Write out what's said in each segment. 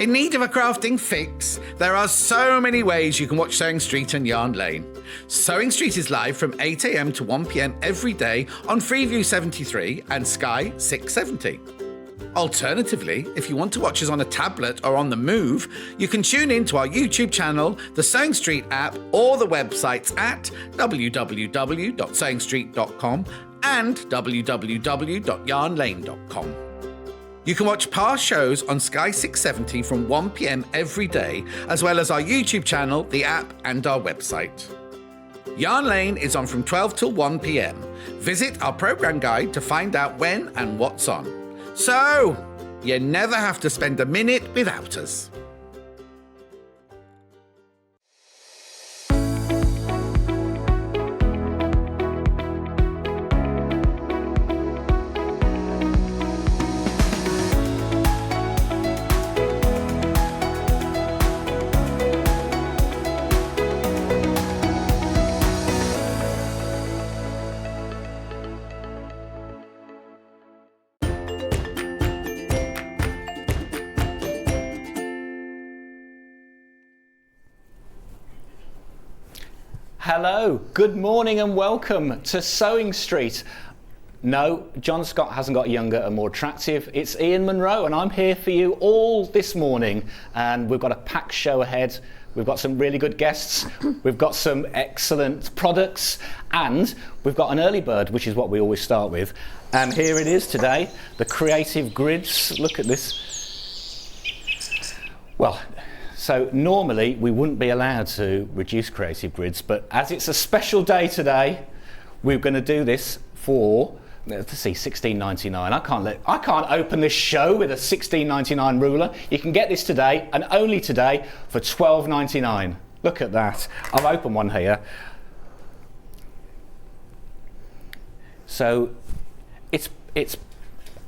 In need of a crafting fix? There are so many ways you can watch Sewing Street and Yarn Lane. Sewing Street is live from 8 a.m. to 1 p.m. every day on Freeview 73 and Sky 670. Alternatively, if you want to watch us on a tablet or on the move, you can tune in to our YouTube channel, the Sewing Street app, or the websites at www.sewingstreet.com and www.yarnlane.com. You can watch past shows on Sky 670 from 1 p.m. every day, as well as our YouTube channel, the app, and our website. Yarn Lane is on from 12 till 1 p.m. Visit our programme guide to find out when and what's on. So, you never have to spend a minute without us. Hello, good morning and welcome to Sewing Street. No, John Scott hasn't got younger and more attractive. It's Ian Munro and I'm here for you all this morning, and we've got a packed show ahead. We've got some really good guests, we've got some excellent products, and we've got an early bird, which is what we always start with. And here it is today, the creative grids. Look at this. Well, so normally we wouldn't be allowed to reduce creative grids, but as it's a special day today, we're going to do this for, let's see, $16.99. I can't open this show with a $16.99 ruler. You can get this today and only today for $12.99. Look at that. I've opened one here. So it's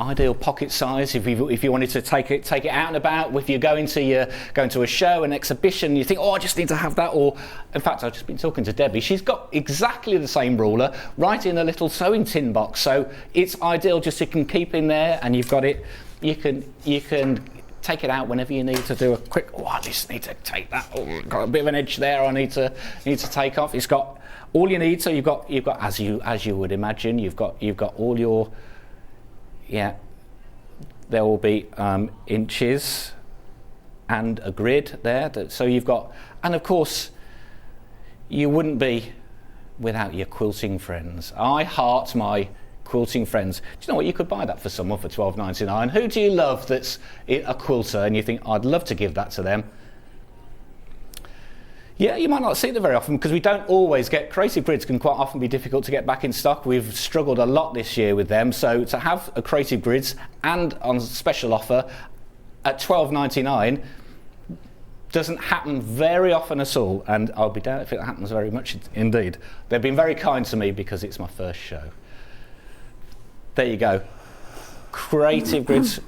ideal pocket size if you wanted to take it out and about. If you're going to a show, an exhibition, you think, oh, I just need to have that. Or in fact, I've just been talking to Debbie. She's got exactly the same ruler right in a little sewing tin box, so it's ideal. Just you can keep in there, and you've got it. You can take it out whenever you need to do a quick. Oh, I just need to take that. Oh, got a bit of an edge there. I need to take off. It's got all you need. So you've got as you would imagine. You've got all your. Yeah, there will be inches and a grid there. So you've got, and of course, you wouldn't be without your quilting friends. I heart my quilting friends. Do you know what? You could buy that for someone for $12.99. Who do you love that's a quilter and you think, I'd love to give that to them? Yeah, you might not see them very often because we don't always get, creative grids can quite often be difficult to get back in stock. We've struggled a lot this year with them, so to have a creative grids and on special offer at $12.99 doesn't happen very often at all, and I'll be damned if it happens very much indeed. They've been very kind to me because it's my first show. There you go. Creative grids.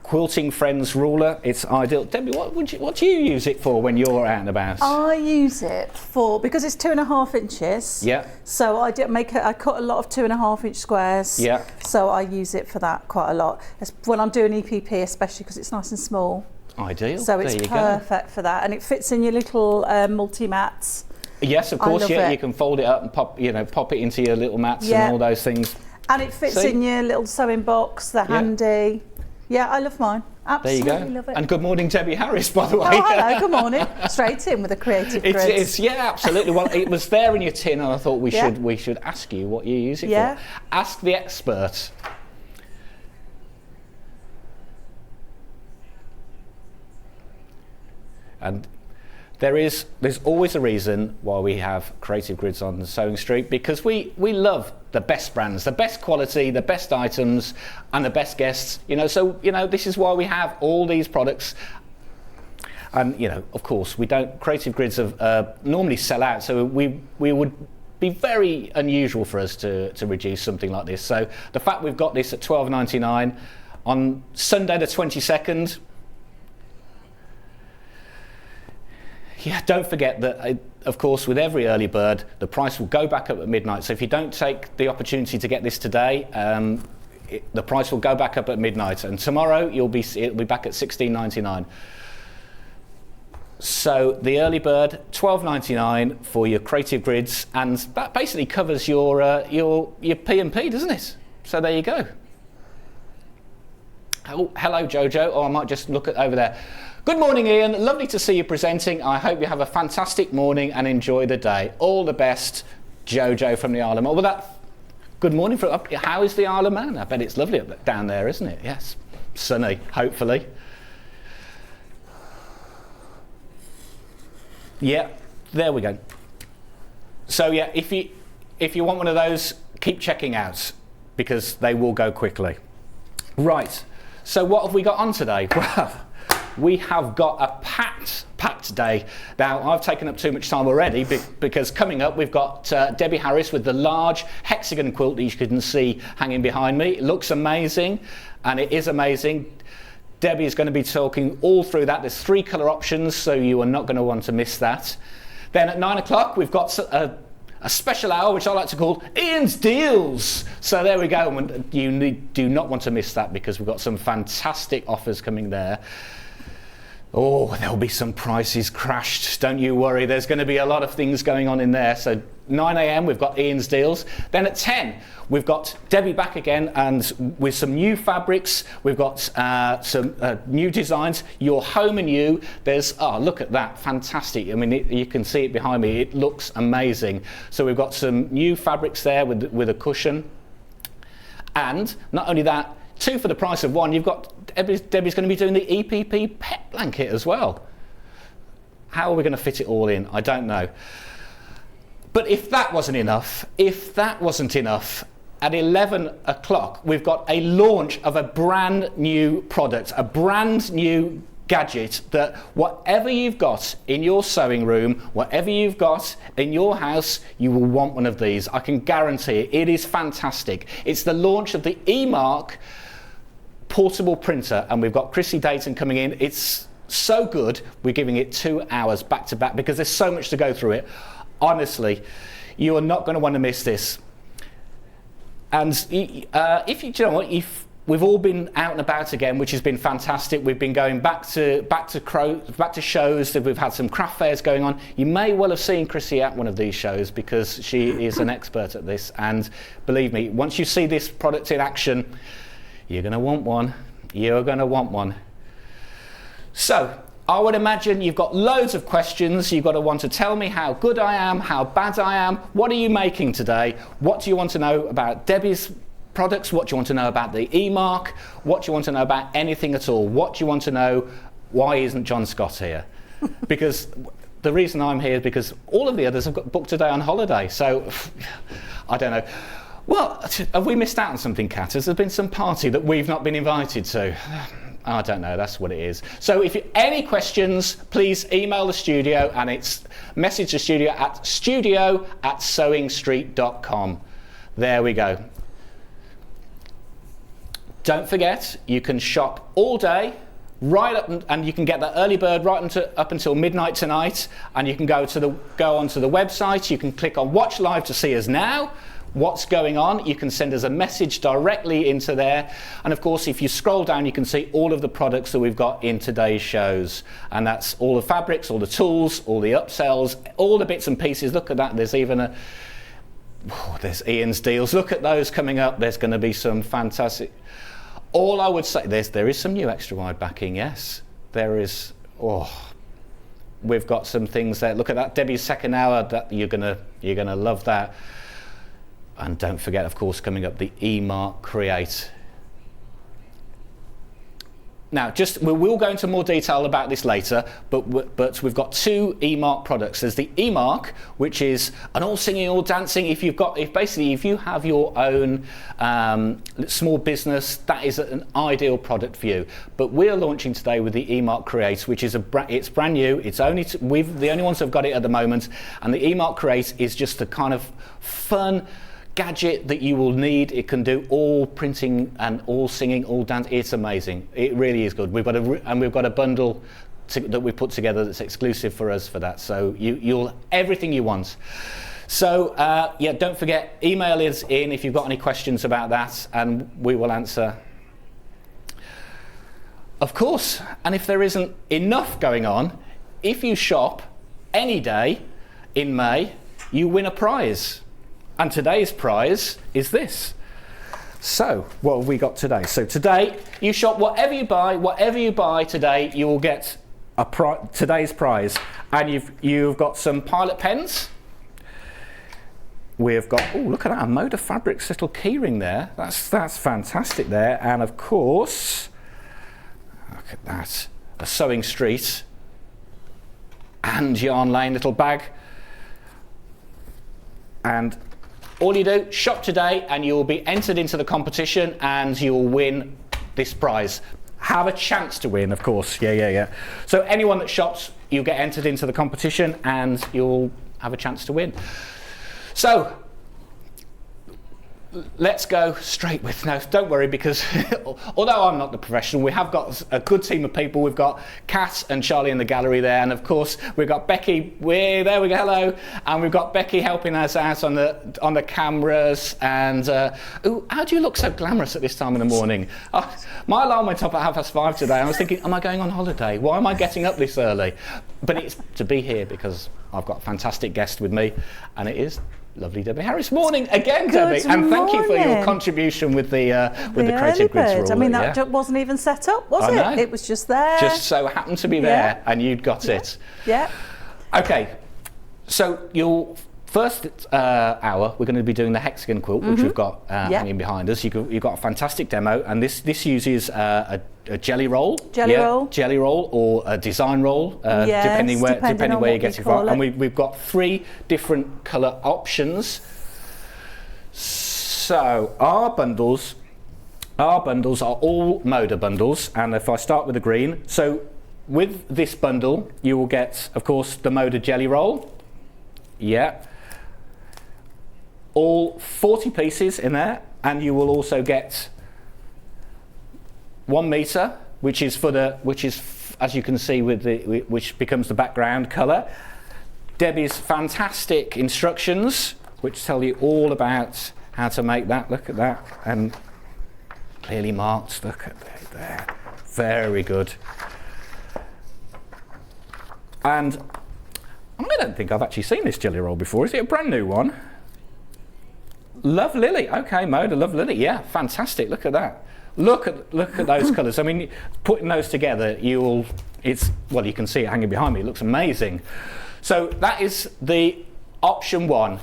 Quilting Friends ruler, it's ideal. Debbie, what do you use it for when you're out and about? I use it for, because it's 2.5 inches. Yeah. So I cut a lot of 2.5 inch squares. Yeah. So I use it for that quite a lot. When I'm doing EPP, especially because it's nice and small. Ideal. So it's perfect for that, and it fits in your little multi-mats. Yes, of course. Yeah, it. You can fold it up and pop it into your little mats and all those things. And it fits in your little sewing box. They're handy. Yeah, I love mine. Absolutely. There you go. Love it. And good morning, Debbie Harris, by the way. Oh, hello, good morning. Straight in with the creative grids. It is, yeah, absolutely. Well, it was there in your tin, and I thought we should ask you what you use it for. Ask the expert. And there's always a reason why we have creative grids on the Sewing Street, because we love the best brands, the best quality, the best items, and the best guests. This is why we have all these products. And of course, we don't. Creative grids normally sell out, so we would be very unusual for us to reduce something like this. So the fact we've got this at $12.99 on Sunday the 22nd. Yeah, don't forget that, of course, with every early bird, the price will go back up at midnight. So if you don't take the opportunity to get this today, the price will go back up at midnight, and tomorrow it'll be back at $16.99. So the early bird, $12.99 for your creative grids, and that basically covers your P&P, doesn't it? So there you go. Oh, hello Jojo, or I might just look at over there. Good morning, Ian. Lovely to see you presenting. I hope you have a fantastic morning and enjoy the day. All the best, Jojo from the Isle of Man. Well, good morning from up. How is the Isle of Man? I bet it's lovely down there, isn't it? Yes, sunny, hopefully. Yeah, there we go. So yeah, if you want one of those, keep checking out because they will go quickly. Right. So what have we got on today? Well, we have got a packed day. Now, I've taken up too much time already because coming up we've got Debbie Harris with the large Hexagon quilt that you can see hanging behind me. It looks amazing, and it is amazing. Debbie is going to be talking all through that. There's 3 colour options, so you are not going to want to miss that. Then at 9 o'clock we've got a special hour, which I like to call Ian's Deals. So there we go. And you do not want to miss that because we've got some fantastic offers coming there. Oh, there'll be some prices crashed. Don't you worry. There's going to be a lot of things going on in there. So 9 a.m. we've got Ian's Deals. Then at 10 we've got Debbie back again, and with some new fabrics. We've got some new designs. Your Home and You. There's look at that, fantastic. I mean, you can see it behind me. It looks amazing. So we've got some new fabrics there with a cushion, and not only that, 2 for the price of 1. You've got Debbie's going to be doing the EPP pet blanket as well. How are we going to fit it all in? I don't know. But if that wasn't enough, at 11 o'clock we've got a launch of a brand new product, a brand new gadget that whatever you've got in your sewing room, whatever you've got in your house, you will want one of these. I can guarantee it. It is fantastic. It's the launch of the eMark portable printer, and we've got Chrissy Deighton coming in. It's so good, we're giving it 2 hours back to back because there's so much to go through it. Honestly, you are not going to want to miss this. And if you know what, if we've all been out and about again, which has been fantastic. We've been going back to shows. We've had some craft fairs going on. You may well have seen Chrissy at one of these shows because she is an expert at this. And believe me, once you see this product in action, you're going to want one. You're going to want one. So I would imagine you've got loads of questions. You've got to want to tell me how good I am, how bad I am. What are you making today? What do you want to know about Debbie's products? What do you want to know about the eMark? What do you want to know about anything at all? What do you want to know? Why isn't John Scott here? Because the reason I'm here is because all of the others have got booked today on holiday. So I don't know. Well, have we missed out on something, Kat? Has there been some party that we've not been invited to? I don't know, that's what it is. So if you any questions, please email the studio, and it's message the studio at studio@sewingstreet.com. There we go. Don't forget, you can shop all day, right up, and you can get that early bird right up until midnight tonight, and you can go onto the website. You can click on Watch Live to see us now. What's going on. You can send us a message directly into there, and of course if you scroll down you can see all of the products that we've got in today's shows, and that's all the fabrics, all the tools, all the upsells, all the bits and pieces. Look at that, there's even there's Ian's Deals. Look at those coming up. There's going to be some fantastic. All I would say, there is some new extra wide backing. Yes, there is. We've got some things there. Look at that, Debbie's second hour. That you're gonna love that. And don't forget, of course, coming up, the eMark Create. Now, we will go into more detail about this later, but we've got 2 eMark products. There's the eMark, which is an all singing, all dancing. If you have your own small business, that is an ideal product for you. But we're launching today with the eMark Create, which is it's brand new. It's we're the only ones who've got it at the moment, and the eMark Create is just a kind of fun gadget that you will need. It can do all printing and all singing, all dance. It's amazing. It really is good. We've got a bundle that we put together that's exclusive for us for that. So you'll everything you want. So yeah, don't forget, email us in if you've got any questions about that, and we will answer. Of course, and if there isn't enough going on, if you shop any day in May, you win a prize. And today's prize is this. So, what have we got today? So today, you shop whatever you buy today, you will get today's prize. And you've got some Pilot pens. We've got, oh, look at that, a Moda Fabrics little keyring there. That's fantastic there. And of course, look at that, a Sewing Street and Yarn Lane little bag. And all you do, shop today and you'll be entered into the competition and you'll win this prize. Have a chance to win, of course. Yeah. So anyone that shops, you'll get entered into the competition and you'll have a chance to win. So let's go straight with, no, don't worry, because although I'm not the professional, we have got a good team of people. We've got Kat and Charlie in the gallery there, and of course we've got Becky, there we go, hello, and we've got Becky helping us out on the cameras. And ooh, how do you look so glamorous at this time in the morning? My alarm went up at 5:30 today. I was thinking, am I going on holiday? Why am I getting up this early? But it's to be here because I've got a fantastic guest with me, and it is lovely Debbie Harris. Morning again, Debbie, and thank you for your contribution with the creative grids rule. I mean, that wasn't even set up, was it? It was just there. Just so happened to be there, and you'd got it. Yeah. Okay, so your first hour, we're going to be doing the Hexagon quilt, which we've got hanging behind us. You've got a fantastic demo, and this uses a jelly roll, jelly roll, or a design roll, depending where you get it from. And we've got 3 different colour options. So our bundles are all Moda bundles, and if I start with the green, so with this bundle you will get, of course, the Moda jelly roll. Yeah. All 40 pieces in there, and you will also get 1 metre, which is as you can see which becomes the background colour. Debbie's fantastic instructions, which tell you all about how to make that. Look at that, and clearly marked. Look at that there, very good. And I don't think I've actually seen this jelly roll before. Is it a brand new one? Love Lily. Okay, Moda Love Lily. Yeah, fantastic. Look at that. Look at those colours. I mean, putting those together, you can see it hanging behind me. It looks amazing. So that is the option 1.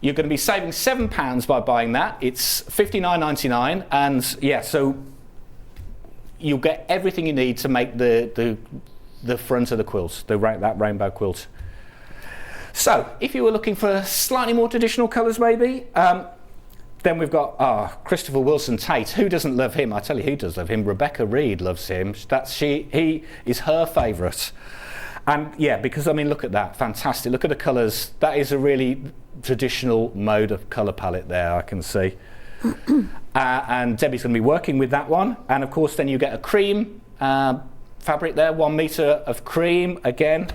You're going to be saving £7 by buying that. It's £59.99, and yeah, so you'll get everything you need to make the front of the quilt, that rainbow quilt. So, if you were looking for slightly more traditional colours maybe, then we've got Christopher Wilson Tate. Who doesn't love him? I tell you who does love him. Rebecca Reed loves him. He is her favourite. And yeah, because I mean, look at that, fantastic. Look at the colours. That is a really traditional mode of colour palette there, I can see. And Debbie's going to be working with that one. And of course, then you get a cream fabric there, 1 metre of cream again.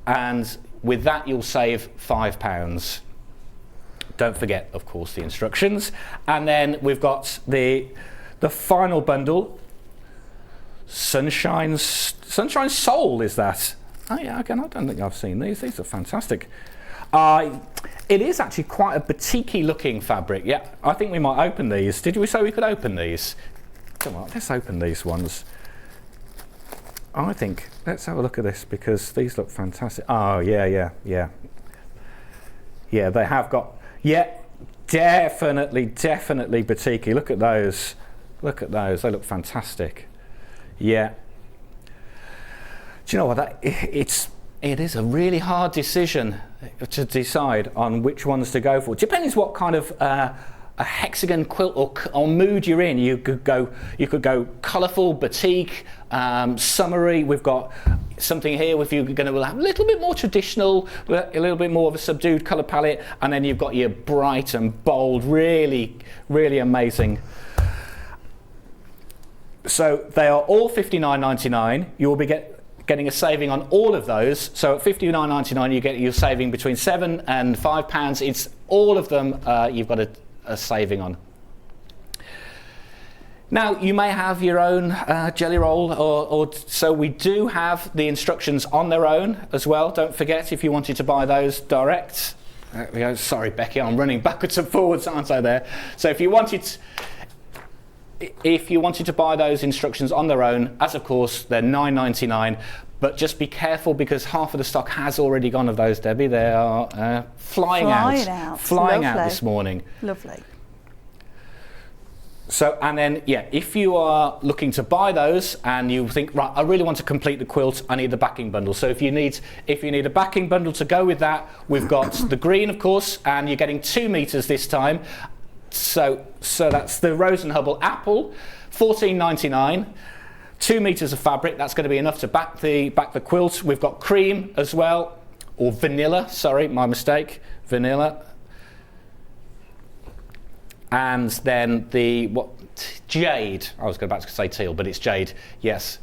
And with that, you'll save £5. Don't forget, of course, the instructions. And then we've got the final bundle. Sunshine Soul, is that? Oh yeah, again, I don't think I've seen these. These are fantastic. It is actually quite a boutique-y looking fabric. Yeah, I think we might open these. Did we say we could open these? Come on, let's open these ones. I think, let's have a look at this, because these look fantastic. Oh, yeah. Yeah, they have got, definitely boutique-y. Look at those, they look fantastic. Yeah. Do you know what, it is a really hard decision to decide on which ones to go for. It depends what kind of a Hexagon quilt or mood you're in. You could go colourful, boutique, summery. We've got something here if you're going to have a little bit more traditional, a little bit more of a subdued colour palette, and then you've got your bright and bold, really amazing. So they are all £59.99. You will be getting a saving on all of those. So at £59.99 you're saving between £7 and £5. It's all of them you've got a saving on. Now you may have your own jelly roll, or so we do have the instructions on their own as well. Don't forget, if you wanted to buy those direct. There we go. Sorry, Becky, I'm running backwards and forwards, aren't I? There. So if you wanted to buy those instructions on their own, as of course they're £9.99. But just be careful, because half of the stock has already gone of those, Debbie. They are flying out this morning. Lovely. So, and then, yeah, if you are looking to buy those and you think, right, I really want to complete the quilt, I need the backing bundle. So if you need a backing bundle to go with that, we've got the green, of course, and you're getting 2 meters this time. So that's the Rose and Hubble Apple, $14.99. 2 meters of fabric. That's going to be enough to back the quilt. We've got cream as well, or vanilla. Sorry, my mistake. Vanilla. And then jade. I was about to say teal, but it's jade. Yes,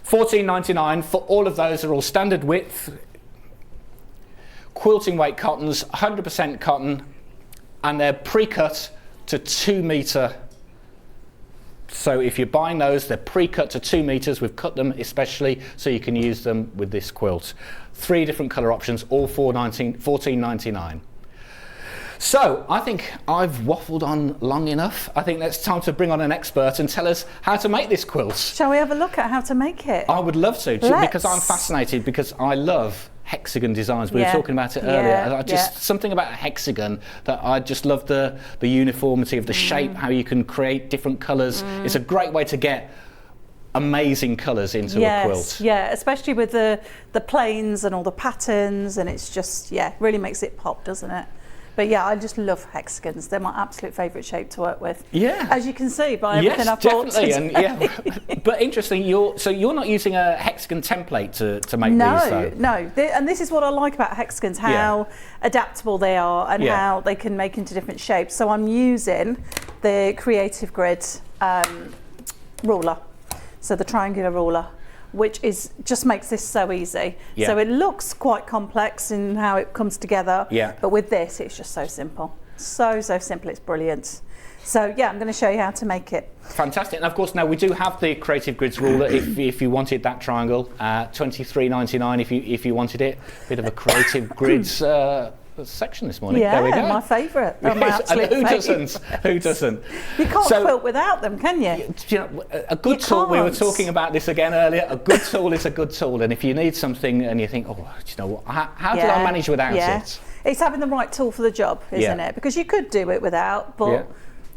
$14.99 for all of those. Are all standard width. Quilting weight cottons, 100% cotton, and they're pre-cut to 2 meter. So if you're buying those, they're pre-cut to 2 meters. We've cut them especially so you can use them with this quilt. 3 different colour options, all $14.99. So I think I've waffled on long enough. I think it's time to bring on an expert and tell us how to make this quilt. Shall we have a look at how to make it? I would love to, because I'm fascinated, because I love hexagon designs. We were talking about it earlier. Something about a hexagon that I just love, the uniformity of the shape, how you can create different colours. It's a great way to get amazing colours into a quilt. Yeah, especially with the planes and all the patterns, and it's just, really makes it pop, doesn't it? But yeah, I just love hexagons. They're my absolute favourite shape to work with. Yeah. As you can see by everything I've bought today. And but interesting, you're not using a hexagon template to make these, though. No. And this is what I like about hexagons, how adaptable they are and how they can make into different shapes. So I'm using the Creative Grid ruler, so the triangular ruler, which just makes this so easy. So it looks quite complex in how it comes together, but with this it's just so simple. So simple, it's brilliant. So yeah, I'm going to show you how to make it. Fantastic. And of course now we do have the Creative Grids ruler if you wanted that triangle, $23.99 if you wanted it. Bit of a Creative Grids section this morning. Yeah, there we go. My favourite. My absolute favourite. Who doesn't? You can't quilt without them, can you? You know, a good tool. We were talking about this again earlier. A good tool is a good tool, and if you need something and you think, oh, do you know what? How did I manage without it? It's having the right tool for the job, isn't it? Because you could do it without, but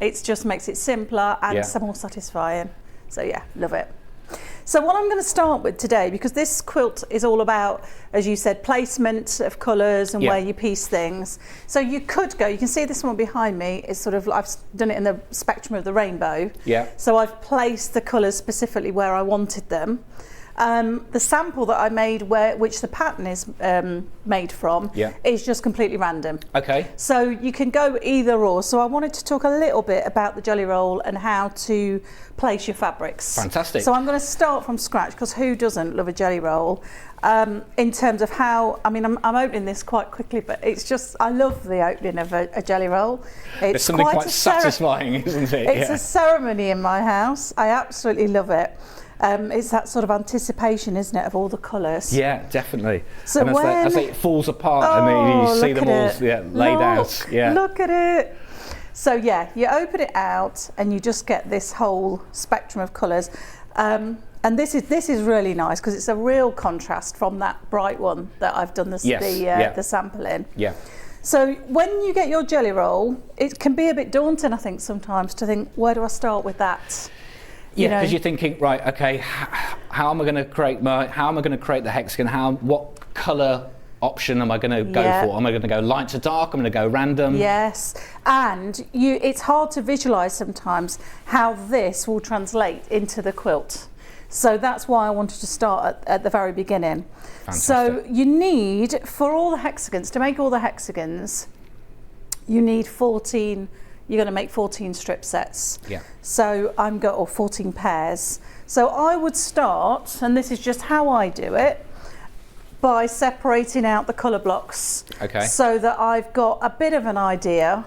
it just makes it simpler and some more satisfying. So yeah, love it. So what I'm going to start with today, because this quilt is all about, as you said, placement of colours and where you piece things. So you could go, you can see this one behind me is sort of, I've done it in the spectrum of the rainbow. So I've placed the colours specifically where I wanted them. The sample that I made, which the pattern is made from, is just completely random. Okay. So you can go either or. So I wanted to talk a little bit about the jelly roll and how to place your fabrics. Fantastic. So I'm going to start from scratch, because who doesn't love a jelly roll? In terms of how, I mean, I'm opening this quite quickly, but it's just, I love the opening of a jelly roll. It's something quite satisfying, isn't it? It's a ceremony in my house. I absolutely love it. It's that sort of anticipation, isn't it, of all the colours? Yeah, definitely. So and as it falls apart and then you see them all laid out. Yeah. Look at it. So yeah, you open it out and you just get this whole spectrum of colours. And this is really nice, because it's a real contrast from that bright one that I've done the sample in. Yeah. So when you get your jelly roll, it can be a bit daunting, I think, sometimes, to think, where do I start with that? Yeah, because you're thinking, right, okay, how am I going to create the hexagon? What colour option am I going to go for? Am I going to go light to dark? I'm going to go random? Yes, and it's hard to visualise sometimes how this will translate into the quilt. So that's why I wanted to start at the very beginning. Fantastic. So you need, for all the hexagons, to make all the hexagons, you need 14 you're going to make 14 strip sets. Yeah. So or 14 pairs. So I would start, and this is just how I do it, by separating out the colour blocks. Okay. So that I've got a bit of an idea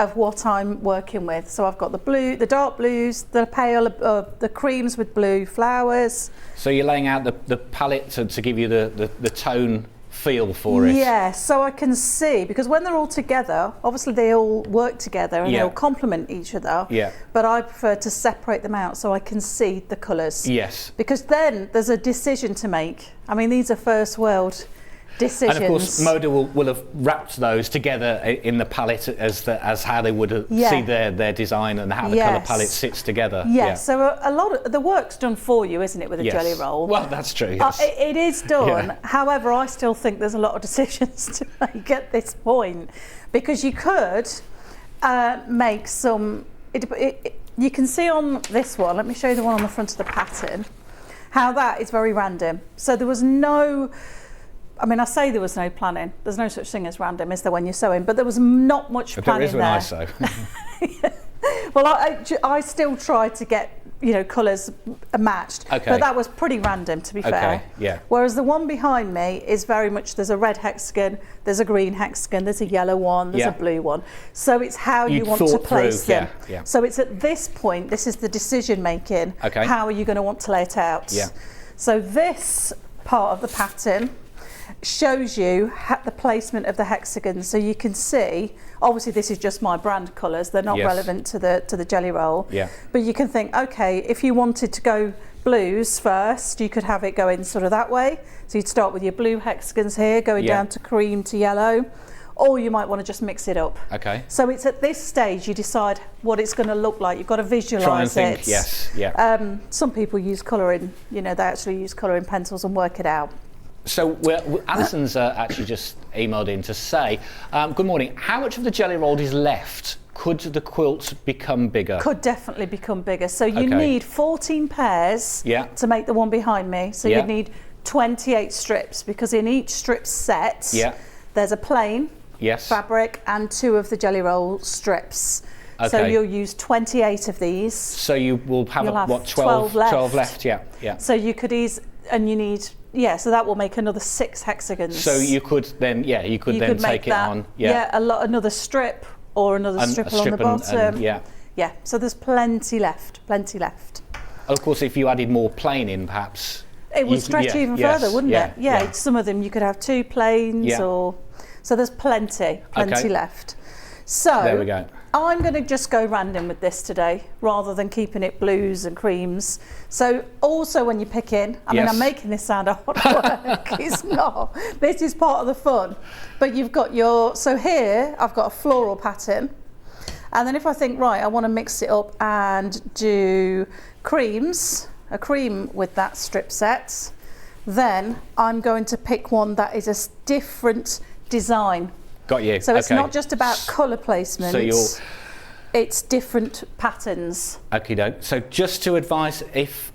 of what I'm working with. So I've got the dark blues, the pale, the creams with blue flowers. So you're laying out the palette to give you the tone feel for it. Yeah, so I can see, because when they're all together, obviously they all work together and they'll complement each other. Yeah. But I prefer to separate them out so I can see the colours. Yes. Because then there's a decision to make. I mean, these are first world decisions. And of course, Moda will have wrapped those together in the palette as how they would see their design and how the colour palette sits together. Yeah. So a lot of the work's done for you, isn't it, with a jelly roll? Well, that's true. Yes. It is done. However, I still think there's a lot of decisions to make at this point, because you could make some. You can see on this one. Let me show you the one on the front of the pattern. How that is very random. So there was no. I mean, I say there was no planning. There's no such thing as random, is there, when you're sewing? But there was not much planning there. There is when I sew. Well, I still try to get, colours matched. Okay. But that was pretty random, to be fair. Yeah. Whereas the one behind me is very much, there's a red hexagon, there's a green hexagon, there's a yellow one, there's a blue one. So it's how you want to place them. Yeah. So it's at this point, this is the decision making. Okay. How are you going to want to lay it out? Yeah. So this part of the pattern shows you the placement of the hexagons, so you can see. Obviously, this is just my brand colours; they're not relevant to the jelly roll. Yeah. But you can think, okay, if you wanted to go blues first, you could have it going sort of that way. So you'd start with your blue hexagons here, going down to cream to yellow, or you might want to just mix it up. Okay. So it's at this stage you decide what it's going to look like. You've got to visualise Try and think. it. Yes. Yeah. Some people use colouring. They actually use colouring pencils and work it out. So Alison's actually just emailed in to say, good morning, how much of the jelly roll is left? Could the quilt become bigger? Could definitely become bigger. So you need 14 pairs to make the one behind me. So you need 28 strips, because in each strip set there's a plain fabric and 2 of the jelly roll strips. Okay. So you'll use 28 of these. So you will have, 12 left? 12 left, yeah. So you could and you need... so that will make another 6 hexagons. So you could then, you could take it on. Another strip or another strip along the bottom. Yeah. So there's plenty left. Of course, if you added more plain in, perhaps it would stretch even further, wouldn't it? Yeah. Some of them you could have 2 plains, so there's plenty left. So there we go. I'm going to just go random with this today, rather than keeping it blues and creams. So also when you pick in, I mean, I'm making this sound hard work. It's not. This is part of the fun. But you've got so here I've got a floral pattern. And then if I think, right, I want to mix it up and do a cream with that strip set, then I'm going to pick one that is a different design. Got you. So it's not just about colour placement. So it's different patterns. Okay, doke. So just to advise, if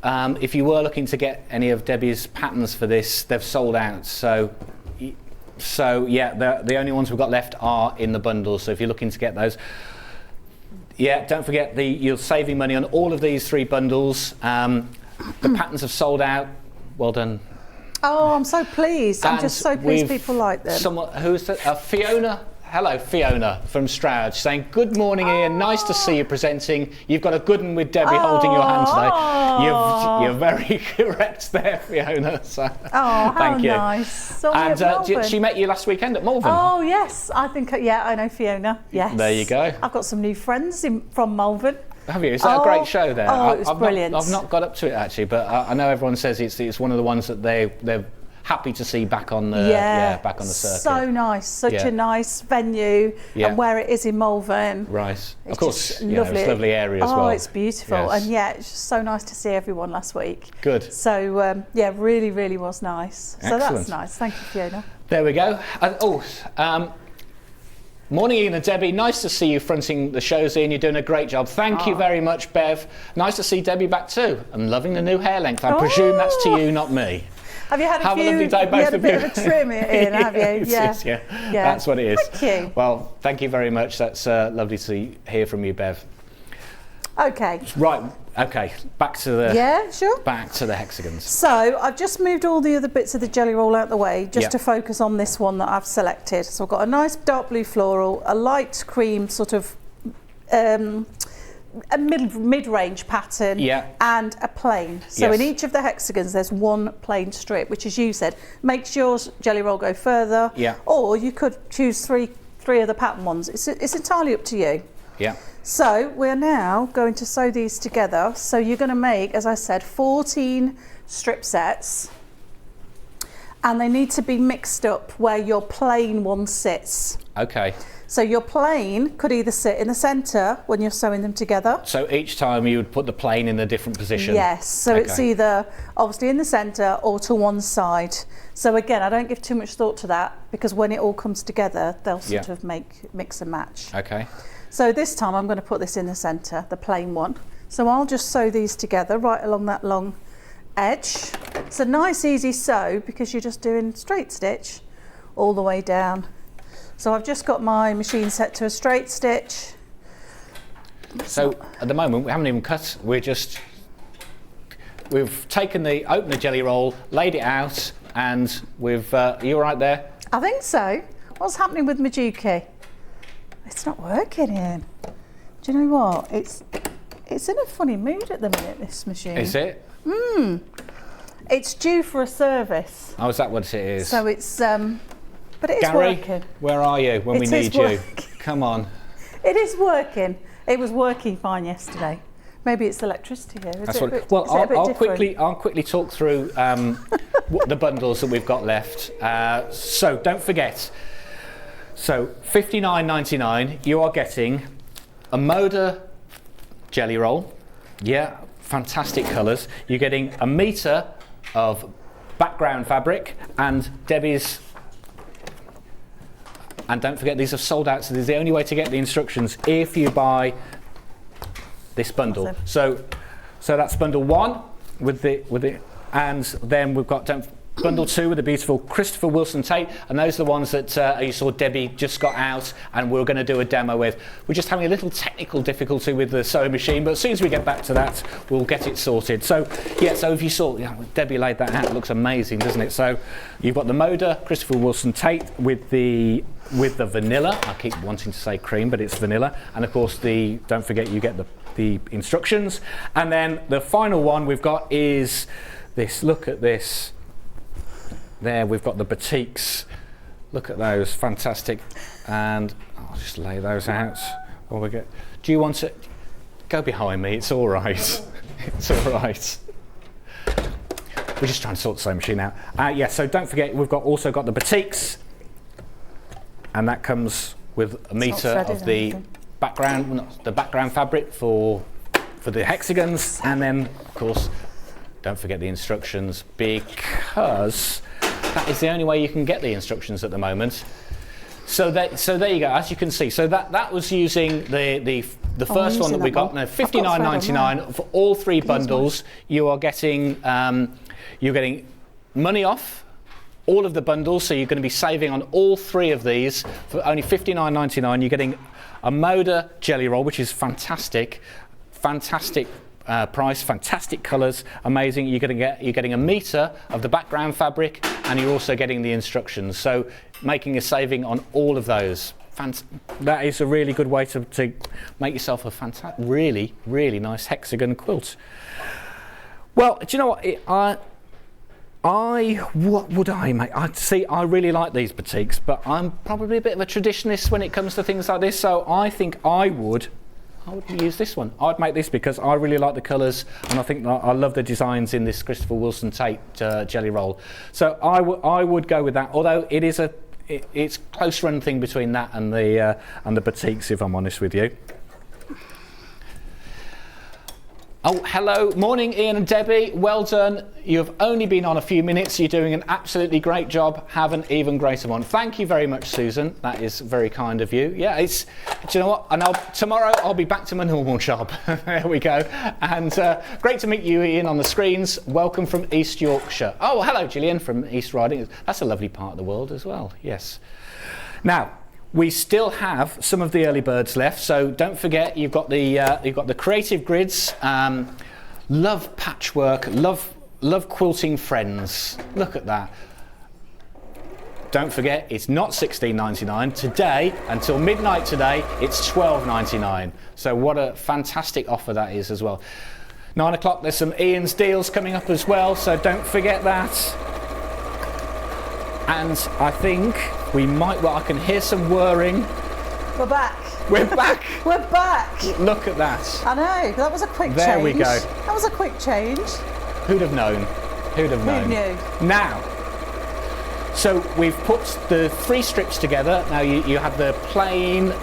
you were looking to get any of Debbie's patterns for this, they've sold out. So the only ones we've got left are in the bundles. So if you're looking to get those, don't forget you're saving money on all of these 3 bundles. The patterns have sold out. Well done. Oh, I'm so pleased. I'm just so pleased people like them. Someone who's Fiona. Hello, Fiona from Stroud, saying, good morning, Ian. Nice to see you presenting. You've got a good one with Debbie holding your hand today. You're very correct there, Fiona. So, thank you. Nice. And she met you last weekend at Malvern. Oh, yes. I think, I know Fiona. Yes. There you go. I've got some new friends from Malvern. Have you? Is that a great show there? Oh, it was brilliant. I've not got up to it actually, but I know everyone says it's one of the ones that they're happy to see back on the back on the circuit. So nice, such a nice venue, and where it is in Malvern. Right. Of course, lovely. It's a lovely area as well. Oh, it's beautiful, and it's just so nice to see everyone last week. Good. So really, really was nice. Excellent. So that's nice. Thank you, Fiona. There we go. Morning, Ian and Debbie. Nice to see you fronting the shows, Ian. You're doing a great job. Thank you very much, Bev. Nice to see Debbie back too. I'm loving the new hair length. I presume that's to you, not me. Have you had a Have few? a lovely day, both you had a of bit you. of a trim in, have you? Yeah. That's what it is. Thank you. Well, thank you very much. That's lovely to hear from you, Bev. Okay. Right. Okay. Back to the Back to the hexagons. So I've just moved all the other bits of the jelly roll out the way just to focus on this one that I've selected. So I've got a nice dark blue floral, a light cream sort of a mid-range pattern, and a plain. So in each of the hexagons there's one plain strip, which, as you said, makes your jelly roll go further. Or you could choose three of the pattern ones. It's entirely up to you. So we're now going to sew these together. So you're going to make, as I said, 14 strip sets, and they need to be mixed up where your plain one sits. Okay. So your plain could either sit in the centre when you're sewing them together. So each time you would put the plain in a different position? Yes, so it's either obviously in the centre or to one side. So again, I don't give too much thought to that, because when it all comes together, they'll sort of mix and match. Okay. So this time I'm going to put this in the centre, the plain one. So I'll just sew these together right along that long edge. It's a nice easy sew because you're just doing straight stitch all the way down. So I've just got my machine set to a straight stitch. So at the moment we haven't even cut, we've taken opened the jelly roll, laid it out, and are you all right there? I think so. What's happening with my Juki? It's not working, Ian. Do you know what? It's in a funny mood at the minute, this machine. Is it? It's due for a service. Oh, is that what it is? So it's, but it is Gary, working. where are you when we need you? Come on. It is working. It was working fine yesterday. Maybe it's the electricity here. I'll quickly talk through the bundles that we've got left. So don't forget. So $59.99, you are getting a Moda jelly roll. Yeah, fantastic colours. You're getting a metre of background fabric and Debbie's. And don't forget, these are sold out, so this is the only way to get the instructions if you buy this bundle. Awesome. So that's bundle one with it, and then we've got bundle two with the beautiful Christopher Wilson tape, and those are the ones that you saw Debbie just got out and we're going to do a demo with. We're just having a little technical difficulty with the sewing machine, but as soon as we get back to that, we'll get it sorted. So if you saw, Debbie laid that out, it looks amazing, doesn't it? So you've got the Moda Christopher Wilson tape with the vanilla. I keep wanting to say cream, but it's vanilla, and of course don't forget you get the instructions. And then the final one we've got is this. Look at this. There we've got the batiks. Look at those, fantastic. And I'll just lay those out. Do you want to go behind me? It's all right. It's all right. We're just trying to sort the sewing machine out. So don't forget, we've also got the batiks, and that comes with a metre of the background fabric for the hexagons, and then of course don't forget the instructions, because that is the only way you can get the instructions at the moment. So there you go. As you can see, so that was using the first one that we got. No, $59.99 for all three bundles. You're getting money off all of the bundles, so you're going to be saving on all three of these for only $59.99. You're getting a Moda jelly roll, which is fantastic price, fantastic colours, amazing. You're getting a metre of the background fabric, and you're also getting the instructions. So making a saving on all of those. That is a really good way to make yourself a really, really nice hexagon quilt. Well, do you know what? What would I make? I really like these batiks, but I'm probably a bit of a traditionalist when it comes to things like this. So I think I would use this one. I'd make this because I really like the colours, and I think I love the designs in this Christopher Wilson tape jelly roll. So I would go with that. Although it's close run thing between that and the batiks, if I'm honest with you. Oh, hello. Morning, Ian and Debbie. Well done. You've only been on a few minutes. You're doing an absolutely great job. Have an even greater one. Thank you very much, Susan. That is very kind of you. Yeah, do you know what? And tomorrow I'll be back to my normal job. There we go. And great to meet you, Ian, on the screens. Welcome from East Yorkshire. Oh, hello, Gillian from East Riding. That's a lovely part of the world as well. Yes. Now, we still have some of the early birds left, so don't forget you've got the creative grids. Love patchwork, love quilting friends. Look at that. Don't forget it's not $16.99 today. Until midnight today, it's $12.99. So what a fantastic offer that is as well. 9 o'clock. There's some Ian's deals coming up as well, so don't forget that. And I think we might, well, I can hear some whirring. We're back. We're back. We're back. Look at that. I know, that was a quick change. There we go. That was a quick change. Who'd have known? Who'd have known? Who knew? Now, so we've put the 3 strips together. Now you have the plain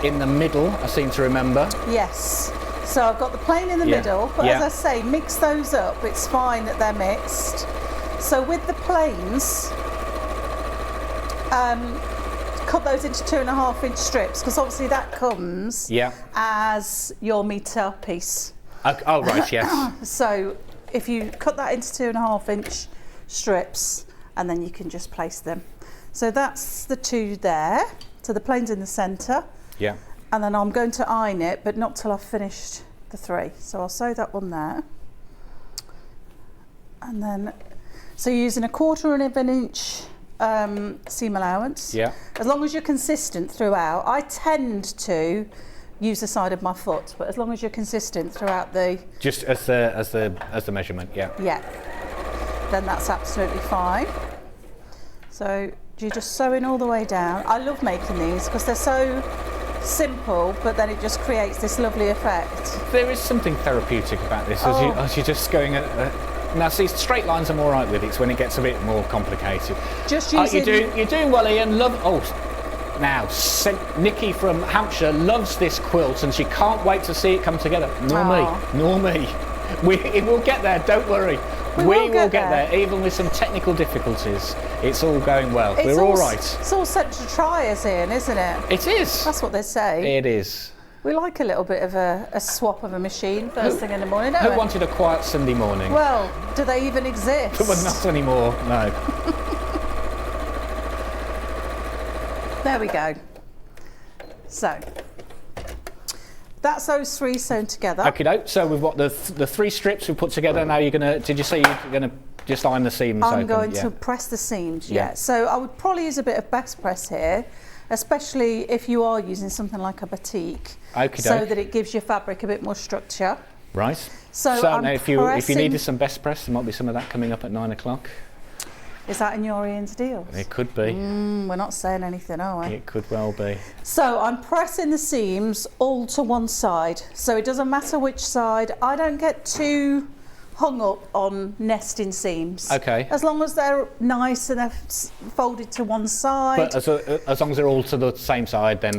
in the middle, I seem to remember. Yes. So I've got the plain in the middle, but as I say, mix those up. It's fine that they're mixed. So with the plains, cut those into 2.5-inch strips, because obviously that comes as your metre piece. Oh right, yes. So if you cut that into 2.5-inch strips, and then you can just place them. So that's the 2 there. So the plain's in the centre. Yeah. And then I'm going to iron it, but not till I've finished the 3. So I'll sew that one there. And then, so you're using 1/4 inch seam allowance. Yeah. As long as you're consistent throughout. I tend to use the side of my foot, but as long as you're consistent throughout the... Just as the measurement, yeah. Yeah. Then that's absolutely fine. So you're just sewing all the way down. I love making these because they're so simple, but then it just creates this lovely effect. There is something therapeutic about this as you're just going now see, straight lines I'm all right with. It's when it gets a bit more complicated. Just using... You're doing well, Ian. Now Nikki from Hampshire loves this quilt and she can't wait to see it come together. Nor me. It will get there, don't worry. We will get there, even with some technical difficulties. It's all going well. We're all right. It's all set to try us, Ian, isn't it? It is. That's what they say. It is. We like a little bit of a swap of a machine first thing in the morning, don't we? Who wanted a quiet Sunday morning? Well, do they even exist? Well, not anymore, no. There we go. So, that's those 3 sewn together. Okay, so we've got the 3 strips we put together. Now you're going to, did you say you're going to just iron the seams open? I'm going to press the seams, So I would probably use a bit of best press here, especially if you are using something like a batik, so that it gives your fabric a bit more structure. Right. So now if you needed some best press, there might be some of that coming up at 9 o'clock. Is that in your Ian's deals? It could be. We're not saying anything, are we? It could well be. So I'm pressing the seams all to one side. So it doesn't matter which side. I don't get too hung up on nesting seams. Okay. As long as they're nice and they're folded to one side. But as long as they're all to the same side, then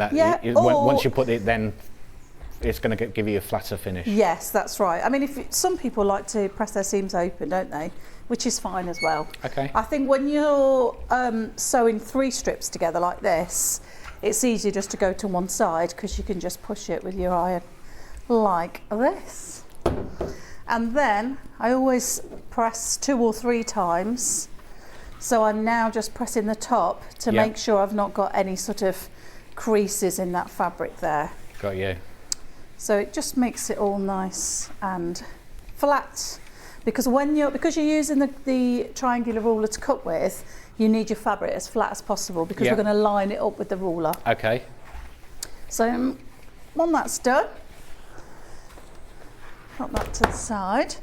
once you put it, then it's going to give you a flatter finish. Yes, that's right. I mean, some people like to press their seams open, don't they? Which is fine as well. Okay. I think when you're sewing 3 strips together like this, it's easier just to go to one side because you can just push it with your iron like this. And then I always press 2 or 3 times. So I'm now just pressing the top to make sure I've not got any sort of creases in that fabric there. Got you. So it just makes it all nice and flat. Because you're using the triangular ruler to cut with, you need your fabric as flat as possible because we're going to line it up with the ruler. Okay. So when that's done, put that to the side.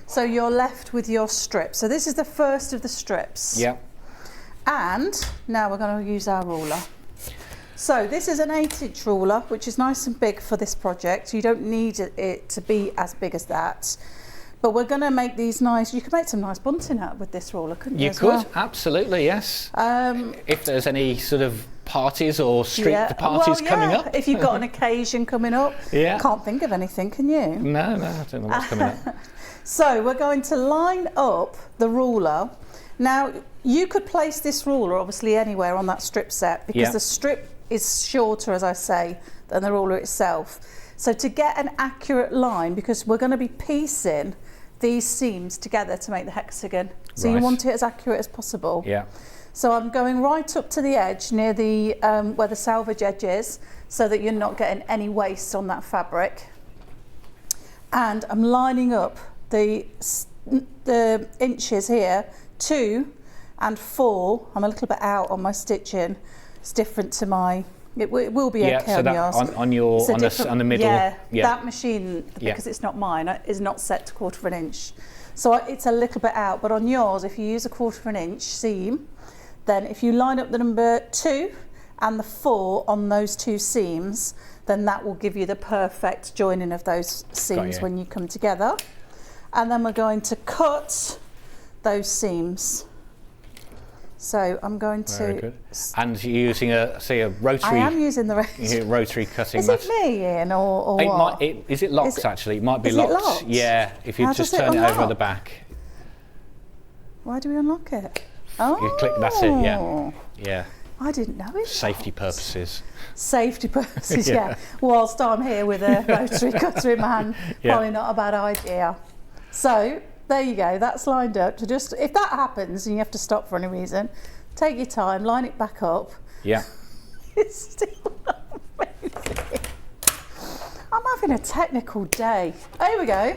So you're left with your strip. So this is the first of the strips. Yeah. And now we're going to use our ruler. So this is an 8-inch ruler, which is nice and big for this project. You don't need it to be as big as that. But we're going to make these nice. You could make some nice bunting out with this ruler, couldn't you? You could, absolutely, yes. If there's any sort of parties or street parties coming up? If you've got an occasion coming up. Yeah. Can't think of anything, can you? No, I don't know what's coming up. So we're going to line up the ruler. Now, you could place this ruler obviously anywhere on that strip set because the strip is shorter, as I say, than the ruler itself. So to get an accurate line, because we're going to be piecing these seams together to make the hexagon. So you want it as accurate as possible. Yeah. So I'm going right up to the edge near the where the selvage edge is, so that you're not getting any waste on that fabric. And I'm lining up the inches here, 2 and 4. I'm a little bit out on my stitching. It's different to my. It will be okay so on that yours. on the middle. Yeah, that machine, because it's not mine, is not set to 1/4 inch. So it's a little bit out, but on yours, if you use a 1/4 inch seam, then if you line up the number 2 and the 4 on those 2 seams, then that will give you the perfect joining of those seams when you come together. And then we're going to cut those seams. So I'm going to. Very good. And you're using a rotary. I am using the rotary cutting. Is it me, Ian, or what? Is it locked actually? It might be locked. It locked? Yeah, if you just turn it over at the back. Why do we unlock it? Oh. You click. That's it. Yeah. Yeah. I didn't know it. Safety purposes. Safety purposes. Yeah. Whilst I'm here with a rotary cutter in my hand, probably not a bad idea. So. There you go, that's lined up. To just, if that happens and you have to stop for any reason, take your time, line it back up. Yeah. It's still amazing. I'm having a technical day. Here we go.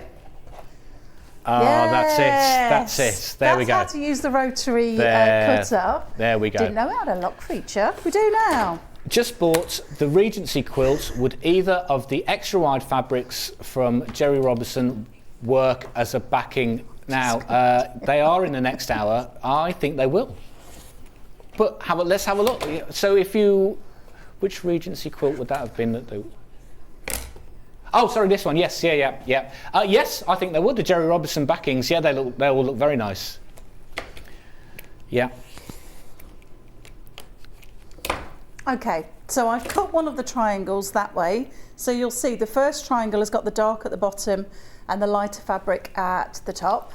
Oh, that's it. There we go. That's how to use the rotary cutter. There we go. Didn't know it had a lock feature. We do now. Just bought the Regency quilt. Would either of the extra wide fabrics from Jerry Robinson work as a backing now? They are in the next hour. I think they will. But let's have a look. So which Regency quilt would that have been? Oh, sorry, this one. Yes, yeah. Yes, I think they would. The Jerry Robinson backings. Yeah, they will look very nice. Yeah. Okay, so I've cut one of the triangles that way. So you'll see the first triangle has got the dark at the bottom and the lighter fabric at the top.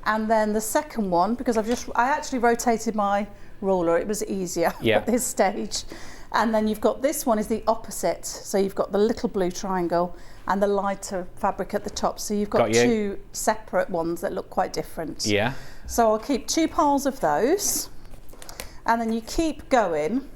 And then the second one, because I actually rotated my ruler, it was easier at this stage. And then you've got this one is the opposite. So you've got the little blue triangle and the lighter fabric at the top. So you've got 2 separate ones that look quite different. Yeah. So I'll keep 2 piles of those. And then you keep going.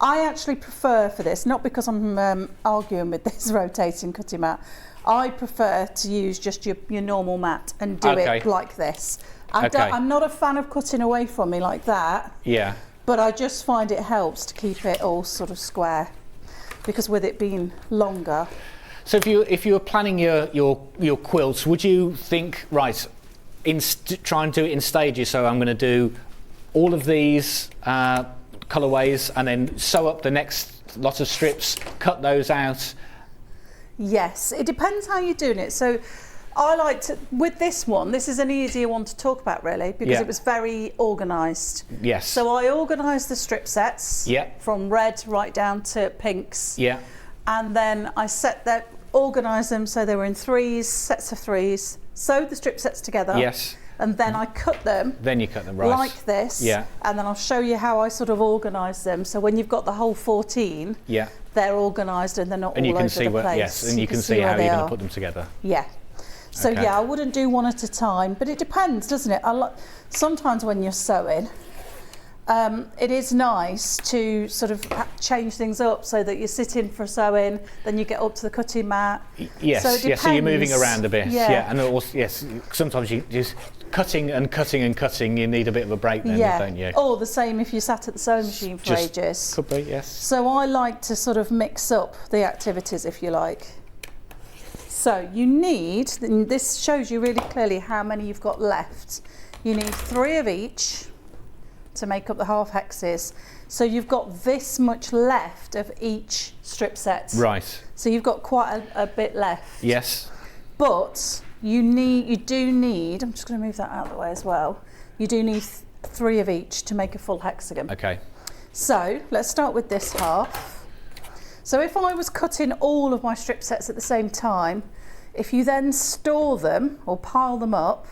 I actually prefer for this, not because I'm arguing with this rotating cutting mat, I prefer to use just your normal mat and do it like this. I'm not a fan of cutting away from me like that. Yeah. But I just find it helps to keep it all sort of square, because with it being longer. So if you were planning your quilts, would you think, right, try and do it in stages? So I'm going to do all of these colourways and then sew up the next lot of strips, cut those out. Yes, it depends how you're doing it. So I like to, with this one, this is an easier one to talk about really, because it was very organised. Yes. So I organised the strip sets from red right down to pinks. Yeah. And then I organised them so they were in sets of threes, sewed the strip sets together. Yes. And then I cut them. Then you cut them, right. Like this. Yeah. And then I'll show you how I sort of organise them. So when you've got the whole 14, they're organised and they're not all over the place. Yes, and you can see how you're going to put them together. Yeah. So I wouldn't do one at a time, but it depends, doesn't it? Sometimes when you're sewing, it is nice to sort of change things up so that you're sitting for sewing, then you get up to the cutting mat. Yes, so so you're moving around a bit. Yeah. And also, sometimes you just cutting and cutting and cutting, you need a bit of a break then, don't you? Or the same if you sat at the sewing machine for ages. Could be, yes. So I like to sort of mix up the activities, if you like. So you need, and this shows you really clearly how many you've got left. You need 3 of each to make up the half hexes. So you've got this much left of each strip set. Right. So you've got quite a bit left. Yes. But you do need, I'm just going to move that out of the way as well. You do need 3 of each to make a full hexagon. Okay. So let's start with this half. So if I was cutting all of my strip sets at the same time, if you then store them or pile them up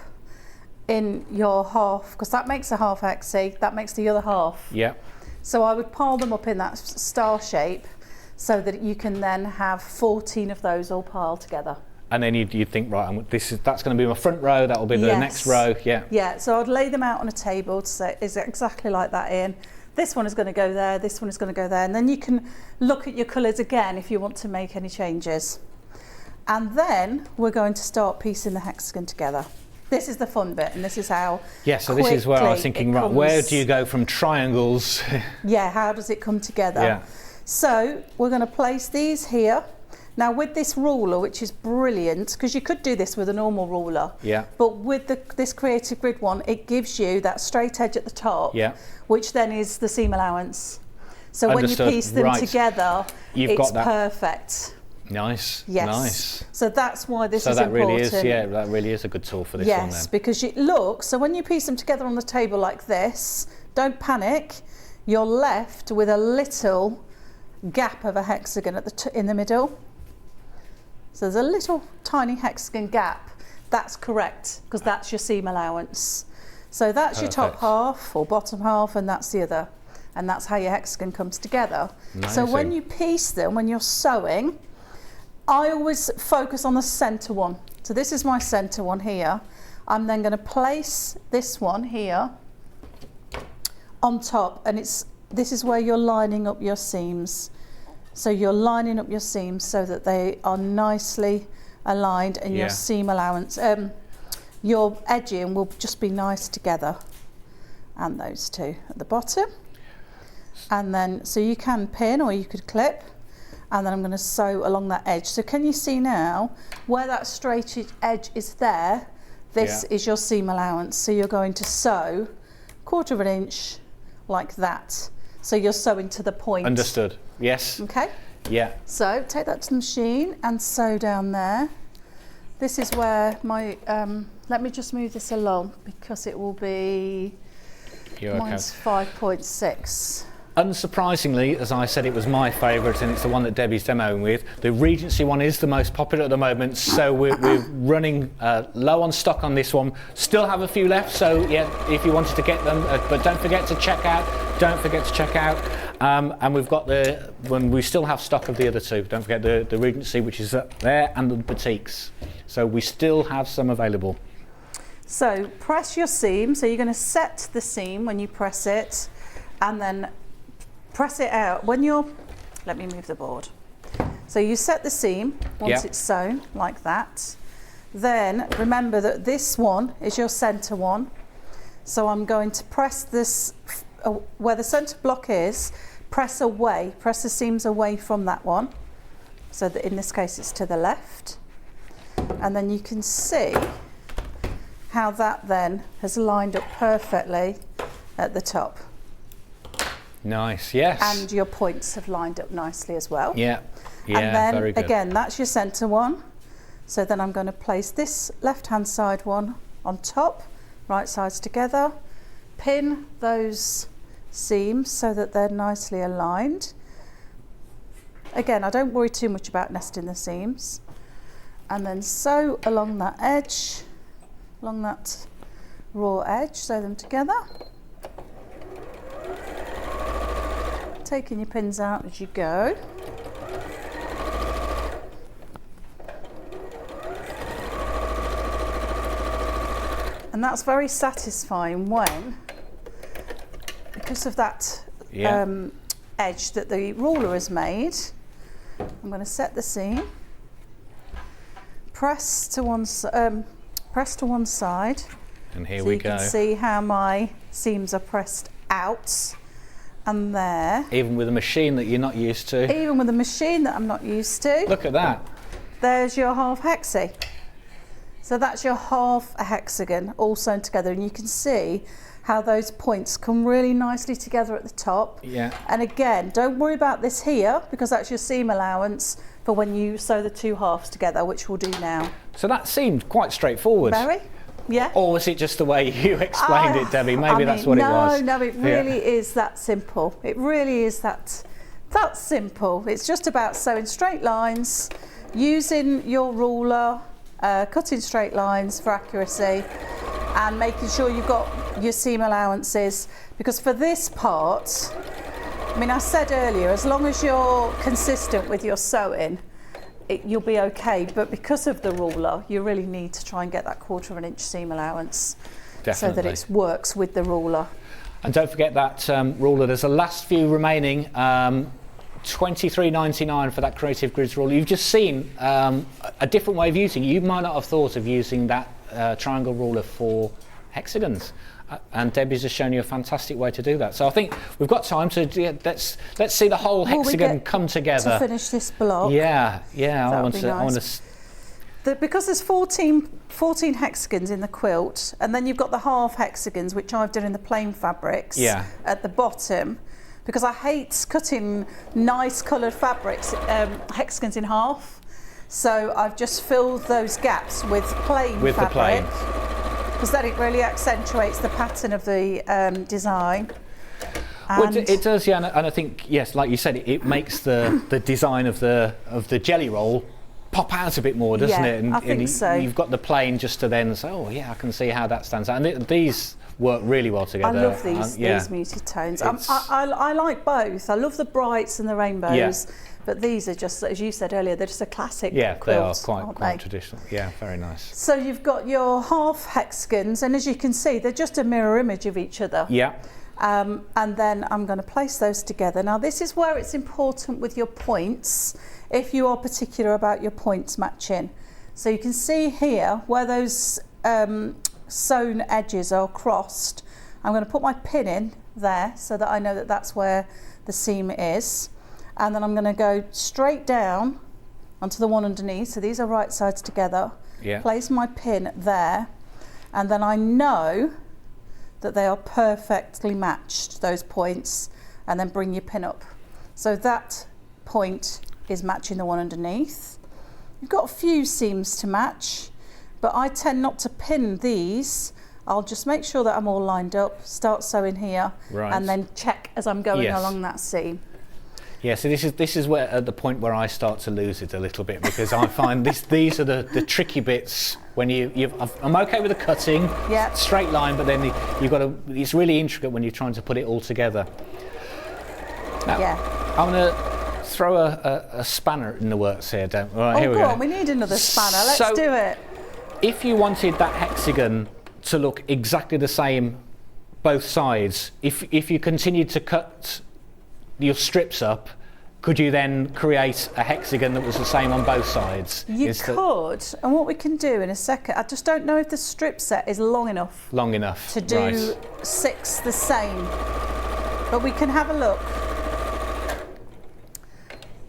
in your half, because that makes a half hexie, that makes the other half. Yeah. So I would pile them up in that star shape so that you can then have 14 of those all piled together. And then you'd think, right, that's going to be my front row, that will be the next row, yeah. Yeah, so I'd lay them out on a table to say, is it exactly like that, Ian? This one is going to go there, this one is going to go there, and then you can look at your colours again if you want to make any changes. And then we're going to start piecing the hexagon together. This is the fun bit, and this is how so this is where I was thinking, right, where do you go from triangles? Yeah, how does it come together? Yeah. So we're going to place these here. Now with this ruler, which is brilliant, because you could do this with a normal ruler, but with this Creative Grid one, it gives you that straight edge at the top, which then is the seam allowance. So Understood. When you piece them right. together, You've got that. Perfect. Nice. Yes. Nice. So that's why this so is that important. Really is, that really is a good tool for this one then. Yes, because so when you piece them together on the table like this, don't panic. You're left with a little gap of a hexagon in the middle. So there's a little tiny hexagon gap. That's correct, because that's your seam allowance. So that's your top half or bottom half, and that's the other. And that's how your hexagon comes together. Amazing. So when you piece them, when you're sewing, I always focus on the centre one. So this is my centre one here. I'm then going to place this one here on top, and this is where you're lining up your seams. So you're lining up your seams so that they are nicely aligned, and your seam allowance, your edging will just be nice together. And those two at the bottom. And then, so you can pin or you could clip, and then I'm going to sew along that edge. So can you see now where that straight edge is there? This is your seam allowance. So you're going to sew 1/4 of an inch like that. So you're sewing to the point. Understood. Yes. Okay. Yeah. So take that to the machine and sew down there. This is where my, let me just move this along because it will be, mine's 5.6. Unsurprisingly, as I said, it was my favourite, and it's the one that Debbie's demoing with. The Regency one is the most popular at the moment, so we're running low on stock on this one. Still have a few left, so yeah, if you wanted to get them, but don't forget to check out. Don't forget to check out. And we've got we still have stock of the other two. Don't forget the Regency, which is up there, and the boutiques. So we still have some available. So press your seam. So you're going to set the seam when you press it, and then press it out when you're, let me move the board. So you set the seam once it's sewn like that. Then remember that this one is your centre one. So I'm going to press this, where the centre block is, press the seams away from that one. So that in this case it's to the left. And then you can see how that then has lined up perfectly at the top. Nice, yes. And your points have lined up nicely as well. Yeah, and then very good. Again, that's your centre one. So then I'm going to place this left-hand side one on top, right sides together, pin those seams so that they're nicely aligned. Again, I don't worry too much about nesting the seams. And then sew along that edge, along that raw edge, sew them together. Taking your pins out as you go. And that's very satisfying when, because of that edge that the ruler has made, I'm going to set the seam, press to one side, and here so we go. You can see how my seams are pressed out. And there. Even with a machine that you're not used to. Even with a machine that I'm not used to. Look at that. There's your half hexie. So that's your half a hexagon all sewn together, and you can see how those points come really nicely together at the top. Yeah. And again, don't worry about this here because that's your seam allowance for when you sew the two halves together, which we'll do now. So that seemed quite straightforward. Very. Yeah. Or was it just the way you explained it, Debbie? Maybe that's what it was. No, it really is that simple. It really is that simple. It's just about sewing straight lines, using your ruler, cutting straight lines for accuracy, and making sure you've got your seam allowances. Because for this part, I mean, I said earlier, as long as you're consistent with your sewing, you'll be okay. But because of the ruler, you really need to try and get that 1/4 inch seam allowance. Definitely. So that it works with the ruler. And don't forget that ruler. There's a last few remaining. $23.99 for that Creative Grids ruler. You've just seen a different way of using it. You might not have thought of using that triangle ruler for hexagons. And Debbie's just shown you a fantastic way to do that. So I think we've got time to let's see the whole hexagon come together. To finish this block. Yeah. I want nice. Because there's 14 hexagons in the quilt, and then you've got the half hexagons, which I've done in the plain fabrics at the bottom. Because I hate cutting nice coloured fabrics, hexagons in half. So I've just filled those gaps with plain fabric. Because then it really accentuates the pattern of the design. Well, it does, yeah, and I think, yes, like you said, it makes the design of the jelly roll pop out a bit more, doesn't it? And, I think so. You've got the plain just to then say, oh yeah, I can see how that stands out. And these work really well together. I love these muted tones. I like both. I love the brights and the rainbows. But these are just, as you said earlier, they're just a classic quilt, they are quite traditional. Yeah, very nice. So you've got your half hexagons, and as you can see, they're just a mirror image of each other. Yeah. And then I'm going to place those together. Now this is where it's important with your points, if you are particular about your points matching. So you can see here where those sewn edges are crossed. I'm going to put my pin in there so that I know that that's where the seam is. And then I'm going to go straight down onto the one underneath. So these are right sides together. Yeah. Place my pin there. And then I know that they are perfectly matched, those points. And then bring your pin up. So that point is matching the one underneath. You've got a few seams to match, but I tend not to pin these. I'll just make sure that I'm all lined up, start sewing here, and then check as I'm going along that seam. Yeah, so this is where at the point where I start to lose it a little bit, because I find these are the tricky bits when I'm okay with the cutting, straight line, but then you've got it's really intricate when you're trying to put it all together. Now, I'm going to throw a spanner in the works here, Dan. Right, here we go. On, we need another spanner. Let's do it. If you wanted that hexagon to look exactly the same both sides, if you continued to cut your strips up, could you then create a hexagon that was the same on both sides? You could, and what we can do in a second, I just don't know if the strip set is long enough to do 6 the same, but we can have a look.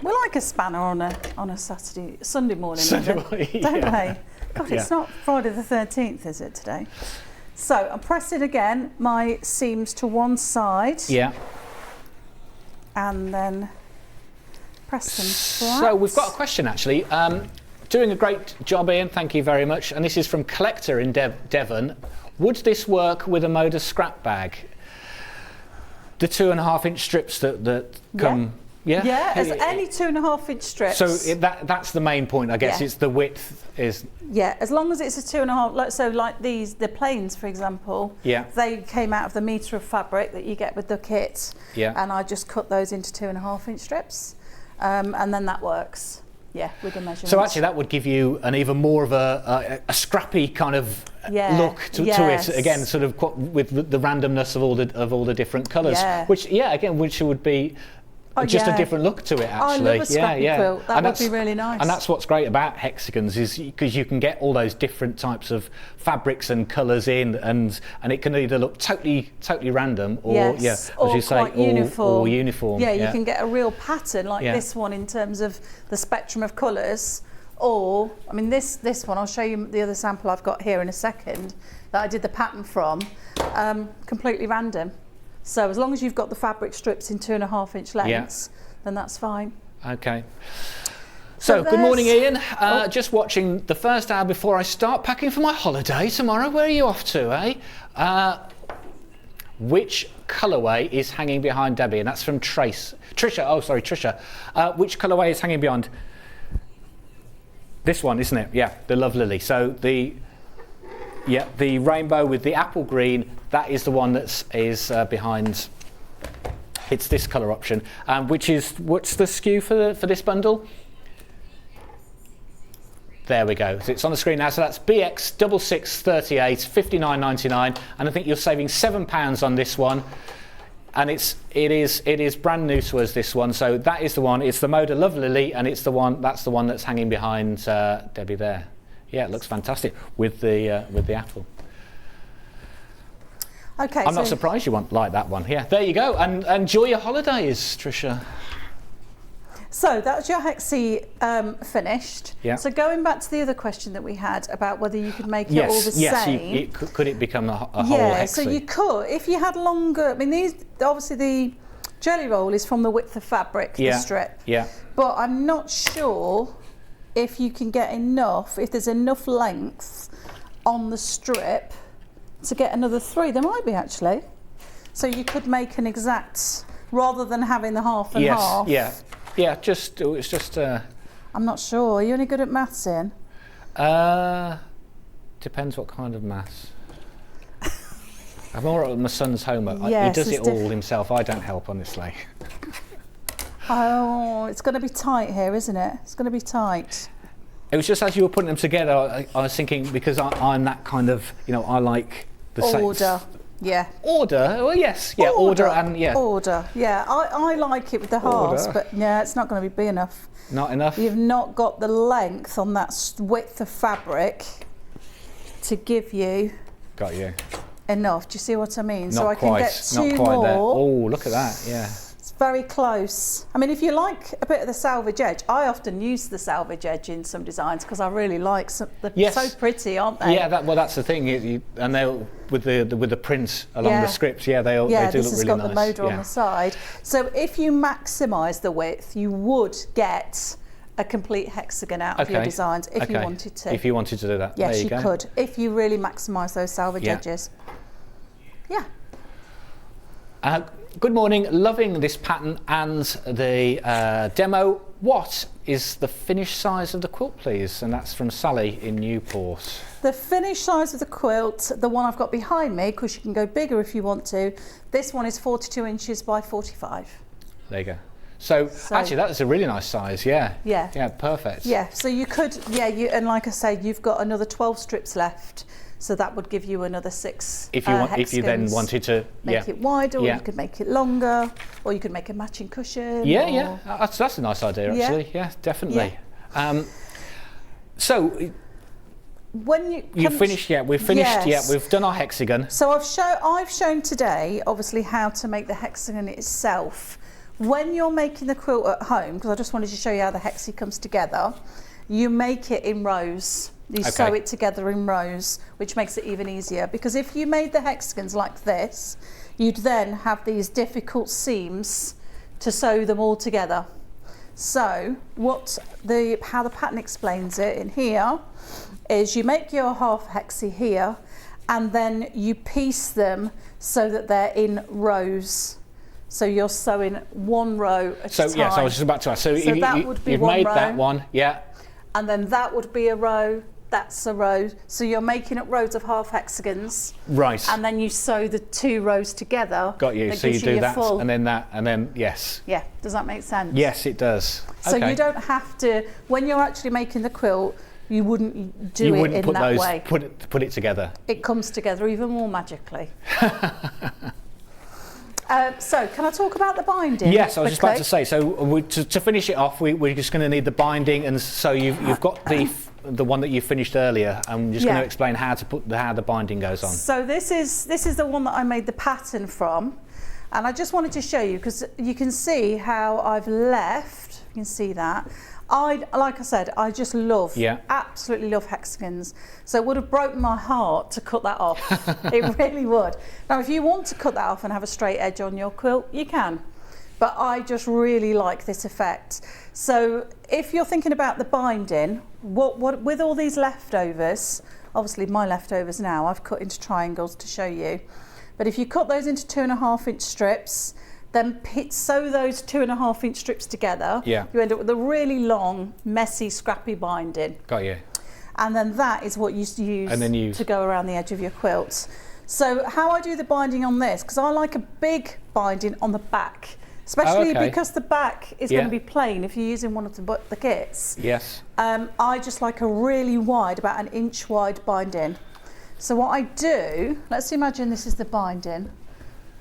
We like a spanner on a Sunday morning, don't we? God, it's not Friday the 13th, is it, today? So I'm pressing again my seams to one side. Yeah. And then press them flat. So we've got a question actually. Doing a great job, Ian, thank you very much. And this is from Collector in Devon. Would this work with a Moda scrap bag? The 2.5 inch strips that come... Yeah, as any 2.5 inch strips. So that's the main point, I guess. It's the width is... Yeah, as long as it's a 2.5, so like these, the plains, for example, they came out of the metre of fabric that you get with the kit. Yeah. And I just cut those into 2.5 inch strips. And then that works, with the measurements. So actually that would give you an even more of a scrappy kind of look to it, again, sort of with the randomness of all the different colours. Which would be... just a different look to it, actually. I love a scrappy quilt. That would be really nice. And that's what's great about hexagons, is because you can get all those different types of fabrics and colours in, and it can either look totally random, or as you say, or uniform. Yeah, you can get a real pattern like this one in terms of the spectrum of colours. Or, I mean, this one, I'll show you the other sample I've got here in a second that I did the pattern from, completely random. So as long as you've got the fabric strips in 2.5 inch lengths, then that's fine. Okay. So good morning, Ian. Just watching the first hour before I start packing for my holiday tomorrow. Where are you off to, eh? Which colourway is hanging behind Debbie? And that's from Trisha. Oh, sorry, Trisha. Which colourway is hanging behind? This one, isn't it? Yeah, the Love Lily. So the rainbow with the apple green. That is the one that is behind. It's this colour option. What's the SKU for this bundle? There we go. So it's on the screen now. So that's BX6638, $59.99, and I think you're saving £7 on this one. And it is brand new to us, this one. So that is the one. It's the Moda Love Lily, and that's the one that's hanging behind Debbie there. Yeah, it looks fantastic with the apple. Okay. I'm not surprised you won't like that one. Yeah, there you go. And enjoy your holidays, Trisha. So that's your hexie finished. Yeah. So going back to the other question that we had about whether you could make it all the same. Yes, could it become a whole hexie? Yeah, so you could, if you had longer, I mean, these, obviously the jelly roll is from the width of fabric, the strip. Yeah. But I'm not sure if you can get enough, if there's enough length on the strip to get another 3. There might be, actually. So you could make an exact, rather than having the half and half. Yeah. Yeah, it's just. I'm not sure. Are you any good at maths, Ian? Depends what kind of maths. I'm all right with my son's homework. Yes, he does it all himself. I don't help, honestly. Oh, it's going to be tight here, isn't it? It's going to be tight. It was just as you were putting them together, I was thinking, because I'm that kind of, I like the order. Yeah. Order. Well, yes. Yeah. Order and yeah. Order. Yeah. I like it with the halves, but yeah, it's not going to be enough. Not enough. You've not got the length on that width of fabric to give you. Got you. Enough. Do you see what I mean? Not so I quite, can get 2 not quite more. There. Oh, look at that. Yeah. It's very close. I mean, if you like a bit of the salvage edge, I often use the salvage edge in some designs because I really like some. They're so pretty, aren't they? Yeah. That's the thing. And they'll with the prints along the scripts. Yeah, they do look really nice. This has got the Moda on the side. So if you maximise the width, you would get a complete hexagon out of your designs if you wanted to. If you wanted to do that, yes, there you go. could. If you really maximise those salvage edges. Yeah. Good morning. Loving this pattern and the demo. What is the finished size of the quilt, please? And that's from Sally in Newport. The finished size of the quilt, the one I've got behind me, because you can go bigger if you want to. This one is 42 inches by 45. There you go. So actually, that's a really nice size. Yeah. Yeah. Yeah. Perfect. Yeah. So you could. Yeah. And like I say, you've got another 12 strips left. So that would give you another 6 if you then wanted to make it wider, or you could make it longer, or you could make a matching cushion. Yeah, that's a nice idea actually. Yeah, definitely. Yeah. So when you finished, we've finished. Yeah, we've done our hexagon. So I've shown today, obviously, how to make the hexagon itself. When you're making the quilt at home, because I just wanted to show you how the hexie comes together, you make it in rows. You sew it together in rows, which makes it even easier. Because if you made the hexagons like this, you'd then have these difficult seams to sew them all together. So how the pattern explains it in here is you make your half hexie here, and then you piece them so that they're in rows. So you're sewing one row at a time. So yes, I was just about to ask. So that would be you've one made row, that one, yeah. And then that would be a row. That's a row. So you're making up rows of half hexagons. Right. And then you sew the 2 rows together. Got you. So you do that, and then that, and then yes. Yeah. Does that make sense? Yes, it does. So you don't have to, when you're actually making the quilt, you wouldn't do it in that way. Put it together. It comes together even more magically. So can I talk about the binding? Yes, I was just about to say. So to finish it off, we're just going to need the binding, and so you've got the one that you finished earlier. I'm just going to explain how the binding goes on. So this is the one that I made the pattern from, and I just wanted to show you because you can see how I've left. You can see that. Like I said, I just absolutely love hexagons. So it would have broken my heart to cut that off. It really would. Now, if you want to cut that off and have a straight edge on your quilt, you can. but I just really like this effect. So if you're thinking about the binding, what with all these leftovers, obviously my leftovers now I've cut into triangles to show you, but if you cut those into 2.5 inch strips, then sew those 2.5 inch strips together, you end up with a really long, messy, scrappy binding. Got you. And then that is what you use to go around the edge of your quilt. So how I do the binding on this, because I like a big binding on the back, especially because the back is going to be plain if you're using one of the kits. Yes. I just like a really wide, about 1 inch wide binding. So what I do, let's imagine this is the binding.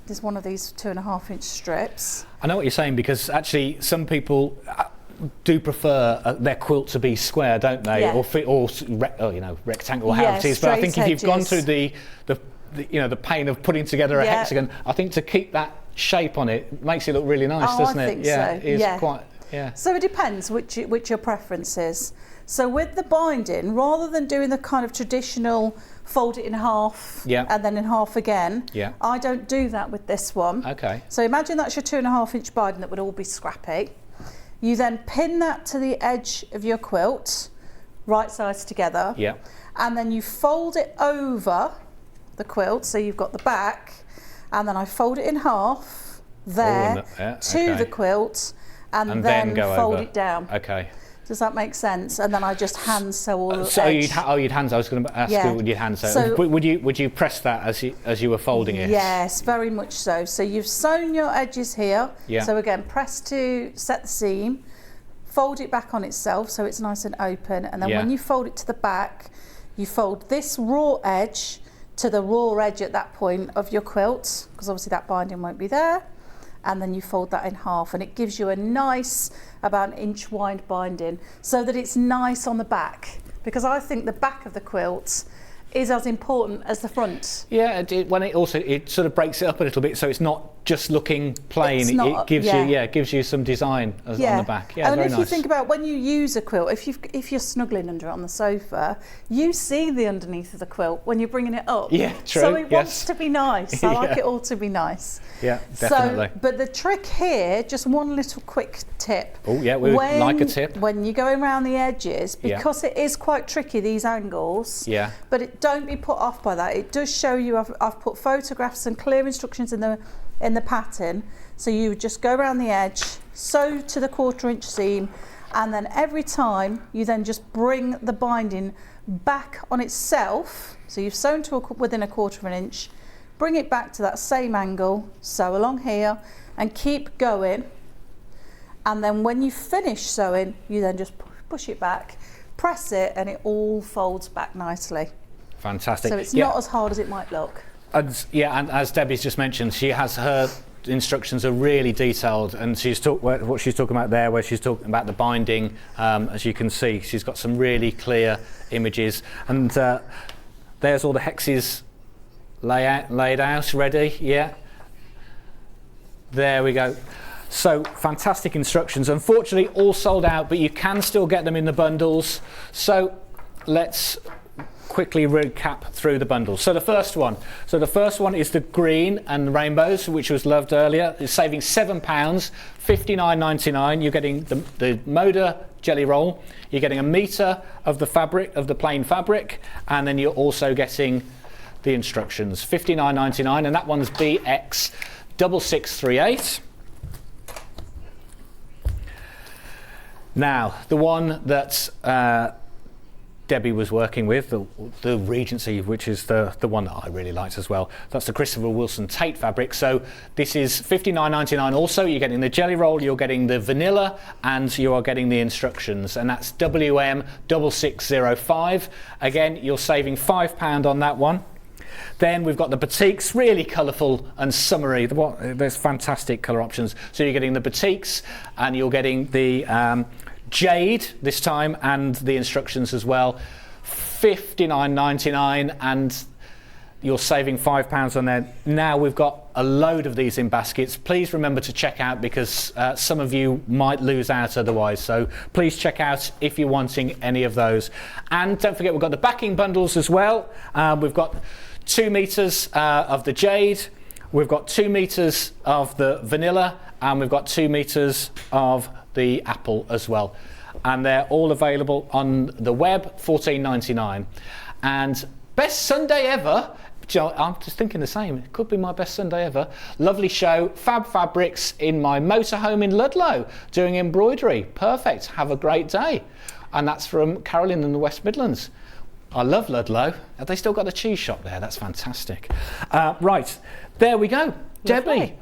There's one of these 2.5 inch strips. I know what you're saying, because actually some people do prefer their quilt to be square, don't they? Yeah. Or you know, rectangle, however it is. But I think if you've gone through the pain of putting together a hexagon, I think to keep that shape on it makes it look really nice, doesn't it? I think yeah, so. it is quite. Yeah. So it depends which your preference is. So with the binding, rather than doing the kind of traditional fold it in half and then in half again, I don't do that with this one. Okay. So imagine that's your 2.5 inch binding that would all be scrappy. You then pin that to the edge of your quilt, right sides together. Yeah. And then you fold it over the quilt, so you've got the back, and then I fold it in half there to the quilt, and then go fold over. It down. Okay. Does that make sense? And then I just hand sew all the So edge. you'd hand sew. I was going to ask you, would you hand sew? So would you press that as you were folding it? Yes, very much so. So you've sewn your edges here. Yeah. So again, press to set the seam, fold it back on itself so it's nice and open, and then when you fold it to the back, you fold this raw edge to the raw edge at that point of your quilt, because obviously that binding won't be there, and then you fold that in half, and it gives you a nice, about 1 inch wide binding, so that it's nice on the back, because I think the back of the quilt is as important as the front. Yeah, it sort of breaks it up a little bit, so it's not just looking plain. It gives you some design on the back. Yeah, and very if nice. you think about when you use a quilt, if you're snuggling under it on the sofa, you see the underneath of the quilt when you're bringing it up. Yeah, true. So it wants to be nice. I like it all to be nice. Yeah, definitely. So, but the trick here, just one little quick tip. Oh yeah, we would like a tip. When you're going around the edges, because it is quite tricky, these angles. Yeah. But don't be put off by that. It does show you. I've put photographs and clear instructions in the pattern, so you just go around the edge, sew to the 1/4 inch seam, and then every time you then just bring the binding back on itself, so you've sewn to within 1/4 inch, bring it back to that same angle, sew along here and keep going, and then when you finish sewing you then just push it back, press it, and it all folds back nicely. Fantastic. So it's not as hard as it might look. And as Debbie's just mentioned, she has her instructions are really detailed, and what she's talking about there, where she's talking about the binding, as you can see, she's got some really clear images, and there's all the hexes laid out ready. There we go. So fantastic instructions. Unfortunately all sold out, but you can still get them in the bundles. So let's quickly recap through the bundles. So the first one is the green and rainbows, which was loved earlier. It's saving £7, $59.99. You're getting the Moda jelly roll. You're getting 1 metre of the fabric, of the plain fabric, and then you're also getting the instructions. $59.99, and that one's BX 6638. Now, the one that Debbie was working with, the Regency, which is the one that I really liked as well. That's the Christopher Wilson Tate fabric. So this is $59.99 also. You're getting the jelly roll, you're getting the vanilla, and you are getting the instructions. And that's WM 6605. Again, you're saving £5 on that one. Then we've got the batiks, really colourful and summery. There's fantastic colour options. So you're getting the batiks, and you're getting the jade this time, and the instructions as well. $59.99, and you're saving £5 on there. Now we've got a load of these in baskets. Please remember to check out, because some of you might lose out otherwise. So please check out if you're wanting any of those. And don't forget, we've got the backing bundles as well. We've got 2 metres of the jade. We've got 2 metres of the vanilla, and we've got 2 meters of the apple as well. And they're all available on the web, $14.99. And best Sunday ever. I'm just thinking the same. It could be my best Sunday ever. Lovely show. Fab Fabrics in my motorhome in Ludlow doing embroidery. Perfect. Have a great day. And that's from Carolyn in the West Midlands. I love Ludlow. Have they still got the cheese shop there? That's fantastic. Right. There we go. Lovely. Debbie.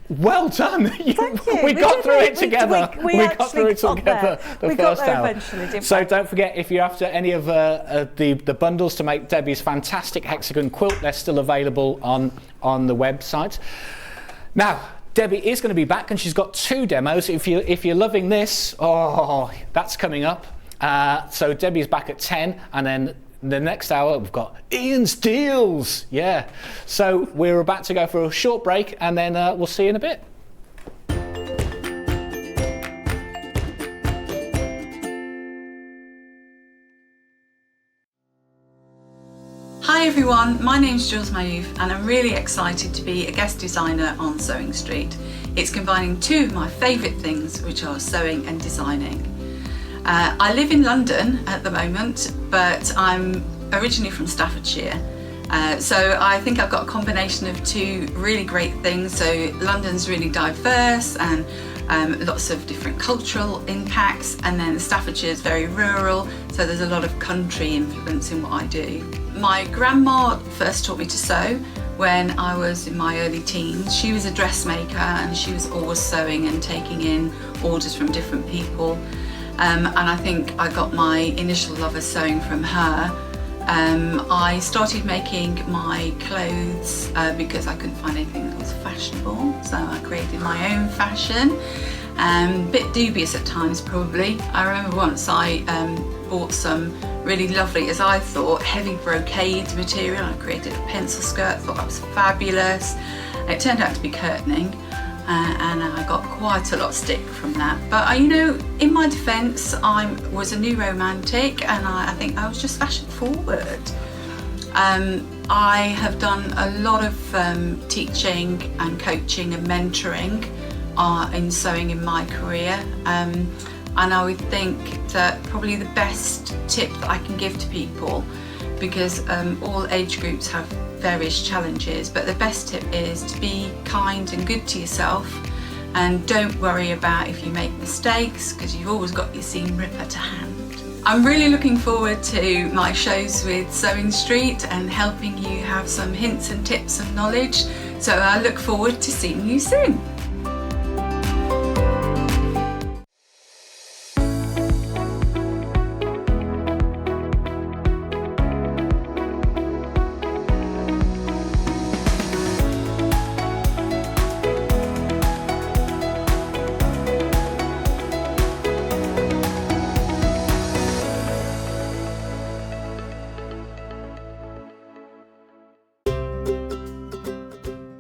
Well done. Thank you. We got through it together. We got through it together the first hour. Eventually, didn't So we? don't forget, if you're after any of the bundles to make Debbie's fantastic Hexagon quilt, they're still available on the website. Now, Debbie is going to be back, and she's got 2 demos. If you're loving this, that's coming up. So Debbie's back at 10, and then the next hour we've got Ian's Deals. Yeah. So we're about to go for a short break, and then we'll see you in a bit. Hi everyone, my name's Jules Mayouf and I'm really excited to be a guest designer on Sewing Street. It's combining 2 of my favourite things, which are sewing and designing. I live in London at the moment, but I'm originally from Staffordshire. So I think I've got a combination of 2 really great things. So London's really diverse and lots of different cultural impacts, and then Staffordshire is very rural, so there's a lot of country influence in what I do. My grandma first taught me to sew when I was in my early teens. She was a dressmaker and she was always sewing and taking in orders from different people. And I think I got my initial love of sewing from her. I started making my clothes because I couldn't find anything that was fashionable, so I created my own fashion. Bit dubious at times probably. I remember once I bought some really lovely, as I thought, heavy brocade material. I created a pencil skirt, thought that was fabulous. It turned out to be curtaining. And I got quite a lot of stick from that. But you know, in my defence, I was a new romantic, and I think I was just fashion forward. I have done a lot of teaching and coaching and mentoring in sewing in my career, and I would think that probably the best tip that I can give to people, because all age groups have various challenges, but the best tip is to be kind and good to yourself, and don't worry about if you make mistakes, because you've always got your seam ripper to hand. I'm really looking forward to my shows with Sewing Street and helping you have some hints and tips and knowledge, so I look forward to seeing you soon.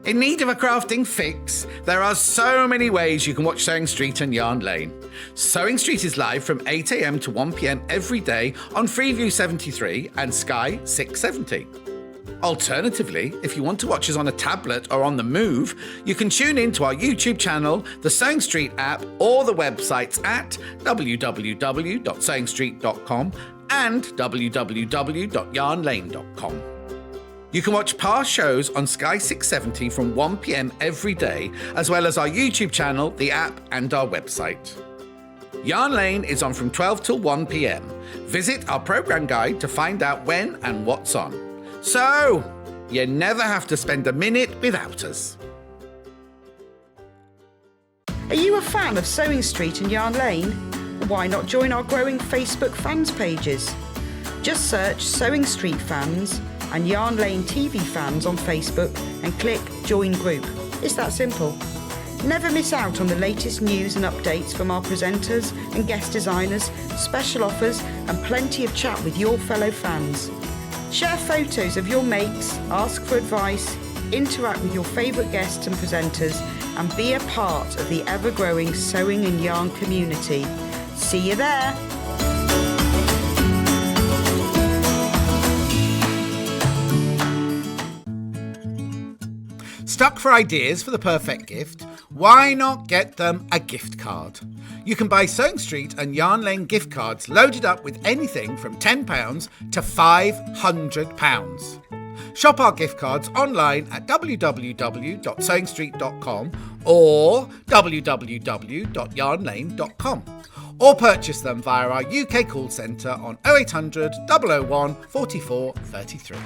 In need of a crafting fix? There are so many ways you can watch Sewing Street and Yarn Lane. Sewing Street is live from 8 a.m. to 1 p.m. every day on Freeview 73 and Sky 670. Alternatively, if you want to watch us on a tablet or on the move, you can tune in to our YouTube channel, the Sewing Street app, or the websites at www.sewingstreet.com and www.yarnlane.com. You can watch past shows on Sky 670 from 1 p.m. every day, as well as our YouTube channel, the app, and our website. Yarn Lane is on from 12 till 1 p.m. Visit our programme guide to find out when and what's on. So, you never have to spend a minute without us. Are you a fan of Sewing Street and Yarn Lane? Why not join our growing Facebook fans pages? Just search Sewing Street Fans and Yarn Lane TV Fans on Facebook and click Join Group. It's that simple. Never miss out on the latest news and updates from our presenters and guest designers, special offers and plenty of chat with your fellow fans. Share photos of your makes, ask for advice, interact with your favourite guests and presenters, and be a part of the ever-growing sewing and yarn community. See you there! Stuck for ideas for the perfect gift? why not get them a gift card? You can buy Sewing Street and Yarn Lane gift cards loaded up with anything from £10 to £500. Shop our gift cards online at www.sewingstreet.com or www.yarnlane.com, or purchase them via our UK call centre on 0800 001 44 33.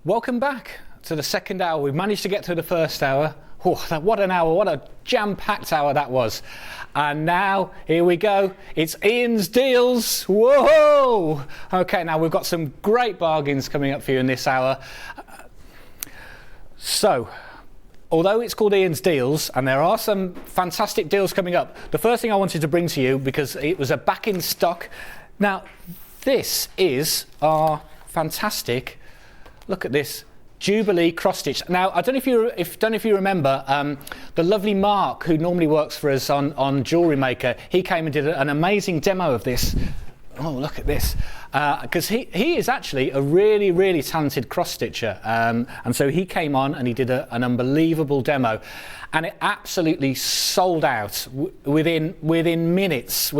Welcome back to the second hour. We've managed to get through the first hour. Oh, what an hour, what a jam-packed hour that was. And now, here we go. It's Ian's Deals. Whoa! Okay, now we've got some great bargains coming up for you in this hour. So, although it's called Ian's Deals, and there are some fantastic deals coming up, the first thing I wanted to bring to you, because it was a back in stock. Now, this is our fantastic, look at this, Jubilee cross stitch. Now, I don't know if you remember, the lovely Mark, who normally works for us on Jewellery Maker, he came and did an amazing demo of this. Oh, look at this. Because he is actually a really, really talented cross stitcher. And so he came on and he did an unbelievable demo. And it absolutely sold out within minutes.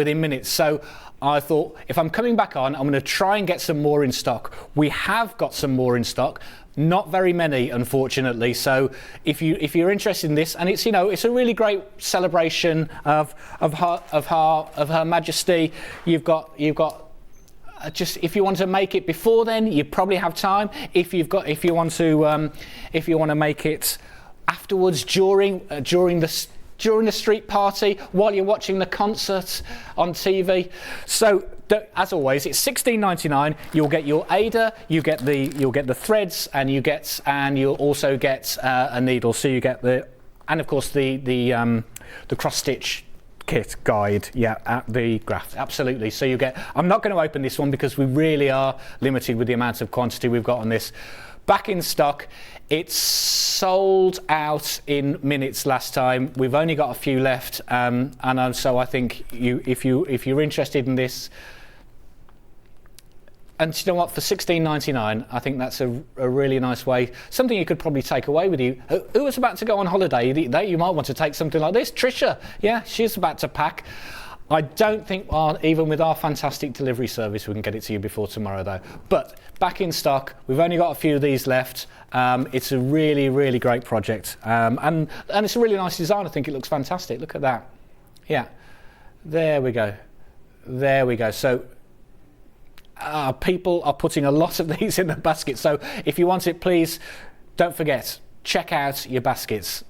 So I thought, if I'm coming back on, I'm going to try and get some more in stock. We have got some more in stock. Not very many, unfortunately. So if you're interested in this, and it's it's a really great celebration of Her Majesty. You've got just, if you want to make it before then, you probably have time. If you want to make it afterwards, during the street party, while you're watching the concert on TV. So as always, it's $16.99. You'll get your Ada, you'll get the threads, and you'll also get a needle. So you get and of course the cross stitch kit guide, at the graph, absolutely. So you get. I'm not going to open this one because we really are limited with the amount of quantity we've got on this. Back in stock. It's sold out in minutes last time. We've only got a few left, and so I think if you're interested in this, and you know what, for $16.99, I think that's a really nice way. Something you could probably take away with you. Who was about to go on holiday? You might want to take something like this. Trisha, she's about to pack. I don't think, even with our fantastic delivery service, we can get it to you before tomorrow, though. But back in stock. We've only got a few of these left. It's a really, really great project. And it's a really nice design. I think it looks fantastic. Look at that. Yeah. There we go. So people are putting a lot of these in the basket. So if you want it, please don't forget, check out your baskets,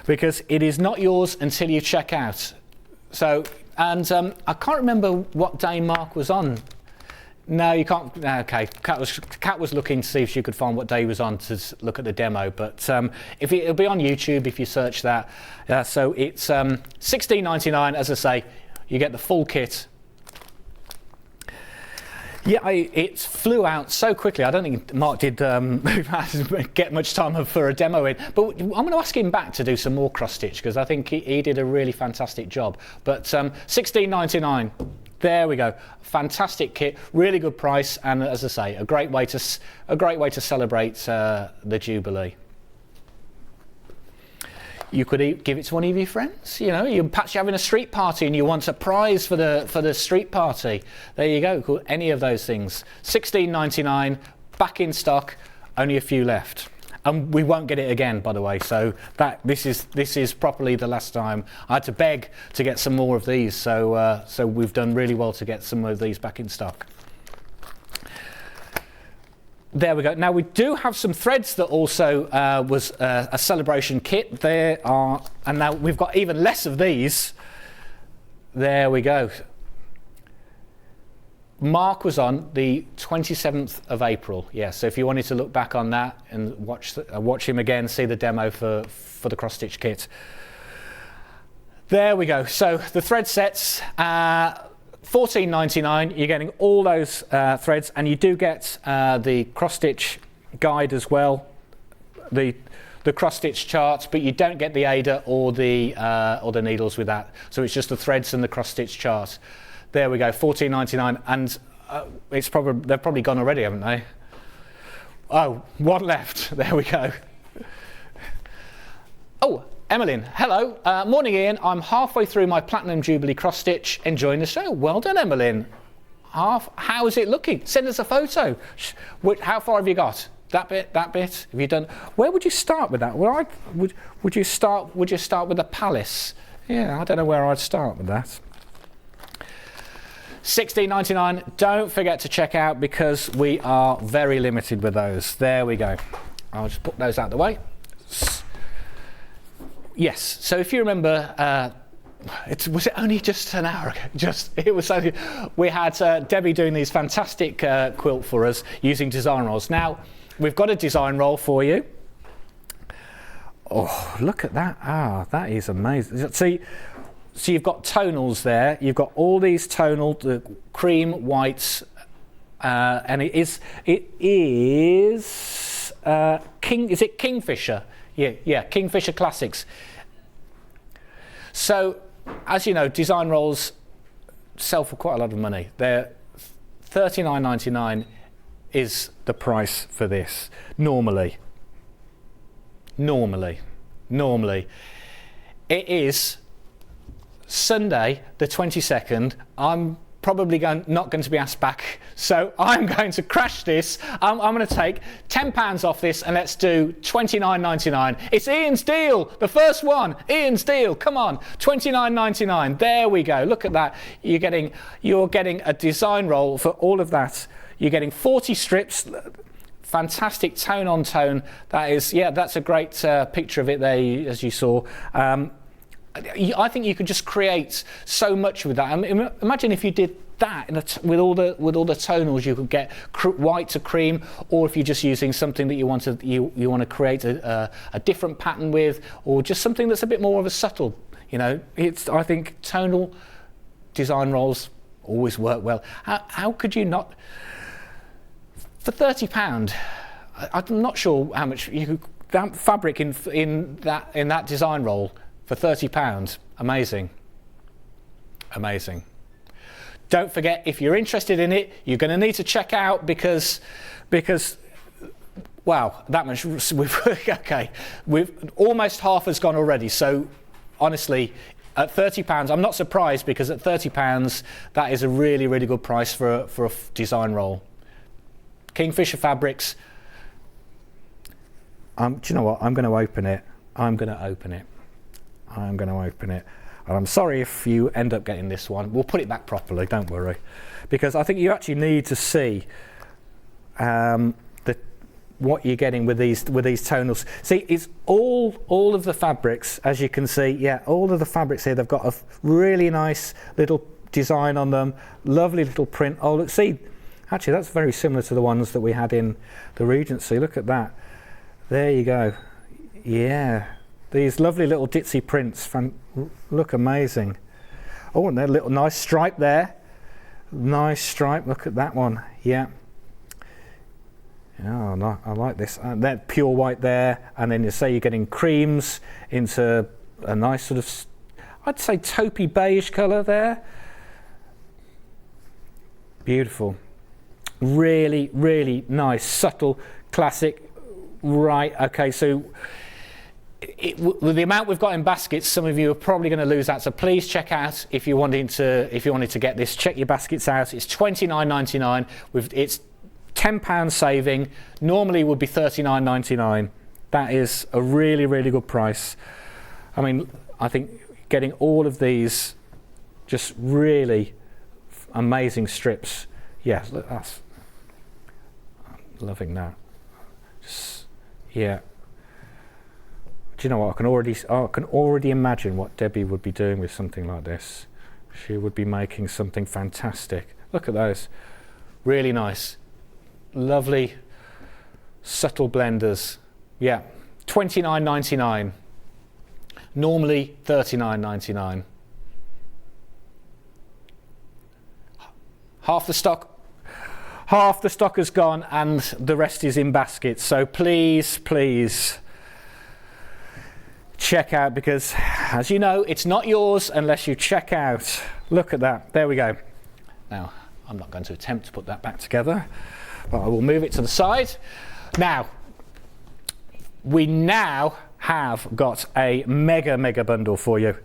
because it is not yours until you check out. So, and I can't remember what day Mark was on. No, you can't. Okay, Kat was looking to see if she could find what day he was on to look at the demo. But it'll be on YouTube if you search that. So it's $16.99. As I say, you get the full kit. Yeah, it flew out so quickly. I don't think Mark did get much time for a demo in. But I'm going to ask him back to do some more cross-stitch, because I think he did a really fantastic job. But $16.99, there we go. Fantastic kit, really good price, and as I say, a great way to celebrate the Jubilee. You could give it to one of your friends. Perhaps you're having a street party and you want a prize for the street party. There you go. Any of those things. $16.99, back in stock, only a few left, and we won't get it again, by the way. So this is properly the last time. I had to beg to get some more of these. So we've done really well to get some of these back in stock. There we go. Now we do have some threads that also was a celebration kit. There are, and now we've got even less of these. There we go. Mark was on the 27th of April. Yeah, so if you wanted to look back on that and watch him again, see the demo for the cross stitch kit. There we go. So the thread sets. $14.99, you're getting all those threads, and you do get the cross-stitch guide as well, the cross-stitch charts, but you don't get the Ada or the needles with that. So it's just the threads and the cross-stitch chart. There we go, $14.99, and they've probably gone already, haven't they? Oh, one left. There we go. Oh, Emmeline, hello. Morning, Ian. I'm halfway through my Platinum Jubilee cross stitch, enjoying the show. Well done, Emmeline. How is it looking? Send us a photo. How far have you got? That bit. Have you done? Where would you start with that? Well, would you start with the palace? Yeah, I don't know where I'd start with that. $16.99. Don't forget to check out because we are very limited with those. There we go. I'll just put those out the way. Yes. So if you remember. Was it only just an hour ago? We had Debbie doing these fantastic quilt for us using design rolls. Now we've got a design roll for you. Oh, look at that! That is amazing. See, so you've got tonals there. You've got all these tonal, the cream, whites, and it is Is it Kingfisher? Yeah, Kingfisher Classics. So, as you know, design rolls sell for quite a lot of money. They're $39.99 is the price for this normally. It is Sunday the 22nd. I'm probably not going to be asked back, so I'm going to crash this. I'm going to take £10 off this and let's do $29.99. It's Ian's deal, the first one. Ian's deal, come on, $29.99. There we go. Look at that. You're getting a design roll for all of that. You're getting 40 strips. Fantastic tone on tone. That's a great picture of it there, as you saw. I think you could just create so much with that. I mean, imagine if you did that with all the tonals. You could get white to cream, or if you're just using something that you want to create a different pattern with, or just something that's a bit more of a subtle. I think tonal design rolls always work well. How could you not? For £30, I'm not sure how much you could. That fabric in that design roll. For £30, amazing. Don't forget, if you're interested in it, you're going to need to check out because wow, that much. We've almost half has gone already. So honestly, at £30, I'm not surprised because at £30, that is a really, really good price for a design roll. Kingfisher Fabrics. Do you know what? I'm going to open it. And I'm sorry if you end up getting this one. We'll put it back properly, don't worry. Because I think you actually need to see what you're getting with these tonals. See, it's all of the fabrics, as you can see, all of the fabrics here, they've got a really nice little design on them, lovely little print. Oh, look, see, actually that's very similar to the ones that we had in the Regency. Look at that. There you go. Yeah. These lovely little ditzy prints look amazing. Oh, and a little nice stripe there. Nice stripe, look at that one. Yeah. Oh, no, I like this. That pure white there, and then you say you're getting creams into a nice sort of, I'd say taupey beige colour there. Beautiful. Really, really nice, subtle, classic. Right, okay, so with the amount we've got in baskets, some of you are probably going to lose that. So please check out if you wanted to get this. Check your baskets out. It's $29.99. It's £10 saving. Normally would be $39.99. That is a really, really good price. I mean, I think getting all of these just really amazing strips. Yeah, I'm loving that. Yeah. Do you know what? I can already imagine what Debbie would be doing with something like this. She would be making something fantastic. Look at those. Really nice. Lovely, subtle blenders. Yeah. $29.99. Normally $39.99. Half the stock has gone and the rest is in baskets. So please check out, because as you know, it's not yours unless you check out. Look at that. There we go. Now, I'm not going to attempt to put that back together, but I will move it to the side. Now, we now have got a mega bundle for you.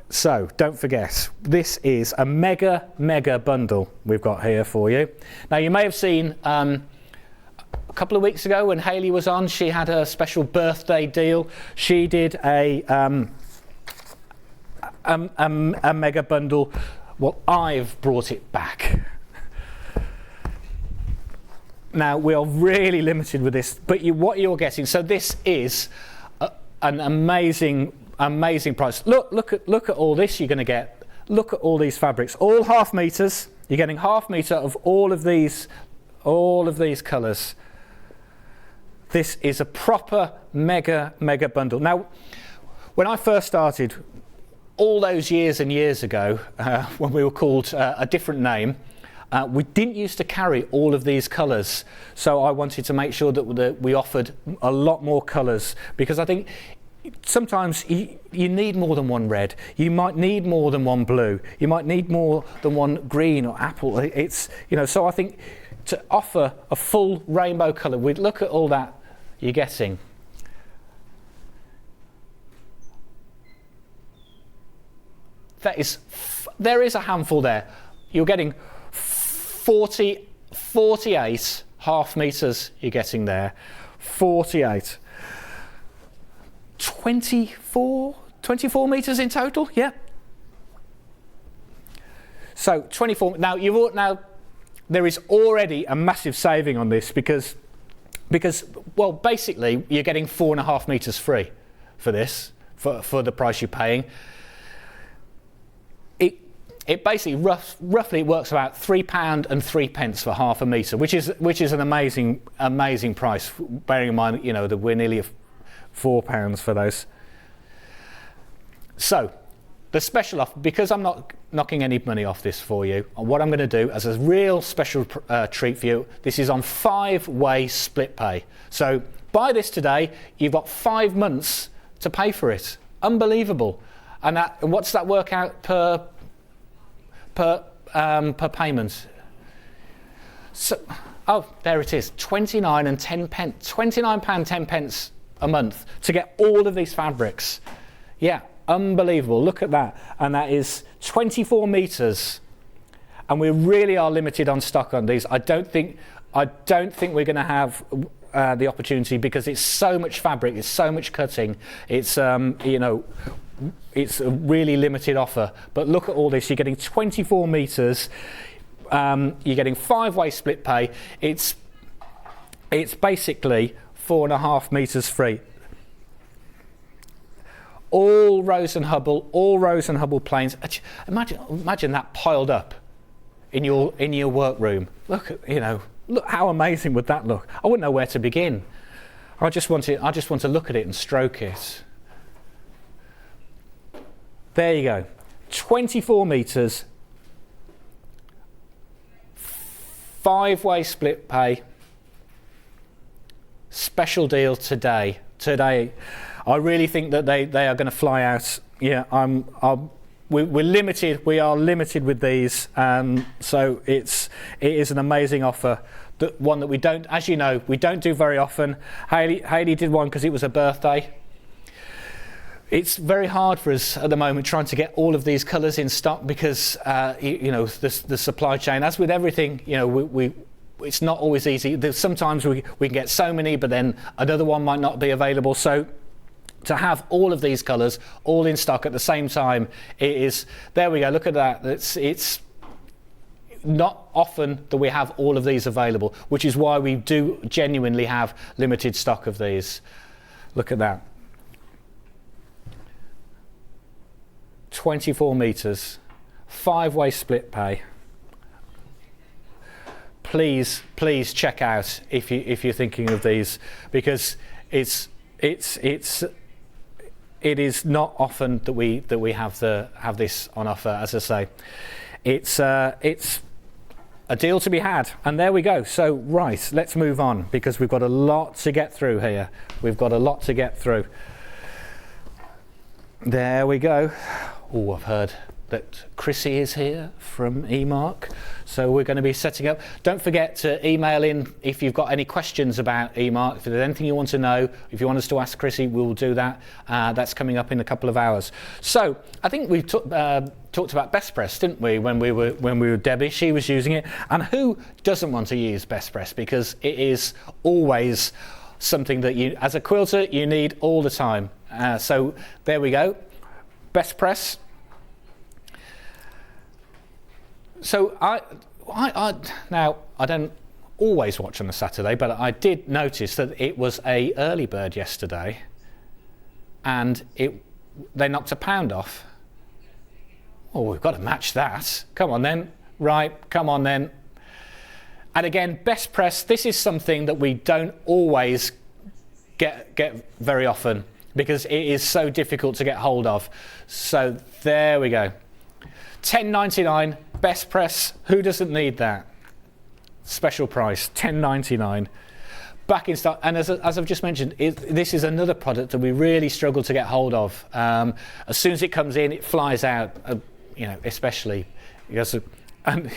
So don't forget, this is a mega bundle we've got here for you. Now, you may have seen a couple of weeks ago when Hayley was on, she had a special birthday deal. She did a mega bundle. Well, I've brought it back. Now, we are really limited with this, but what you're getting, so this is an amazing price. Look at all this you're going to get. Look at all these fabrics, all half meters. You're getting half meter of all of these colours. This is a proper mega bundle. Now, when I first started, all those years and years ago, when we were called a different name, we didn't used to carry all of these colours. So I wanted to make sure that we offered a lot more colours, because I think sometimes you need more than one red. You might need more than one blue. You might need more than one green or apple. It's, you know, so I think to offer a full rainbow colour, we'd look at all that you're getting. There is a handful there. You're getting 48 half meters you're getting there. 48. 24 meters in total, yeah. So 24. Now there is already a massive saving on this because well, basically you're getting 4.5 meters free for this for the price you're paying. It basically roughly works about £3.03 for half a metre, which is an amazing price, bearing in mind, you know, that we're nearly £4 for those. So the special offer, because I'm not knocking any money off this for you, what I'm going to do as a real special treat for you, this is on 5-way split pay. So buy this today, you've got 5 months to pay for it. Unbelievable. And what's that work out per payment? So, oh, there it is, £29.10 a month to get all of these fabrics. Yeah, unbelievable. Look at that. And that is 24 meters. And we really are limited on stock on these. I don't think we're going to have the opportunity, because it's so much fabric, it's so much cutting. It's you know, it's a really limited offer. But look at all this. You're getting 24 meters. You're getting 5-way split pay. It's basically 4.5 meters free. All Rose and Hubble planes. Imagine that piled up in your workroom. Look how amazing would that look? I wouldn't know where to begin. I just want to look at it and stroke it. There you go. 24 meters. 5-way split pay. Special deal today. I really think that they are going to fly out. Yeah, we're limited. We are limited with these, so it is an amazing offer. One that we don't, as you know, we don't do very often. Hayley did one because it was her birthday. It's very hard for us at the moment trying to get all of these colours in stock because you know, the supply chain. As with everything, you know, it's not always easy. Sometimes we can get so many, but then another one might not be available. So to have all of these colours all in stock at the same time, it is. There we go. Look at that. It's not often that we have all of these available, which is why we do genuinely have limited stock of these. Look at that. 24 meters, 5-way split pay. Please check out if you're thinking of these, because it is not often that we have this on offer. As I say, it's a deal to be had. And there we go. So right, let's move on, because we've got a lot to get through here. We've got a lot to get through. There we go. Oh, I've heard that Chrissy is here from eMark. So we're going to be setting up. Don't forget to email in if you've got any questions about eMark. If there's anything you want to know, if you want us to ask Chrissy, we'll do that. That's coming up in a couple of hours. So I think we talked about Best Press, didn't we, when we were with Debbie? She was using it. And who doesn't want to use Best Press? Because it is always something that you, as a quilter, you need all the time. So there we go. Best Press. So now I don't always watch on a Saturday, but I did notice that it was a early bird yesterday, and they knocked £1 off. Oh, we've got to match that. Come on then. Right, come on then. And again, Best Press. This is something that we don't always get very often because it is so difficult to get hold of. So there we go. £10.99 Best Press. Who doesn't need that? Special price, £10.99. Back in stock. And as I've just mentioned, this is another product that we really struggle to get hold of. As soon as it comes in, it flies out. Especially because, and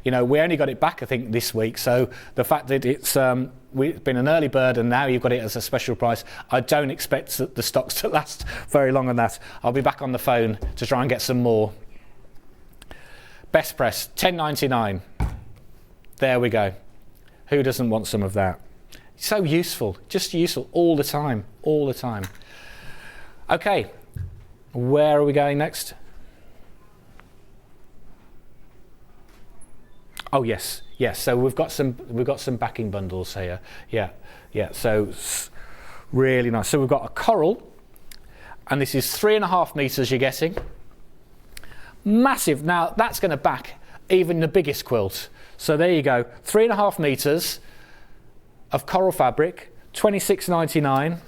we only got it back I think this week. So the fact that it's been an early bird and now you've got it as a special price, I don't expect the stocks to last very long on that. I'll be back on the phone to try and get some more. Best Press, £10.99. There we go. Who doesn't want some of that? So useful, just useful all the time, all the time. Okay, where are we going next? Oh yes. So we've got some backing bundles here. Yeah. So really nice. So we've got a coral, and this is 3.5 meters you're getting. Massive. Now that's going to back even the biggest quilt. So there you go. 3.5 meters of coral fabric, £26.99.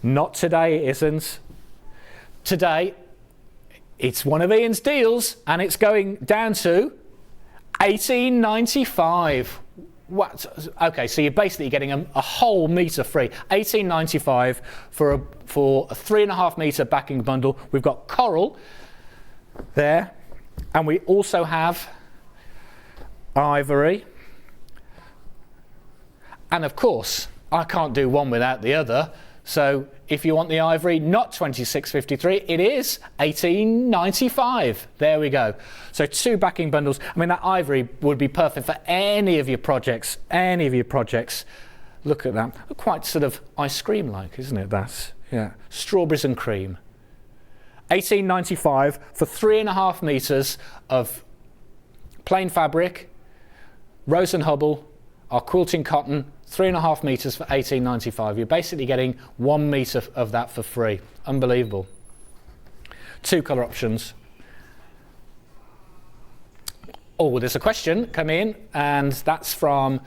Not today, it isn't. Today, it's one of Ian's deals, and it's going down to £18.95. What? Okay, so you're basically getting a whole metre free. £18.95 for a 3.5 metre backing bundle. We've got coral there, and we also have ivory. And of course, I can't do one without the other. So if you want the ivory, not £26.53, it is £18.95. There we go. So 2 backing bundles. I mean, that ivory would be perfect for any of your projects. Look at that. Quite sort of ice cream-like, isn't it? That. Yeah. Strawberries and cream. £18.95 for 3.5 meters of plain fabric, Rose and Hubble, our quilting cotton. 3.5 meters for £18.95. You're basically getting 1 meter of that for free. Unbelievable. 2 colour options. Oh, there's a question come in, and that's from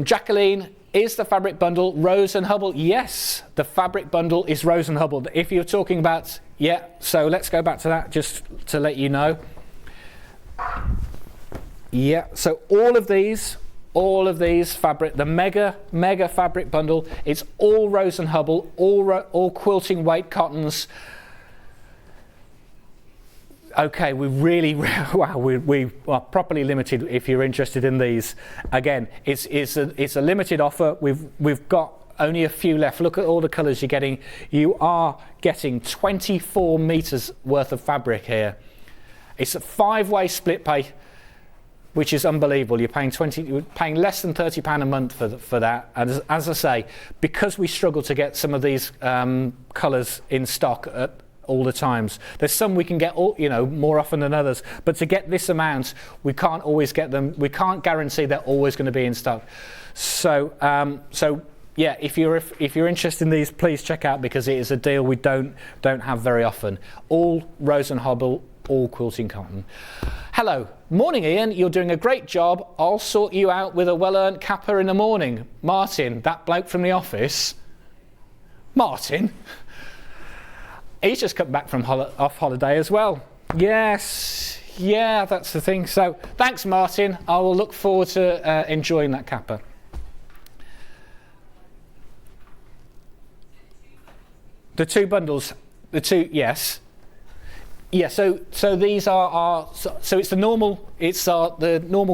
Jacqueline. Is the fabric bundle Rose and Hubble? Yes, the fabric bundle is Rose and Hubble. If you're talking about, yeah, so let's go back to that just to let you know. Yeah, so all of these fabric, the mega fabric bundle, it's all Rose and Hubble, all quilting weight cottons. Okay, we are properly limited if you're interested in these. Again, it's a limited offer. We've got only a few left. Look at all the colours you're getting. You are getting 24 meters worth of fabric here. It's a 5-way split pay, which is unbelievable. You're paying less than £30 a month for that. And as I say, because we struggle to get some of these colours in stock at all the times, there's some we can get more often than others. But to get this amount, we can't always get them. We can't guarantee they're always going to be in stock. So yeah, if you're interested in these, please check out, because it is a deal we don't have very often. All Rose and Hubble, all quilting cotton. Hello. Morning, Ian. You're doing a great job. I'll sort you out with a well-earned capper in the morning. Martin, that bloke from the office. Martin? He's just come back from off holiday as well. Yes. Yeah, that's the thing. So thanks, Martin. I will look forward to enjoying that capper. The 2 bundles, yes. Yeah, so these are so it's the normal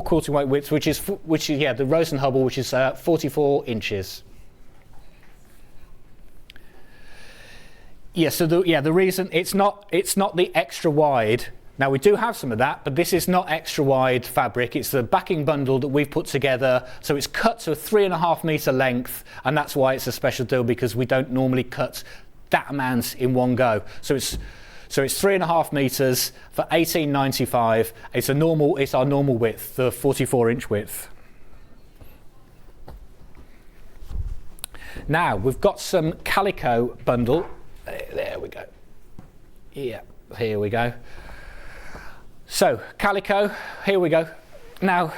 quilting weight width, which is the Rose and Hubble, which is 44 inches. Yeah, so the reason it's not the extra wide. Now we do have some of that, but this is not extra wide fabric. It's the backing bundle that we've put together. So it's cut to a 3.5 metre length, and that's why it's a special deal, because we don't normally cut that amount in one go. So it's 3.5 metres for $18.95. It's our normal width, the 44-inch width. Now we've got some calico bundle. There we go. Yeah, here we go. So calico, here we go. Now,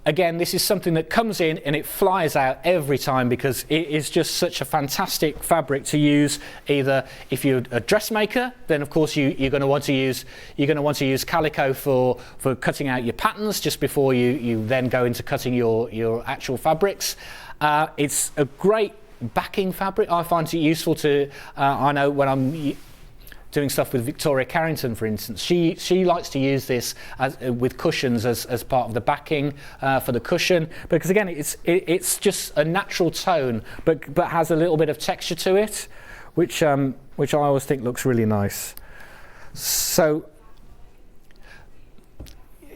again, this is something that comes in and it flies out every time, because it is just such a fantastic fabric to use. Either if you're a dressmaker, then of course you're going to want to use calico for cutting out your patterns just before you then go into cutting your actual fabrics. It's a great backing fabric. I find it useful to. I know when I'm doing stuff with Victoria Carrington, for instance, she likes to use this with cushions as part of the backing for the cushion, because again it's just a natural tone, but has a little bit of texture to it, which I always think looks really nice. So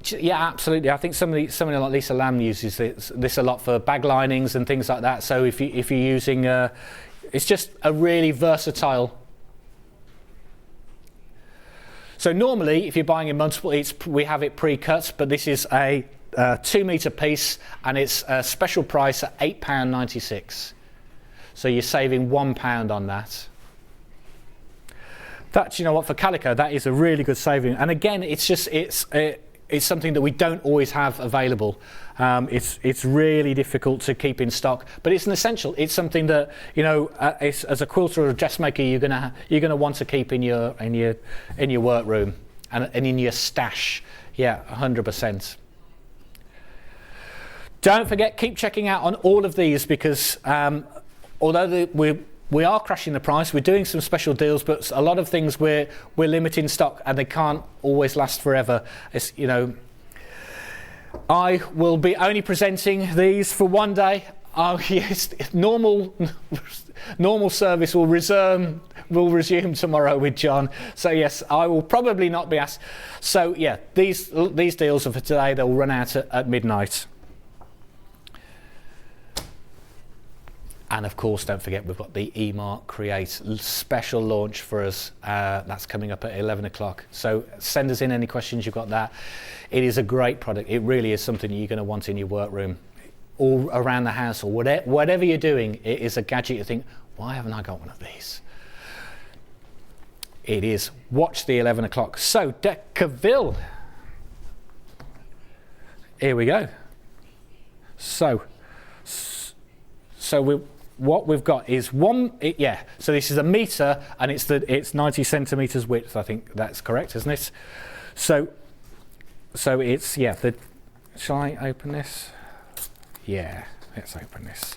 yeah, absolutely. I think somebody like Lisa Lamb uses this a lot for bag linings and things like that. So if you're using, it's just a really versatile. So normally, if you're buying in multiple, we have it pre-cut, but this is a 2 metre piece, and it's a special price at £8.96. So you're saving £1 on that. That, you know what, for calico, that is a really good saving. And again, it's something that we don't always have available. It's really difficult to keep in stock, but it's an essential. It's something that, you know, as a quilter or a dressmaker, you're gonna want to keep in your workroom and in your stash. Yeah, 100%. Don't forget, keep checking out on all of these, because although we are crashing the price, we're doing some special deals, but a lot of things we're limiting stock, and they can't always last forever. It's, you know, I will be only presenting these for one day. Yes, normal service will resume tomorrow with John. So yes, I will probably not be asked. So yeah, these deals are for today. They'll run out at midnight. And of course, don't forget, we've got the eMark Create special launch for us. That's coming up at 11 o'clock. So send us in any questions you've got that. It is a great product. It really is something you're going to want in your workroom, or around the house, or whatever you're doing. It is a gadget you think, why haven't I got one of these? It is. Watch the 11 o'clock. So Decaville. Here we go. So what we've got is so this is a metre, and it's 90 centimetres width. I think that's correct, isn't it? So it's, yeah, shall I open this? Yeah, let's open this.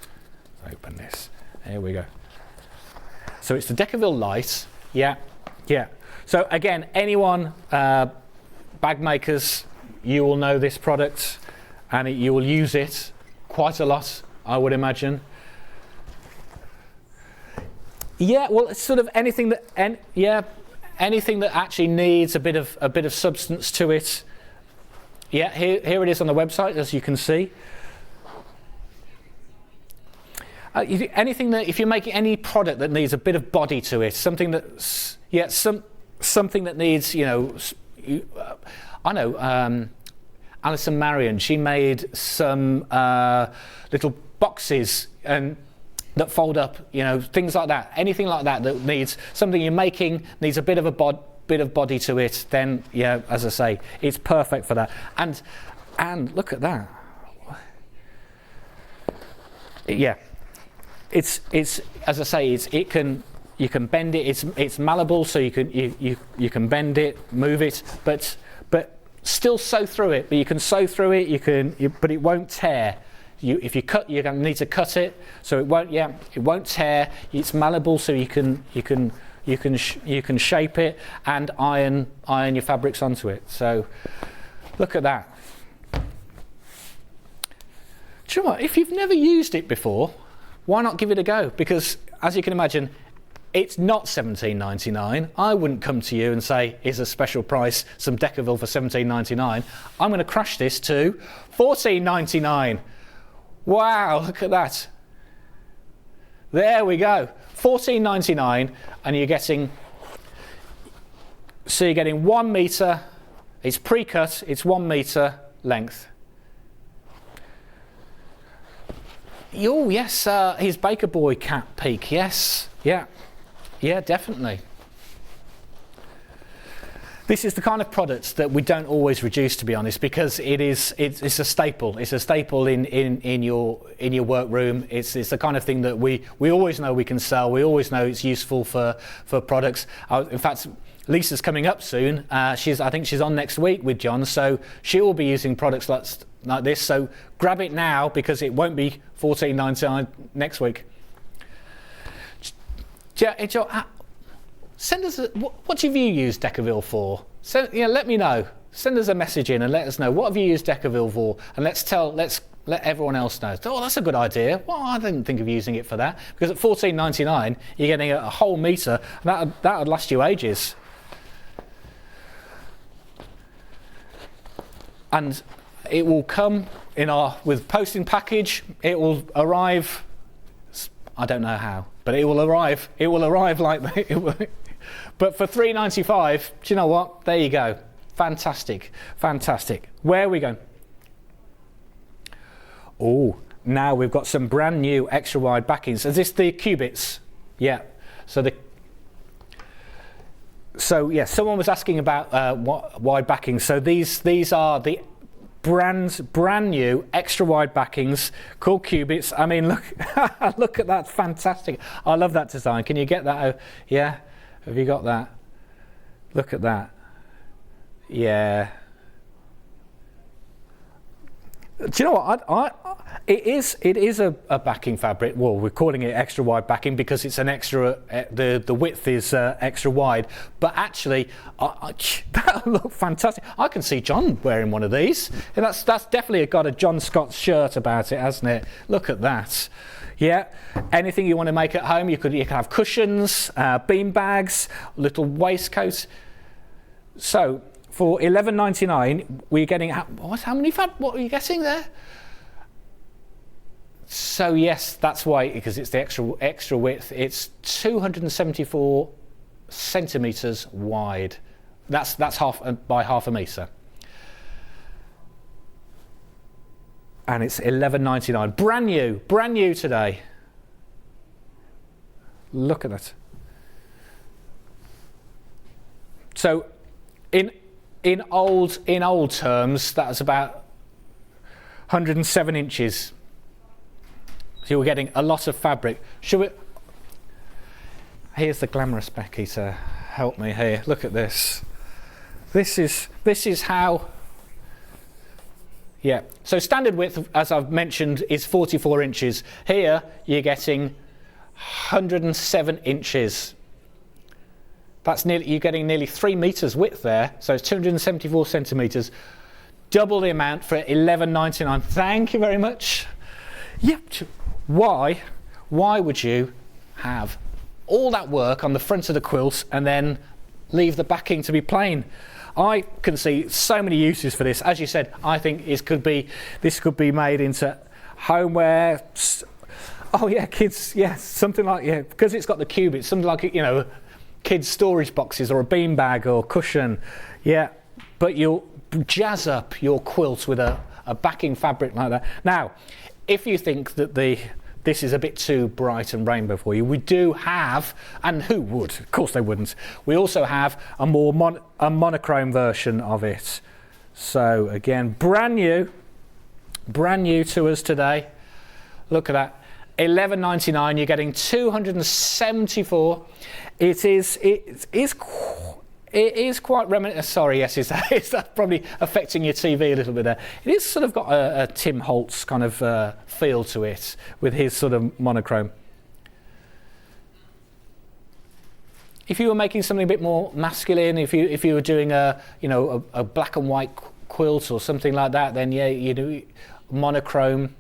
There we go. So it's the Decaville Light. Yeah. So again, anyone, bag makers, you will know this product, and you will use it quite a lot, I would imagine. Yeah, well, it's sort of anything that actually needs a bit of substance to it. Yeah, here it is on the website, as you can see. Anything that, if you're making any product that needs a bit of body to it, something that needs, you know, I know Alison Marion, she made some little boxes and that fold up, you know, things like that. Anything like that needs something you're making, needs a bit of body to it, then yeah, as I say, it's perfect for that. And look at that. Yeah, it's as I say, you can bend it. It's malleable, so you can bend it, move it, but still sew through it. But you can sew through it. But it won't tear. If you cut, you're going to need to cut it, so it won't tear. It's malleable, so you can you can shape it and iron your fabrics onto it. So look at that. Do you know what? If you've never used it before, why not give it a go? Because as you can imagine, it's not $17.99. I wouldn't come to you and say, here's a special price, some Decaville for $17.99. I'm going to crash this to $14.99. Wow, look at that. There we go. $14.99, and you're getting, so you're getting 1 metre, it's pre-cut, it's 1 metre length. Oh yes, his Baker Boy cap peak, yes, yeah, definitely. This is the kind of products that we don't always reduce, to be honest, because it's a staple. It's a staple in your workroom. It's the kind of thing that we always know we can sell. We always know it's useful for products. In fact, Lisa's coming up soon. I think she's on next week with John, so she will be using products like this. So grab it now, because it won't be $14.99 next week. Send us what have you used Decaville for? Let me know. Send us a message in and let us know, what have you used Decaville for, and let's let everyone else know. Oh, that's a good idea. Well, I didn't think of using it for that, because at $14.99 you're getting a whole metre, and that would last you ages. And it will come with posting package. It will arrive. I don't know how, but it will arrive. It will arrive like that. But for $3.95, do you know what? There you go. Fantastic, fantastic. Where are we going? Oh, now we've got some brand new extra wide backings. Is this the Cubits? Yeah. So someone was asking about wide backings. So these are the brand new extra wide backings called Cubits. I mean, look at that, fantastic. I love that design. Can you get that? Yeah, have you got that? Look at that. Yeah. Do you know what? It is a backing fabric. Well, we're calling it extra wide backing because it's an extra. The width is extra wide. But actually, that'll look fantastic. I can see John wearing one of these. And that's definitely got a John Scott shirt about it, hasn't it? Look at that. Yeah. Anything you want to make at home, you could have cushions, bean bags, little waistcoats. So for $11.99, we're getting how many what are you getting there? So yes, that's why, because it's the extra width. It's 274 centimeters wide. That's by half a meter. And it's $11.99. Brand new today. Look at that. So in old terms, that's about 107 inches. So you're getting a lot of fabric. Here's the glamorous Becky to help me here. Look at this. This is how. Yeah. So standard width, as I've mentioned, is 44 inches. Here you're getting 107 inches. You're getting nearly 3 meters width there. So it's 274 centimeters. Double the amount for $11.99. Thank you very much. Yep. Why would you have all that work on the front of the quilt and then leave the backing to be plain? I can see so many uses for this. As you said, I think this could be made into homeware. Oh yeah, kids. Yeah, something like because it's got the cubits. Something like kids' storage boxes or a bean bag or cushion. Yeah, but you'll jazz up your quilt with a backing fabric like that. Now, if you think that this is a bit too bright and rainbow for you, we do have, and who would? Of course they wouldn't. We also have a more monochrome version of it. So again, brand new to us today. Look at that. $11.99. You're getting 274. It is quite reminiscent. Sorry, yes, is that probably affecting your TV a little bit there? It is sort of got a Tim Holtz kind of feel to it with his sort of monochrome. if you were making something a bit more masculine, if you were doing a black and white quilt or something like that, then yeah, you know, monochrome.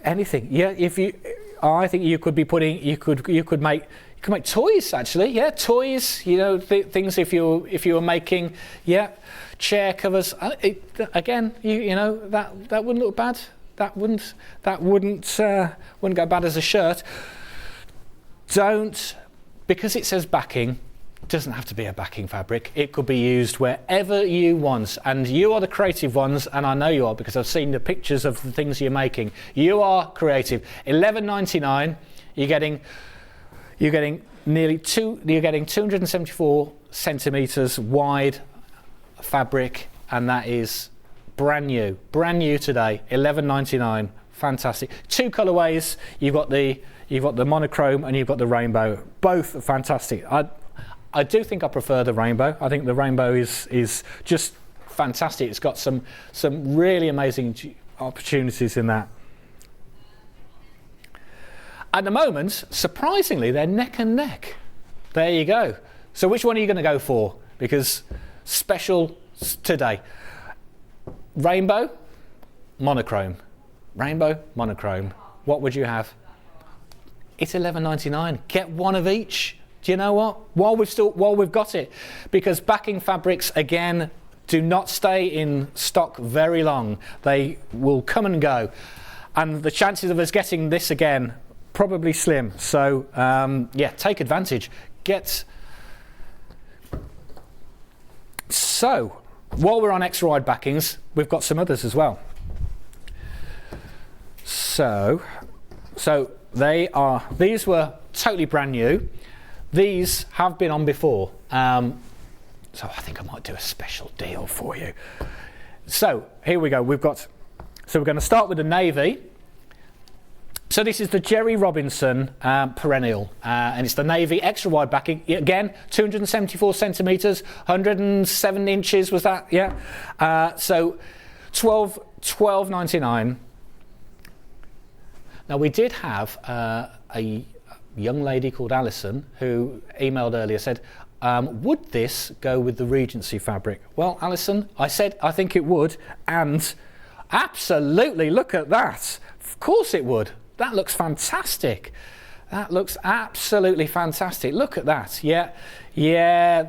Anything, yeah. I think you could be putting, you could make toys actually, yeah, toys. You know, things if you were making, yeah, chair covers. Again, you know that wouldn't look bad. That wouldn't go bad as a shirt. Because it says backing. Doesn't have to be a backing fabric. It could be used wherever you want, and you are the creative ones, and I know you are because I've seen the pictures of the things you're making. You are creative. $11.99. You're getting nearly You're getting 274 centimeters wide fabric, and that is brand new today. $11.99. Fantastic. Two colorways. You've got the monochrome and you've got the rainbow. Both are fantastic. I do think I prefer the rainbow. I think the rainbow is just fantastic. It's got some really amazing opportunities in that. At the moment, surprisingly, they're neck and neck. There you go. So which one are you going to go for? Because special today. Rainbow, monochrome. Rainbow, monochrome. What would you have? It's $11.99. Get one of each. Do you know what? While we've got it, because backing fabrics again do not stay in stock very long. They will come and go, and the chances of us getting this again probably slim. So yeah, take advantage. So while we're on extra wide backings, we've got some others as well. So these were totally brand new. These have been on before, so I think I might do a special deal for you. So here we go. We're going to start with the navy. So this is the Jerry Robinson perennial, and it's the navy extra wide backing. Again, 274 centimeters, 107 inches was that? Yeah. So $12.99. Now we did have a young lady called Alison who emailed earlier, said, would this go with the Regency fabric? Well, Alison, I said I think it would, and absolutely, look at that. Of course it would. That looks fantastic. That looks absolutely fantastic. Look at that. Yeah,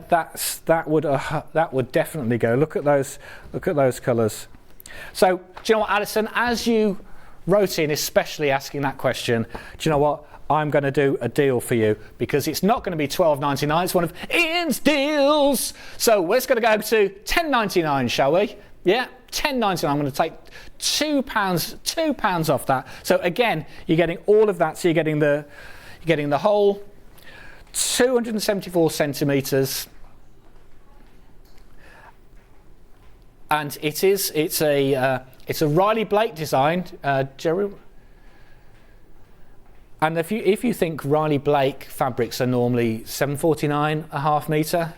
that would definitely go. Look at those colours. So, do you know what, Alison, as you wrote in, especially asking that question, do you know what? I'm going to do a deal for you, because it's not going to be $12.99. It's one of Ian's deals. So we're just going to go to $10.99, shall we? Yeah, $10.99. I'm going to take £2 off that. So again, you're getting all of that. So you're getting the whole 274 centimeters, and it's a Riley Blake design, Jerry. And if you think Riley Blake fabrics are normally $7.49 a half metre,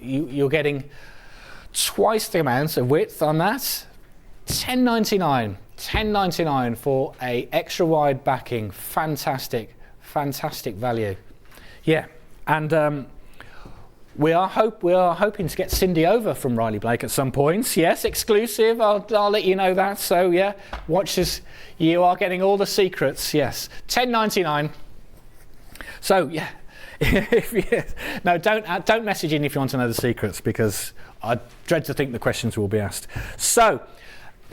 you're getting twice the amount of width on that. $10.99 for a extra wide backing. Fantastic value. Yeah, and we are hoping to get Cindy over from Riley Blake at some point. Yes, exclusive. I'll let you know that. So yeah, watch this. You are getting all the secrets. Yes, $10.99. So yeah, no, don't message in if you want to know the secrets, because I dread to think the questions will be asked. So,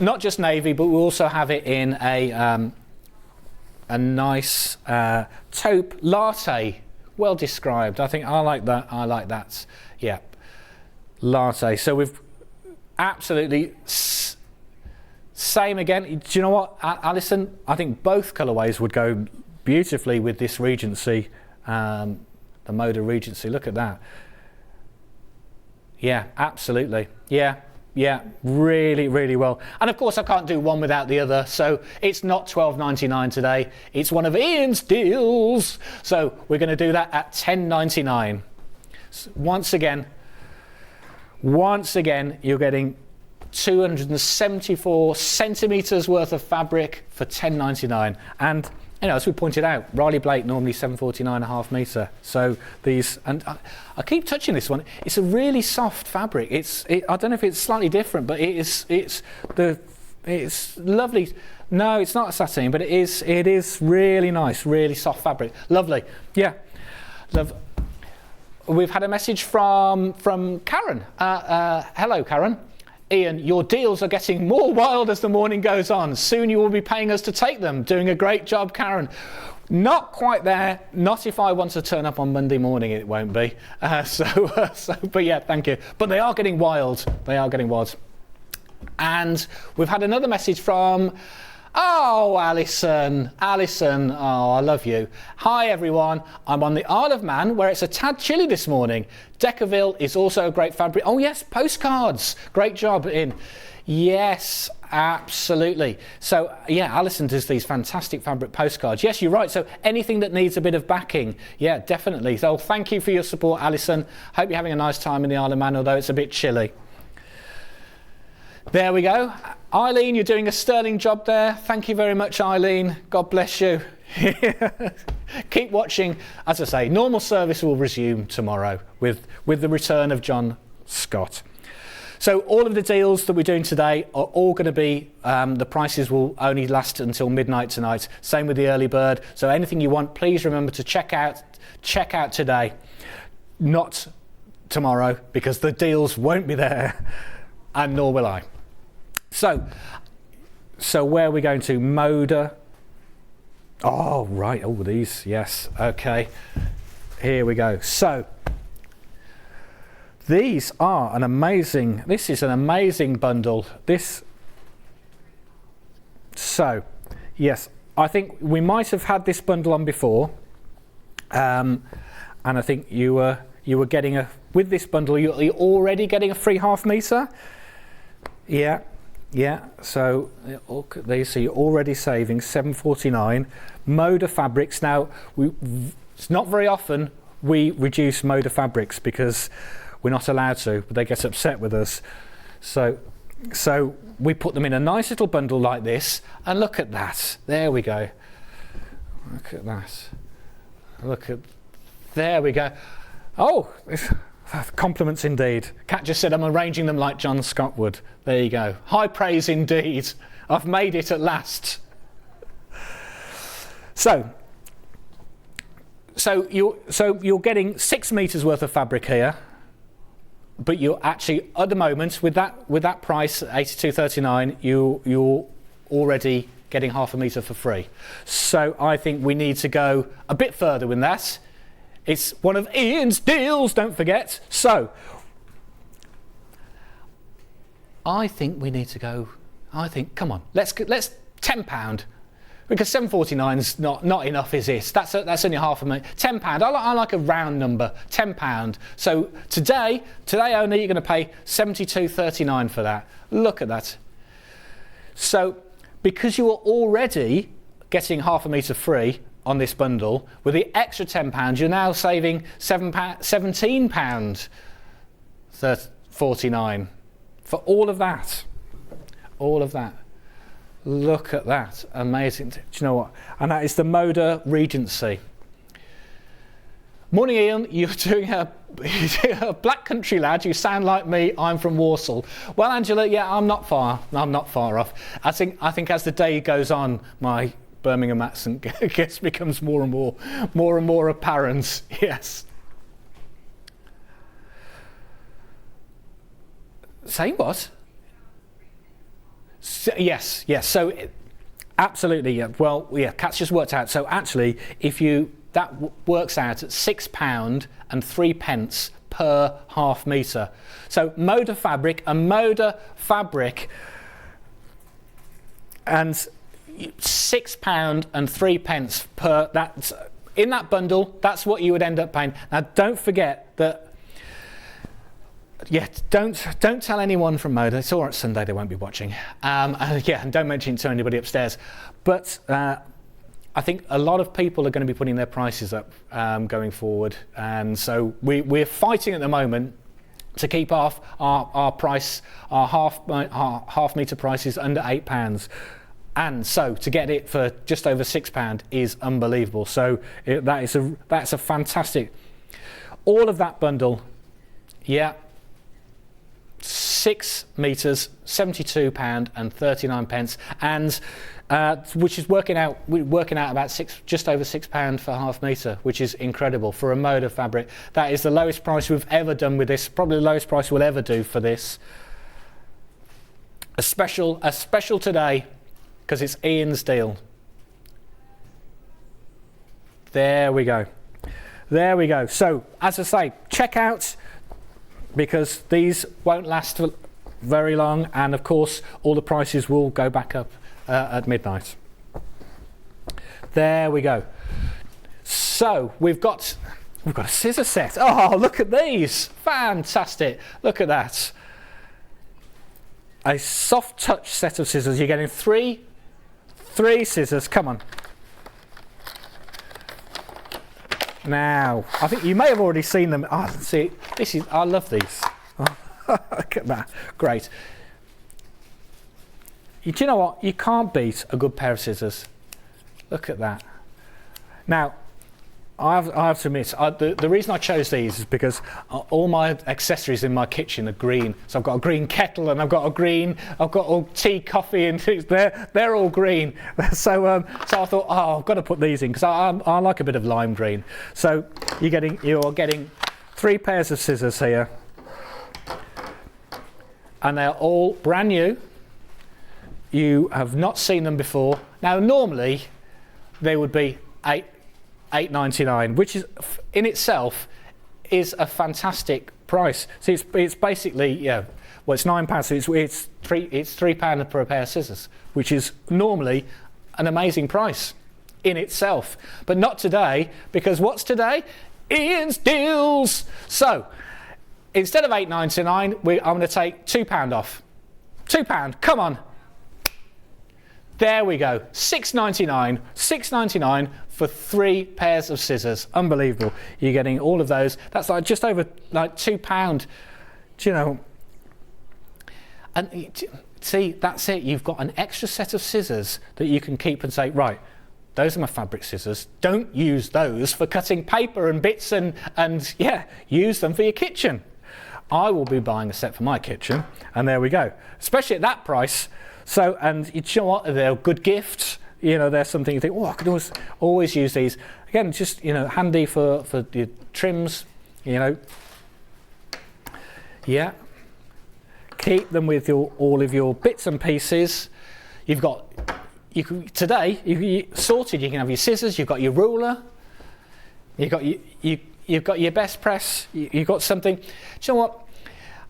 not just navy, but we also have it in a nice taupe latte. Well described. I think I like that. Yeah, latte. So we've absolutely same again. Do you know what, Alison? I think both colourways would go beautifully with this Regency, the Moda Regency. Look at that. Yeah, absolutely. Yeah, really well. And of course I can't do one without the other, so it's not $12.99 today, it's one of Ian's deals. So we're going to do that at $10.99. Once again, you're getting 274 centimetres worth of fabric for £10.99. And as we pointed out, Riley Blake normally £7.49.5 metre. So these, and I keep touching this one. It's a really soft fabric. I don't know if it's slightly different, but it's lovely. No, it's not a sateen, but it is really nice, really soft fabric. Lovely. Yeah. We've had a message from Karen. Hello, Karen. Ian, your deals are getting more wild as the morning goes on. Soon you will be paying us to take them. Doing a great job, Karen. Not quite there. Not if I want to turn up on Monday morning, it won't be. But yeah, thank you. But they are getting wild. They are getting wild. And we've had another message from... Oh, Alison, oh, I love you. Hi, everyone. I'm on the Isle of Man, where it's a tad chilly this morning. Deckerville is also a great fabric. Oh, yes, postcards. Great job, In. Yes, absolutely. So, yeah, Alison does these fantastic fabric postcards. Yes, you're right. So anything that needs a bit of backing, yeah, definitely. So thank you for your support, Alison. Hope you're having a nice time in the Isle of Man, although it's a bit chilly. There we go. Eileen, you're doing a sterling job there. Thank you very much, Eileen. God bless you. Keep watching. As I say, normal service will resume tomorrow with the return of John Scott. So all of the deals that we're doing today are all going to be, the prices will only last until midnight tonight. Same with the early bird. So anything you want, please remember to check out today, not tomorrow, because the deals won't be there, and nor will I. So where are we going to? Moda. Oh, right. Oh, these. Yes. Okay. Here we go. So these are this is an amazing bundle. So, yes, I think we might have had this bundle on before. And I think you were getting with this bundle, you're already getting a free half metre. Yeah, so look at these. So you're already saving £7.49. Moda Fabrics. Now, it's not very often we reduce Moda Fabrics because we're not allowed to, but they get upset with us. So we put them in a nice little bundle like this, and look at that. There we go. Look at that. There we go. Oh, compliments indeed. Kat just said I'm arranging them like John Scott would. There you go. High praise indeed. I've made it at last. So you're getting 6 metres worth of fabric here, but you're actually at the moment with that price £82.39, you're already getting half a metre for free. So I think we need to go a bit further with that. It's one of Ian's deals, don't forget. So, I think we need to go. Come on, let's £10 because £7.49's not enough, is it? That's only half a minute. £10. I like a round number. £10. So today only you're going to pay £72.39 for that. Look at that. So because you are already getting half a metre free on this bundle, with the extra £10, you're now saving £17.49 for all of that. Look at that, amazing. Do you know what? And that is the Moda Regency. Morning, Ian. You're doing a Black Country lad. You sound like me. I'm from Walsall. Well, Angela, yeah, I'm not far off. I think as the day goes on, my Birmingham accent becomes more and more apparent. Yes. Say what? Yes. So, absolutely. Yeah. Well, yeah. Kat's just worked out. So actually, that works out at £6.03 per half metre. So Moda Fabric, and £6.03 per that in that bundle. That's what you would end up paying. Now, don't forget that. Yeah, don't tell anyone from Moda. It's all right. Sunday they won't be watching. And don't mention it to anybody upstairs. But I think a lot of people are going to be putting their prices up going forward, and so we're fighting at the moment to keep our price, our half metre prices under £8. And so to get it for just over £6 is unbelievable. So that's a fantastic. All of that bundle, yeah, 6 metres, £72.39, and which is working out about just over £6 for half metre, which is incredible for a mode of fabric. That is the lowest price we've ever done with this. Probably the lowest price we'll ever do for this. A special today, because it's Ian's deal. There we go. There we go. So, as I say, check out, because these won't last for very long, and of course all the prices will go back up at midnight. There we go. So we've got a scissor set. Oh, look at these. Fantastic. Look at that. A soft touch set of scissors. You're getting three scissors. Come on. Now, I think you may have already seen them. Oh, see, I love these. Oh, look at that. Great. Do you know what? You can't beat a good pair of scissors. Look at that. Now, I have to admit, the reason I chose these is because all my accessories in my kitchen are green. So I've got a green kettle, and I've got all tea, coffee, and things. They're all green. So I thought, I've got to put these in, because I like a bit of lime green. So you're getting 3 pairs of scissors here, and they're all brand new. You have not seen them before. Now, normally they would be $8.99, which is in itself is a fantastic price. So it's basically, well, it's £9, so it's £3 per pair of scissors, which is normally an amazing price in itself. But not today, because what's today? Ian's deals. So instead of $8.99, I'm going to take £2 off. £2, come on. There we go, $6.99 for 3 pairs of scissors. Unbelievable. You're getting all of those. That's like just over like £2. Do you know? And see, that's it. You've got an extra set of scissors that you can keep and say, right, those are my fabric scissors. Don't use those for cutting paper and bits and yeah, use them for your kitchen. I will be buying a set for my kitchen, and there we go. Especially at that price. So, and you know what? They're good gifts. You know, they're something you think, I could always use these. Again, just, handy for the trims, Yeah. Keep them with all of your bits and pieces. Today, sorted. You can have your scissors. You've got your ruler. You've got your best press. You've got something. Do you know what?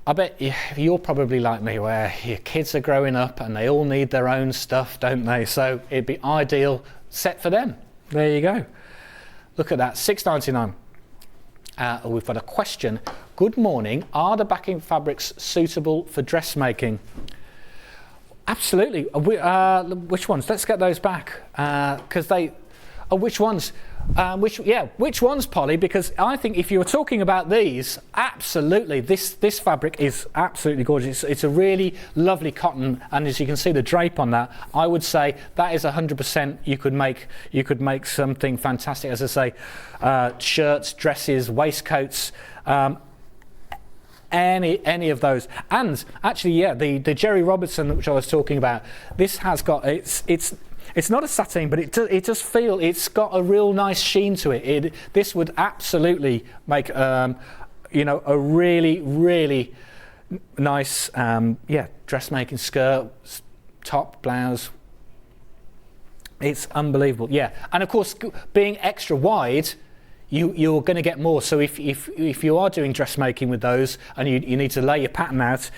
I bet you're probably like me, where your kids are growing up and they all need their own stuff, don't they? So it'd be ideal set for them. There you go. Look at that, $6.99. We've got a question. Good morning. Are the backing fabrics suitable for dressmaking? Absolutely. Which ones? Let's get those back, because they. Which ones? Which ones, Polly? Because I think if you were talking about these, absolutely, this fabric is absolutely gorgeous. It's a really lovely cotton, and as you can see the drape on that, I would say that is 100%. You could make something fantastic. As I say, shirts, dresses, waistcoats. Any of those. And actually, the Jerry Robertson, which I was talking about, this has got it's not a sateen, but it does feel, it's got a real nice sheen to it. This would absolutely make a really, really nice dressmaking skirt, top, blouse. It's unbelievable. Yeah, and of course, being extra wide, you're going to get more. So if you are doing dressmaking with those, and you need to lay your pattern out,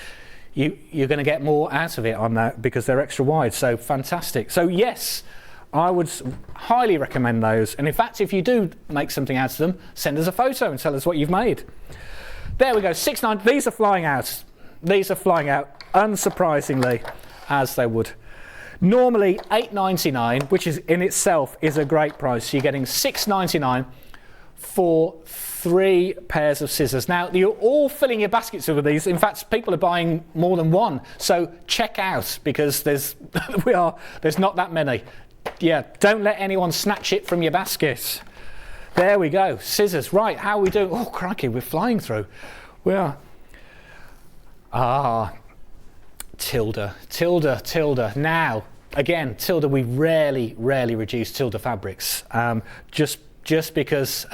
you're going to get more out of it on that, because they're extra wide. So fantastic. So yes, I would highly recommend those. And in fact, if you do make something out of them, send us a photo and tell us what you've made. There we go, $6.99. These are flying out. These are flying out, unsurprisingly, as they would. Normally $8.99, which is in itself is a great price. You're getting $6.99 for 3 pairs of scissors. Now, you're all filling your baskets with these. In fact, people are buying more than one. So check out, because there's not that many. Yeah, don't let anyone snatch it from your basket. There we go, scissors. Right, how are we doing? Oh, crikey, we're flying through. We are. Tilda. Now, again, Tilda, we rarely reduce Tilda fabrics. Just because,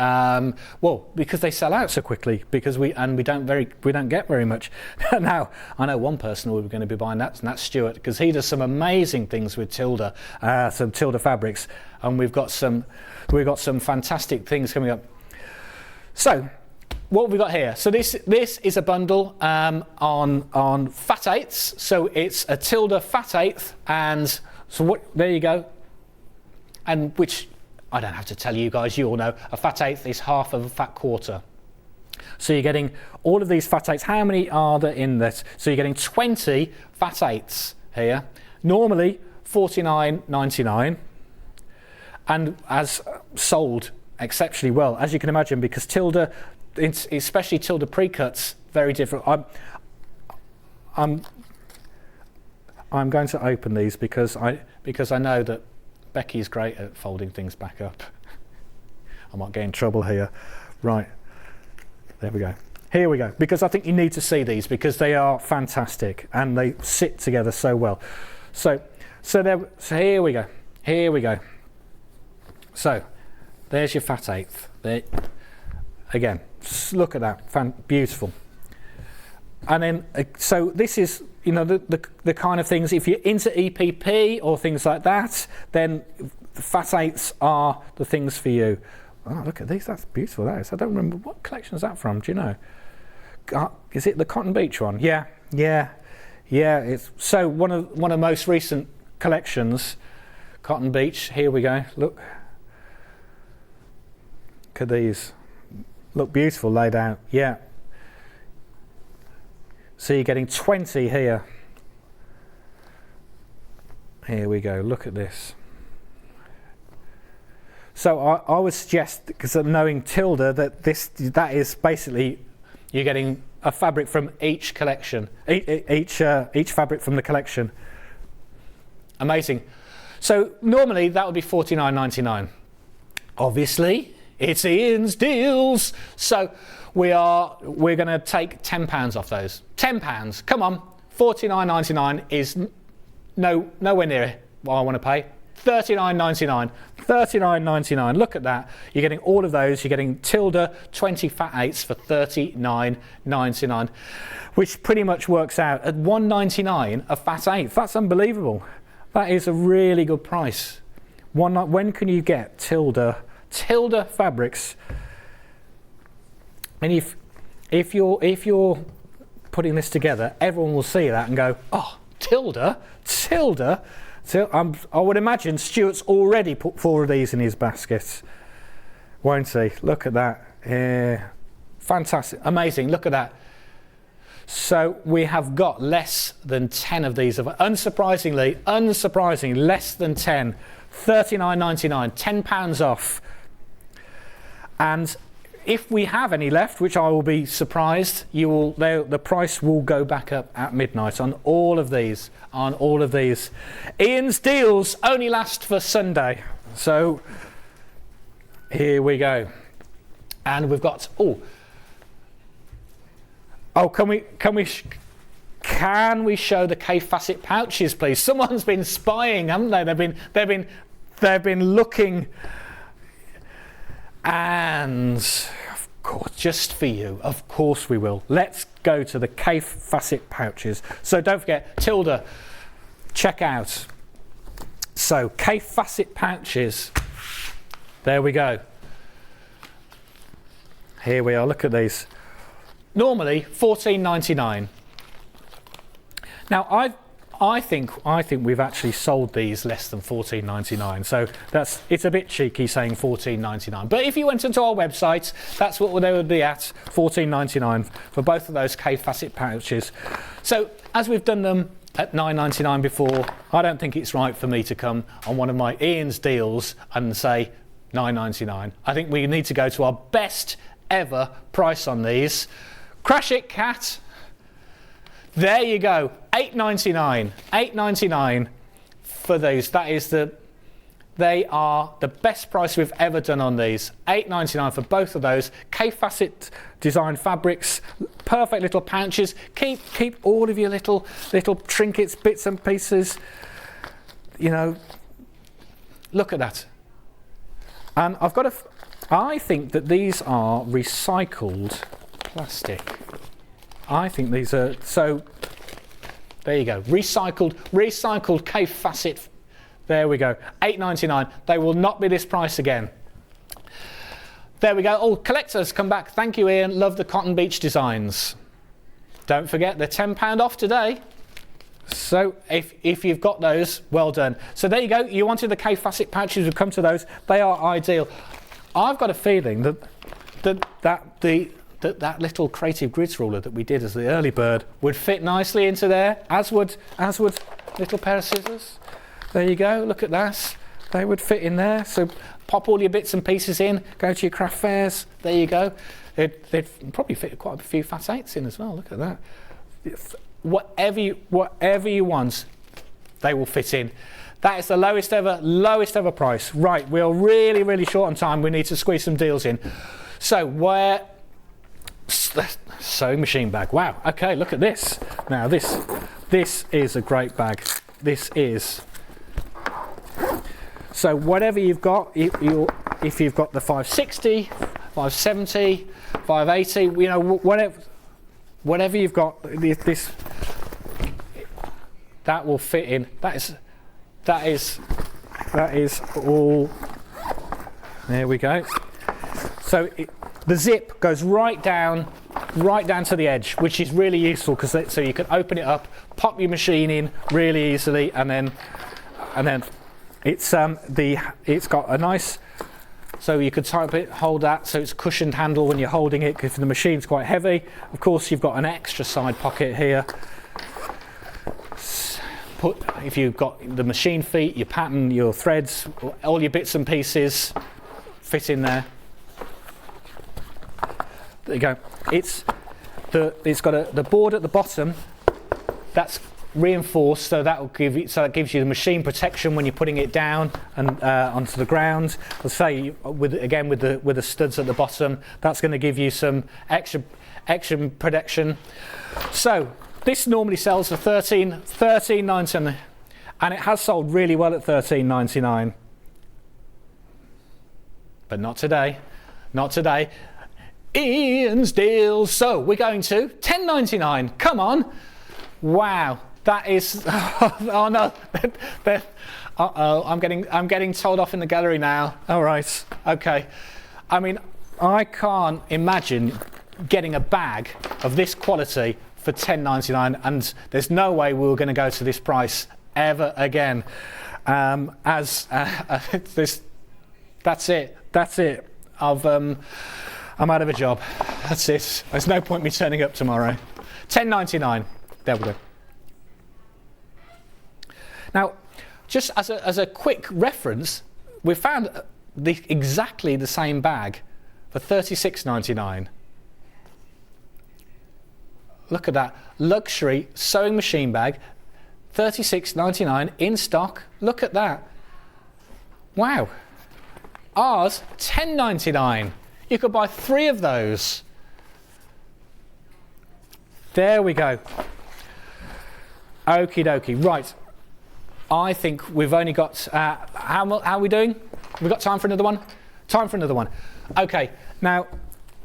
because they sell out so quickly. Because we don't get very much. Now, I know one person who we're going to be buying that, and that's Stuart, because he does some amazing things with Tilda, some Tilda fabrics, and we've got some fantastic things coming up. So, what have we got here? So this is a bundle on fat eighths. So it's a Tilda fat eighth, and so there you go. And which I don't have to tell you guys, you all know, a fat eighth is half of a fat quarter. So you're getting all of these fat eighths. How many are there in this? So you're getting 20 fat eighths here. Normally $49.99, and as sold exceptionally well, as you can imagine, because Tilda, especially Tilda pre-cuts, very different. I'm going to open these because I know that Becky's great at folding things back up. I might get in trouble here. Right, there we go. Here we go, because I think you need to see these, because they are fantastic and they sit together so well. So here we go. Here we go. So there's your fat eighth. There, again, look at that, beautiful. And then, so this is, you know, the kind of things, if you're into EPP or things like that, then the fat eighths are the things for you. Oh, look at these, that's beautiful, that is. I don't remember, what collection is that from, do you know? Is it the Cotton Beach one? Yeah, it's so one of the most recent collections, Cotton Beach. Here we go, look at these, look beautiful laid out. Yeah, so you're getting 20 here. Here we go, look at this. So I would suggest, because of knowing Tilda, that is basically, you're getting a fabric from each collection, each fabric from the collection. Amazing. So normally that would be $49.99. Obviously, it's Ian's deals. So we're going to take £10 off those. £10. Come on, $49.99 is nowhere near what I want to pay. $39.99. $39.99. Look at that. You're getting all of those. You're getting Tilda 20 fat eighths for $39.99, which pretty much works out at $1.99 a fat eighth. That's unbelievable. That is a really good price. When can you get Tilda fabrics? And if you're putting this together, everyone will see that and go, oh, Tilda. So I would imagine Stuart's already put 4 of these in his basket, won't he? Look at that. Fantastic, amazing, look at that. So we have got less than 10 of these. Unsurprisingly, less than 10. $39.99, £10 off. And if we have any left, which I will be surprised, the price will go back up at midnight on all of these. Ian's deals only last for Sunday. So here we go. And we've got can we show the K facet pouches, please? Someone's been spying, haven't they? They've been looking. And of course, just for you, of course we will. Let's go to the K facet pouches. So don't forget, Tilda, check out. So K facet pouches. There we go. Here we are. Look at these. Normally $14.99. Now I think we've actually sold these less than $14.99, so it's a bit cheeky saying $14.99. But if you went onto our website, that's what they would be at, $14.99 for both of those K facet pouches. So as we've done them at $9.99 before, I don't think it's right for me to come on one of my Ian's deals and say £9.99. I think we need to go to our best ever price on these. Crash it, cat. There you go, £8.99. £8.99 for these. They are the best price we've ever done on these. £8.99 for both of those. K-facet design fabrics, perfect little pouches. Keep all of your little trinkets, bits and pieces. You know, look at that. And I think that these are recycled plastic. I think these are, so there you go, recycled K-facet. There we go, £8.99. They will not be this price again. There we go. Oh, collectors, come back. Thank you, Ian. Love the Cotton Beach designs. Don't forget, they're £10 off today. So if you've got those, well done. So there you go. You wanted the K-facet pouches. We've come to those. They are ideal. I've got a feeling that little creative grids ruler that we did as the early bird would fit nicely into there, as would little pair of scissors. There you go, look at that. They would fit in there. So pop all your bits and pieces in, go to your craft fairs, there you go. They'd probably fit quite a few fat 8s in as well, look at that. Whatever you want, they will fit in. That is the lowest ever price. Right, we're really, really short on time. We need to squeeze some deals in. So sewing machine bag. Wow, okay, look at this. Now this is a great bag. This is. So whatever you've got, if you've got the 560, 570, 580, you know, whatever you've got, this that will fit in. That is all. There we go. So the zip goes right down to the edge, which is really useful because so you can open it up, pop your machine in really easily, and then it's got a nice, so you could type it, hold that, so it's cushioned handle when you're holding it because the machine's quite heavy. Of course, you've got an extra side pocket here. If you've got the machine feet, your pattern, your threads, all your bits and pieces fit in there. There you go. It's got the board at the bottom that's reinforced, so that gives you the machine protection when you're putting it down and onto the ground. I'll say with the studs at the bottom, that's going to give you some extra protection. So this normally sells for $13.99, and it has sold really well at $13.99. But not today. Not today. Ian's deals. So we're going to $10.99. Come on. Wow. That is. Oh no. Uh-oh. I'm getting told off in the gallery now. All right. Okay. I mean, I can't imagine getting a bag of this quality for $10.99, and there's no way we were going to go to this price ever again. That's it. I'm out of a job. That's it. There's no point me turning up tomorrow. $10.99. There we go. Now, just as a quick reference, we found exactly the same bag for $36.99. Look at that. Luxury sewing machine bag, $36.99 in stock. Look at that. Wow. Ours, $10.99. You could buy 3 of those. There we go. Okie dokie. Right. I think we've only got, how are we doing? We've got time for another one? Time for another one. Okay. Now,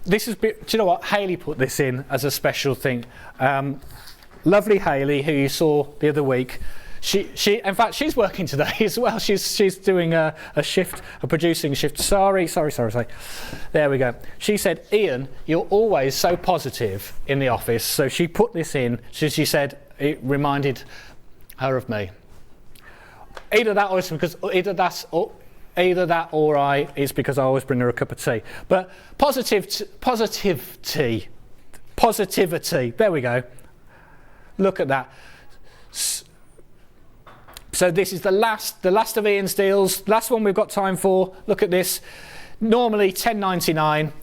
this is, do you know what? Hayley put this in as a special thing. Lovely Hayley, who you saw the other week. She, in fact, she's working today as well. She's doing a shift, a producing shift. Sorry. There we go. She said, Ian, you're always so positive in the office. So she put this in. She said it reminded her of me. Either that or it's because I always bring her a cup of tea. But positivity. There we go. Look at that. So this is the last of Ian's deals. Last one we've got time for. Look at this. Normally £10.99.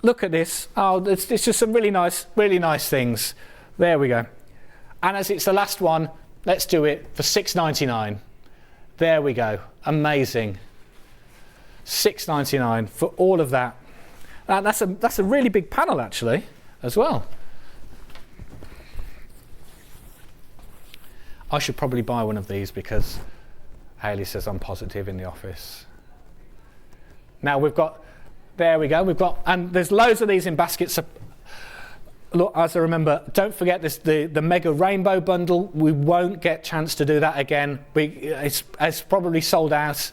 Look at this. Oh, it's just some really nice things. There we go. And as it's the last one, let's do it for £6.99. There we go. Amazing. £6.99 for all of that. That's a really big panel actually, as well. I should probably buy one of these because Hayley says I'm positive in the office. Now there we go, and there's loads of these in baskets. Look, as I remember, don't forget this, the mega rainbow bundle. We won't get chance to do that again. It's probably sold out.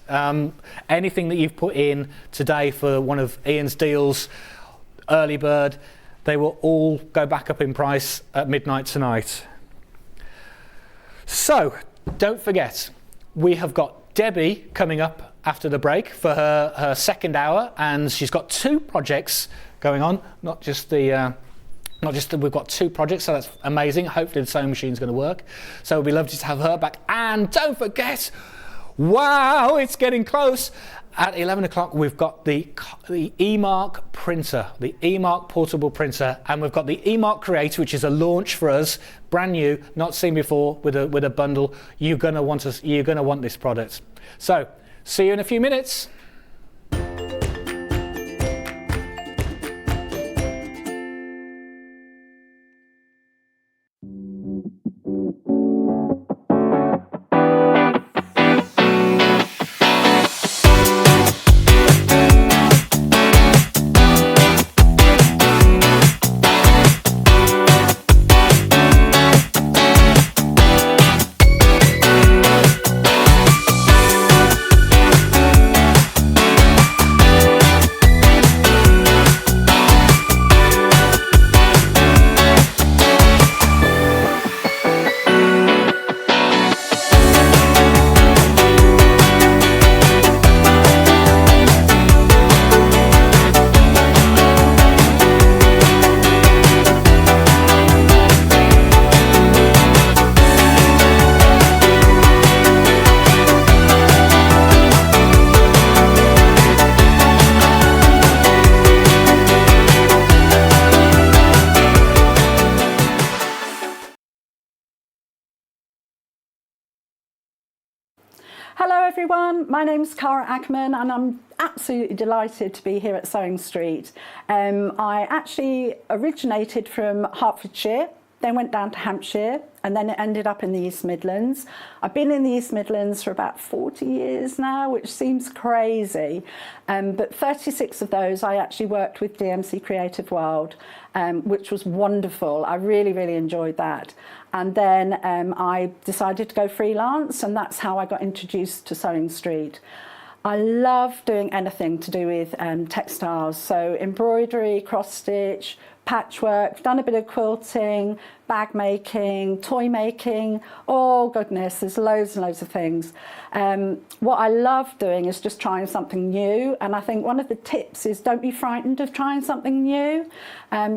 Anything that you've put in today for one of Ian's deals, early bird, they will all go back up in price at midnight tonight. So, don't forget, we have got Debbie coming up after the break for her second hour, and she's got 2 projects going on, not just we've got 2 projects, so that's amazing. Hopefully the sewing machine's going to work. So it'll be lovely to have her back. And don't forget, wow, it's getting close. At 11 o'clock, we've got the eMark printer, the eMark portable printer, and we've got the eMark Creator, which is a launch for us, brand new, not seen before, with a bundle. You're going to want this product. So, see you in a few minutes. Hello everyone, my name's Cara Ackerman and I'm absolutely delighted to be here at Sewing Street. I actually originated from Hertfordshire, then went down to Hampshire and then it ended up in the East Midlands. I've been in the East Midlands for about 40 years now, which seems crazy, but 36 of those I actually worked with DMC Creative World, which was wonderful. I really, really enjoyed that. And then I decided to go freelance, and that's how I got introduced to Sewing Street. I love doing anything to do with textiles, so embroidery, cross stitch, patchwork, done a bit of quilting, bag making, toy making, oh goodness, there's loads and loads of things. What I love doing is just trying something new, and I think one of the tips is don't be frightened of trying something new.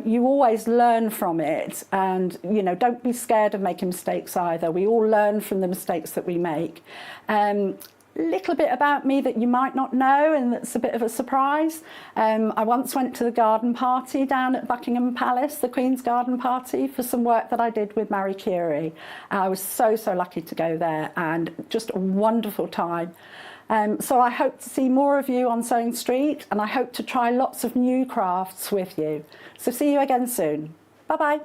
You always learn from it, and you know, don't be scared of making mistakes either. We all learn from the mistakes that we make. Little bit about me that you might not know, and that's a bit of a surprise. I once went to the garden party down at Buckingham Palace, the Queen's garden party, for some work that I did with Marie Curie. I was so lucky to go there, and just a wonderful time. So I hope to see more of you on Sewing Street, and I hope to try lots of new crafts with you. So see you again soon. Bye bye.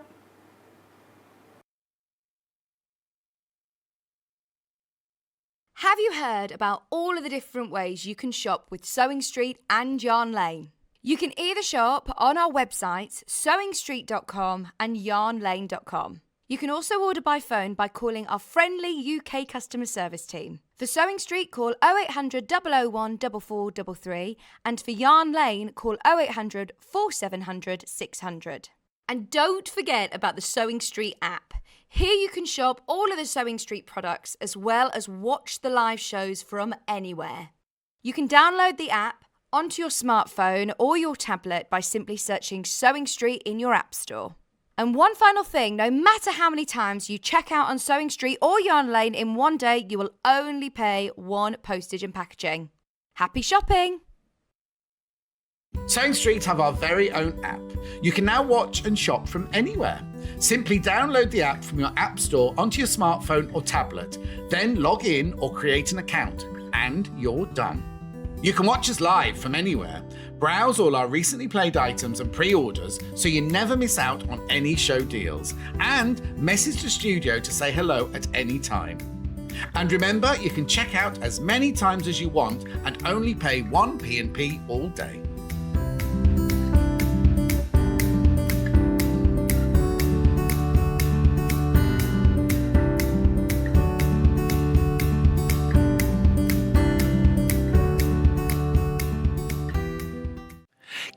Have you heard about all of the different ways you can shop with Sewing Street and Yarn Lane? You can either shop on our websites sewingstreet.com and yarnlane.com. You can also order by phone by calling our friendly UK customer service team. For Sewing Street, call 0800 001 4433, and for Yarn Lane, call 0800 4700 600. And don't forget about the Sewing Street app. Here you can shop all of the Sewing Street products as well as watch the live shows from anywhere. You can download the app onto your smartphone or your tablet by simply searching Sewing Street in your app store. And one final thing, no matter how many times you check out on Sewing Street or Yarn Lane in one day, you will only pay one postage and packaging. Happy shopping! Sewing Street have our very own app. You can now watch and shop from anywhere. Simply download the app from your app store onto your smartphone or tablet, then log in or create an account, and you're done. You can watch us live from anywhere, browse all our recently played items and pre-orders so you never miss out on any show deals, and message the studio to say hello at any time. And remember, you can check out as many times as you want and only pay one P&P all day.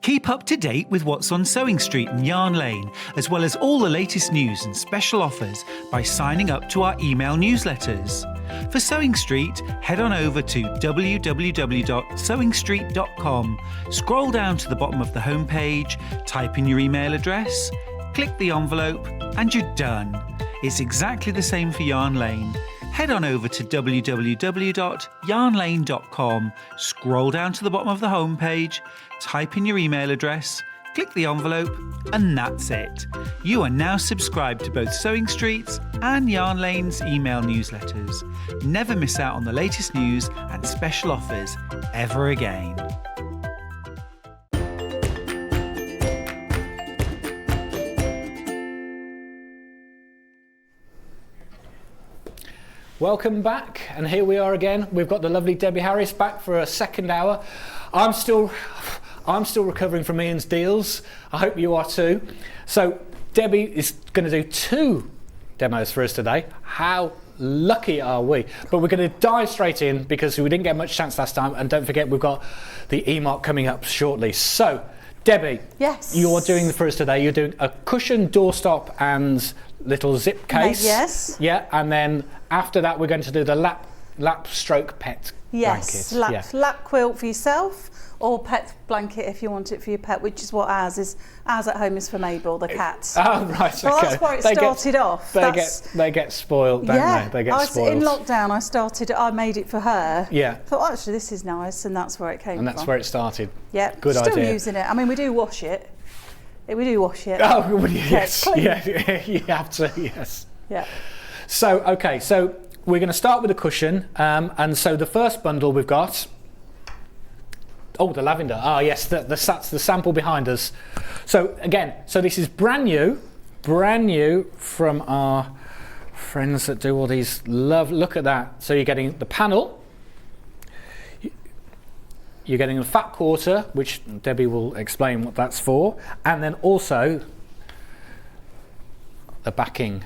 Keep up to date with what's on Sewing Street and Yarn Lane, as well as all the latest news and special offers by signing up to our email newsletters. For Sewing Street, head on over to www.sewingstreet.com, scroll down to the bottom of the homepage, type in your email address, click the envelope, and you're done. It's exactly the same for Yarn Lane. Head on over to www.yarnlane.com, scroll down to the bottom of the homepage, type in your email address, click the envelope, and that's it. You are now subscribed to both Sewing Street's and Yarn Lane's email newsletters. Never miss out on the latest news and special offers ever again. Welcome back, and here we are again. We've got the lovely Debbie Harris back for a second hour. I'm still recovering from Ian's deals. I hope you are too. So Debbie is going to do 2 demos for us today. How lucky are we? But we're going to dive straight in because we didn't get much chance last time, and don't forget we've got the E-mark coming up shortly. So Debbie, yes, you're doing for us today. You're doing a cushion doorstop and little zip case. Yes. Yeah, and then after that we're going to do the lap stroke pet blanket. Lap quilt for yourself, or pet blanket if you want it for your pet, which is what ours is. Ours at home is for Mabel, the cat. Oh, right, well, okay. that's where it started off. They get spoiled, don't they? They get spoiled. In lockdown, I made it for her. Yeah. Thought, actually, this is nice, and that's where it came from. And that's where it started. Yeah. Good idea. Still using it. I mean, we do wash it. We do wash it. Oh, well, yes. Yeah, you have to, yes. Yeah. So, okay, so we're going to start with the cushion. And so the first bundle we've got... Oh, the lavender. Ah, yes, that's the sample behind us. So, again, this is brand new from our friends that do all these look at that. So you're getting the panel. You're getting a fat quarter, which Debbie will explain what that's for, and then also the backing.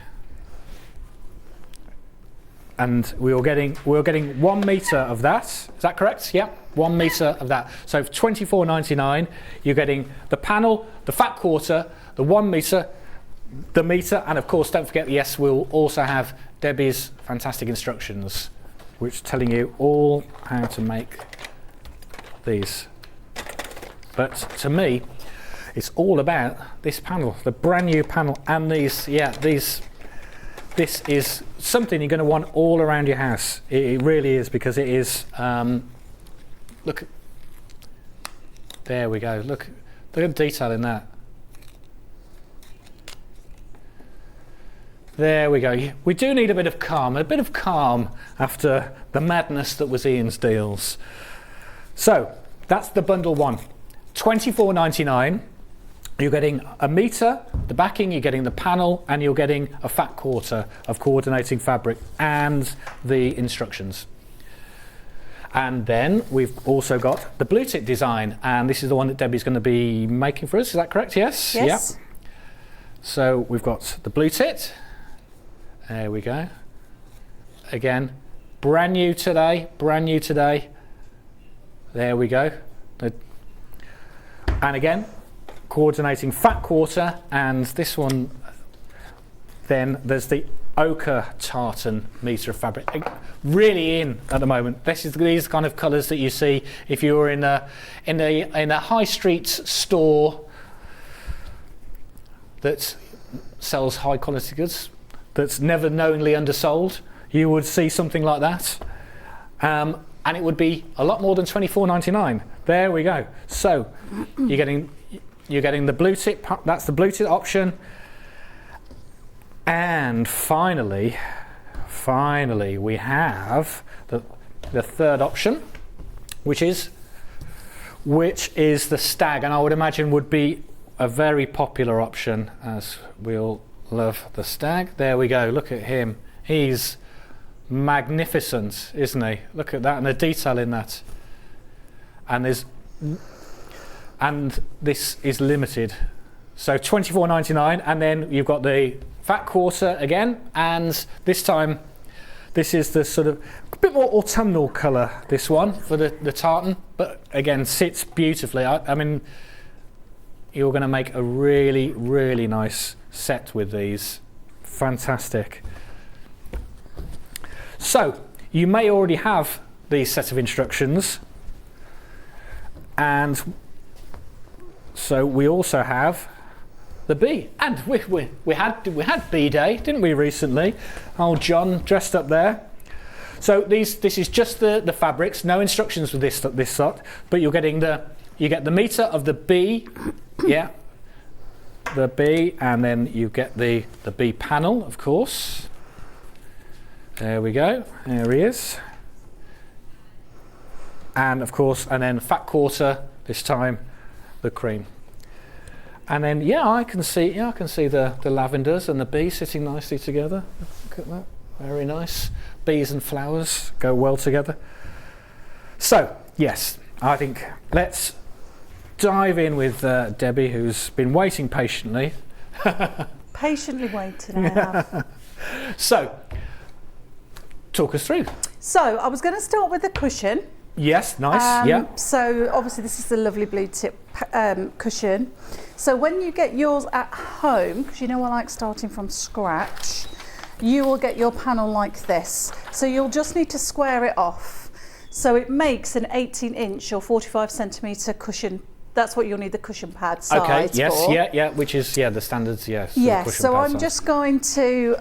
And we were getting 1 metre of that. Is that correct? Yeah, 1 metre of that. So for $24.99, you're getting the panel, the fat quarter, the 1 metre, the metre, and of course, don't forget, yes, we'll also have Debbie's fantastic instructions, which are telling you all how to make these. But to me, it's all about this panel, the brand new panel, and these. This is something you're going to want all around your house. It really is, because it is. Look, there we go. Look at the detail in that. There we go. We do need a bit of calm after the madness that was Ian's deals. So that's the bundle one, $24.99. You're getting a metre, the backing, you're getting the panel, and you're getting a fat quarter of coordinating fabric and the instructions. And then we've also got the blue tip design, and this is the one that Debbie's going to be making for us. Is that correct? Yes? Yes. Yep. So we've got the blue tip. There we go. Again, brand new today. There we go. And again, coordinating fat quarter, and this one, then there's the ochre tartan metre of fabric, really in at the moment. These kind of colours that you see if you're in a high street store that sells high quality goods that's never knowingly undersold, you would see something like that. And it would be a lot more than $24.99. There we go. So you're getting the blue tip, that's the blue tip option. And finally we have the third option, which is the stag, and I would imagine would be a very popular option, as we all love the stag. There we go, look at him. He's magnificent, isn't he? Look at that, and the detail in that. And this is limited. So $24.99, and then you've got the fat quarter again, and this time this is the sort of a bit more autumnal colour, this one, for the tartan, but again sits beautifully. I mean, you're going to make a really, really nice set with these. Fantastic. So you may already have these set of instructions, and so we also have the bee, and we had bee day, didn't we, recently? Old John dressed up there. So this is just the fabrics, no instructions with this sort, but you get the meter of the bee, yeah, the bee, and then you get the bee panel, of course. There we go. There he is. And of course, and then fat quarter this time, the cream. And then I can see the lavenders and the bee sitting nicely together. Look at that. Very nice. Bees and flowers go well together. So yes, I think let's dive in with Debbie, who's been waiting patiently. Patiently waiting, I have. So, talk us through. So I was going to start with the cushion. Yes, nice. Yeah. So obviously this is the lovely blue tip cushion. So when you get yours at home, because you know I like starting from scratch, you will get your panel like this. So you'll just need to square it off. So it makes an 18-inch or 45 centimetre cushion. That's what you'll need the cushion pad size okay. Yes. for. Yeah. Which is the standards. Yes. Yes. So I'm size. just going to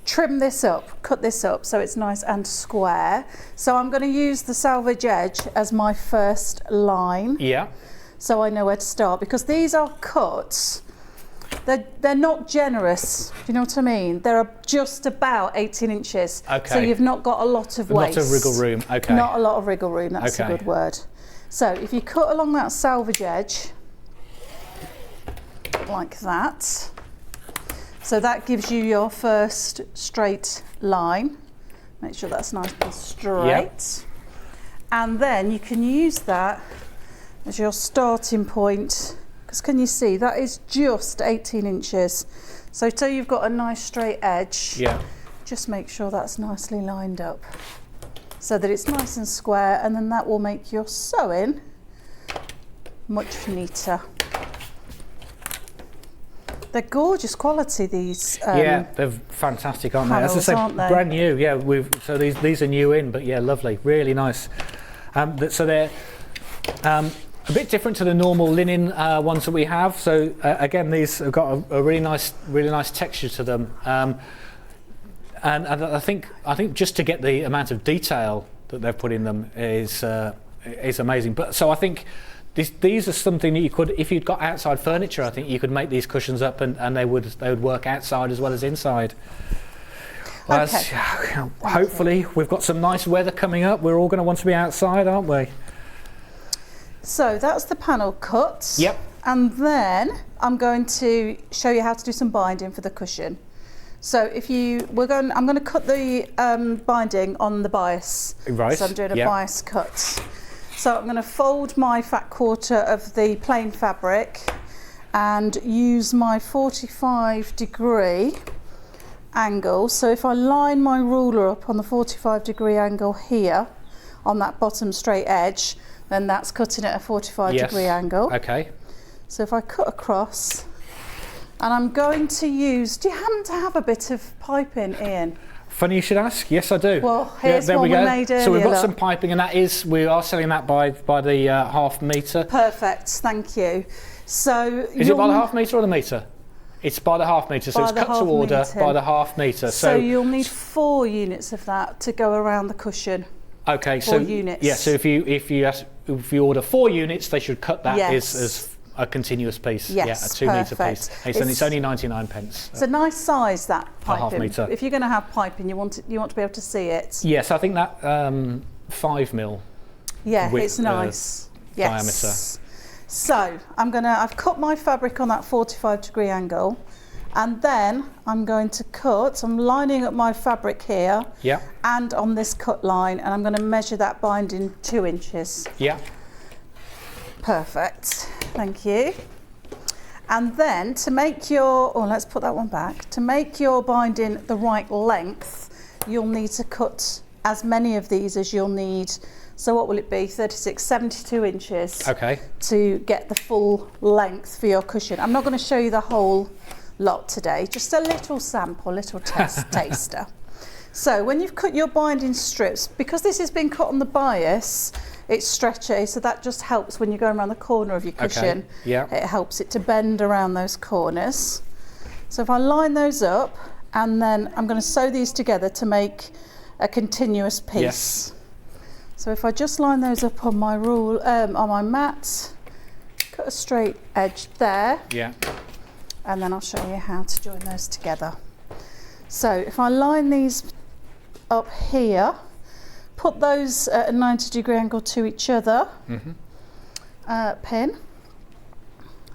trim this up, cut this up so it's nice and square. So I'm going to use the selvage edge as my first line. Yeah. So I know where to start, because these are cuts. They're not generous. Do you know what I mean? They're just about 18 inches. Okay. So you've not got a lot of waste. A lot of wriggle room. Okay. Not a lot of wriggle room. That's okay. a good word. So if you cut along that selvage edge like that, so that gives you your first straight line. Make sure that's nice and straight. Yep. And then you can use that as your starting point, because can you see that is just 18 inches. So till you've got a nice straight edge, just make sure that's nicely lined up so that it's nice and square, and then that will make your sewing much neater. They're gorgeous quality, these. Yeah, they're fantastic, aren't they? Panels, As I aren't say, they? brand new. Yeah, so these are new in, but yeah, lovely, really nice. So they're a bit different to the normal linen ones that we have. So again, these have got a really nice texture to them. And I think just to get the amount of detail that they've put in them is amazing. But so I think these are something that you could, if you'd got outside furniture, I think you could make these cushions up and they would work outside as well as inside. Well, Okay. Hopefully we've got some nice weather coming up. We're all going to want to be outside, aren't we? So that's the panel cut. Yep. And then I'm going to show you how to do some binding for the cushion. So I'm going to cut the binding on the bias. Right. So I'm doing a bias cut. So I'm going to fold my fat quarter of the plain fabric and use my 45-degree angle. So if I line my ruler up on the 45-degree angle here on that bottom straight edge, then that's cutting at a 45-degree angle. Okay. So if I cut across, and I'm going to use, do you happen to have a bit of piping, Ian? Funny you should ask. Yes, I do. Well, here's there one we we go. made earlier. So we've got look. some piping, and we are selling that by the half metre. Perfect, thank you. So is it by the half metre or the metre? It's by the half metre, so By it's the cut to half order metre. by the half metre. So you'll need 4 units of that to go around the cushion. Okay, 4 so units. yeah, so if you order 4 units, they should cut that as a continuous piece. Yes, yeah, a 2 metre perfect. piece. And it's only 99 pence. It's a nice size, that half piping. metre. If you're going to have piping, you want to be able to see it. Yes, I think that 5mm. Yeah, width, it's nice. Yes. diameter. So I've cut my fabric on that 45-degree angle, and then I'm going to cut. I'm lining up my fabric here. Yeah. And on this cut line, and I'm going to measure that binding 2 inches. Yeah. Perfect. Thank you. And then to make your, let's put that one back. To make your binding the right length, you'll need to cut as many of these as you'll need. So what will it be? 36, 72 inches. Okay. To get the full length for your cushion. I'm not going to show you the whole lot today, just a little sample, little taster. So when you've cut your binding strips, because this has been cut on the bias, it's stretchy, so that just helps when you're going around the corner of your cushion. Okay. Yeah. It helps it to bend around those corners. So if I line those up, and then I'm going to sew these together to make a continuous piece. Yes. So if I just line those up on my on my mat, cut a straight edge there. Yeah. And then I'll show you how to join those together. So if I line these up here, put those at a 90-degree angle to each other, pin,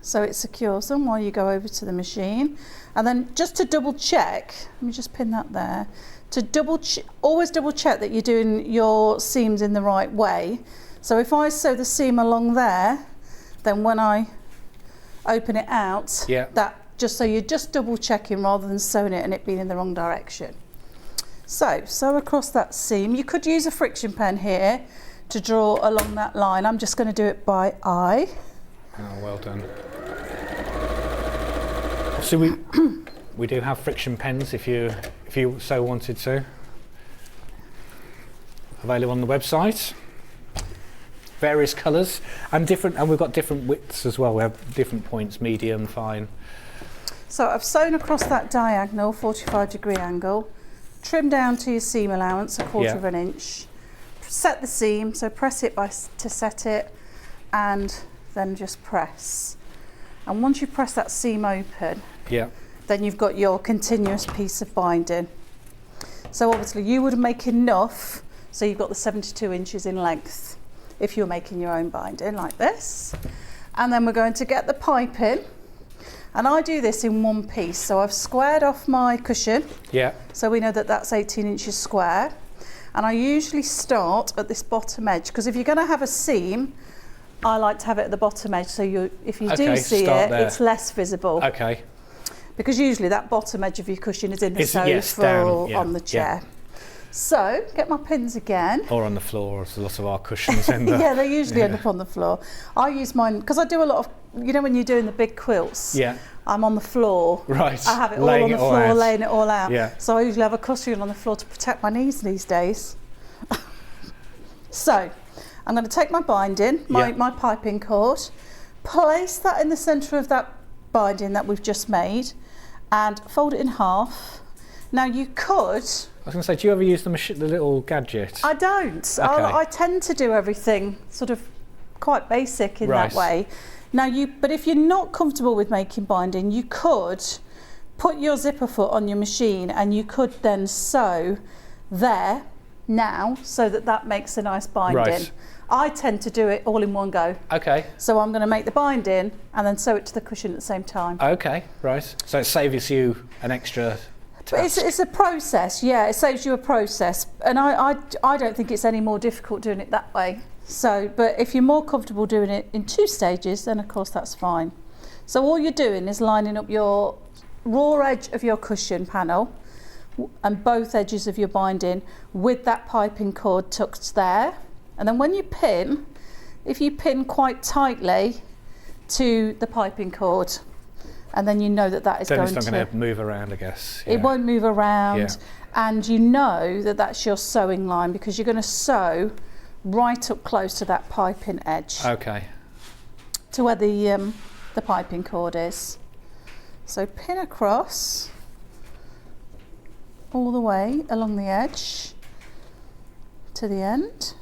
so it secures them while you go over to the machine. And then just to double check, let me just pin that there, to always double check that you're doing your seams in the right way. So if I sew the seam along there, then when I open it out, that just so you're just double checking rather than sewing it and it being in the wrong direction. So sew across that seam. You could use a friction pen here to draw along that line. I'm just going to do it by eye. Oh, well done. So we do have friction pens if you so wanted to. Available on the website. Various colours and we've got different widths as well. We have different points, medium, fine. So I've sewn across that diagonal 45-degree angle, trim down to your seam allowance, a quarter of an inch, set the seam, so press it to set it, and then just press. And once you press that seam open, then you've got your continuous piece of binding. So obviously you would make enough, so you've got the 72 inches in length if you're making your own binding like this. And then we're going to get the pipe in. And I do this in one piece. So I've squared off my cushion. Yeah. So we know that that's 18 inches square. And I usually start at this bottom edge, because if you're going to have a seam, I like to have it at the bottom edge, so if you do see it, it's less visible. Okay. Because usually that bottom edge of your cushion is in the sofa or on the chair. So, get my pins again. Or on the floor, as a lot of our cushions end up. Yeah, they usually end up on the floor. I use mine, because I do a lot of, when you're doing the big quilts, I'm on the floor. Right. I have it all on the floor, laying it all out. Yeah. So I usually have a cushion on the floor to protect my knees these days. So, I'm going to take my binding, my piping cord, place that in the centre of that binding that we've just made, and fold it in half. Now you could... I was going to say, do you ever use the little gadget? I don't. Okay. I tend to do everything sort of quite basic in that way. Now but if you're not comfortable with making binding, you could put your zipper foot on your machine and you could then sew there now, so that makes a nice binding. Right. I tend to do it all in one go. Okay. So I'm going to make the binding and then sew it to the cushion at the same time. Okay, right. So it saves you an extra task. It's a process, it saves you a process. And I don't think it's any more difficult doing it that way. So, but if you're more comfortable doing it in 2 stages, then of course that's fine. So all you're doing is lining up your raw edge of your cushion panel and both edges of your binding with that piping cord tucked there. And then when you pin, if you pin quite tightly to the piping cord, and then you know that is then going to... Then it's not going to move around, I guess. It won't move around, and you know that that's your sewing line, because you're going to sew right up close to that piping edge. Okay. To where the piping cord is. So pin across all the way along the edge to the end.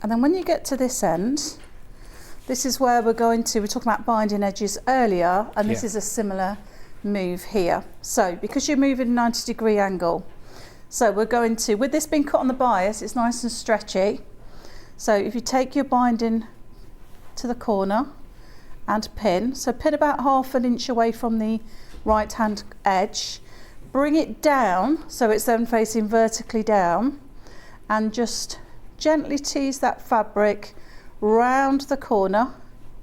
And then when you get to this end, this is where we're talking about binding edges earlier, and this is a similar move here. So because you're moving 90-degree angle, so we're going to, with this being cut on the bias, it's nice and stretchy. So if you take your binding to the corner and pin, so pin about 1/2 inch away from the right hand edge, bring it down so it's then facing vertically down, and just gently tease that fabric round the corner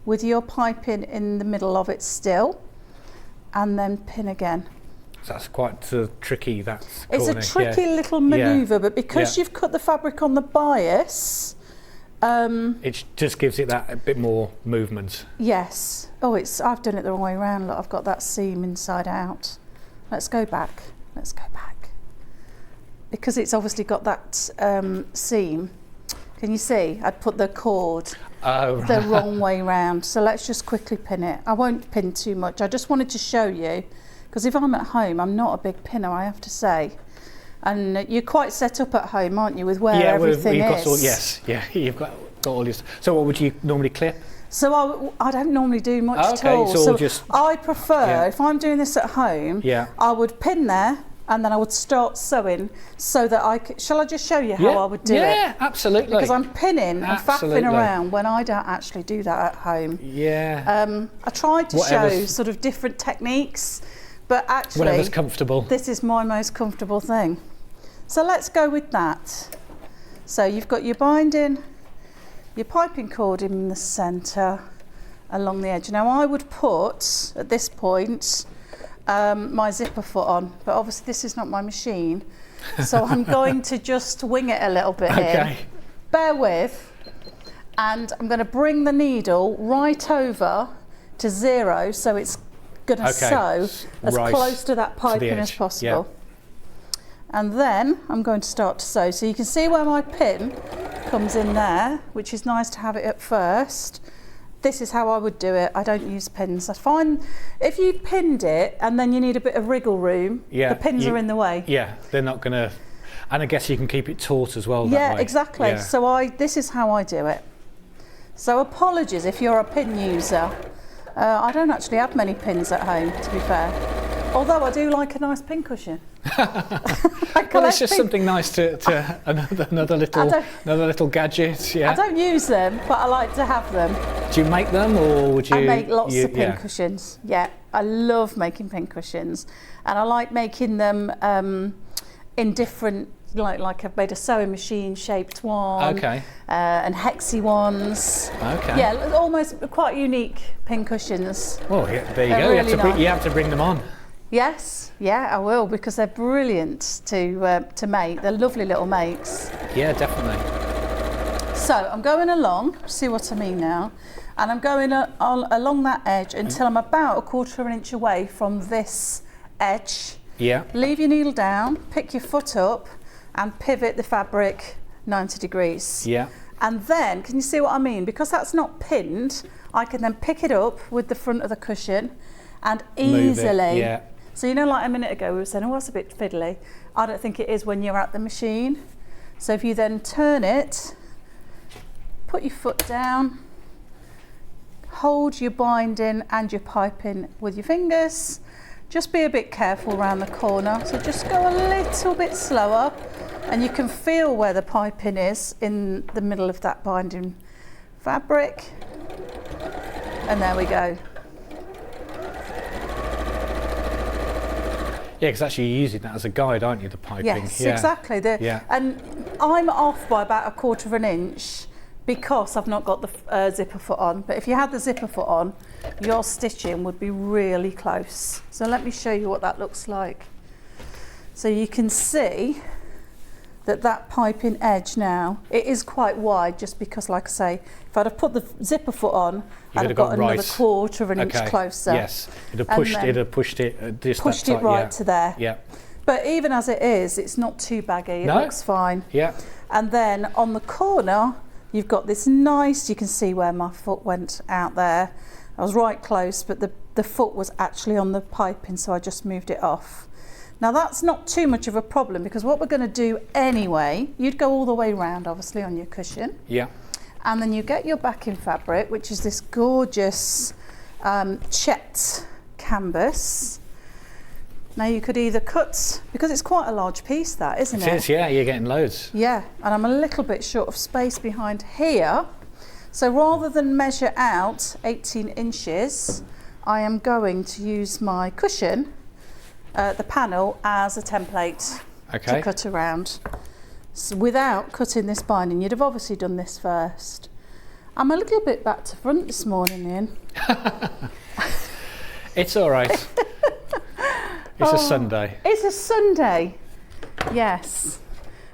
with your piping in the middle of it still, and then pin again. So that's quite tricky, that corner. It's a tricky little manoeuvre, but because you've cut the fabric on the bias, it just gives it that a bit more movement. Yes. Oh, I've done it the wrong way around. Look, I've got that seam inside out. Let's go back. Because it's obviously got that seam. Can you see? I'd put the cord the wrong way round. So let's just quickly pin it. I won't pin too much. I just wanted to show you, because if I'm at home, I'm not a big pinner, I have to say. And you're quite set up at home, aren't you, with where everything is? You've got all this. So what would you normally clip? So I don't normally do much at all. So I prefer, if I'm doing this at home, I would pin there, and then I would start sewing so that shall I just show you how I would do it? Yeah, absolutely. Because I'm pinning and faffing around when I don't actually do that at home. Yeah. I tried to show sort of different techniques, but actually whatever's comfortable. This is my most comfortable thing. So let's go with that. So you've got your binding, your piping cord in the centre along the edge. Now I would put, at this point, my zipper foot on, but obviously this is not my machine, so I'm going to just wing it a little bit here. Bear with, and I'm going to bring the needle right over to 0, so it's going to sew as close to that piping as possible. And then I'm going to start to sew. So you can see where my pin comes in there, which is nice to have it at first. This is how I would do it. I don't use pins. I find if you pinned it and then you need a bit of wriggle room, the pins are in the way. Yeah, they're not going to, and I guess you can keep it taut as well. Yeah, exactly. So this is how I do it. So apologies if you're a pin user. I don't actually have many pins at home, to be fair. Although I do like a nice pin cushion. Well, it's just something nice to another little gadget. Yeah. I don't use them, but I like to have them. Do you make them, or would you? I make lots of pin cushions. Yeah, I love making pin cushions, and I like making them in different. Like I've made a sewing machine shaped one. And hexy ones. Yeah, almost quite unique pin cushions. Well, there you go. Really you have to bring them on. Yes, I will, because they're brilliant to make. They're lovely little makes. Yeah, definitely. So I'm going along, see what I mean now, and I'm going along that edge until I'm about 1/4 inch away from this edge. Yeah. Leave your needle down, pick your foot up, and pivot the fabric 90 degrees. Yeah. And then, can you see what I mean? Because that's not pinned, I can then pick it up with the front of the cushion and easily. Yeah. So like a minute ago we were saying, oh, that's a bit fiddly. I don't think it is when you're at the machine. So if you then turn it, put your foot down, hold your binding and your piping with your fingers. Just be a bit careful around the corner. So just go a little bit slower, and you can feel where the piping is in the middle of that binding fabric. And there we go. Yeah, because actually you're using that as a guide, aren't you, the piping? Yes, exactly. And I'm off by about 1/4 inch because I've not got the zipper foot on. But if you had the zipper foot on, your stitching would be really close. So let me show you what that looks like. So you can see that piping edge now, it is quite wide, just because, like I say, if I'd have put the zipper foot on, I'd have got another 1/4 inch closer. Yes, it'd have pushed it right to there. Yeah. But even as it is, it's not too baggy. It looks fine. Yeah. And then on the corner, you've got this nice, you can see where my foot went out there. I was right close, but the foot was actually on the piping, so I just moved it off. Now that's not too much of a problem, because what we're going to do anyway, you'd go all the way round obviously on your cushion. Yeah. And then you get your backing fabric, which is this gorgeous checked canvas. Now you could either cut, because it's quite a large piece that, isn't it? It is, yeah, you're getting loads. Yeah, and I'm a little bit short of space behind here. So rather than measure out 18 inches, I am going to use my cushion, the panel, as a template to cut around. So without cutting this binding, you'd have obviously done this first. I'm a little bit back to front this morning, Ian. It's all right. It's a Sunday. It's a Sunday, yes.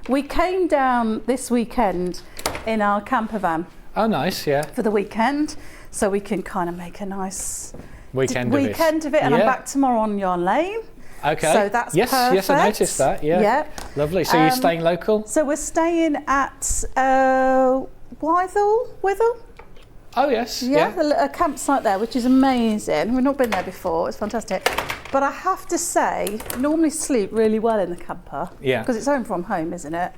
We came down this weekend in our camper van. Oh, nice, yeah. For the weekend, so we can kind of make a nice weekend of it. And I'm back tomorrow on Yarn Lane. Okay. So that's yes, perfect. Yes, I noticed that. Yeah. Yeah. Lovely. So you're staying local? So we're staying at Withell. Oh yes. Yeah. A campsite there, which is amazing. We've not been there before. It's fantastic. But I have to say, I normally sleep really well in the camper. Yeah. Because it's home from home, isn't it?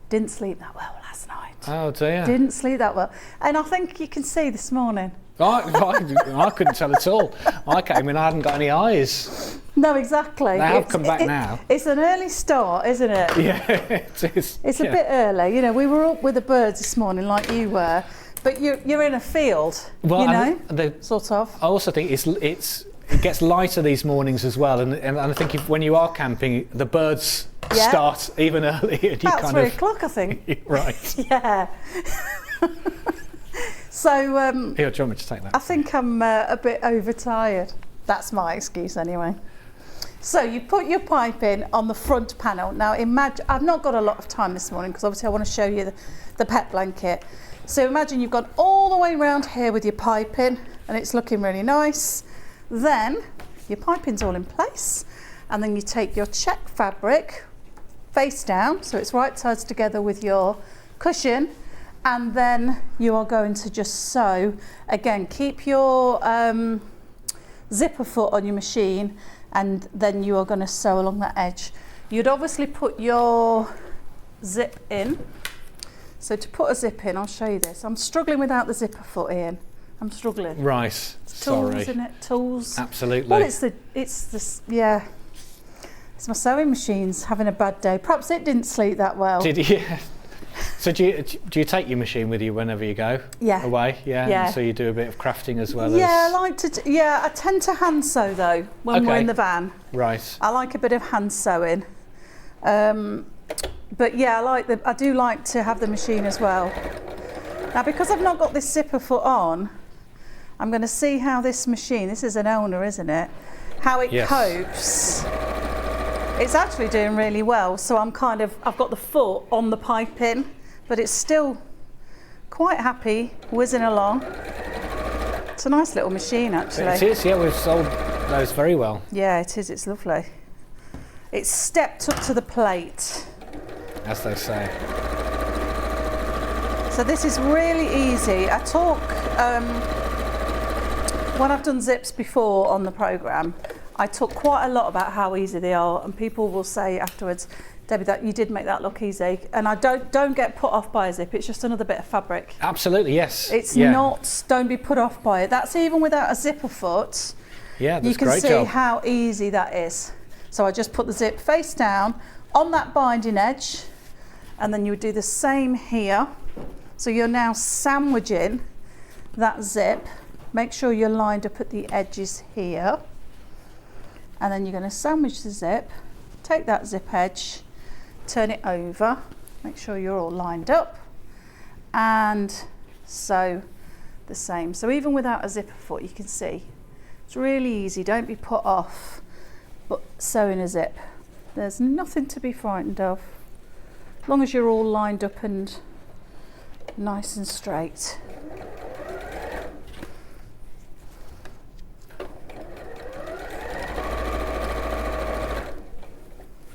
Didn't sleep that well last night. Oh dear. Didn't sleep that well. And I think you can see this morning. I couldn't tell at all. I came in, I hadn't got any eyes. No, exactly. They have come back now. It's an early start, isn't it? Yeah, it is. It's a bit early. You know, we were up with the birds this morning like you were, but you're in a field, well, you know, sort of. I also think it gets lighter these mornings as well, and I think when you are camping, the birds start even early. And about 3 o'clock, I think. Right. Yeah. So, here, do you want me to take that? I think I'm a bit overtired. That's my excuse anyway. So you put your pipe in on the front panel. Now imagine, I've not got a lot of time this morning because obviously I want to show you the pet blanket. So imagine you've gone all the way around here with your piping and it's looking really nice. Then your piping's all in place, and then you take your check fabric face down, so it's right sides together with your cushion, and then you are going to just sew. Again, keep your zipper foot on your machine, and then you are going to sew along that edge. You'd obviously put your zip in. So to put a zip in, I'll show you this. I'm struggling without the zipper foot, Ian. I'm struggling. Right. Tools, Sorry. isn't it? Tools. Absolutely. Well, it's my sewing machine's having a bad day. Perhaps it didn't sleep that well. Did you? So do you take your machine with you whenever you go? Yeah. Away? Yeah. Yeah. So you do a bit of crafting as well Yeah, as... I like to. I tend to hand sew though when we're in the van. Right. I like a bit of hand sewing. But yeah, I do like to have the machine as well. Now, because I've not got this zipper foot on, I'm going to see how this machine, this is an owner, isn't it? How it copes. It's actually doing really well. So I've got the foot on the piping, but it's still quite happy whizzing along. It's a nice little machine, actually. It is, yeah, we've sold those very well. Yeah, it is, it's lovely. It's stepped up to the plate, as they say. So this is really easy. I talk, when I've done zips before on the programme, I talk quite a lot about how easy they are, and people will say afterwards, Debbie, that you did make that look easy. And I don't get put off by a zip, it's just another bit of fabric. Absolutely, yes. It's not, don't be put off by it. That's even without a zipper foot. Yeah, that's you can great see job. how easy that is. So I just put the zip face down on that binding edge, and then you would do the same here. So you're now sandwiching that zip. Make sure you're lined up at the edges here. And then you're going to sandwich the zip, take that zip edge, turn it over, make sure you're all lined up, and sew the same. So even without a zipper foot, you can see it's really easy. Don't be put off, but sewing a zip. There's nothing to be frightened of, as long as you're all lined up and nice and straight.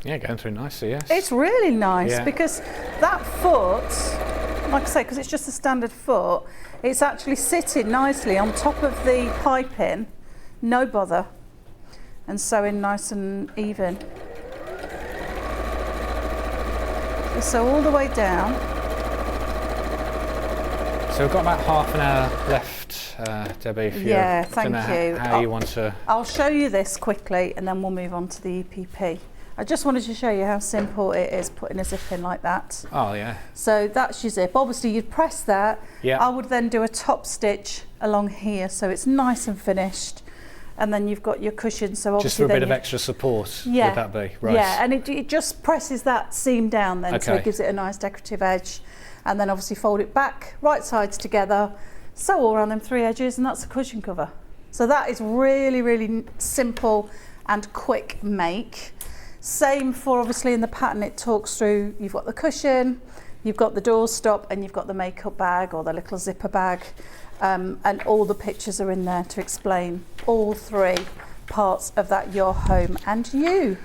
Yeah, going through nicely, yes. It's really nice because that foot like I say, because it's just a standard foot, it's actually sitting nicely on top of the piping, no bother, and sewing nice and even. So sew all the way down. So we've got about half an hour left, Debbie, if you thank you. How you want to... I'll show you this quickly and then we'll move on to the EPP. I just wanted to show you how simple it is putting a zip in like that. Oh yeah. So that's your zip. Obviously you'd press that. Yeah. I would then do a top stitch along here so it's nice and finished. And then you've got your cushion. So obviously just for a bit of extra support, would that be? Right. Yeah, and it just presses that seam down then, so it gives it a nice decorative edge. And then obviously fold it back, right sides together, sew all around them 3 edges, and that's a cushion cover. So that is really, really simple and quick make. Same for obviously in the pattern it talks through, you've got the cushion, you've got the doorstop, and you've got the makeup bag or the little zipper bag. And all the pictures are in there to explain all 3 parts of that Your Home and You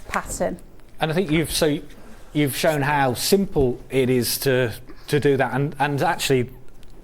pattern. And I think you've shown how simple it is to do that, and actually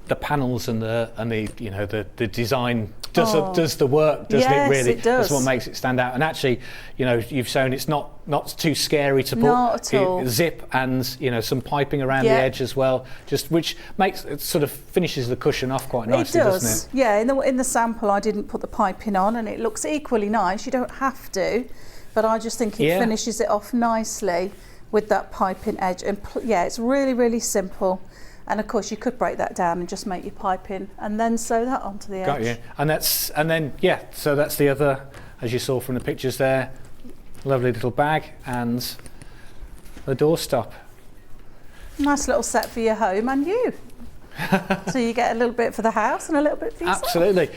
the panels and the design does the work, doesn't it? Really, it does. That's what makes it stand out. And actually, you've shown it's not too scary to put zip and some piping around the edge as well, which makes it sort of finishes the cushion off quite nicely, doesn't it? Yeah. In the sample, I didn't put the piping on, and it looks equally nice. You don't have to, but I just think it finishes it off nicely with that piping edge. And it's really, really simple. And of course you could break that down and just make your piping and then sew that onto the edge. Got you. So that's the other, as you saw from the pictures there, lovely little bag and the doorstop. Nice little set for your home and you. So you get a little bit for the house and a little bit for yourself. Absolutely.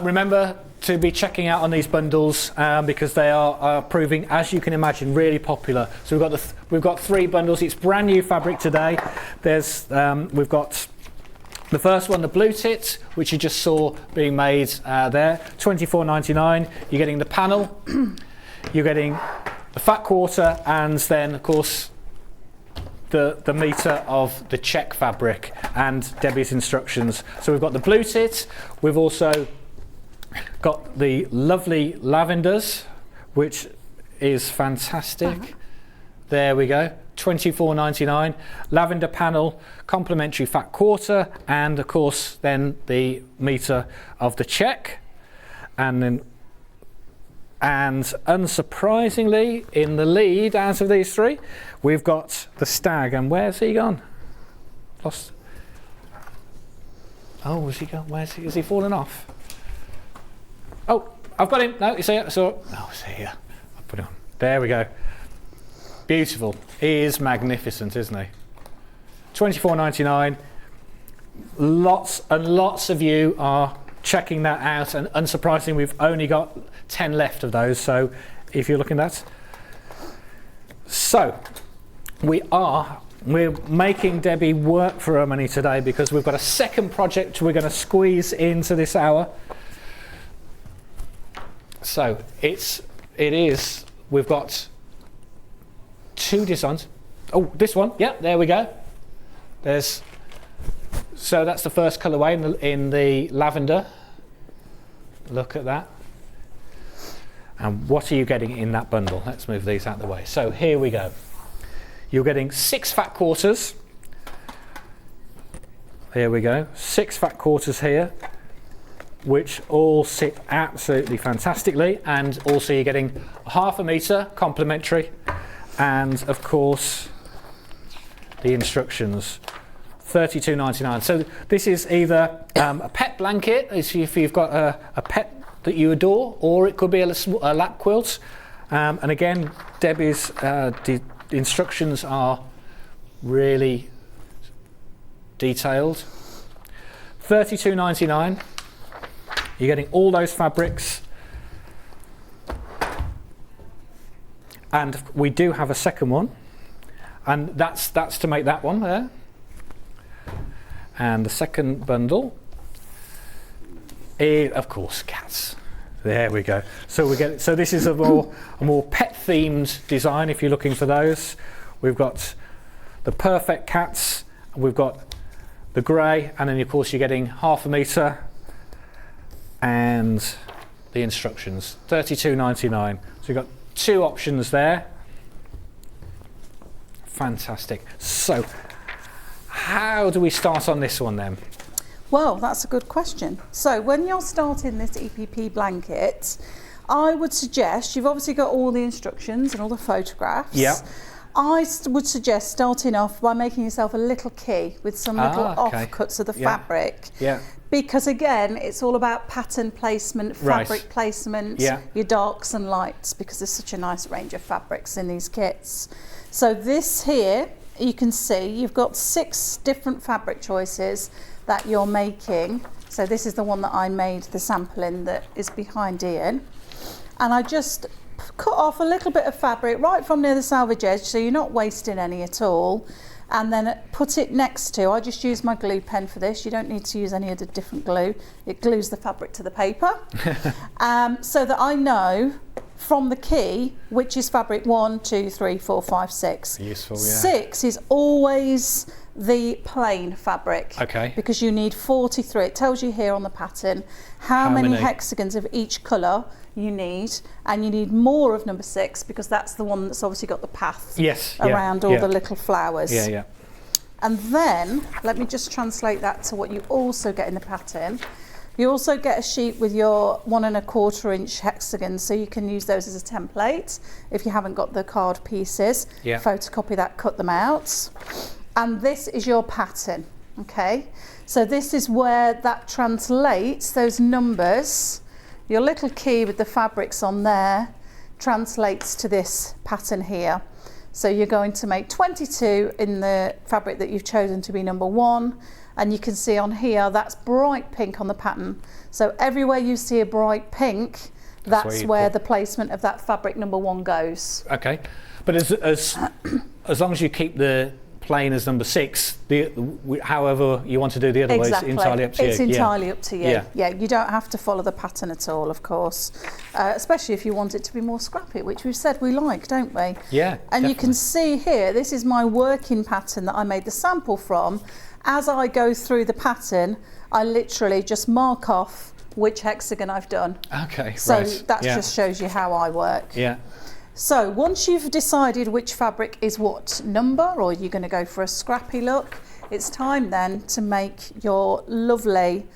Remember to be checking out on these bundles because they are proving, as you can imagine, really popular. So we've got 3 bundles. It's brand new fabric today. We've got the first one, the blue tit, which you just saw being made there, $24.99. You're getting the panel, you're getting the fat quarter, and then of course the metre of the check fabric and Debbie's instructions. So we've got the blue tit. We've also got the lovely lavenders, which is fantastic. There we go, $24.99. Lavender panel, complimentary fat quarter, and of course then the metre of the check. And unsurprisingly, in the lead out of these 3, we've got the stag. And where's he gone? Lost. Oh, where's he gone? Is he fallen off? Oh, I've got him. No, he's here. He's here. I'll put it on. There we go. Beautiful. He is magnificent, isn't he? $24.99. Lots and lots of you are checking that out, and unsurprisingly, we've only got 10 left of those. So, if you're looking at that, so we're making Debbie work for her money today because we've got a second project we're going to squeeze into this hour. So we've got 2 designs. Oh, this one, yeah, there we go. So that's the first colourway in the lavender. Look at that. And what are you getting in that bundle? Let's move these out of the way. So here we go. You're getting 6 fat quarters. Here we go, 6 fat quarters here, which all sit absolutely fantastically, and also you're getting half a metre complimentary, and of course the instructions, $32.99. So this is either a pet blanket if you've got a pet that you adore, or it could be a lap quilt, and again Debbie's instructions are really detailed. $32.99. You're getting all those fabrics, and we do have a second one, and that's to make that one there. And the second bundle is, of course, cats. There we go. So this is a more pet themed design if you're looking for those. We've got the perfect cats We've got the grey, and then of course you're getting 1/2 metre and the instructions, $32.99. So you've got 2 options there. Fantastic. So how do we start on this one then? Well, that's a good question. So when you're starting this EPP blanket, I would suggest, you've obviously got all the instructions and all the photographs. Yeah. I would suggest starting off by making yourself a little key with some little offcuts of the fabric. Yeah. Because again, it's all about pattern placement, fabric placement, your darks and lights, because there's such a nice range of fabrics in these kits. So this here, you can see you've got 6 different fabric choices that you're making. So this is the one that I made the sample in that is behind Ian. And I just cut off a little bit of fabric right from near the selvage edge, so you're not wasting any at all. And then put it next to, I just use my glue pen for this. You don't need to use any other different glue. It glues the fabric to the paper. So that I know from the key which is fabric 1, 2, 3, 4, 5, 6. Useful, yeah. 6 is always the plain fabric. Okay. Because you need 43. It tells you here on the pattern how many hexagons of each colour you need, and you need more of number 6 because that's the one that's obviously got the path around all the little flowers. And then let me just translate that to what you also get in the pattern. You also get a sheet with your 1 1/4 inch hexagons, so you can use those as a template if you haven't got the card pieces. Photocopy that, cut them out, and this is your pattern. Okay, so this is where that translates those numbers. Your little key with the fabrics on there translates to this pattern here. So you're going to make 22 in the fabric that you've chosen to be number 1, and you can see on here that's bright pink on the pattern. So everywhere you see a bright pink, that's where the placement of that fabric number 1 goes. Okay, but as long as you keep the plain as number 6, however you want to do the other way, it's entirely up to you. It's entirely up to you. Yeah, you don't have to follow the pattern at all, of course, especially if you want it to be more scrappy, which we've said we like, don't we? Yeah, and you can see here, this is my working pattern that I made the sample from. As I go through the pattern, I literally just mark off which hexagon I've done. Okay, so that just shows you how I work. Yeah. So once you've decided which fabric is what number, or you're going to go for a scrappy look, it's time then to make your lovely,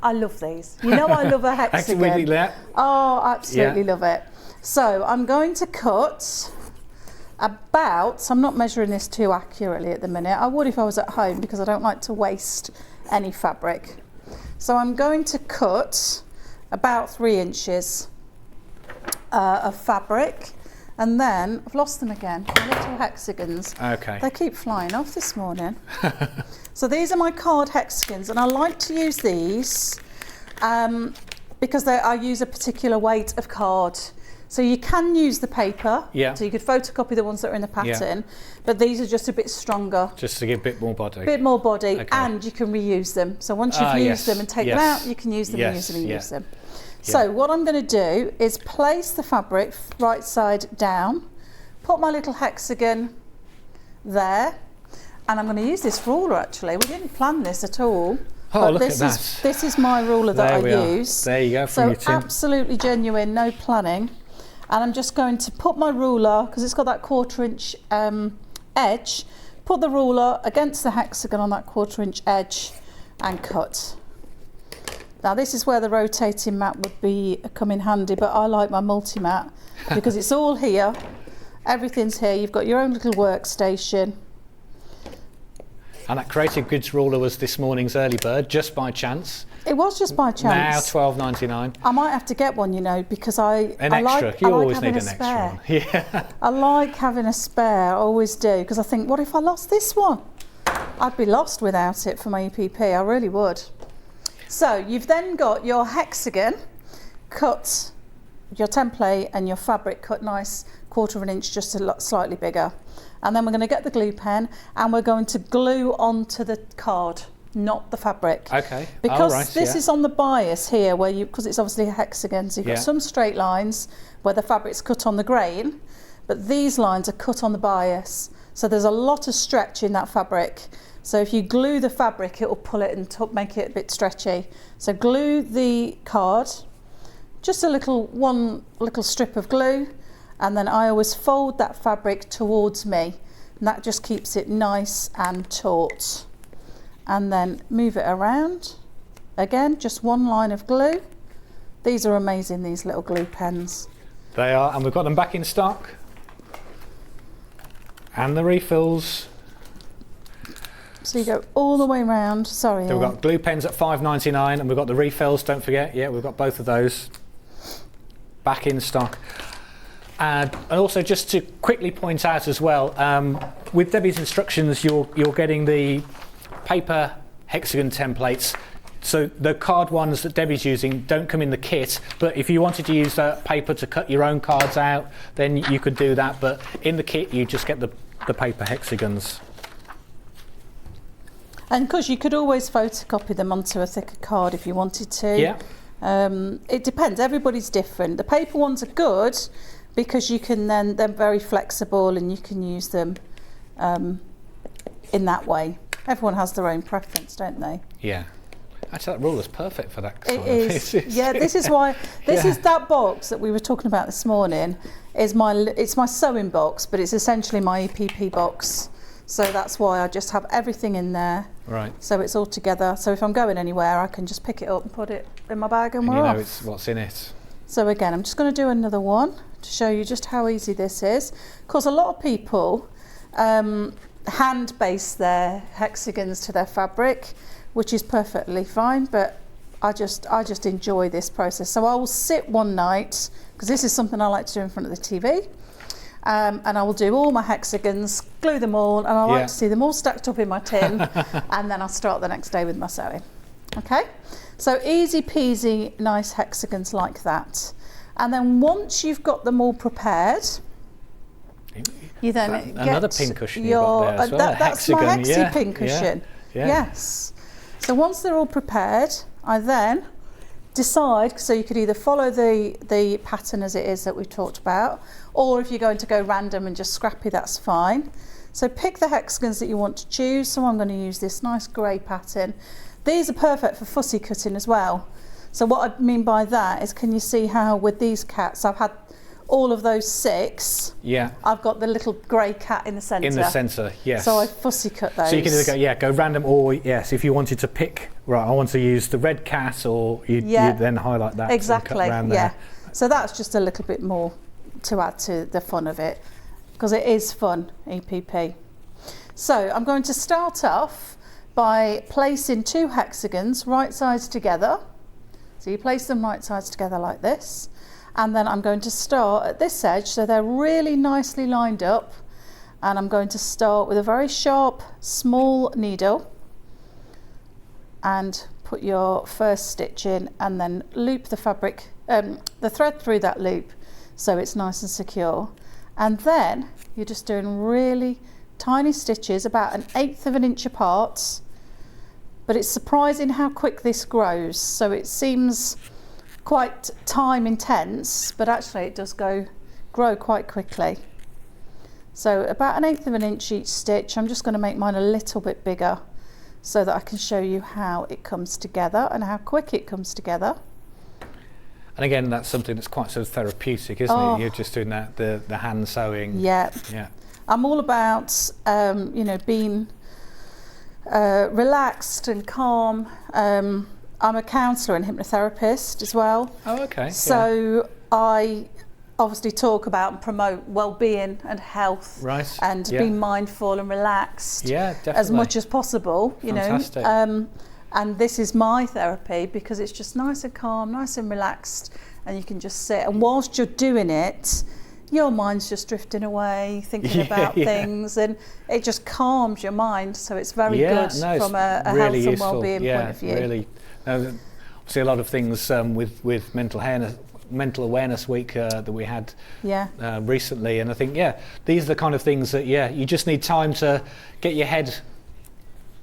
I love these. You know I love a hexagon. Oh, absolutely love it. So I'm going to cut about, I'm not measuring this too accurately at the minute. I would if I was at home because I don't like to waste any fabric. So I'm going to cut about 3 inches of fabric. And then, I've lost them again, my little hexagons. Okay. They keep flying off this morning. So these are my card hexagons, and I like to use these because I use a particular weight of card. So you can use the paper, so you could photocopy the ones that are in the pattern, but these are just a bit stronger. Just to give a bit more body. And you can reuse them. So once you've used them and take them out, you can use them and use them and use them. So what I'm going to do is place the fabric right side down, put my little hexagon there, and I'm going to use this ruler actually. We didn't plan this at all. Oh, but look at that. This is my ruler that I use. There you go, from your tin. So absolutely genuine, no planning. And I'm just going to put my ruler, because it's got that 1/4 inch edge, put the ruler against the hexagon on that 1/4 inch edge and cut. Now this is where the rotating mat would come in handy, but I like my multi-mat because it's all here, everything's here, you've got your own little workstation. And that Creative Goods ruler was this morning's early bird, just by chance. It was just by chance. Now $12.99. I might have to get one, you know, because you always need an extra one. Yeah. I like having a spare, I always do, because I think, what if I lost this one? I'd be lost without it for my EPP, I really would. So you've then got your hexagon cut, your template and your fabric cut nice 1/4 inch, just slightly bigger. And then we're going to get the glue pen and we're going to glue onto the card, not the fabric. Okay. Because this is on the bias here, because it's obviously a hexagon, so you've got some straight lines where the fabric's cut on the grain, but these lines are cut on the bias. So there's a lot of stretch in that fabric. So if you glue the fabric, it will pull it and make it a bit stretchy. So glue the card, just one little strip of glue, and then I always fold that fabric towards me, and that just keeps it nice and taut. And then move it around. Again, just one line of glue. These are amazing, these little glue pens. They are, and we've got them back in stock. And the refills. So you go all the way around. Sorry. So we've got glue pens at $5.99, and we've got the refills, don't forget. Yeah, we've got both of those back in stock. And also, just to quickly point out as well, with Debbie's instructions, you're getting the paper hexagon templates. So the card ones that Debbie's using don't come in the kit, but if you wanted to use that paper to cut your own cards out, then you could do that. But in the kit, you just get the paper hexagons. And of course, you could always photocopy them onto a thicker card if you wanted to. Yeah. It depends. Everybody's different. The paper ones are good because you can they're very flexible and you can use them in that way. Everyone has their own preference, don't they? Yeah. Actually, that ruler's perfect for that. It is. Yeah, this is why. This is that box that we were talking about this morning. It's my sewing box, but it's essentially my EPP box. So that's why I just have everything in there. Right. So it's all together. So if I'm going anywhere, I can just pick it up and put it in my bag and we're off. You know it's what's in it. So again, I'm just going to do another one to show you just how easy this is. Of course, a lot of people hand base their hexagons to their fabric, which is perfectly fine, but I just enjoy this process. So I will sit one night, because this is something I like to do in front of the TV, and I will do all my hexagons, glue them all, and I like to see them all stacked up in my tin, and then I'll start the next day with my sewing. Okay, so easy peasy, nice hexagons like that. And then once you've got them all prepared, you then get another pin cushion you've got there as well. That's my hexi pin cushion. Yeah. Yes. So once they're all prepared, I then decide, so you could either follow the pattern as it is that we've talked about, or if you're going to go random and just scrappy, that's fine. So pick the hexagons that you want to choose. So I'm going to use this nice grey pattern. These are perfect for fussy cutting as well. So what I mean by that is, can you see how with these cats, I've had all of those 6. Yeah. I've got the little grey cat in the centre. In the centre, yes. So I fussy cut those. So you can either go random, or yes, if you wanted to pick, right, I want to use the red cat, or you'd then highlight that. Exactly. And cut around there. So that's just a little bit more to add to the fun of it, because it is fun, EPP. So I'm going to start off by placing 2 hexagons right sides together. So you place them right sides together like this. And then I'm going to start at this edge, so they're really nicely lined up. And I'm going to start with a very sharp, small needle and put your first stitch in, and then loop the fabric, the thread through that loop so it's nice and secure. And then you're just doing really tiny stitches, about 1/8 of an inch apart. But it's surprising how quick this grows. So it seems quite time intense, but actually it does grow quite quickly. So about 1/8 of an inch each stitch. I'm just going to make mine a little bit bigger so that I can show you how it comes together and how quick it comes together. And again, that's something that's quite sort of therapeutic, isn't it? You're just doing that, the hand sewing. Yeah. I'm all about being relaxed and calm. I'm a counsellor and hypnotherapist as well. Oh, okay. So I obviously talk about and promote well-being and health, right? And being mindful and relaxed, definitely, as much as possible. Fantastic. And this is my therapy, because it's just nice and calm, nice and relaxed, and you can just sit. And whilst you're doing it, your mind's just drifting away, thinking about things, and it just calms your mind. So it's very good from a really health and well-being point of view. Really. See a lot of things with Mental Awareness Week that we had recently, and I think these are the kind of things that you just need time to get your head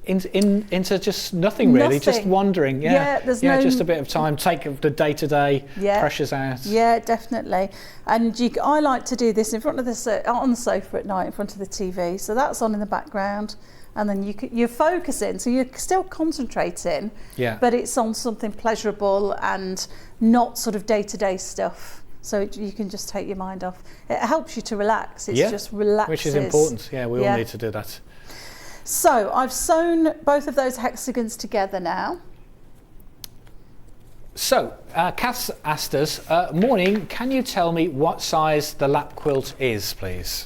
into just nothing really, just wandering. There's just a bit of time, take the day-to-day pressures out. Yeah, definitely. And I like to do this in front of on the sofa at night in front of the TV, so that's on in the background, and then you're focusing, so you're still concentrating, but it's on something pleasurable and not sort of day-to-day stuff. So you can just take your mind off. It helps you to relax. It's just relaxes. Which is important. Yeah, we all need to do that. So I've sewn both of those hexagons together now. So, Kath asked us, morning, can you tell me what size the lap quilt is, please?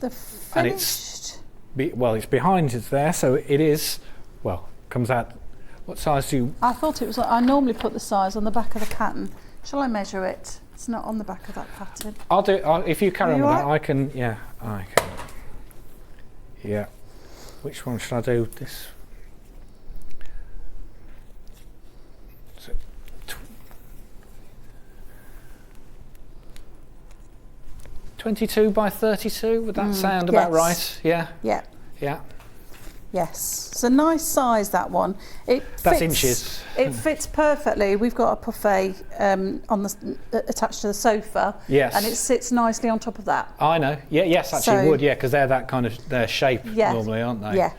The finished... And it's behind us there, so it is, comes out, what size do you... I thought it was, I normally put the size on the back of the pattern. Shall I measure it? It's not on the back of that pattern. I'll do, if you carry on with that, I can, I can. Yeah. Which one should I do? This... 22 by 32, would that sound about right? Yeah. Yeah. Yeah. Yes, it's a nice size, that one. That's inches. It fits perfectly. We've got a buffet attached to the sofa. Yes. And it sits nicely on top of that. I know. Yeah. Yes, actually would. Yeah, because they're that kind of their shape normally, aren't they? Yeah.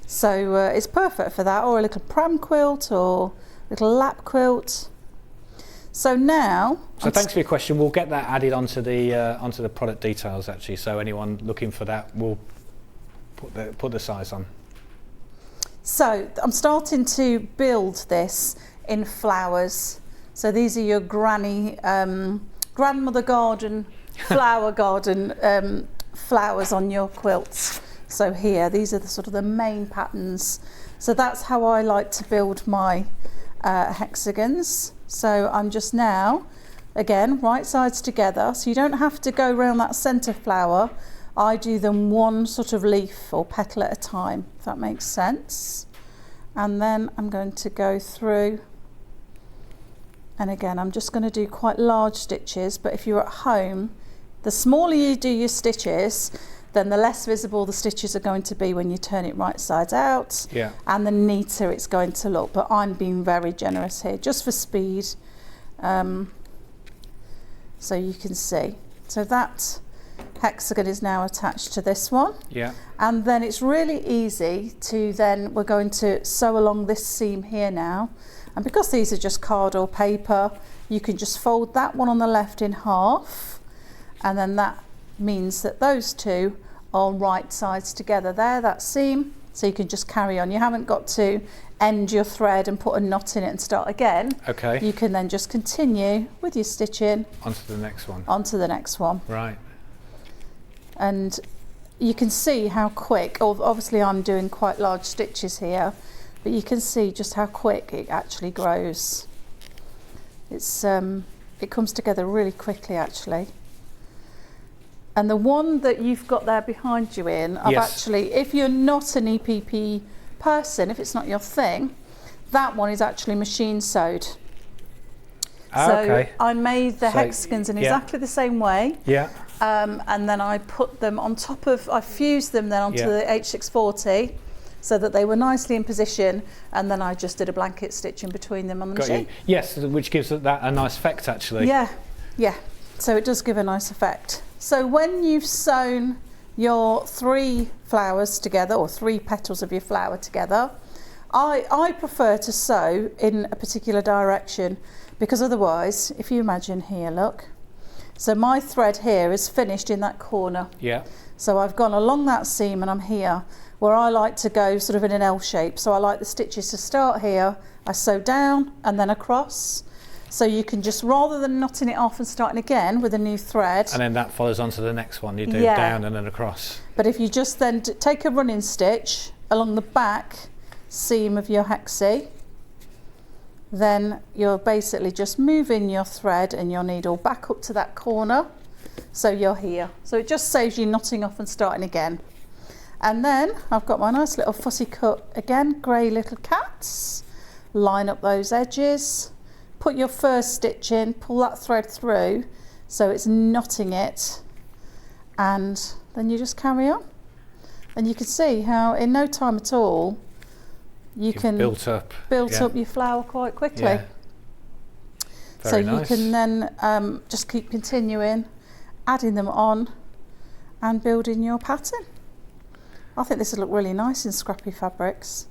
So it's perfect for that, or a little pram quilt, or a little lap quilt. So now. So thanks for your question. We'll get that added onto the product details actually. So anyone looking for that will put the size on. So I'm starting to build this in flowers. So these are your grandmother garden, flower garden flowers on your quilts. So here, these are the sort of the main patterns. So that's how I like to build my hexagons. So I'm just now, again, right sides together. So you don't have to go around that centre flower. I do them one sort of leaf or petal at a time, if that makes sense. And then I'm going to go through, and again, I'm just going to do quite large stitches, but if you're at home, the smaller you do your stitches, then the less visible the stitches are going to be when you turn it right sides out, and the neater it's going to look. But I'm being very generous here, just for speed, so you can see. So that hexagon is now attached to this one, and then it's really easy to then, we're going to sew along this seam here now, and because these are just card or paper, you can just fold that one on the left in half, and then that means that those two are right sides together there, that seam, so you can just carry on. You haven't got to end your thread and put a knot in it and start again. Okay. You can then just continue with your stitching onto the next one. Onto the next one. Right. And you can see how quick, obviously I'm doing quite large stitches here, but you can see just how quick it actually grows. It's it comes together really quickly actually. And the one that you've got there behind you I've actually, if you're not an EPP person, if it's not your thing, that one is actually machine sewed. So I made the hexagons in exactly the same way. And then I put them on top of, I fused them then onto the H640 so that they were nicely in position, and then I just did a blanket stitch in between them on the machine. Yes, which gives that a nice effect actually. Yeah. So it does give a nice effect. So when you've sewn your 3 flowers together, or 3 petals of your flower together, I prefer to sew in a particular direction, because otherwise, if you imagine here, look, so my thread here is finished in that corner. So I've gone along that seam and I'm here, where I like to go sort of in an L shape. So I like the stitches to start here, I sew down and then across. So you can just, rather than knotting it off and starting again with a new thread. And then that follows on to the next one. You do down and then across. But if you just then take a running stitch along the back seam of your hexie, then you're basically just moving your thread and your needle back up to that corner. So you're here. So it just saves you knotting off and starting again. And then I've got my nice little fussy cut, again, grey little cats. Line up those edges. Put your first stitch in, pull that thread through so it's knotting it, and then you just carry on. And you can see how in no time at all you can build up your flower quite quickly. Very nice. You can then just keep continuing, adding them on and building your pattern. I think this would look really nice in scrappy fabrics.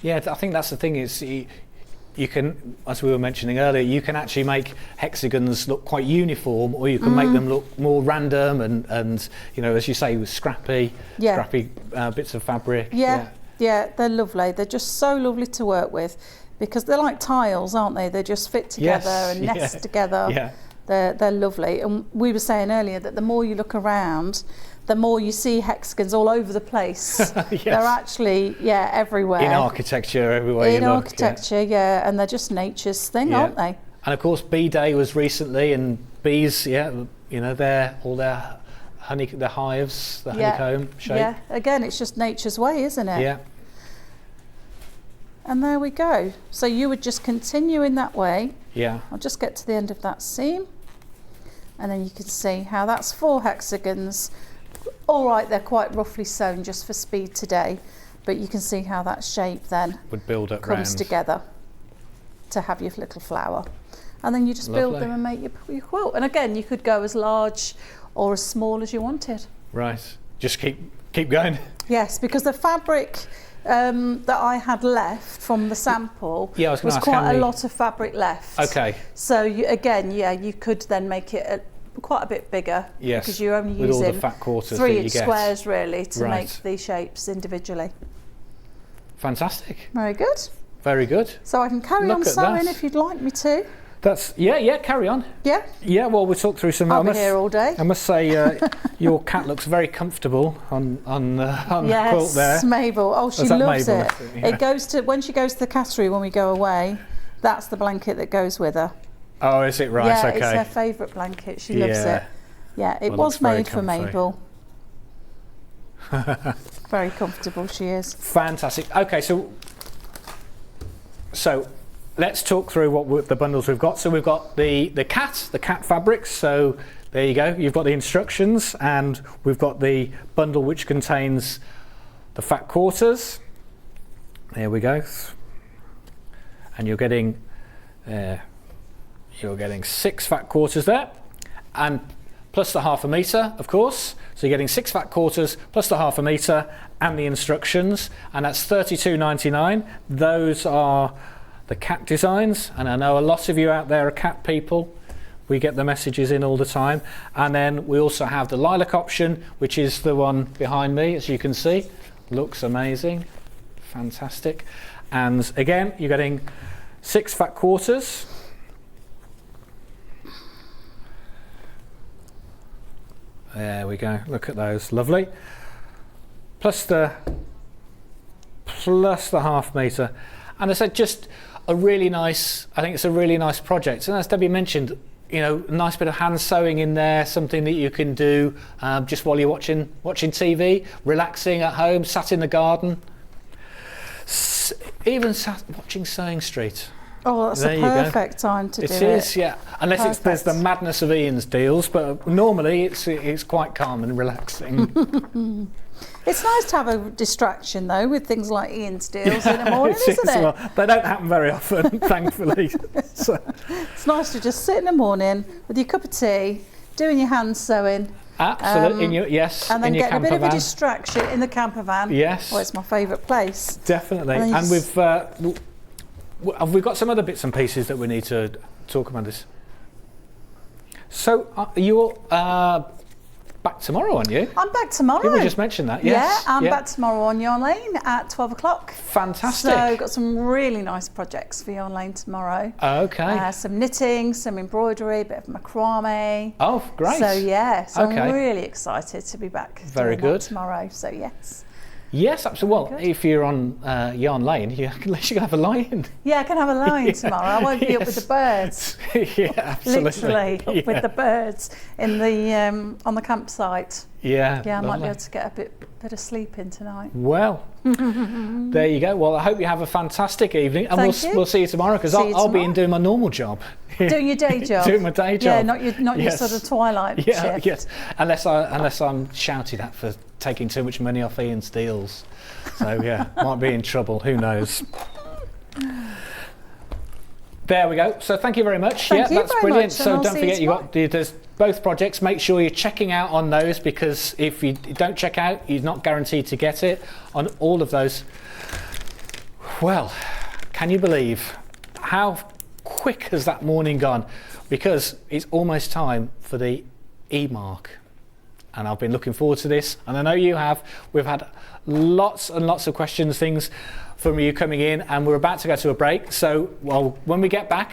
Yeah, I think that's the thing is you can, as we were mentioning earlier, you can actually make hexagons look quite uniform, or you can make them look more random and you know, as you say, with scrappy bits of fabric. Yeah, they're lovely. They're just so lovely to work with because they're like tiles, aren't they? They just fit together and nest together. Yeah. They're lovely. And we were saying earlier that the more you look around, the more you see hexagons all over the place. Yes. They're actually, everywhere. In architecture, everywhere in architecture, and they're just nature's thing, aren't they? And of course, Bee Day was recently, and bees, you know, they're all their the hives, the honeycomb shape. Yeah, again, it's just nature's way, isn't it? Yeah. And there we go. So you would just continue in that way. Yeah. I'll just get to the end of that seam, and then you can see how that's 4 hexagons. All right, they're quite roughly sewn just for speed today, but you can see how that shape then would build up comes together to have your little flower. And then you just build them and make your quilt. And again, you could go as large or as small as you wanted. Right, just keep going. Yes, because the fabric that I had left from the sample was quite a lot of fabric left. Okay. So you could then make it quite a bit bigger. Yes. Because you're only with using all the fat quarters 3-inch squares really to make Right. these shapes individually. Fantastic. Very good. Very good. So I can carry on sewing if you'd like me to. That's carry on. Yeah. Well, we'll talk through some. I'll be here all day. I must say, your cat looks very comfortable on the quilt there. Yes, Mabel. Oh, she loves Mabel? it. Yeah. It goes to when she goes to the cattery when we go away. That's the blanket that goes with her. Oh, is it right? Yeah, okay. it's her favourite blanket. She loves it. Yeah, it was made for Mabel. Very comfortable she is. Fantastic. Okay, so let's talk through the bundles we've got. So we've got the cat fabrics. So there you go. You've got the instructions, and we've got the bundle which contains the fat quarters. There we go. And you're getting 6 fat quarters there, and plus the 1/2 metre, of course. So you're getting 6 fat quarters plus the 1/2 metre and the instructions, and that's £32.99. Those are the cat designs, and I know a lot of you out there are cat people. We get the messages in all the time. And then we also have the lilac option, which is the one behind me, as you can see. Looks amazing. Fantastic. And again, you're getting 6 fat quarters. There we go. Look at those. Lovely. Plus the 1/2 metre. And I said, just a really nice, I think it's a really nice project. And as Debbie mentioned, you know, a nice bit of hand sewing in there, something that you can do just while you're watching TV, relaxing at home, sat in the garden, even sat watching Sewing Street. Oh, that's a perfect time to do it. It is, yeah. Unless there's the madness of Ian's deals, but normally it's quite calm and relaxing. It's nice to have a distraction though with things like Ian's deals in the morning, isn't it? Well, they don't happen very often, thankfully. So. It's nice to just sit in the morning with your cup of tea, doing your hand sewing. Absolutely, and then get a bit of a distraction in the camper van. Yes. Oh, it's my favourite place. Definitely. And have we got some other bits and pieces that we need to talk about this? So you're back tomorrow, aren't you? I'm back tomorrow. We just mentioned that, yes. Yeah, I'm back tomorrow on Yarn Lane at 12 o'clock. Fantastic. So got some really nice projects for Yarn Lane tomorrow. Okay. Some knitting, some embroidery, a bit of macrame. Oh, great. So I'm really excited to be back. Very good. Tomorrow, so yes. Yes, absolutely. Well, if you're on Yarn Lane, you can have a lie-in. Yeah, I can have a lie-in tomorrow. I won't be up with the birds. Yeah, absolutely. Literally up with the birds in the on the campsite. Yeah. Yeah, I might be able to get a bit of sleep in tonight. Well, there you go. Well, I hope you have a fantastic evening, and we'll see you tomorrow, because I'll be in doing my normal job. Doing your day job. Doing my day job. Yeah, not your sort of twilight shift. Yes. Unless I'm shouted at for taking too much money off Ian's deals. So yeah, might be in trouble. Who knows? There we go. So thank you very much. Thank you that's very brilliant. much, So and don't I'll see you forget there's both projects. Make sure you're checking out on those, because if you don't check out, you're not guaranteed to get it on all of those. Well, can you believe how quick has that morning gone? Because it's almost time for the E-mark. And I've been looking forward to this, and I know you have. We've had lots and lots of questions, things from you coming in, and we're about to go to a break. So, well, when we get back,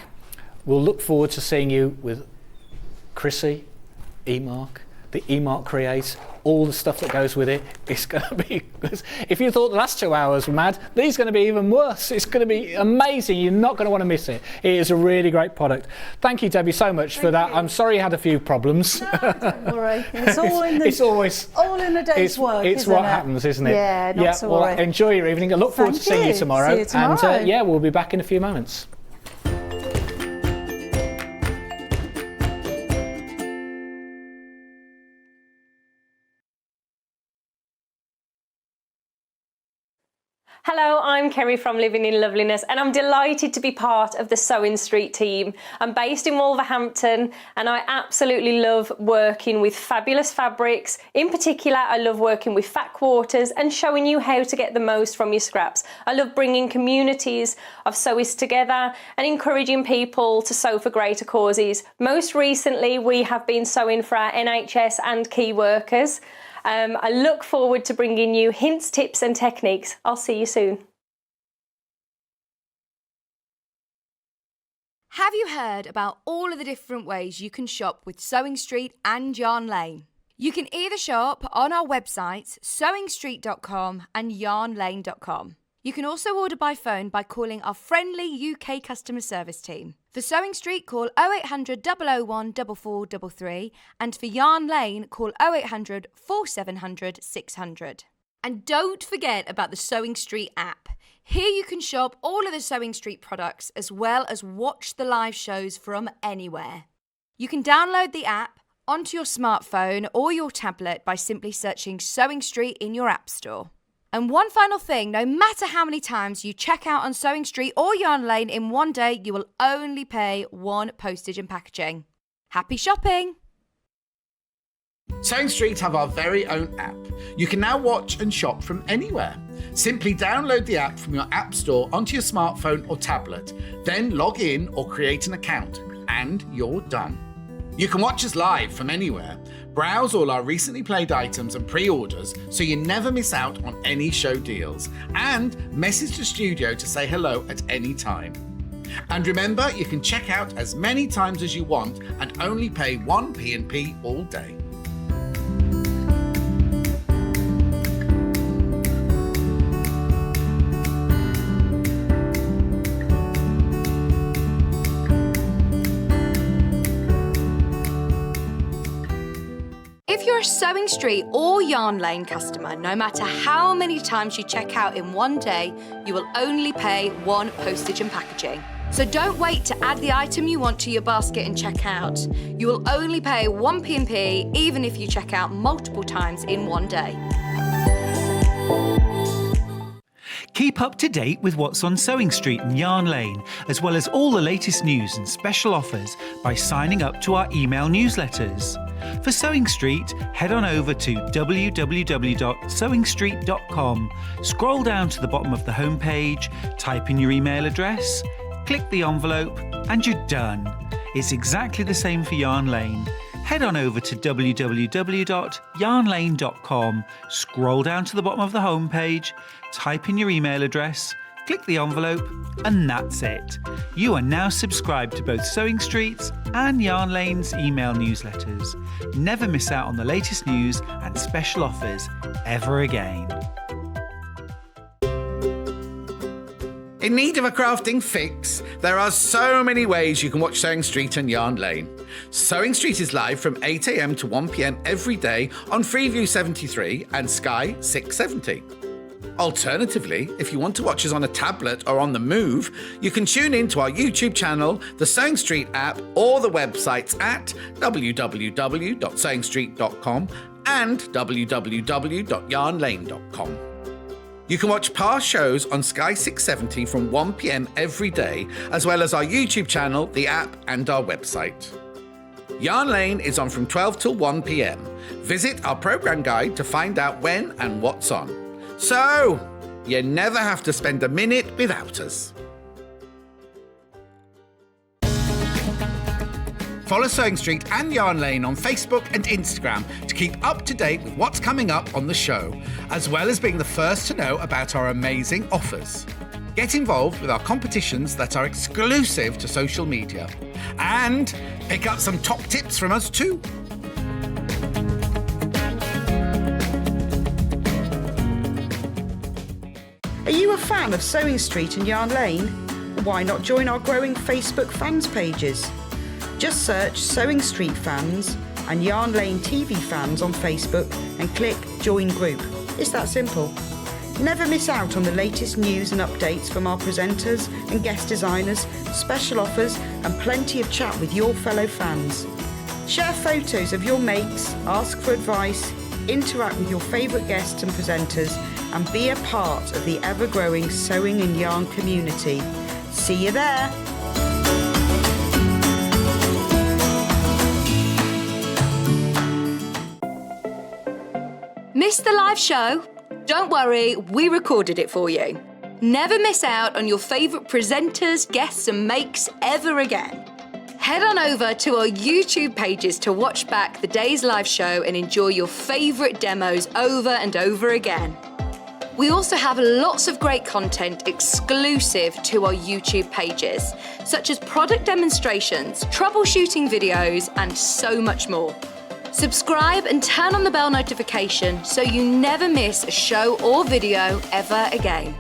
we'll look forward to seeing you with Chrissy, E-mark, the E-mark Create, all the stuff that goes with it. It's going to be, if you thought the last 2 hours were mad, these are going to be even worse. It's going to be amazing. You're not going to want to miss it. It is a really great product. Thank you, Debbie, so much for that. I'm sorry you had a few problems. No, don't worry. It's all in the, it's always all in the day's work, It's isn't what it? happens, isn't it? Yeah, not to well, worry. enjoy your evening. I look forward to seeing you tomorrow. See you tomorrow. And yeah, we'll be back in a few moments. Hello, I'm Kerry from Living in Loveliness, and I'm delighted to be part of the Sewing Street team. I'm based in Wolverhampton, and I absolutely love working with fabulous fabrics. In particular, I love working with fat quarters and showing you how to get the most from your scraps. I love bringing communities of sewists together and encouraging people to sew for greater causes. Most recently, we have been sewing for our NHS and key workers. I look forward to bringing you hints, tips and techniques. I'll see you soon. Have you heard about all of the different ways you can shop with Sewing Street and Yarn Lane? You can either shop on our websites sewingstreet.com and yarnlane.com. You can also order by phone by calling our friendly UK customer service team. For Sewing Street, call 0800 001 4433, and for Yarn Lane, call 0800 4700 600. And don't forget about the Sewing Street app. Here you can shop all of the Sewing Street products as well as watch the live shows from anywhere. You can download the app onto your smartphone or your tablet by simply searching Sewing Street in your app store. And one final thing, no matter how many times you check out on Sewing Street or Yarn Lane in one day, you will only pay one postage and packaging. Happy shopping! Sewing Street have our very own app. You can now watch and shop from anywhere. Simply download the app from your app store onto your smartphone or tablet, then log in or create an account, and you're done. You can watch us live from anywhere, browse all our recently played items and pre-orders so you never miss out on any show deals, and message the studio to say hello at any time. And remember, you can check out as many times as you want and only pay one P&P all day. If you're a Sewing Street or Yarn Lane customer, no matter how many times you check out in one day, you will only pay one postage and packaging. So don't wait to add the item you want to your basket and check out. You will only pay one P&P even if you check out multiple times in one day. Keep up to date with what's on Sewing Street and Yarn Lane, as well as all the latest news and special offers by signing up to our email newsletters. For Sewing Street, head on over to www.sewingstreet.com, scroll down to the bottom of the homepage, type in your email address, click the envelope, and you're done. It's exactly the same for Yarn Lane. Head on over to www.yarnlane.com, scroll down to the bottom of the homepage, type in your email address, click the envelope, and that's it. You are now subscribed to both Sewing Street's and Yarn Lane's email newsletters. Never miss out on the latest news and special offers ever again. In need of a crafting fix? There are so many ways you can watch Sewing Street and Yarn Lane. Sewing Street is live from 8 a.m. to 1 p.m. every day on Freeview 73 and Sky 670. Alternatively, if you want to watch us on a tablet or on the move, you can tune in to our YouTube channel, the Sewing Street app, or the websites at www.sewingstreet.com and www.yarnlane.com. You can watch past shows on Sky 670 from 1 p.m. every day, as well as our YouTube channel, the app, and our website. Yarn Lane is on from 12 till 1 p.m. Visit our programme guide to find out when and what's on. So, you never have to spend a minute without us. Follow Sewing Street and Yarn Lane on Facebook and Instagram to keep up to date with what's coming up on the show, as well as being the first to know about our amazing offers. Get involved with our competitions that are exclusive to social media. And pick up some top tips from us too. Are you a fan of Sewing Street and Yarn Lane? Why not join our growing Facebook fans pages? Just search Sewing Street Fans and Yarn Lane TV Fans on Facebook and click Join Group. It's that simple. Never miss out on the latest news and updates from our presenters and guest designers, special offers and plenty of chat with your fellow fans. Share photos of your makes, ask for advice, interact with your favourite guests and presenters and be a part of the ever-growing sewing and yarn community. See you there! Missed the live show? Don't worry, we recorded it for you. Never miss out on your favourite presenters, guests and makes ever again. Head on over to our YouTube pages to watch back the day's live show and enjoy your favourite demos over and over again. We also have lots of great content exclusive to our YouTube pages, such as product demonstrations, troubleshooting videos and so much more. Subscribe and turn on the bell notification so you never miss a show or video ever again.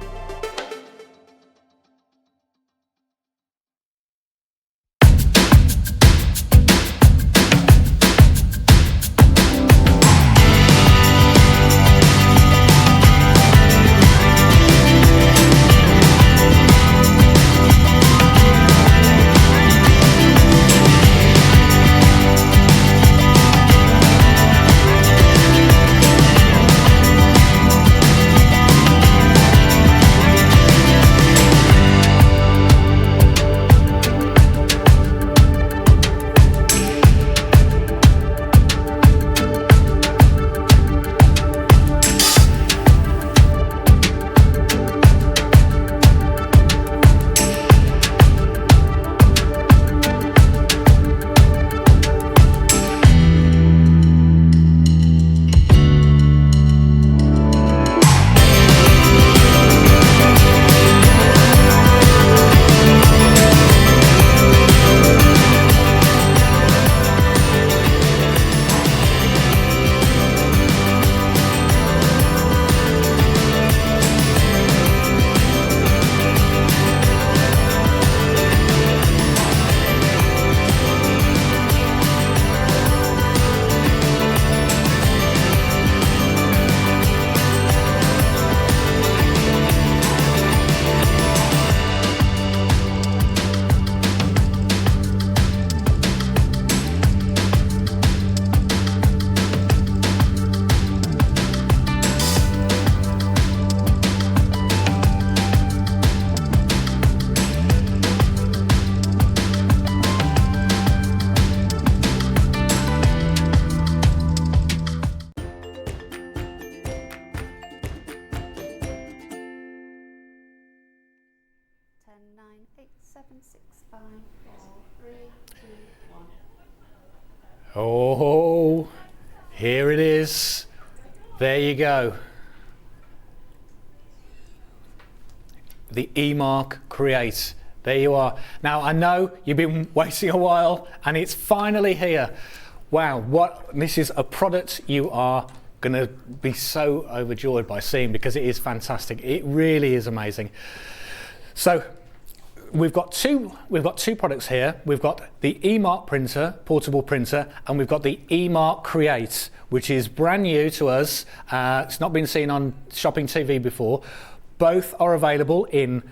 Oh, here it is. There you go. The eMark Create. There you are. Now, I know you've been waiting a while and it's finally here. Wow, this is a product you are going to be so overjoyed by seeing because it is fantastic. It really is amazing. So, we've got two products here. We've got the eMark printer, portable printer, and we've got the eMark Create, which is brand new to us. It's not been seen on shopping TV before. Both are available in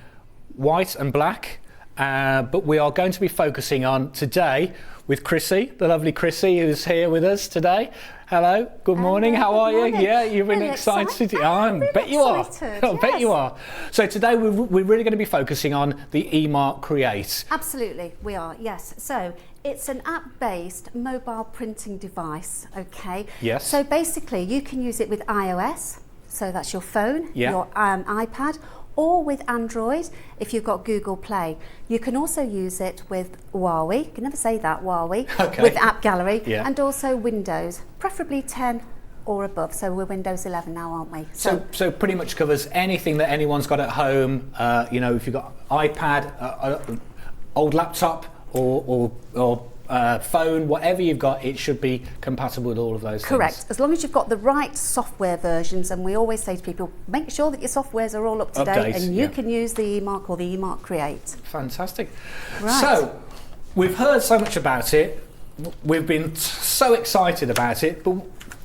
white and black, but we are going to be focusing on today with Chrissy, the lovely Chrissy, who's here with us today. Hello, good morning, how are you? Yeah, you've been Really excited. excited. I Really bet you are. excited, I bet yes. you are. So today we're really going to be focusing on the eMark Create. Absolutely, we are, yes. So it's an app-based mobile printing device, okay? Yes. So basically you can use it with iOS, so that's your phone, Yeah. your iPad, or with Android if you've got Google Play. You can also use it with Huawei, you can never say that, Huawei, Okay. with App Gallery, Yeah. and also Windows, preferably 10 or above. So we're Windows 11 now, aren't we? So pretty much covers anything that anyone's got at home. You know, if you've got iPad, old laptop, or phone, whatever you've got, it should be compatible with all of those Correct. things. As long as you've got the right software versions, and we always say to people, make sure that your softwares are all up to date, and you can use the eMark or the eMark Create. Fantastic. Right. So, we've heard so much about it. We've been so excited about it, but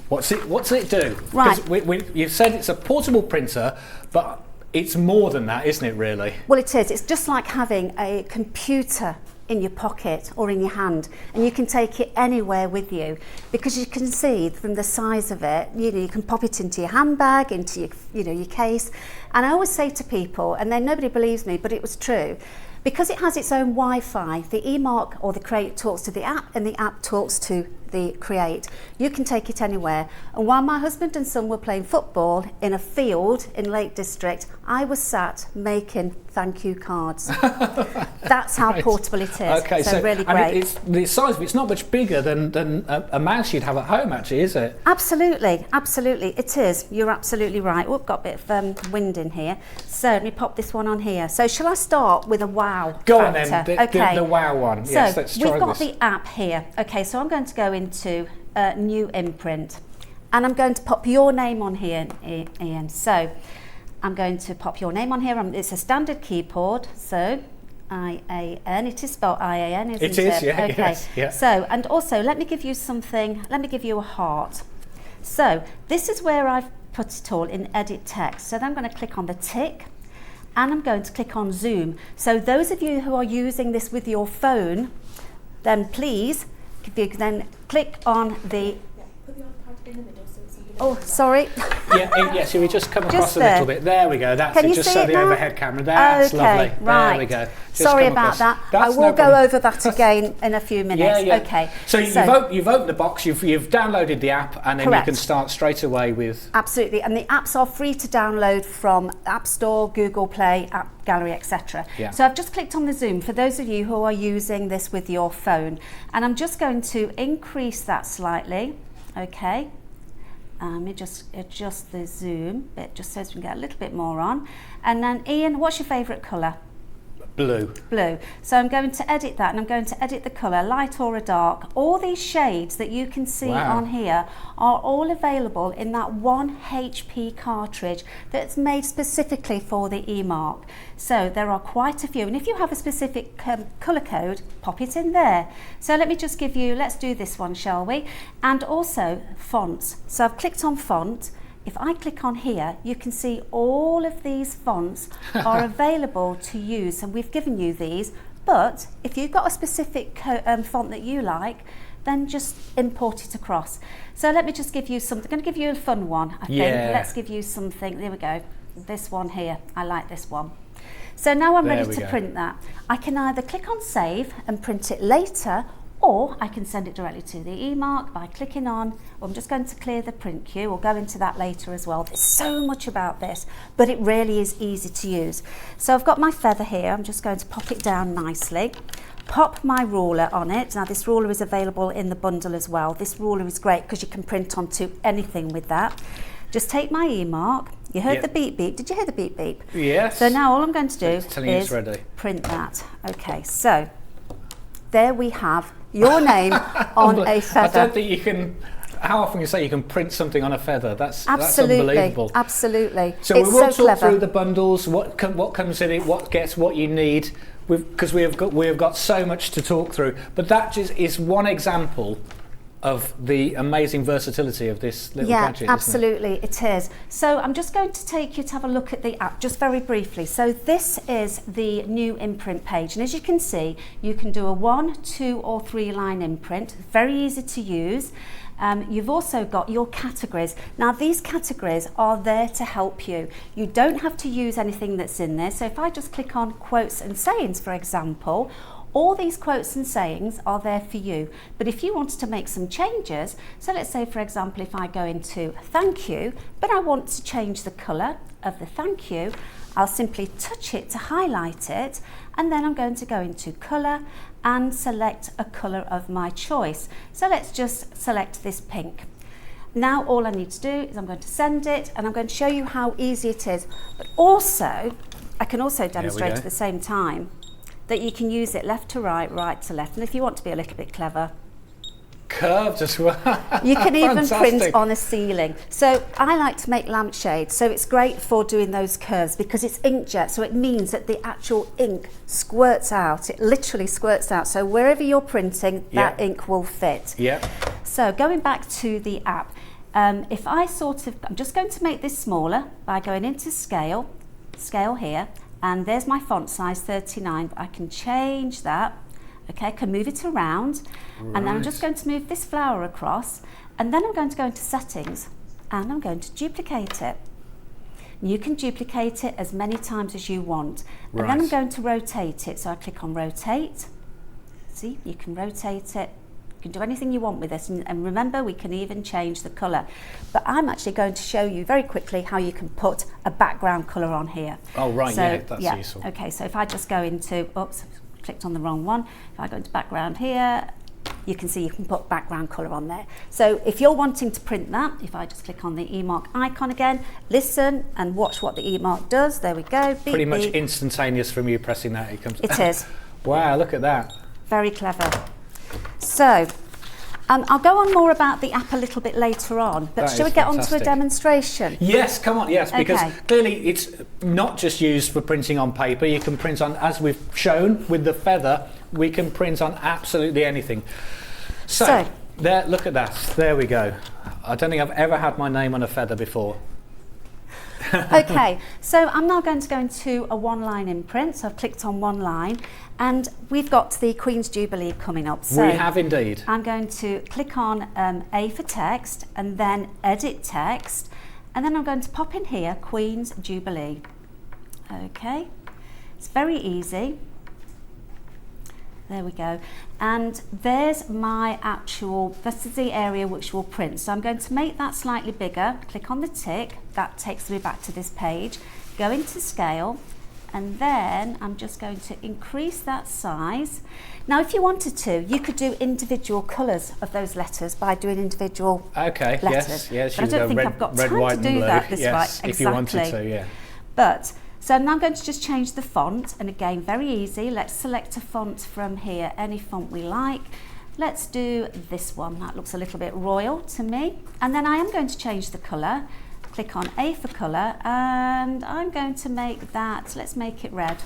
what's it do? Right. Because you've said it's a portable printer, but it's more than that, isn't it, really? Well, it is. It's just like having a computer in your pocket or in your hand, and you can take it anywhere with you, because you can see from the size of it, you know, you can pop it into your handbag, into your, you know, your case. And I always say to people, and then nobody believes me, but it was true, because it has its own Wi-Fi, the eMark or the Create talks to the app, and the app talks to the Create. You can take it anywhere. And while my husband and son were playing football in a field in Lake District, I was sat making thank you cards. That's how Right. portable it is. Okay, so really great. And it's the size of it's not much bigger than a mouse you'd have at home, actually, is it? Absolutely, absolutely, it is. You're absolutely right. Oh, I've got a bit of wind in here. So let me pop this one on here. So shall I start with a wow Go on factor? then, the wow one. So Yes, let's try we've got this. the app here. Okay, so I'm going to go into new imprint, and I'm going to pop your name on here, Ian. So I'm going to pop your name on here. It's a standard keyboard, so IAN. It is spelled IAN, isn't it? It is, yeah, Okay. yes, yeah. So, and also let me give you something. Let me give you a heart. So this is where I've put it all in edit text. So then I'm going to click on the tick, and I'm going to click on zoom. So those of you who are using this with your phone, then please, if you can then click on the. Oh, sorry. Yes, if we just come across Just a little there. bit. There we go. That's Can it. you Just see so it the now? overhead camera. That's lovely. Right. There we go. Just Sorry come about across. that. I That's will no go problem. over that again in a few minutes. Yeah. Okay. So you've opened the box. You've downloaded the app, and then Correct. you can start straight away with. Absolutely, and the apps are free to download from App Store, Google Play, App Gallery, etc. Yeah. So I've just clicked on the zoom for those of you who are using this with your phone, and I'm just going to increase that slightly. Okay. Let me just adjust the zoom bit just so we can get a little bit more on. And then Ian, what's your favourite colour? Blue. Blue. So I'm going to edit that, and I'm going to edit the colour, light or a dark. All these shades that you can see Wow. on here are all available in that 1 HP cartridge that's made specifically for the eMark. So there are quite a few, and if you have a specific colour code, pop it in there. So let me just give you, let's do this one, shall we? And also fonts. So I've clicked on font. If I click on here, you can see all of these fonts are available to use, and we've given you these, but if you've got a specific font that you like, then just import it across. So let me just give you something. I'm going to give you a fun one, I think. Yeah. Let's give you something. There we go. This one here. I like this one. So now I'm There ready we to go. print that. I can either click on save and print it later, or I can send it directly to the eMark by clicking on, I'm just going to clear the print queue, we'll go into that later as well. There's so much about this, but it really is easy to use. So I've got my feather here, I'm just going to pop it down nicely, pop my ruler on it. Now this ruler is available in the bundle as well. This ruler is great because you can print onto anything with that. Just take my eMark, you heard Yep. the beep beep, did you hear the beep beep? Yes. So now all I'm going to do It's telling you it's is ready. print that. Okay, so there we have your name on a feather. I don't think you can. How often you say you can print something on a feather? That's Absolutely, unbelievable. So it's we will so talk clever. through the bundles, what comes in it, what gets what you need, because we have got so much to talk through. But that just is one example of the amazing versatility of this little gadget. Yeah, absolutely, it is. So I'm just going to take you to have a look at the app just very briefly. So this is the new imprint page, and as you can see, you can do a 1, 2 or 3 line imprint. Very easy to use. You've also got your categories. Now these categories are there to help you. You don't have to use anything that's in there. So if I just click on quotes and sayings, for example, all these quotes and sayings are there for you. But if you wanted to make some changes, so let's say, for example, if I go into thank you, but I want to change the colour of the thank you, I'll simply touch it to highlight it, and then I'm going to go into colour and select a colour of my choice. So let's just select this pink. Now all I need to do is I'm going to send it, and I'm going to show you how easy it is. But also, I can also demonstrate at the same time that you can use it left to right, right to left. And if you want to be a little bit clever, curved as well. You can even print on a ceiling. So I like to make lampshades, so it's great for doing those curves because it's inkjet, so it means that the actual ink squirts out. It literally squirts out. So wherever you're printing, that ink will fit. Yeah. So going back to the app, if I I'm just going to make this smaller by going into scale here, and there's my font size 39. I can change that. Okay, I can move it around, and then I'm just going to move this flower across, and then I'm going to go into settings, and I'm going to duplicate it. You can duplicate it as many times as you want, and then I'm going to rotate it. So I click on rotate. See, you can rotate it. You can do anything you want with this, and remember, we can even change the colour. But I'm actually going to show you very quickly how you can put a background colour on here. Oh right, so, yeah, that's useful. Okay, so if I just go into, oops, clicked on the wrong one. If I go into background here, you can see you can put background colour on there. So if you're wanting to print that, if I just click on the eMark icon again, listen and watch what the eMark does. There we go. Beep, pretty much beep. Instantaneous from you pressing that. It is. Wow, look at that. Very clever. So I'll go on more about the app a little bit later on, but shall we get on to a demonstration? Yes, come on, yes, because Okay. clearly it's not just used for printing on paper. You can print on, as we've shown with the feather, we can print on absolutely anything. So there, look at that. There we go. I don't think I've ever had my name on a feather before. Okay, so I'm now going to go into a 1-line imprint. So I've clicked on 1 line, and we've got the Queen's Jubilee coming up. So we have indeed. I'm going to click on A for text, and then edit text, and then I'm going to pop in here Queen's Jubilee. Okay, it's very easy. There we go. And there's my actual, this is the area which will print. So I'm going to make that slightly bigger, click on the tick, that takes me back to this page, go into scale, and then I'm just going to increase that size. Now if you wanted to, you could do individual colours of those letters by doing individual letters. Yes, but I don't think I've got time to do that this way. Exactly. If you wanted to, yeah. But so now I'm going to just change the font, and again, very easy. Let's select a font from here, any font we like. Let's do this one. That looks a little bit royal to me. And then I am going to change the colour. Click on A for colour, and I'm going to make that, let's make it red.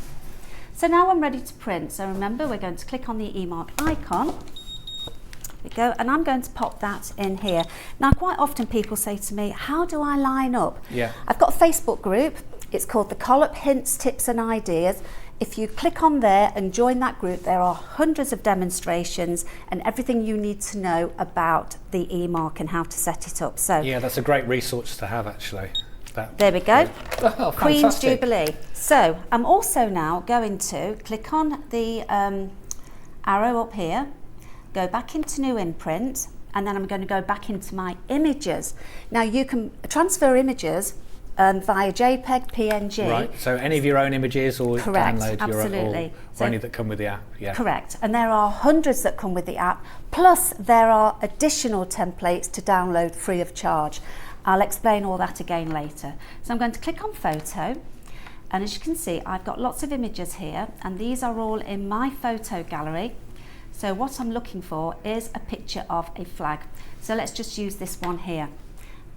So now I'm ready to print. So remember, we're going to click on the eMark icon. There we go, and I'm going to pop that in here. Now, quite often people say to me, how do I line up? Yeah. I've got a Facebook group. It's called the Collop Hints, Tips and Ideas. If you click on there and join that group, there are hundreds of demonstrations and everything you need to know about the eMark and how to set it up. So yeah, that's a great resource to have actually. There we go. Oh, Queen's Jubilee. So I'm also now going to click on the arrow up here, go back into new imprint, and then I'm going to go back into my images. Now you can transfer images via JPEG, PNG. Right, so any of your own images or download your own, or any that come with the app. Yeah. Correct, and there are hundreds that come with the app, plus there are additional templates to download free of charge. I'll explain all that again later. So I'm going to click on photo, and as you can see, I've got lots of images here, and these are all in my photo gallery. So what I'm looking for is a picture of a flag. So let's just use this one here.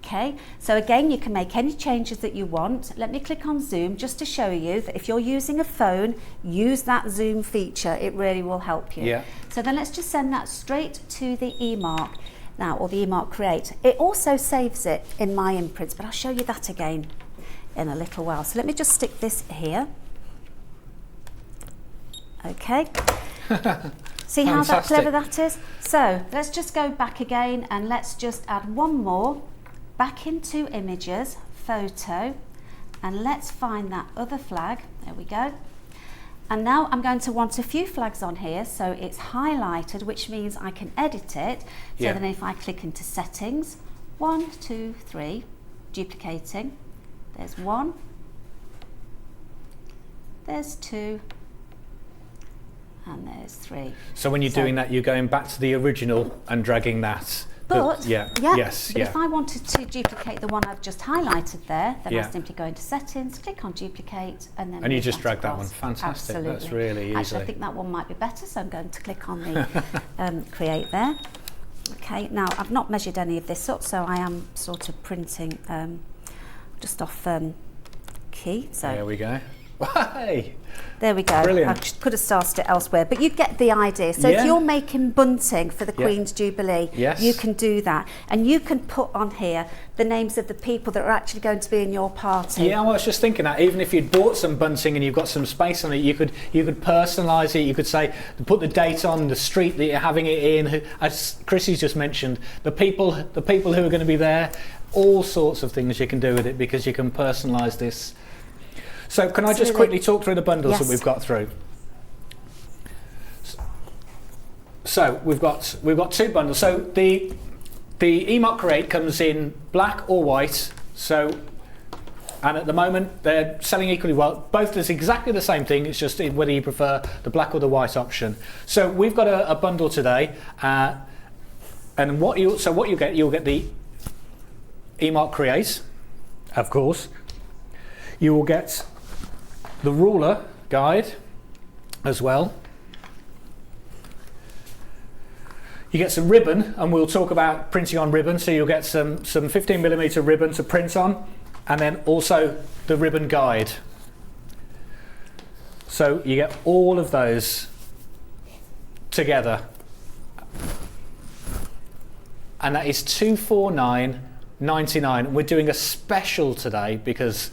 Okay, so again, you can make any changes that you want. Let me click on zoom just to show you that if you're using a phone, use that zoom feature. It really will help you. Yeah. So then let's just send that straight to the eMark. Now, or the eMark Create. It also saves it in my imprints, but I'll show you that again in a little while. So let me just stick this here. Okay. See how clever that is? So let's just go back again and let's just add one more back into images, photo, and let's find that other flag. There we go. And now I'm going to want a few flags on here, so it's highlighted, which means I can edit it. So then if I click into settings, 1, 2, 3, duplicating, there's 1, there's 2, and there's 3. So when you're doing that, you're going back to the original and dragging that. But if I wanted to duplicate the one I've just highlighted there, then I simply go into settings, click on duplicate, and then you just drag that one. Fantastic. Absolutely. That's really easy. Actually, I think that one might be better, so I'm going to click on the create there. Okay, now I've not measured any of this up, so I am sort of printing just off key. So there we go. Hey. There we go. Brilliant. I could have started it elsewhere, but you get the idea. So if you're making bunting for the Queen's Jubilee, you can do that. And you can put on here the names of the people that are actually going to be in your party. Yeah, I was just thinking that even if you'd bought some bunting and you've got some space on it, you could personalise it. You could say, put the date on, the street that you're having it in, as Chrissy's just mentioned, the people who are going to be there, all sorts of things you can do with it because you can personalise this. So can I just quickly talk through the bundles that we've got through? So we've got 2 bundles. So the eMark Create comes in black or white. So, and at the moment they're selling equally well. Both does exactly the same thing. It's just whether you prefer the black or the white option. So we've got a bundle today, and what you get, you'll get the eMark Create, of course. You will get the ruler guide as well. You get some ribbon, and we'll talk about printing on ribbon. So you'll get some 15mm ribbon to print on, and then also the ribbon guide. So you get all of those together, and that is $249.99. We're doing a special today because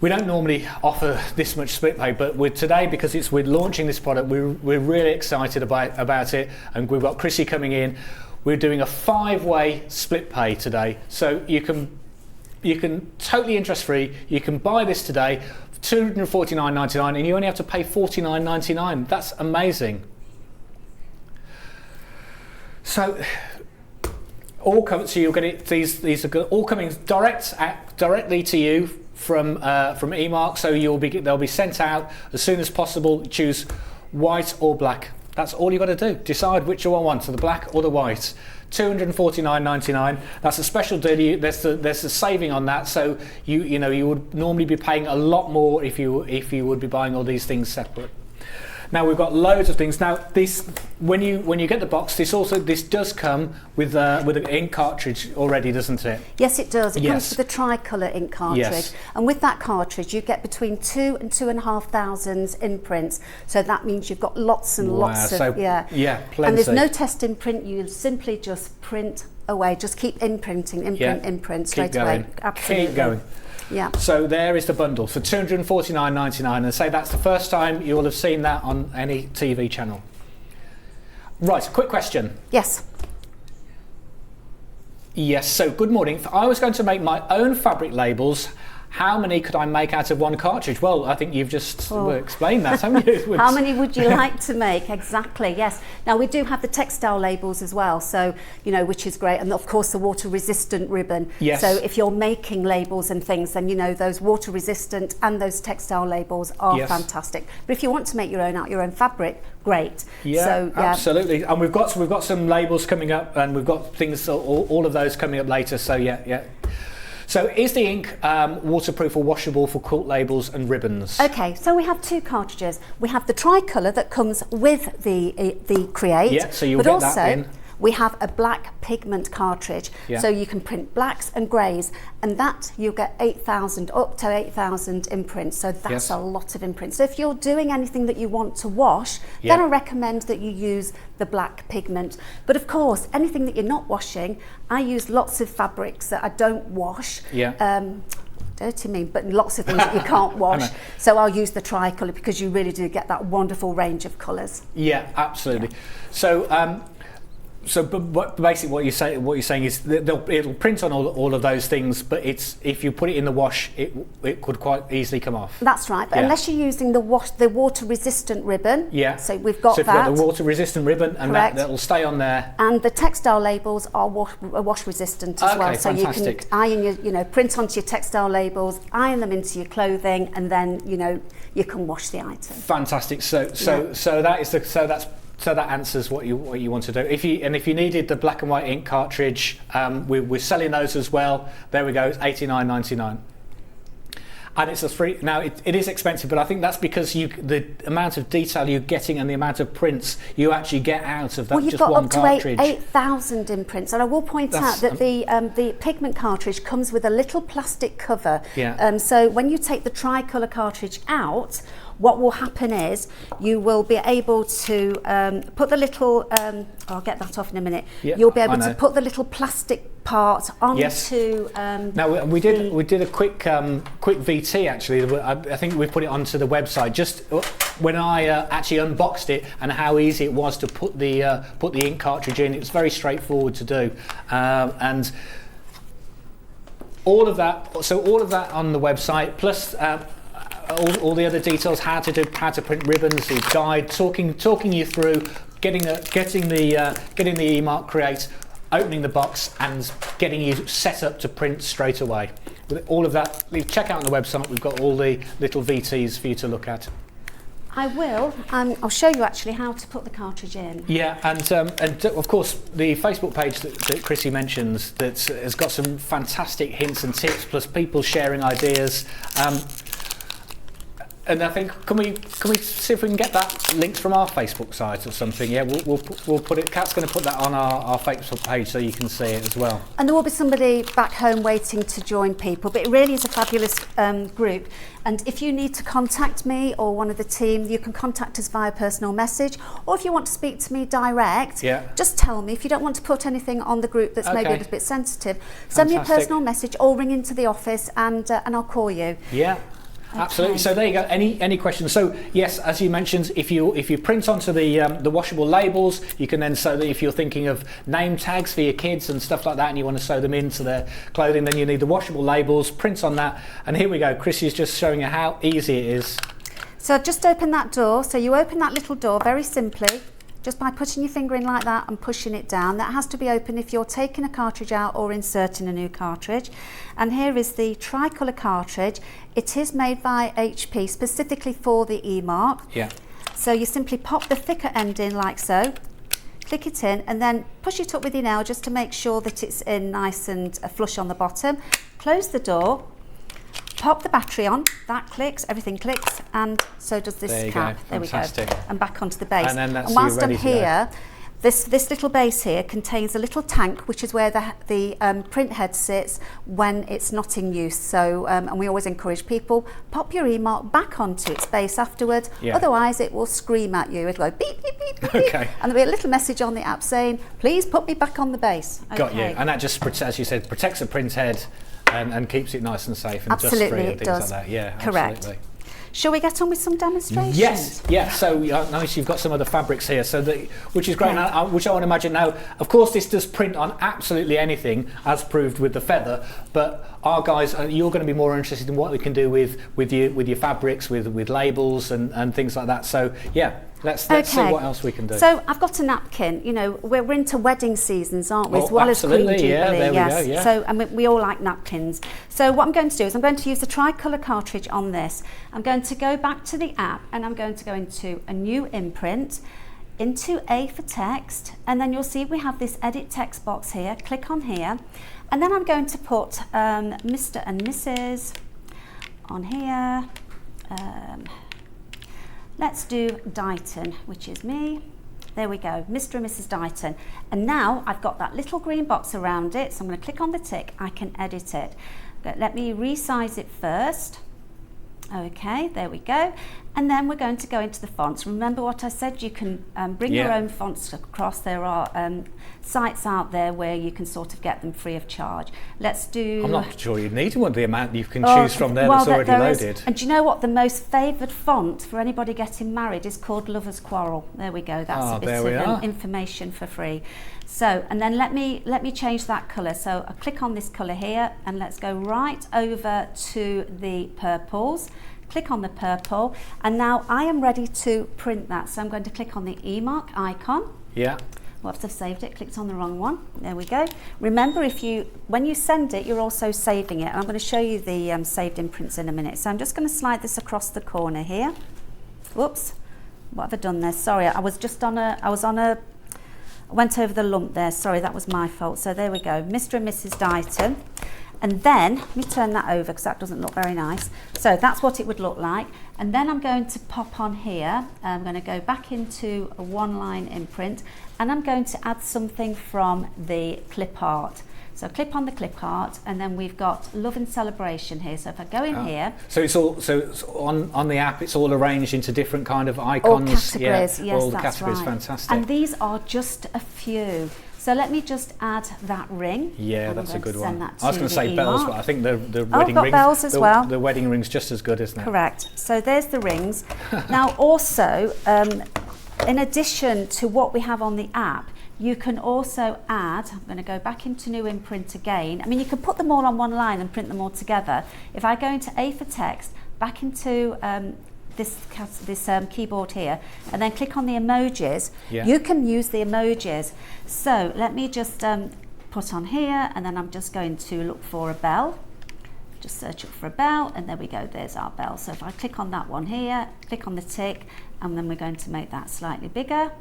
we don't normally offer this much split pay, but today, because we're launching this product, we're really excited about it, and we've got Chrissy coming in. We're doing a 5-way split pay today, so you can totally interest free. You can buy this today, $249.99, and you only have to pay $49.99. That's amazing. So you'll get it. These are all coming directly to you from eMark, so they'll be sent out as soon as possible. Choose white or black. That's all you've got to do. Decide which one you want, so the black or the white. $249.99. That's a special deal. There's a saving on that. So you would normally be paying a lot more if you would be buying all these things separate. Now we've got loads of things. Now this, when you get the box, this does come with an ink cartridge already, doesn't it? Yes, it does. It comes with a tricolour ink cartridge, and with that cartridge you get between 2,000 and 2,500 imprints. So that means you've got lots and lots of plenty. And there's no test imprint. You simply just print away. Just keep imprinting, imprint straight away. Absolutely. Keep going. Yeah. So there is the bundle for $249.99, and say that's the first time you will have seen that on any TV channel. Right, quick question. Yes. Yes, so good morning. If I was going to make my own fabric labels, how many could I make out of one cartridge? Well, I think you've just explained that, haven't you? How many would you like to make? Exactly, yes. Now we do have the textile labels as well, so which is great, and of course the water resistant ribbon. Yes. So if you're making labels and things, then those water resistant and those textile labels are fantastic. But if you want to make your own out your own fabric, great. Yeah, so, absolutely. And we've got some labels coming up, and we've got things, all of those coming up later. So yeah. So is the ink waterproof or washable for quilt labels and ribbons? Okay, so we have 2 cartridges. We have the tricolour that comes with the Create. Yeah, so you'll get that in. we have a black pigment cartridge. So you can print blacks and greys, and that you'll get 8,000, up to 8,000 imprints. So that's a lot of imprints. So if you're doing anything that you want to wash, then I recommend that you use the black pigment. But of course, anything that you're not washing, I use lots of fabrics that I don't wash. Dirty mean, but lots of things that you can't wash. So I'll use the tricolour, because you really do get that wonderful range of colours. Yeah, absolutely. But basically what you're saying is that it'll print on all of those things, but if you put it in the wash, it could quite easily come off. That's right, but unless you're using the water resistant ribbon. So we've got so if that. you've got the water resistant ribbon, and that'll stay on there. And the textile labels are wash resistant as well. So fantastic. You can iron print onto your textile labels, iron them into your clothing, and then you can wash the item. Fantastic. So that answers what you want to do. If you needed the black and white ink cartridge, we're selling those as well. There we go. It's $89.99, and it's a free. Now it is expensive, but I think that's because the amount of detail you're getting and the amount of prints you actually get out of that. Well, you've just got one up cartridge. to 8,000 imprints, and I will point out that the pigment cartridge comes with a little plastic cover. So when you take the tricolour cartridge out, what will happen is you will be able to put the little, I'll get that off in a minute, you'll be able to put the little plastic part onto now we did a quick VT actually. I think we put it onto the website just when I actually unboxed it, and how easy it was to put the ink cartridge in. It's very straightforward to do, and all of that on the website, plus all the other details, how to print ribbons, the guide, talking you through getting the e-mark create, opening the box, and getting you set up to print straight away. With all of that, check out on the website. We've got all the little VTs for you to look at. I will. I'll show you actually how to put the cartridge in. Yeah, and of course the Facebook page that Chrissy mentions that has got some fantastic hints and tips, plus people sharing ideas. And I think can we see if we can get that linked from our Facebook site or something? Yeah, we'll put it. Kat's going to put that on our Facebook page so you can see it as well. And there will be somebody back home waiting to join people. But it really is a fabulous group. And if you need to contact me or one of the team, you can contact us via personal message. Or if you want to speak to me direct, just tell me. If you don't want to put anything on the group that's maybe a little bit sensitive, send me a personal message or ring into the office, and I'll call you. Yeah. Absolutely. So there you go. Any questions? So yes, as you mentioned, if you print onto the washable labels, you can then sew that. If you're thinking of name tags for your kids and stuff like that, and you want to sew them into their clothing, then you need the washable labels. Print on that, and here we go. Chrissy's just showing you how easy it is. So I've just opened that door. So you open that little door very simply, just by putting your finger in like that and pushing it down. That has to be open if you're taking a cartridge out or inserting a new cartridge. And here is the tricolour cartridge. It is made by HP specifically for the e-mark. So you simply pop the thicker end in like so, click it in, and then push it up with your nail just to make sure that it's in nice and flush on the bottom. Close the door, pop the battery on, that clicks, everything clicks, and so does this cap. There we go. And back onto the base. And then that's whilst I'm here, this little base here contains a little tank, which is where the print head sits when it's not in use. So, and we always encourage people, pop your e-mark back onto its base afterwards. Otherwise, it will scream at you. It'll go beep, beep, beep, beep, beep. And there'll be a little message on the app saying, please put me back on the base. Got you. And that just, as you said, protects the print head and keeps it nice and safe and absolutely, dust-free and things does. like that. Yeah, correct. Absolutely. Shall we get on with some demonstrations? Yes, yeah. So nice, you've got some other fabrics here, which is great. Now, which I want to imagine now. Of course, this does print on absolutely anything, as proved with the feather. But our guys, you're going to be more interested in what we can do with your fabrics, with labels and things like that. So yeah. Let's see what else we can do. So I've got a napkin. You know, we're into wedding seasons, aren't we? As well absolutely. As Queen Jubilee. There we go. Yeah. So and we all like napkins. So what I'm going to do is I'm going to use the tricolour cartridge on this. I'm going to go back to the app and I'm going to go into a new imprint, into A for text, and then you'll see we have this edit text box here. Click on here, and then I'm going to put Mr. and Mrs. on here. Let's do Deighton, which is me, There we go, Mr. and Mrs. Deighton. And now I've got that little green box around it, so I'm going to click on the tick, I can edit it. But let me resize it first. Okay, there we go. And then we're going to go into the fonts. Remember what I said, you can bring your own fonts across. There are sites out there where you can sort of get them free of charge. Let's do... I'm not sure you need one, the amount you can choose from there that's already loaded. And do you know what? The most favoured font for anybody getting married is called Lover's Quarrel. There we go, that's a bit of information for free. So, and then let me change that colour. So I click on this colour here and let's go right over to the purples. Click on the purple, and now I am ready to print that. So I'm going to click on the eMark icon. Yeah. Well, I've saved it, clicked on the wrong one. There we go. Remember, when you send it, you're also saving it. And I'm going to show you the saved imprints in a minute. So I'm just going to slide this across the corner here. Whoops, what have I done there? Sorry, I went over the lump there. Sorry, that was my fault. So there we go, Mr. and Mrs. Deighton. And then, let me turn that over because that doesn't look very nice. So that's what it would look like. And then I'm going to pop on here. I'm going to go back into a one-line imprint and I'm going to add something from the clip art. So clip on the clip art, and then we've got Love and Celebration here. So if I go in here, so it's on the app. It's all arranged into different kind of icons. All categories, yes, all the that's categories, right. Fantastic. And these are just a few. So let me just add that ring. Yeah, that's a good one. I was going to say bells, but I think the wedding got ring. Bells as well. The wedding ring's just as good, isn't it? Correct. So there's the rings. Now also, in addition to what we have on the app, you can also add, I'm going to go back into new imprint again. I mean, you can put them all on one line and print them all together. If I go into A for text, back into this keyboard here, and then click on the emojis, you can use the emojis. So let me just put on here, and then I'm just going to look for a bell. Just search up for a bell, and there we go, there's our bell. So if I click on that one here, click on the tick, and then we're going to make that slightly bigger.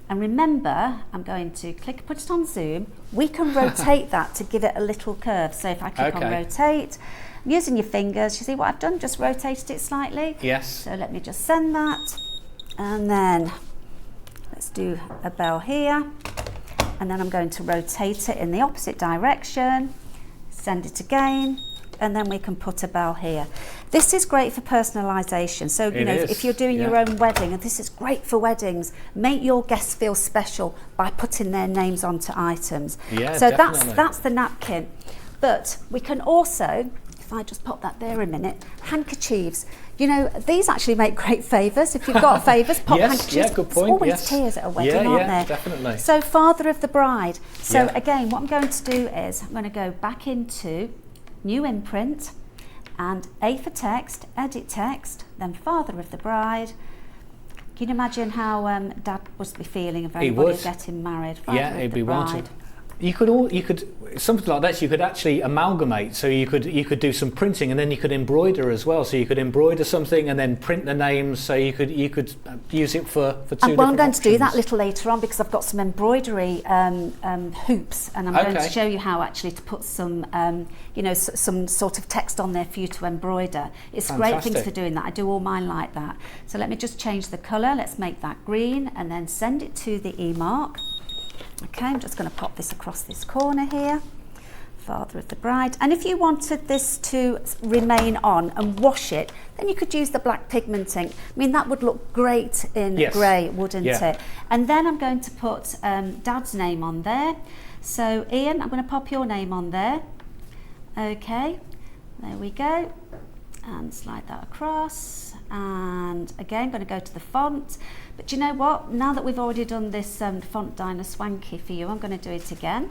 And remember, I'm going to put it on zoom. We can rotate that to give it a little curve. So if I click on rotate, using your fingers, you see what I've done? Just rotated it slightly. Yes. So let me just send that. And then let's do a bell here. And then I'm going to rotate it in the opposite direction. Send it again. And then we can put a bell here. This is great for personalisation. So, you know, if you're doing your own wedding, and this is great for weddings, make your guests feel special by putting their names onto items. Yeah, so definitely. that's the napkin. But we can also, if I just pop that there a minute, handkerchiefs. You know, these actually make great favours. If you've got favours, pop handkerchiefs. Yeah, good point. There's always tears at a wedding, aren't there? Definitely. So father of the bride. So again, what I'm going to do is I'm going to go back into new imprint and A for text, edit text, then father of the bride. Can you imagine how Dad must be feeling if anybody getting married? Yeah, he'd be wanted. You could something like that. You could actually amalgamate. So you could do some printing, and then you could embroider as well. So you could embroider something and then print the names. So you could use it for two different I'm going to do that options. a little later on because I've got some embroidery hoops, and I'm going to show you how actually to put some some sort of text on there for you to embroider. It's great things for doing that. I do all mine like that. So let me just change the colour. Let's make that green, and then send it to the eMark. Okay, I'm just going to pop this across this corner here. Father of the bride. And if you wanted this to remain on and wash it, then you could use the black pigment ink. I mean, that would look great in grey, wouldn't it? And then I'm going to put Dad's name on there. So Ian, I'm going to pop your name on there. Okay, there we go. And slide that across. And again, I'm going to go to the font. But you know what? Now that we've already done this font Dinah Swanky for you, I'm going to do it again.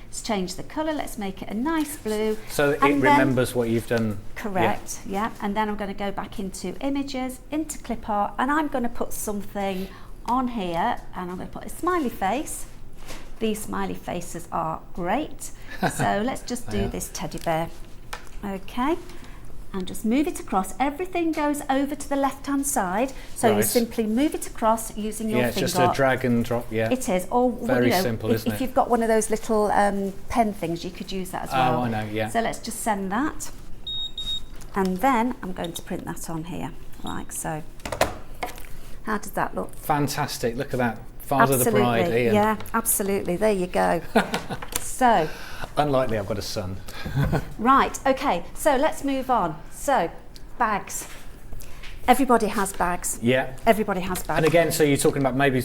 Let's change the colour. Let's make it a nice blue. So it remembers what you've done. Correct, yeah. And then I'm going to go back into images, into clip art, and I'm going to put something on here, and I'm going to put a smiley face. These smiley faces are great. So let's just do this teddy bear. Okay. And just move it across. Everything goes over to the left-hand side. So you simply move it across using your finger. Yeah, it's just a drag and drop, It is. Or, very simple, isn't it? If you've got one of those little pen things, you could use that as well. Oh, I know, yeah. So let's just send that. And then I'm going to print that on here, like so. How does that look? Fantastic, look at that. Father of the bride, Ian. Yeah, absolutely. There you go. So. Unlikely I've got a son. Right, okay, so let's move on. So, bags. Everybody has bags. Yeah. Everybody has bags. And again, so you're talking about maybe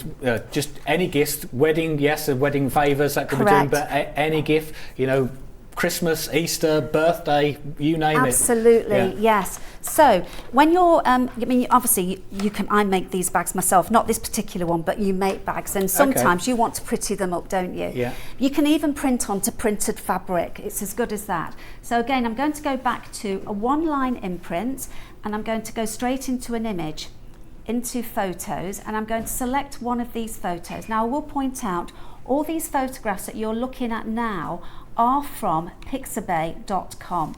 just any gifts, wedding, yes, wedding favours, that could be done, but any gift, you know, Christmas, Easter, birthday, you name it. Absolutely, yes. So when you're, I mean, obviously I make these bags myself, not this particular one, but you make bags, and sometimes you want to pretty them up, don't you? Yeah. You can even print onto printed fabric. It's as good as that. So again, I'm going to go back to a one-line imprint, and I'm going to go straight into an image, into photos, and I'm going to select one of these photos. Now I will point out, all these photographs that you're looking at now are from pixabay.com.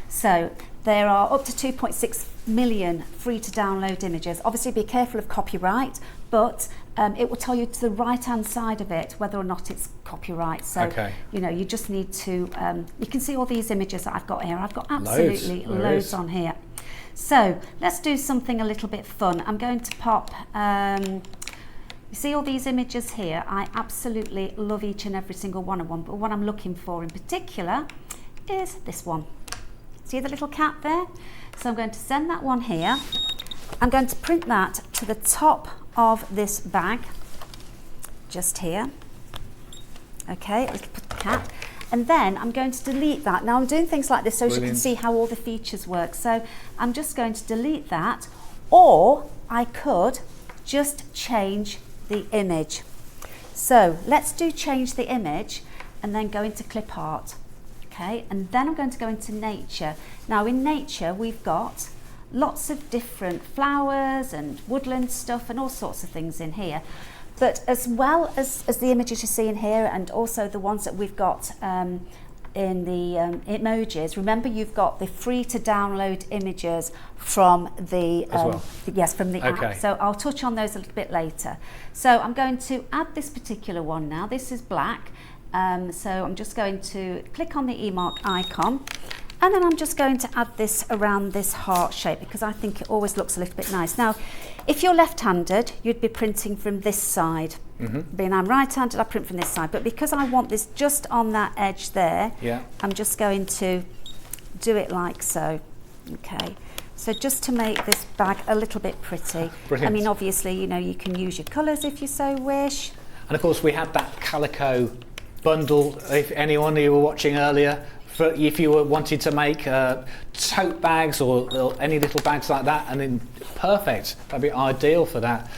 So there are up to 2.6 million free to download images. Obviously be careful of copyright, but it will tell you to the right hand side of it whether or not it's copyright. So you know, you just need to, you can see all these images that I've got here. I've got absolutely loads on here. So let's do something a little bit fun. I'm going to pop, you see all these images here? I absolutely love each and every single one of them, but what I'm looking for in particular is this one. See the little cat there? So I'm going to send that one here. I'm going to print that to the top of this bag, just here. Okay, let's put the cat. And then I'm going to delete that. Now I'm doing things like this so you can see how all the features work. So I'm just going to delete that, or I could just change the image. So let's do change the image and then go into clip art. Okay, and then I'm going to go into nature. Now in nature we've got lots of different flowers and woodland stuff and all sorts of things in here. But as well as the images you see in here, and also the ones that we've got in the emojis, remember you've got the free to download images from the from the app. So I'll touch on those a little bit later. So I'm going to add this particular one now. This is black. So I'm just going to click on the eMark icon, and then I'm just going to add this around this heart shape because I think it always looks a little bit nice. Now, if you're left-handed, you'd be printing from this side. Being I'm right-handed, I print from this side. But because I want this just on that edge there, I'm just going to do it like so. Okay. So just to make this bag a little bit pretty. Brilliant. I mean, obviously, you know, you can use your colours if you so wish. And of course, we had that calico bundle, if anyone who were watching earlier, for if you were wanting to make tote bags or any little bags like that, and then perfect, that'd be ideal for that.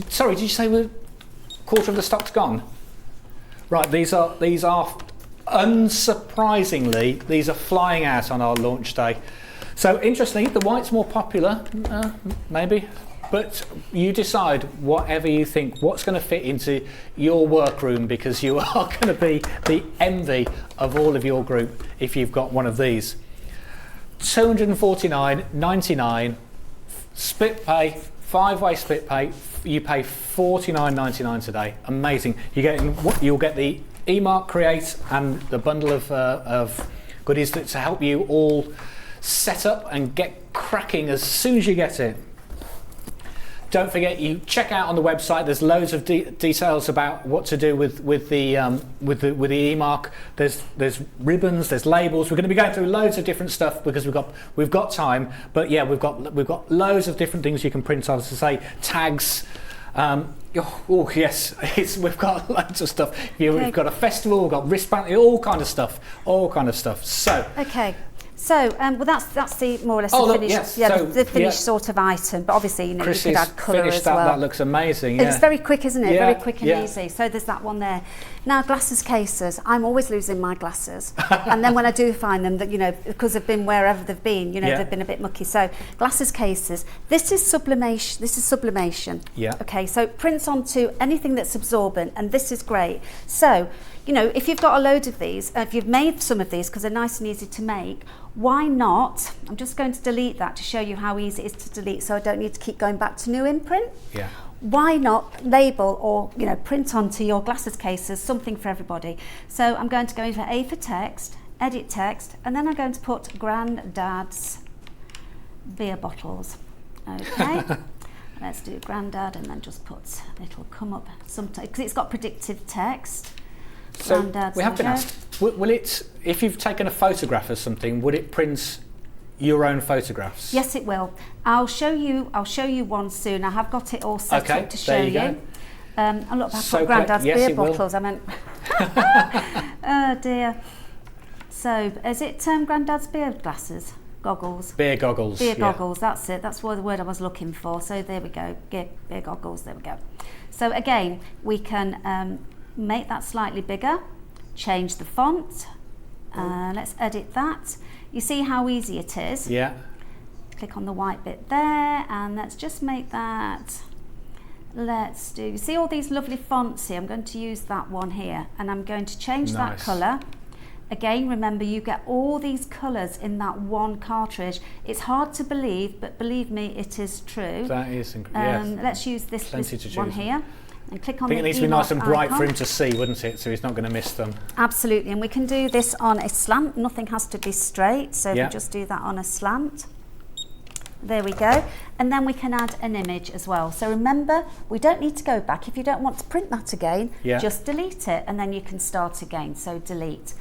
Sorry, did you say we're quarter of the stock's gone? Right, these are unsurprisingly, these are flying out on our launch day. So interestingly, the white's more popular, maybe. But you decide whatever you think, what's going to fit into your workroom, because you are going to be the envy of all of your group if you've got one of these. $249.99 split pay, 5-way split pay. You pay $49.99 today. Amazing. You'll get the eMark Create and the bundle of goodies to help you all set up and get cracking as soon as you get it. Don't forget, you check out on the website. There's loads of details about what to do with the eMark. There's ribbons, there's labels. We're going to be going through loads of different stuff because we've got time. But yeah, we've got loads of different things you can print on. To say tags. Oh yes, we've got loads of stuff. We've got a festival. We've got wristband. All kind of stuff. So okay. So, well, that's the more or less the finished, the finished sort of item. But obviously, you know, Chrissy's you could add colour as well. That looks amazing. It's very quick, isn't it? Very quick and easy. So there's that one there. Now, glasses cases. I'm always losing my glasses, and then when I do find them, that, you know, because they've been wherever they've been, you know, they've been a bit mucky. So glasses cases. This is sublimation. Yeah. Okay. So it prints onto anything that's absorbent, and this is great. So, you know, if you've got a load of these, if you've made some of these because they're nice and easy to make, why not? I'm just going to delete that to show you how easy it is to delete, so I don't need to keep going back to new imprint. Yeah. Why not label or, you know, print onto your glasses cases something for everybody? So I'm going to go into A for text, edit text, and then I'm going to put Granddad's beer bottles. Okay. Let's do Grandad, and then just put, it'll come up sometimes, because it's got predictive text. So we have been asked, will it, if you've taken a photograph of something, would it print your own photographs? Yes, it will. I'll show you one soon. I have got it all set up to show you. Oh look, I've got Grandad's beer bottles. I meant, oh dear. So, is it Grandad's beer glasses? Goggles. Beer goggles. Beer goggles, that's it. That's the word I was looking for. So there we go. Beer goggles, there we go. So again, we can make that slightly bigger, change the font. Let's edit that. You see how easy it is? Yeah. Click on the white bit there, and let's just make that. Let's do, you see all these lovely fonts here? I'm going to use that one here, and I'm going to change that colour. Again, remember, you get all these colours in that one cartridge. It's hard to believe, but believe me, it is true. That is incredible. Yes. Let's use this one here. And click on the I think it needs to be nice and bright for him to see, wouldn't it? So he's not going to miss them. Absolutely, and we can do this on a slant. Nothing has to be straight, so we just do that on a slant. There we go. And then we can add an image as well. So remember, we don't need to go back. If you don't want to print that again, just delete it, and then you can start again. So delete.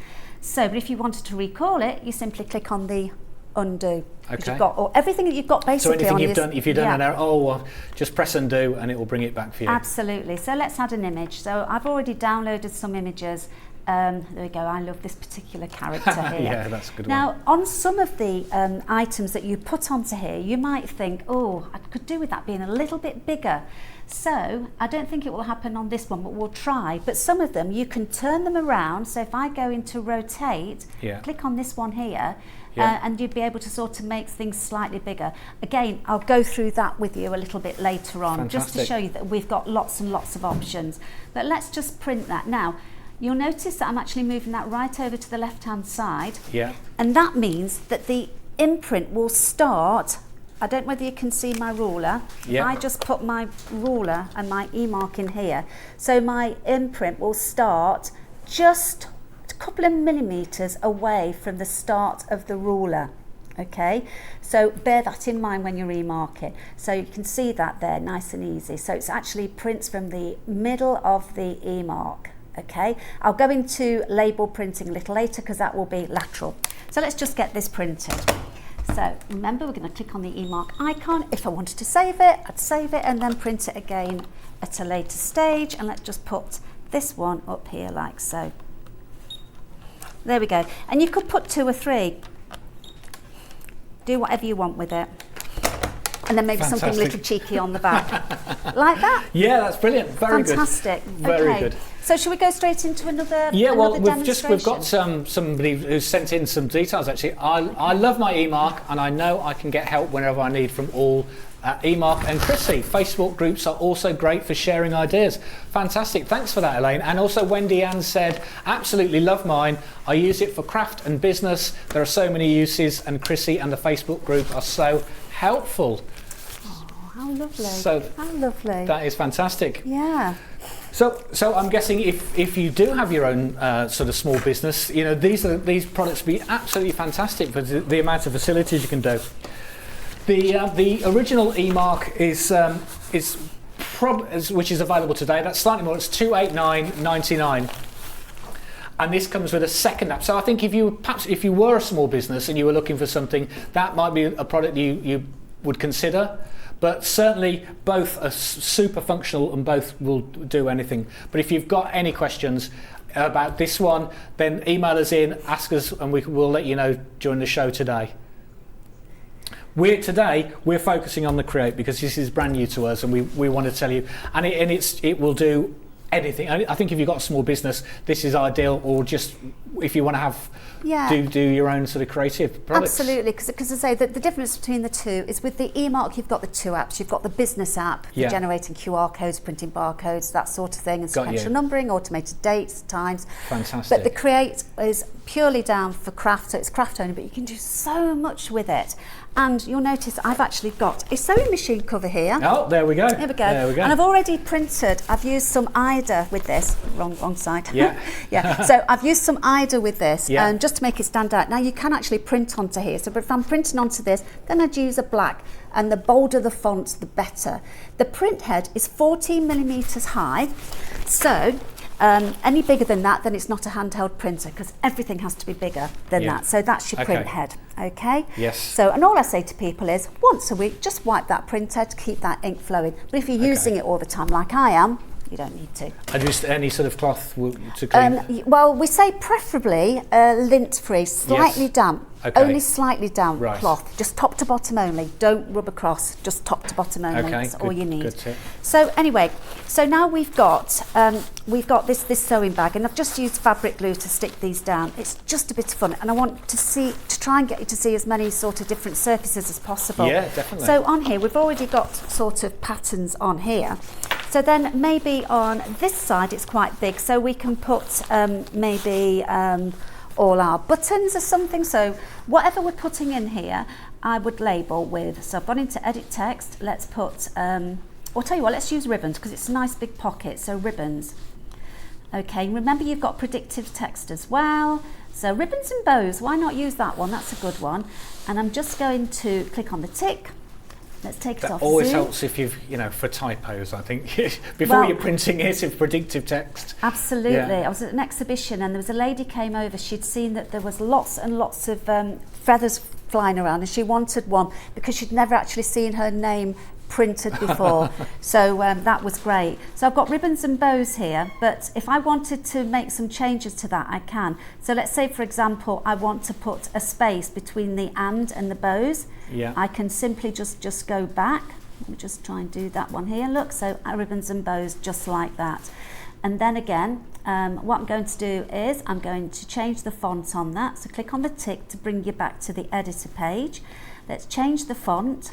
So, but if you wanted to recall it, you simply click on the undo. Okay. You've got everything that you've got basically. So anything you've done, if you've done an error, just press undo and it will bring it back for you. Absolutely. So let's add an image. So I've already downloaded some images. There we go. I love this particular character here. Yeah, that's a good one. Now, on some of the items that you put onto here, you might think, oh, I could do with that being a little bit bigger. So I don't think it will happen on this one, but we'll try. But some of them, you can turn them around. So if I go into rotate, click on this one here, and you'd be able to sort of make things slightly bigger. Again, I'll go through that with you a little bit later on, just to show you that we've got lots and lots of options. But let's just print that. Now, you'll notice that I'm actually moving that right over to the left-hand side. Yeah. And that means that the imprint will start. I don't know whether you can see my ruler. Yeah. I just put my ruler and my E-mark in here. So my imprint will start just a couple of millimetres away from the start of the ruler. Okay, so bear that in mind when you're E-marking. So you can see that there, nice and easy. So it's actually prints from the middle of the E-mark. Okay, I'll go into label printing a little later because that will be lateral. So let's just get this printed. So remember, we're going to click on the E-mark icon. If I wanted to save it, I'd save it and then print it again at a later stage. And let's just put this one up here like so. There we go. And you could put 2 or 3. Do whatever you want with it. And then maybe something a little cheeky on the back. Like that? Yeah, that's brilliant. Very good. Fantastic. Very good. So should we go straight into another we've got somebody who's sent in some details actually. I love my E-mark, and I know I can get help whenever I need from all E-mark and Chrissy. Facebook groups are also great for sharing ideas. Fantastic. Thanks for that, Elaine. And also Wendy Ann said, absolutely love mine. I use it for craft and business. There are so many uses, and Chrissy and the Facebook group are so helpful. Oh, how lovely. So how lovely. That is fantastic. Yeah. So I'm guessing if you do have your own sort of small business, you know, these products would be absolutely fantastic for the amount of facilities you can do. The original E-mark is which is available today. That's slightly more. It's $289.99, and this comes with a second app. So I think if you were a small business and you were looking for something, that might be a product you would consider. But certainly both are super functional and both will do anything. But if you've got any questions about this one, then email us in, ask us, and we'll let you know during the show today. Today we're focusing on the Create because this is brand new to us, and we want to tell you, and it will do anything. I think if you've got a small business, this is ideal, or just if you want to have do your own sort of creative products. Absolutely, because I say that the difference between the two is with the E-mark you've got the 2 apps. You've got the business app for generating QR codes, printing barcodes, that sort of thing, and sequential numbering, automated dates, times. Fantastic. But the Create is purely down for craft, so it's craft only, but you can do so much with it. And you'll notice I've actually got a sewing machine cover here. Oh, there we go. There we go. There we go. And I've already printed, I've used some Ida with this. Wrong side. Yeah. Yeah. So I've used some Ida with this, Yeah. and just to make it stand out. Now you can actually print onto here. So if I'm printing onto this, then I'd use a black. And the bolder the font, the better. The print head is 14 millimetres high. So any bigger than that, then it's not a handheld printer, because everything has to be bigger than that. So that's your print head, okay? Yes. So, and all I say to people is, once a week, just wipe that printer to keep that ink flowing. But if you're using it all the time, like I am, you don't need to. And just any sort of cloth to clean? Well, we say preferably lint-free, slightly damp. Okay. Only slightly damp Right. cloth, just top to bottom only. Don't rub across, just top to bottom only. Okay, That's all good- you need. good tip. So anyway, so now we've got this sewing bag, and I've just used fabric glue to stick these down. It's just a bit of fun, and I want to try and get you to see as many sort of different surfaces as possible. Yeah, definitely. So on here, we've already got sort of patterns on here. So then maybe on this side it's quite big, so we can put maybe all our buttons or something. So whatever we're putting in here, I would label with. So I've gone into edit text. Let's put, I'll tell you what, let's use ribbons, because it's a nice big pocket. So ribbons. Okay, remember you've got predictive text as well. So ribbons and bows, why not use that one? That's a good one. And I'm just going to click on the tick. Let's take it off. That always Zoom. helps if you've, for typos, I think. Before you're printing it, if predictive text. Absolutely. Yeah. I was at an exhibition and there was a lady came over. She'd seen that there was lots and lots of feathers flying around, and she wanted one because she'd never actually seen her name printed before. So that was great. So I've got ribbons and bows here, but if I wanted to make some changes to that, I can. So let's say, for example, I want to put a space between the and the bows. Yeah. I can simply just go back. Let me just try and do that one here. Look, so ribbons and bows just like that. And then again, what I'm going to do is I'm going to change the font on that. So click on the tick to bring you back to the editor page. Let's change the font.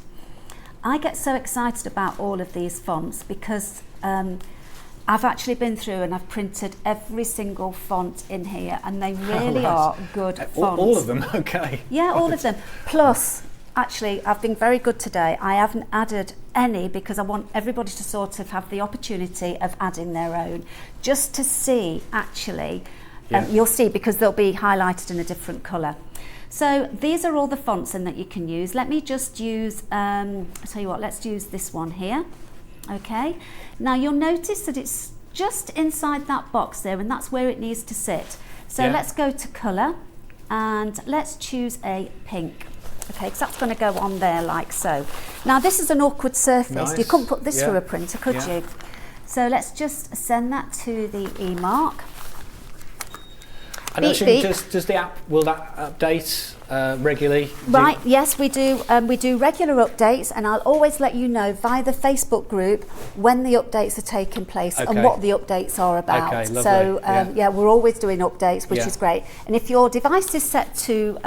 I get so excited about all of these fonts because I've actually been through and I've printed every single font in here, and they really are good fonts. All of them, okay. Yeah, all of them. Plus, actually, I've been very good today. I haven't added any because I want everybody to sort of have the opportunity of adding their own, just to see, actually, you'll see, because they'll be highlighted in a different colour. So these are all the fonts in that you can use. Let me just use, I'll tell you what, let's use this one here. Okay, now you'll notice that it's just inside that box there, and that's where it needs to sit. So let's go to colour and let's choose a pink. Okay, because that's going to go on there like so. Now this is an awkward surface. Nice. You couldn't put this through a printer, could you? So let's just send that to the e-mark. And actually, does the app, will that update regularly? Right, yes, we do. We do regular updates, and I'll always let you know via the Facebook group when the updates are taking place and what the updates are about. Okay, lovely. So, we're always doing updates, which is great. And if your device is set to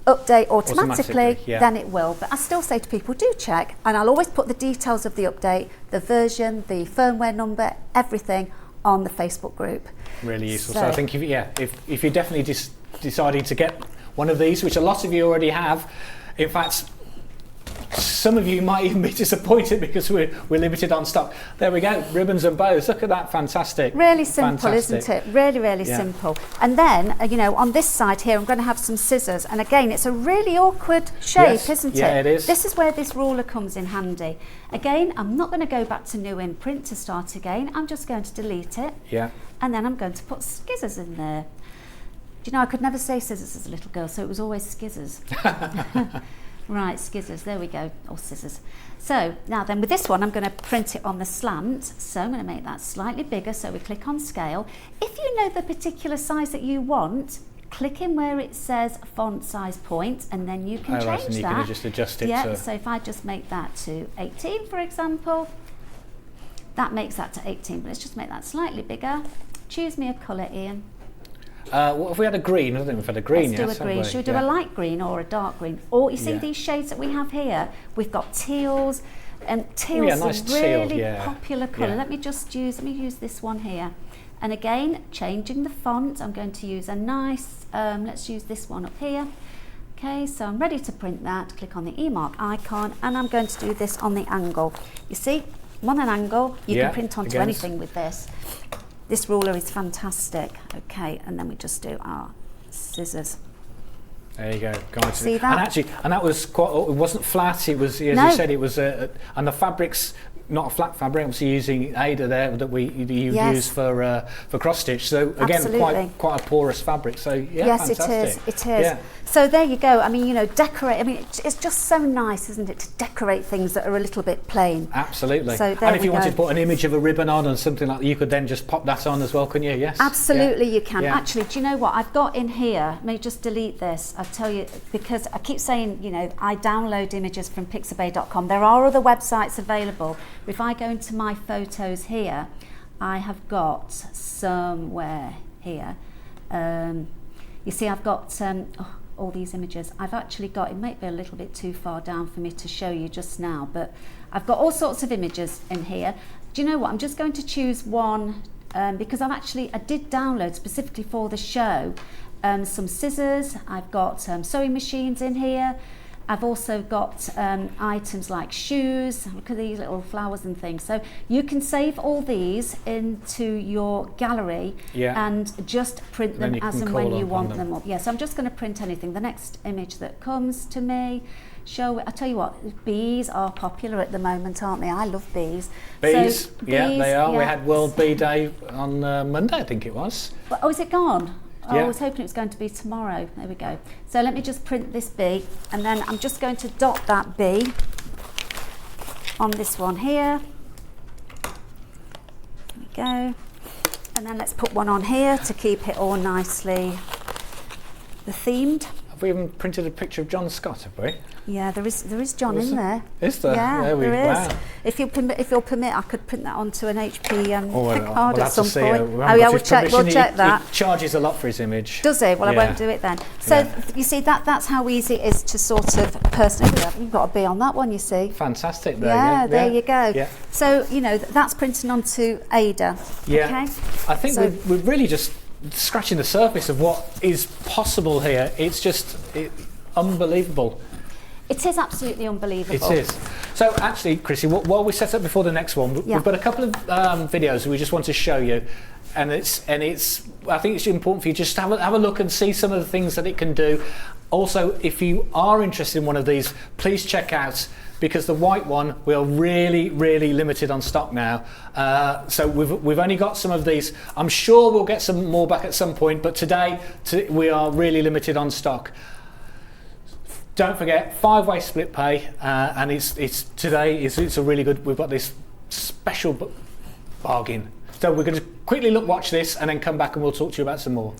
update automatically, then it will. But I still say to people, do check, and I'll always put the details of the update, the version, the firmware number, everything on the Facebook group. Really useful. So I think if you're definitely deciding to get one of these, which a lot of you already have, in fact, some of you might even be disappointed because we're limited on stock. There we go, ribbons and bows. Look at that, fantastic. Really simple, isn't it? Really, really simple. And then, on this side here, I'm going to have some scissors. And again, it's a really awkward shape, isn't it? Yeah, it is. This is where this ruler comes in handy. Again, I'm not going to go back to new in print to start again. I'm just going to delete it. Yeah. And then I'm going to put scissors in there. Do you know, I could never say scissors as a little girl, so it was always skizzers. Right, skizzers, there we go, or scissors. So now then with this one, I'm going to print it on the slant. So I'm going to make that slightly bigger. So we click on scale. If you know the particular size that you want, click in where it says font size point, and then you can change right, and you that. can just adjust it. Yeah, so if I just make that to 18, for example, that makes that to 18. But let's just make that slightly bigger. Choose me a colour, Ian. What if we had a green? I don't think we've had a green yet. Let's do a green. Should we do a light green or a dark green? Or you see these shades that we have here? We've got teals, and teals nice are really teal, popular colour. Let me use this one here. And again, changing the font, I'm going to use a nice, let's use this one up here. Okay, so I'm ready to print that. Click on the eMark icon, and I'm going to do this on the angle. You see, I'm on an angle. You can print onto anything with this. This ruler is fantastic. Okay, and then we just do our scissors. There you go. Guys. See that? And actually, that was quite. It wasn't flat. It was, as you said, it was. And the fabric's not a flat fabric. Obviously, using Ada there that you use for cross stitch. So again, quite a porous fabric. So yes, fantastic. It is. Yeah. So there you go. I mean, you know, decorate. I mean, it's just so nice, isn't it, to decorate things that are a little bit plain. Absolutely. So there and if you wanted to put an image of a ribbon on and something like that, you could then just pop that on as well, couldn't you? Yes. Absolutely, you can. Actually, do you know what I've got in here? Let me just delete this. I'll tell you, because I keep saying, you know, I download images from pixabay.com. There are other websites available. If I go into my photos here, I have got somewhere here. You see, I've got all these images. I've actually got, it might be a little bit too far down for me to show you just now, but I've got all sorts of images in here. Do you know what? I'm just going to choose one because I did download specifically for the show some scissors. I've got sewing machines in here. I've also got items like shoes. Look at these little flowers and things. So you can save all these into your gallery and just print them as and when you want them up. Yes, I'm just going to print anything. The next image that comes to me, I tell you what, bees are popular at the moment, aren't they? I love bees. Bees, so, they are. Yeah. We had World Bee Day on Monday, I think it was. Oh, is it gone? Oh, I was hoping it was going to be tomorrow. There we go. So let me just print this bee, and then I'm just going to dot that bee on this one here. There we go. And then let's put one on here to keep it all nicely themed. Have we even printed a picture of John Scott, have we? Yeah, there is John in there. Is there? Yeah, there is. Wow. If you'll permit, I could print that onto an HP card we'll at some point. We'll check that. He charges a lot for his image. Does he? Well, I won't do it then. So you see, that's how easy it is to sort of personally. You've got to be on that one, you see. Fantastic. There, yeah, there you go. Yeah. So you know that's printing onto Ada. Yeah. Okay? I think we're really just scratching the surface of what is possible here. It's just unbelievable. It is absolutely unbelievable. It is. So actually, Chrissy, while we set up before the next one, we've got a couple of videos we just want to show you, and it's. I think it's important for you just to have a look and see some of the things that it can do. Also, if you are interested in one of these, please check out, because the white one we are really limited on stock now. So we've only got some of these. I'm sure we'll get some more back at some point, but today we are really limited on stock. Don't forget 5-way split pay, and it's today. It's a really good. We've got this special bargain. So we're going to quickly watch this, and then come back and we'll talk to you about some more.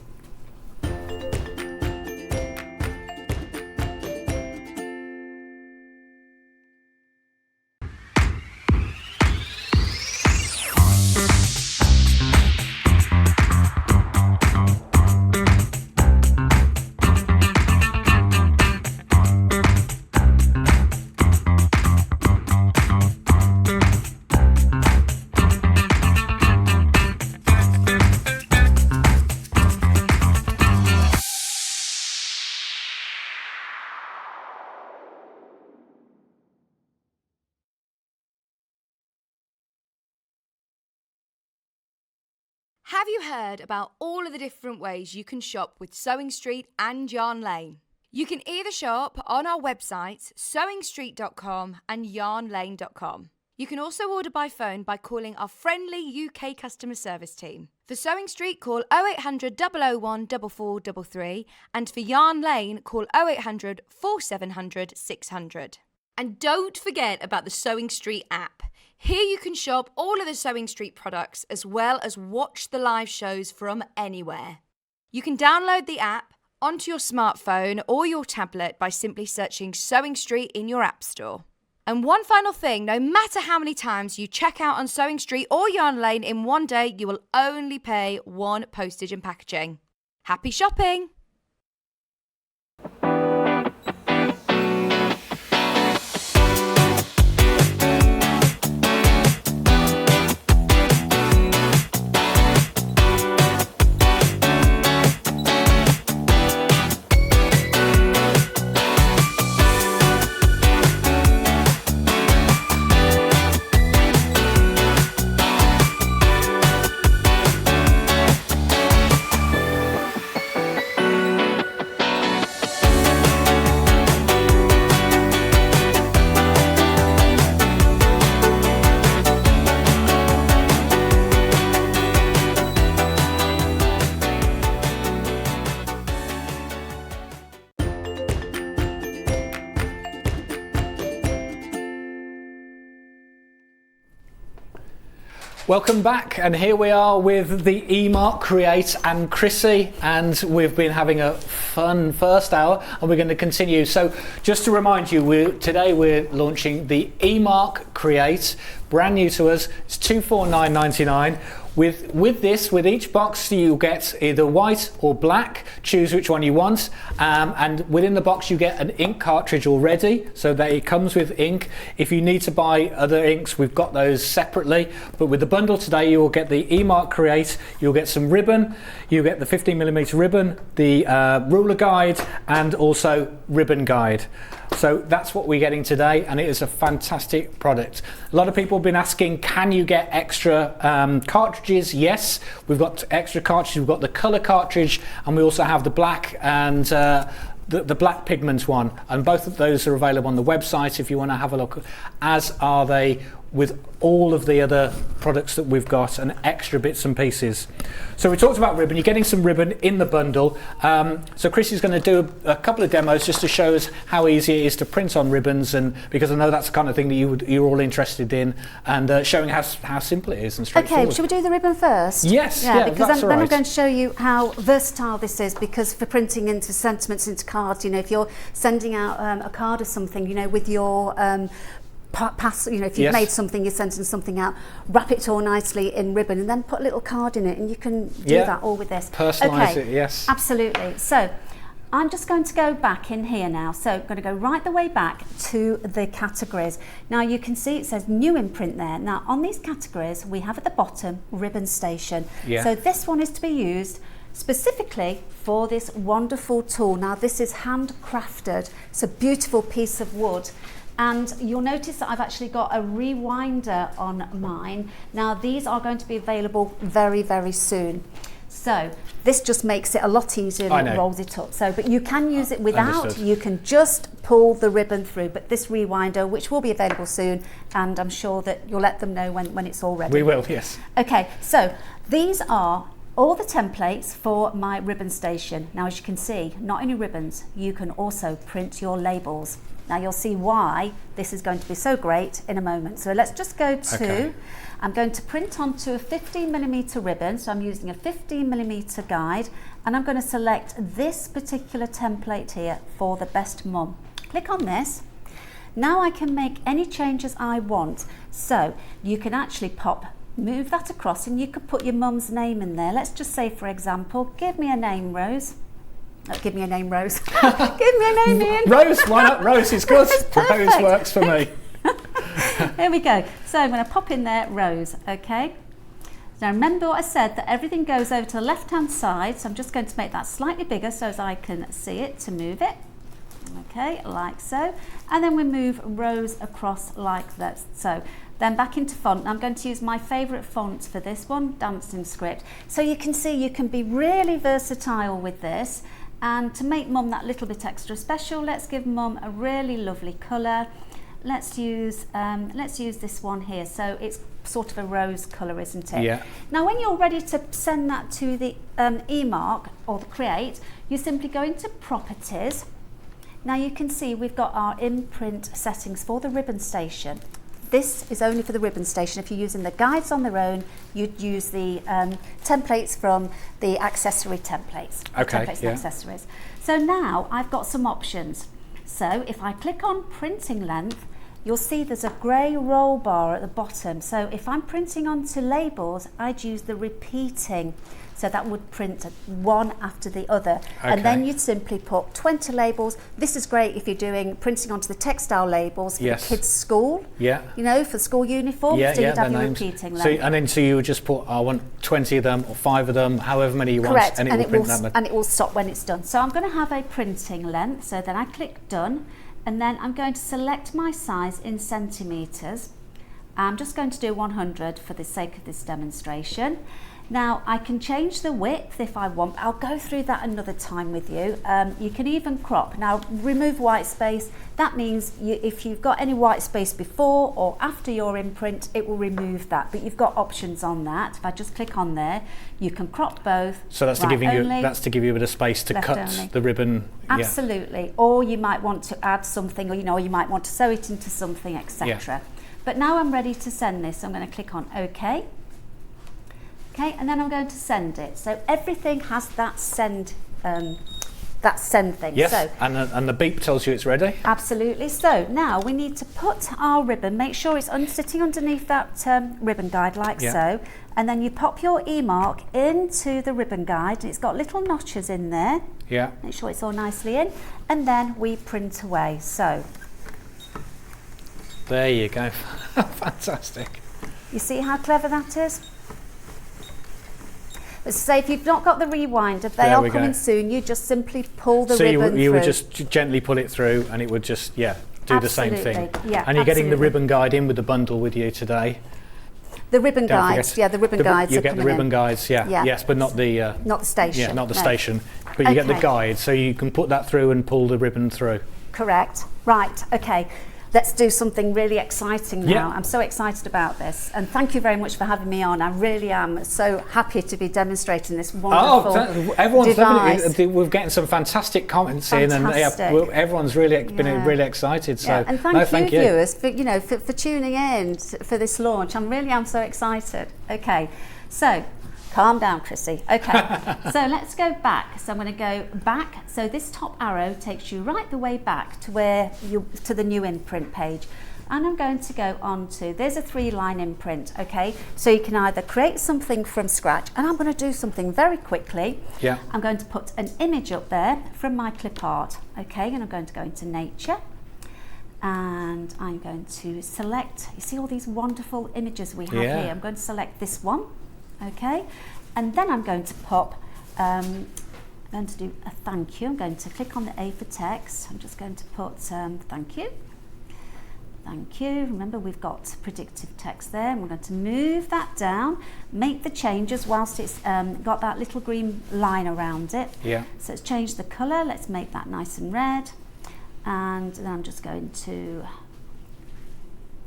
Have you heard about all of the different ways you can shop with Sewing Street and Yarn Lane? You can either shop on our websites, sewingstreet.com and yarnlane.com. You can also order by phone by calling our friendly UK customer service team. For Sewing Street, call 0800 001 4433, and for Yarn Lane, call 0800 4700 600. And don't forget about the Sewing Street app. Here you can shop all of the Sewing Street products as well as watch the live shows from anywhere. You can download the app onto your smartphone or your tablet by simply searching Sewing Street in your app store. And one final thing, no matter how many times you check out on Sewing Street or Yarn Lane in one day, you will only pay one postage and packaging. Happy shopping! Welcome back, and here we are with the eMark Create and Chrissy, and we've been having a fun first hour, and we're going to continue. So just to remind you, today we're launching the eMark Create, brand new to us. It's $249.99. With each box you'll get either white or black, choose which one you want, and within the box you get an ink cartridge already, so that it comes with ink. If you need to buy other inks, we've got those separately, but with the bundle today you will get the eMark Create, you'll get some ribbon, you'll get the 15mm ribbon, the ruler guide, and also ribbon guide. So that's what we're getting today, and it is a fantastic product. A lot of people have been asking, can you get extra cartridges? Yes, we've got extra cartridges. We've got the colour cartridge, and we also have the black and the black pigment one, and both of those are available on the website if you want to have a look, as are they with all of the other products that we've got and extra bits and pieces. So we talked about ribbon. You're getting some ribbon in the bundle. So Chris is going to do a couple of demos just to show us how easy it is to print on ribbons, and because I know that's the kind of thing that you're all interested in, and showing how simple it is and straightforward. Okay, should we do the ribbon first? Yes, yeah, because that's then all right. I'm going to show you how versatile this is, because for printing into sentiments into cards, if you're sending out a card or something, with your if you've made something, you're sending something out, wrap it all nicely in ribbon and then put a little card in it, and you can do that all with this. Personalise it, yes. Absolutely. So I'm just going to go back in here now. So I'm going to go right the way back to the categories. Now you can see it says new imprint there. Now on these categories we have at the bottom ribbon station. Yeah. So this one is to be used specifically for this wonderful tool. Now this is handcrafted. It's a beautiful piece of wood. And you'll notice that I've actually got a rewinder on mine. Now these are going to be available very, very soon. So this just makes it a lot easier and it rolls it up. So, but you can use it without, Understood. You can just pull the ribbon through. But this rewinder, which will be available soon, and I'm sure that you'll let them know when it's all ready. We will, yes. Okay, so these are all the templates for my ribbon station. Now as you can see, not only ribbons, you can also print your labels. Now you'll see why this is going to be so great in a moment. So let's just go to, I'm going to print onto a 15mm ribbon. So I'm using a 15mm guide, and I'm going to select this particular template here for the best mum. Click on this. Now I can make any changes I want. So you can actually move that across, and you could put your mum's name in there. Let's just say, for example, give me a name, Rose. Give me a name, Rose. Give me a name, Ian. Rose, why not? Rose is good. Rose works for me. Here we go. So I'm going to pop in there, Rose, okay? Now remember what I said, that everything goes over to the left-hand side, so I'm just going to make that slightly bigger so as I can see it to move it. Okay, like so. And then we move Rose across like that. So then back into font. I'm going to use my favourite font for this one, Dancing Script. So you can see you can be really versatile with this. And to make mum that little bit extra special, let's give mum a really lovely colour. Let's use this one here. So it's sort of a rose colour, isn't it? Yeah. Now when you're ready to send that to the eMark or the Create, you simply go into Properties. Now you can see we've got our imprint settings for the ribbon station. This is only for the ribbon station. If you're using the guides on their own, you'd use the templates from the accessory templates. Okay, Templates and accessories. So now I've got some options. So if I click on printing length, you'll see there's a grey roll bar at the bottom. So if I'm printing onto labels, I'd use the repeating. So that would print one after the other. Okay. And then you'd simply put 20 labels. This is great if you're doing printing onto the textile labels for the kids' school. Yeah. For school uniform. So you'd have your repeating length. So you would just put, I want 20 of them or 5 of them, however many you Correct. want, and it will print that. And it will stop when it's done. So I'm going to have a printing length. So then I click done, and then I'm going to select my size in centimetres. I'm just going to do 100 for the sake of this demonstration. Now I can change the width if I want. I'll go through that another time with you. You can even crop. Now remove white space. That means if you've got any white space before or after your imprint, it will remove that. But you've got options on that. If I just click on there, you can crop both. So that's to give you a bit of space to cut only. the ribbon. Absolutely. Yeah. Or you might want to add something, or you might want to sew it into something, etc. Yeah. But now I'm ready to send this. I'm going to click on OK. Okay, and then I'm going to send it. So everything has that send thing. Yes, So, and the beep tells you it's ready. absolutely. So now we need to put our ribbon, make sure it's sitting underneath that ribbon guide like so, and then you pop your e-mark into the ribbon guide, and it's got little notches in there. Yeah. Make sure it's all nicely in, and then we print away. So there you go. Fantastic. you see how clever that is? But say if you've not got the rewinder, they are coming soon. You just simply pull the ribbon through. You would just gently pull it through, and it would just do the same thing. Yeah, and you're getting the ribbon guide in with the bundle with you today. The ribbon guides, the ribbon guides. You get the ribbon guides, yes, but not the station. Yeah, not the station. But you get the guide, so you can put that through and pull the ribbon through. Correct. Right. Okay. Let's do something really exciting now. Yeah. I'm so excited about this, and thank you very much for having me on. I really am so happy to be demonstrating this wonderful everyone's device. loving it. We're getting some fantastic comments in, and everyone's really been really excited. So, and thank you, viewers, for tuning in for this launch. I really am so excited. Okay, so. Calm down, Chrissy. Okay, so let's go back. So I'm going to go back. So this top arrow takes you right the way back to to the new imprint page. And I'm going to go on to, there's a 3-line imprint, okay? So you can either create something from scratch, and I'm going to do something very quickly. Yeah. I'm going to put an image up there from my clip art, okay? And I'm going to go into nature. And I'm going to select, you see all these wonderful images we have here. I'm going to select this one. Okay, and then I'm going to pop, I'm going to do a thank you. I'm going to click on the A for text. I'm just going to put thank you. Thank you. Remember, we've got predictive text there. And we're going to move that down, make the changes whilst it's got that little green line around it. Yeah. So let's change the colour. Let's make that nice and red. And then I'm just going to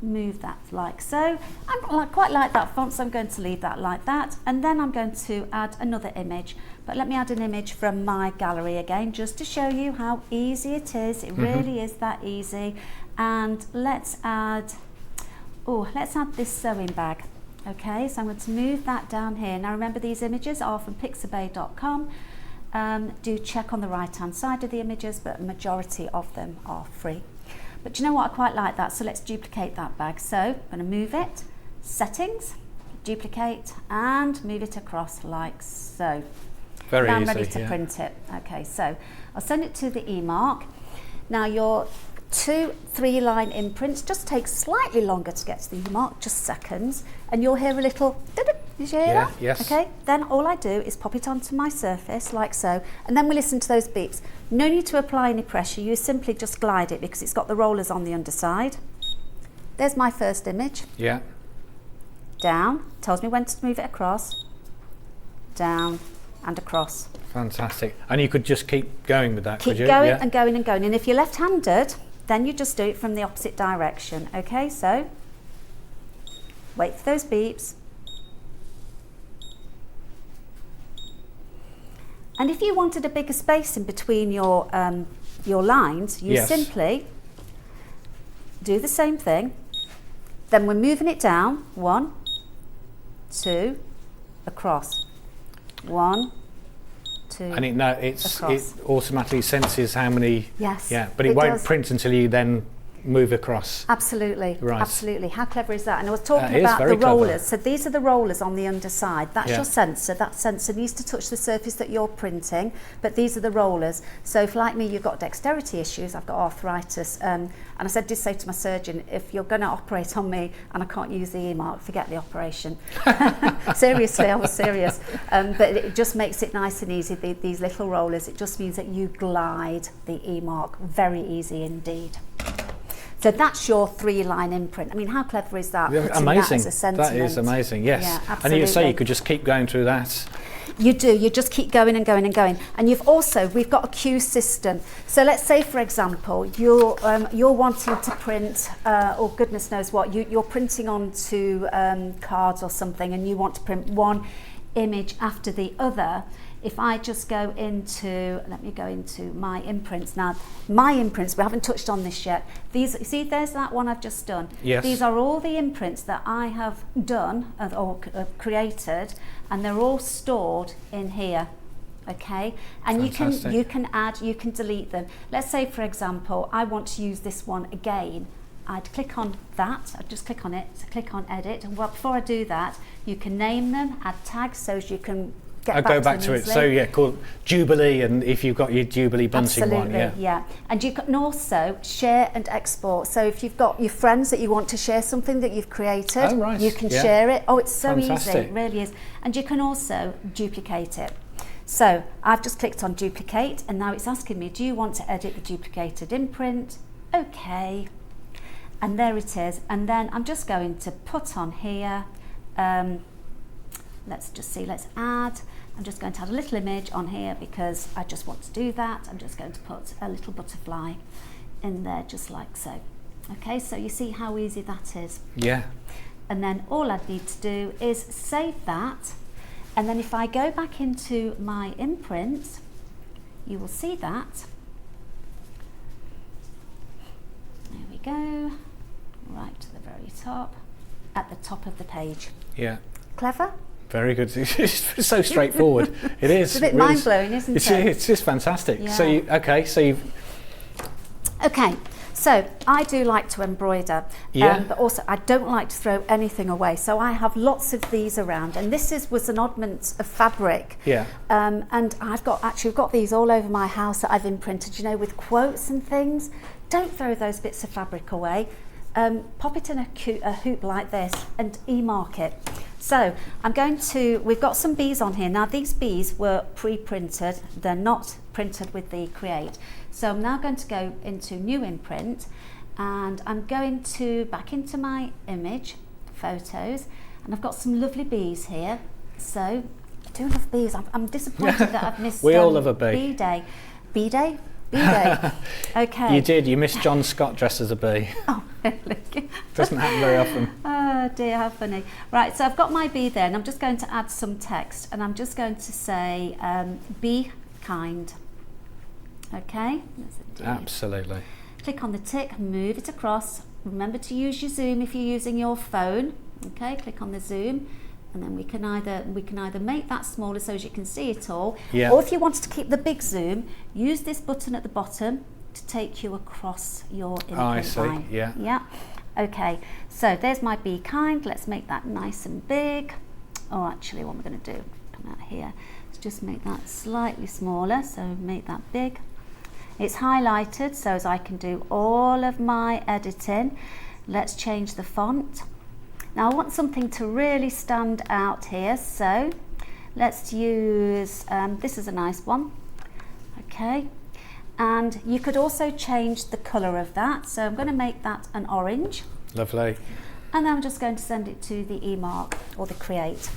move that like so. I quite like that font, so I'm going to leave that like that, and then I'm going to add another image, but let me add an image from my gallery again, just to show you how easy it is. It really is that easy. And let's add this sewing bag. Okay, so I'm going to move that down here. Now remember, these images are from pixabay.com. Do check on the right hand side of the images, but a majority of them are free. But you know what, I quite like that, so let's duplicate that bag. So I'm going to move it, settings, duplicate, and move it across like so. Very now easy. I'm ready to print it. Okay, so I'll send it to the e-mark. Now your 2 3-line imprints just take slightly longer to get to the e-mark, just seconds, and you'll hear a little did you hear that? Yes. Okay, then all I do is pop it onto my surface like so, and then we listen to those beeps. No need to apply any pressure, you simply just glide it because it's got the rollers on the underside. There's my first image. Yeah. Down, tells me when to move it across, down and across. Fantastic. And you could just keep going with that, could you? Keep going and going and going. And if you're left-handed, then you just do it from the opposite direction. Okay, so wait for those beeps. And if you wanted a bigger space in between your lines, you simply do the same thing. Then we're moving it down. 1, 2, across. 1, 2. And it automatically senses how many. Yes. Yeah, but it won't print until you then move across. Absolutely. Right. Absolutely. How clever is that? And I was talking is about very the rollers. clever. So these are the rollers on the underside. That's Yeah. your sensor. That sensor needs to touch the surface that you're printing, but these are the rollers. So if, like me, you've got dexterity issues, I've got arthritis, and I did say to my surgeon, if you're going to operate on me and I can't use the e-mark, forget the operation. Seriously, I was serious. But it just makes it nice and easy, these little rollers. It just means that you glide the e-mark. Very easy indeed. So that's your 3-line imprint. I mean, how clever is that? Amazing. That, as a sentiment. That is amazing, yes. Yeah, and absolutely. you say you could just keep going through that. You do, you just keep going and going and going. And we've got a queue system. So let's say, for example, you're wanting to print, or goodness knows what, you're printing onto cards or something, and you want to print one image after the other. if I just go into, let me go into my imprints now. My imprints, we haven't touched on this yet. These, see, there's that one I've just done. Yes. These are all the imprints that I have done or created, and they're all stored in here. Okay, and Fantastic. you can add, you can delete them. Let's say, for example, I want to use this one again. I'd click on that, I'd just click on it, so click on edit, and before I do that, you can name them, add tags so you can get back to it. So yeah, called Jubilee, and if you've got your Jubilee bunting one, yeah. And you can also share and export. So if you've got your friends that you want to share something that you've created, you can share it. Oh, it's so easy, it really is. And you can also duplicate it. So I've just clicked on duplicate, and now it's asking me, do you want to edit the duplicated imprint? Okay. And there it is. And then I'm just going to put on here, let's just see, let's add. I'm just going to add a little image on here because I just want to do that. I'm just going to put a little butterfly in there, just like so. Okay, so you see how easy that is. Yeah. And then all I need to do is save that. And then if I go back into my imprints, you will see that. There we go, right to the very top, at the top of the page. Yeah. Clever? Very good. It's so straightforward. It is. It's a bit mind-blowing, isn't it? It's just fantastic. Yeah. So Okay, so I do like to embroider, but also I don't like to throw anything away. So I have lots of these around, and this was an oddment of fabric. Yeah. And I've got these all over my house that I've imprinted, you know, with quotes and things. Don't throw those bits of fabric away. Pop it in a hoop like this and e-mark it. So we've got some bees on here. Now these bees were pre-printed, they're not printed with the Create. So I'm now going to go into new imprint, and I'm going to back into my image, photos, and I've got some lovely bees here. So I do love bees. I'm disappointed that I've missed we all love a bee. Bee day. Bee day? Bee day. Okay. You did. You missed John Scott dressed as a bee. Oh, really? Doesn't happen very often. Oh dear, how funny. Right, so I've got my bee there, and I'm just going to add some text, and I'm just going to say, be kind. Okay? Absolutely. Click on the tick, move it across. Remember to use your zoom if you're using your phone. Okay, click on the zoom, and then we can either make that smaller so as you can see it all, or if you wanted to keep the big zoom, use this button at the bottom to take you across your imprint I see. line. Yeah. Okay, so there's my be kind. Let's make that nice and big. Oh, actually, what we're going to do, come out here, let's just make that slightly smaller, so make that big. It's highlighted so as I can do all of my editing. Let's change the font. Now I want something to really stand out here, so let's use, this is a nice one, okay, and you could also change the colour of that, so I'm going to make that an orange. Lovely. And then I'm just going to send it to the eMark or the Create.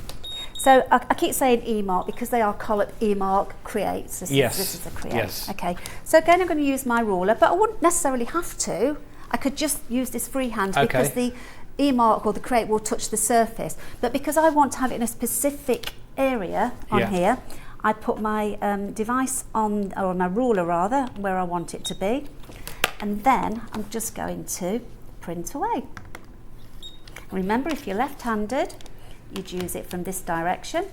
So I keep saying eMark because they are called eMark Creates. This is a Create. Yes. Okay, so again I'm going to use my ruler, but I wouldn't necessarily have to. I could just use this freehand because the eMark or the Create will touch the surface, but because I want to have it in a specific area on here, I put my device on, or my ruler rather, where I want it to be, and then I'm just going to print away. Remember, if you're left-handed, you'd use it from this direction.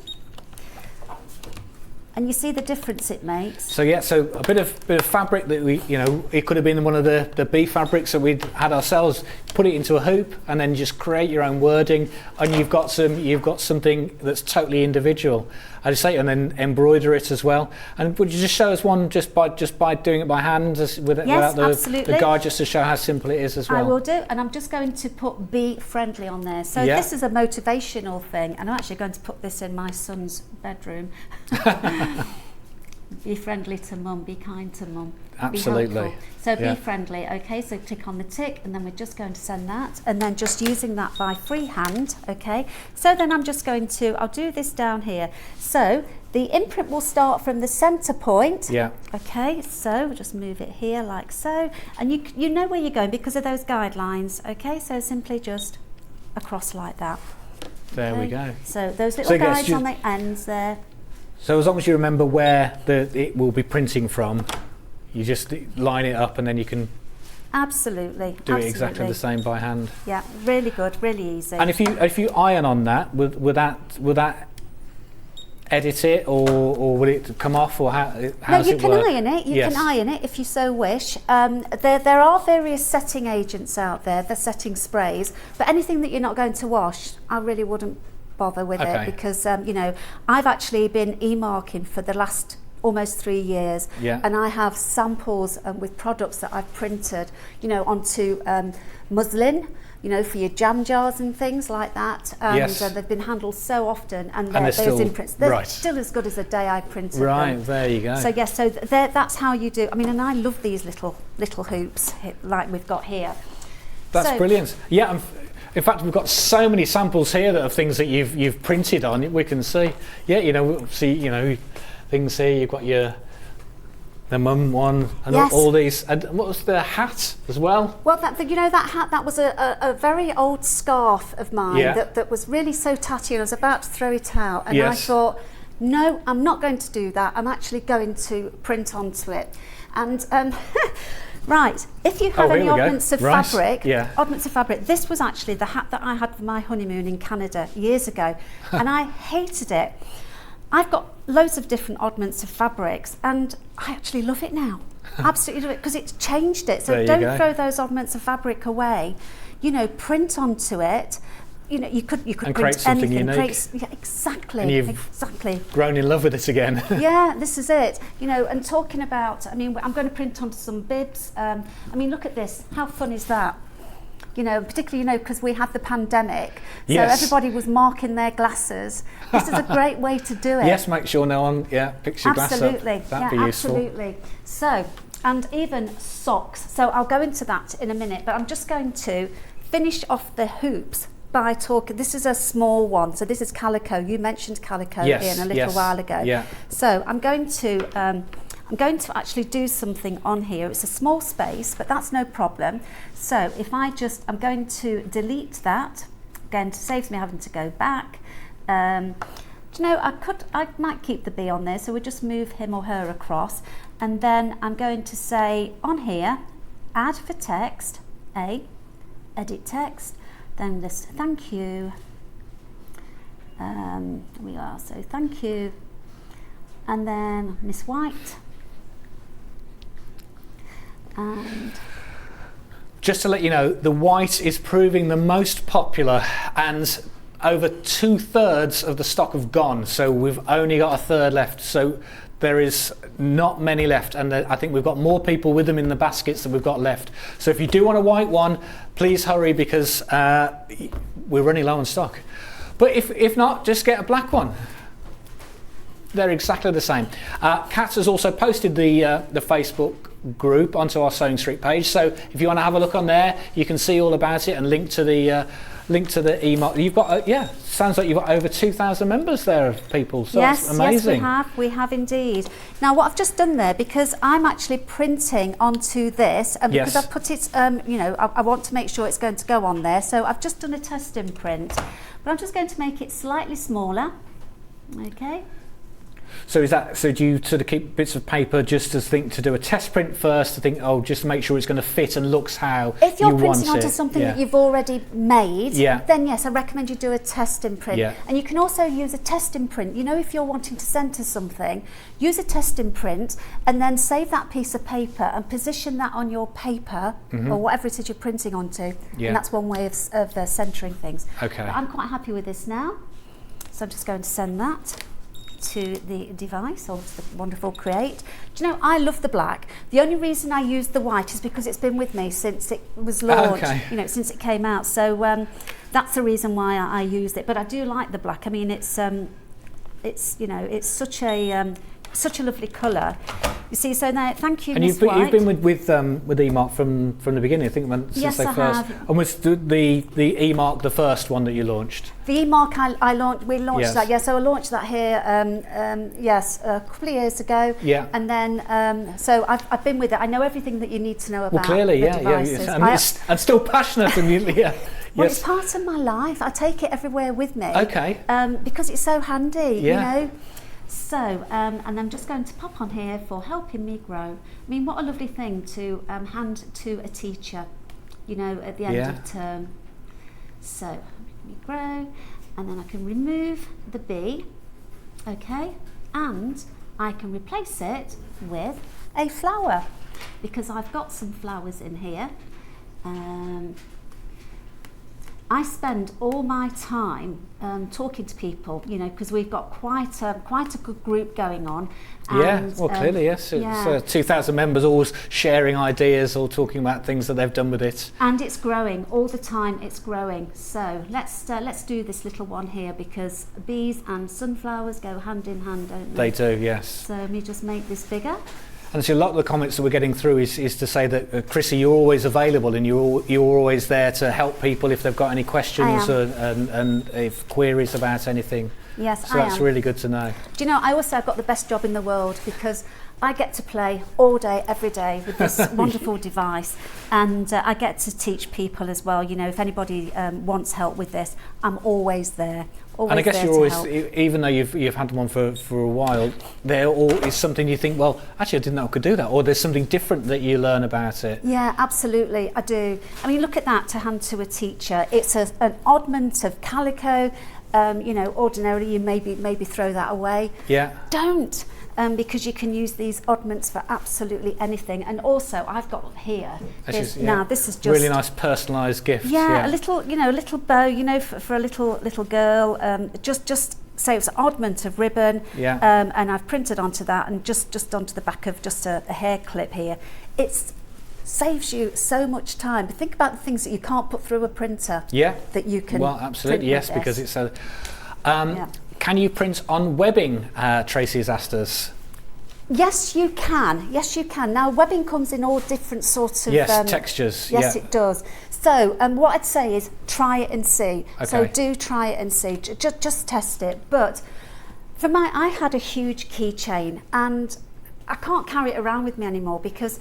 And you see the difference it makes. So yeah, so a bit of fabric that we, you know, it could have been one of the bee fabrics that we'd had ourselves. Put it into a hoop, and then just create your own wording, and you've got something that's totally individual. I just say, and then embroider it as well. And would you just show us one just by doing it by hand, without the guide, just to show how simple it is as well? I will do, and I'm just going to put be friendly on there. So this is a motivational thing, and I'm actually going to put this in my son's bedroom. Be friendly to mum, be kind to mum. Absolutely. So be friendly, okay, so click on the tick, and then we're just going to send that, and then just using that by freehand, okay. So then I'm just going to, I'll do this down here. So the imprint will start from the center point. Yeah. Okay, so we'll just move it here like so, and you know where you're going because of those guidelines, okay, so simply just across like that. There we go. So those little guides on the ends there. So as long as you remember where it will be printing from, you just line it up and then you can Absolutely. do it exactly the same by hand. Yeah, really good, really easy. And if you iron on that, would that edit it, or will it come off, or how does it work? No, you can iron it. You can iron it if you so wish. There are various setting agents out there, the setting sprays, but anything that you're not going to wash, I really wouldn't bother with it, because I've actually been e-marking for the last almost 3 years, and I have samples with products that I've printed, onto muslin, for your jam jars and things like that, and they've been handled so often, and those imprints, they're still as good as the day I printed them. Right, there you go. So so that's how you do. I mean, and I love these little hoops like we've got here. That's brilliant. Yeah. In fact, we've got so many samples here that are things that you've printed on. We can see, things here. You've got the mum one, and all these. And what was the hat as well? Well, that hat, that was a very old scarf of mine that was really so tatty, and I was about to throw it out, and I thought, no, I'm not going to do that. I'm actually going to print onto it, and. Right, if you have any oddments of fabric, this was actually the hat that I had for my honeymoon in Canada years ago, and I hated it. I've got loads of different oddments of fabrics, and I actually love it now. Absolutely love it, because it's changed it. So don't throw those oddments of fabric away. Print onto it. You could print create something unique. Exactly. And you've grown in love with it again. Yeah, this is it. And talking about, I'm going to print onto some bibs. Look at this. How fun is that? Particularly, because we had the pandemic, so everybody was marking their glasses. This is a great way to do it. Yes, make sure no one picks your glass up. Absolutely. That'd be useful. Absolutely. So, and even socks. So I'll go into that in a minute, but I'm just going to finish off the hoops by talking. This is a small one, so this is calico. You mentioned calico Ian, a little while ago. Yeah. So I'm going to actually do something on here. It's a small space, but that's no problem. So if I'm going to delete that again, to saves me having to go back. I might keep the B on there, so we'll just move him or her across, and then I'm going to say on here, add for text, edit text. Then list thank you. We are, so thank you. And then Miss White. And just to let you know, the white is proving the most popular, and over 2/3 of the stock have gone. So we've only got a third left. So there is not many left, and I think we've got more people with them in the baskets than we've got left. So if you do want a white one, please hurry, because we're running low on stock. But if not, just get a black one. They're exactly the same. Kat has also posted the Facebook group onto our Sewing Street page, so if you want to have a look on there, you can see all about it and link to the email. You've got sounds like you've got over 2,000 members there of people, so that's amazing. Yes, we have indeed. Now what I've just done there, because I'm actually printing onto this, and because I've put it, I want to make sure it's going to go on there, so I've just done a test imprint, but I'm just going to make it slightly smaller. Okay. So do you sort of keep bits of paper just to do a test print first, to think, just to make sure it's going to fit and looks how if you're you want printing onto something that you've already made, then yes, I recommend you do a test imprint. And you can also use a test imprint. If you're wanting to centre something, use a test imprint and then save that piece of paper and position that on your paper or whatever it is you're printing onto. And that's one way of centering things. Okay. But I'm quite happy with this now, so I'm just going to send that to the device, or to the wonderful Create. Do you know, I love the black. The only reason I use the white is because it's been with me since it was launched, since it came out. So that's the reason why I used it. But I do like the black. I mean, it's such a lovely colour. You see, so now, thank you, Miss White. And you've been with E-Mark from the beginning, I think, since they first. Have. And was the E-Mark the first one that you launched? The E-Mark we launched that, so I launched that here, a couple of years ago. Yeah. And then, so I've been with it. I know everything that you need to know about. Well, clearly, devices. I'm still passionate, and Well, it's part of my life. I take it everywhere with me. Okay. Because it's so handy, you know. So, and I'm just going to pop on here for helping me grow. I mean, what a lovely thing to hand to a teacher, you know, at the end of term. So, helping me grow, and then I can remove the bee, okay, and I can replace it with a flower, because I've got some flowers in here. I spend all my time talking to people, you know, because we've got quite a good group going on. And, clearly, yes. It's 2,000 members all sharing ideas, all talking about things that they've done with it. And it's growing all the time. It's growing. So let's do this little one here, because bees and sunflowers go hand in hand, don't they? They do, yes. So let me just make this bigger. And so a lot of the comments that we're getting through is to say that, Chrissy, you're always available and you're always there to help people if they've got any questions and if queries about anything. Yes, so that's really good to know. Do you know, I also have got the best job in the world, because I get to play all day, every day with this wonderful device, and I get to teach people as well. You know, if anybody wants help with this, I'm always there. And I guess you're always, even though you've had one for a while, there is something you think, well, actually I didn't know I could do that, or there's something different that you learn about it. Yeah, absolutely, I do. I mean, look at that, to hand to a teacher. It's an oddment of calico. You know, ordinarily you maybe throw that away. Yeah. Don't. Because you can use these oddments for absolutely anything. And also, I've got here. Now, this is just really nice personalised gift. Yeah, a little bow, you know, for a little girl. Just say it's an oddment of ribbon. Yeah. And I've printed onto that, and just onto the back of just a hair clip here. It saves you so much time. But think about the things that you can't put through a printer. Yeah. That you can. Well, absolutely, yes, because it's a. Yeah. Can you print on webbing, Tracy has asked us? Yes, you can. Yes, you can. Now, webbing comes in all different sorts of... textures. Yes, it does. So, what I'd say is try it and see. Okay. So, do try it and see. Just test it. But for I had a huge keychain, and I can't carry it around with me anymore, because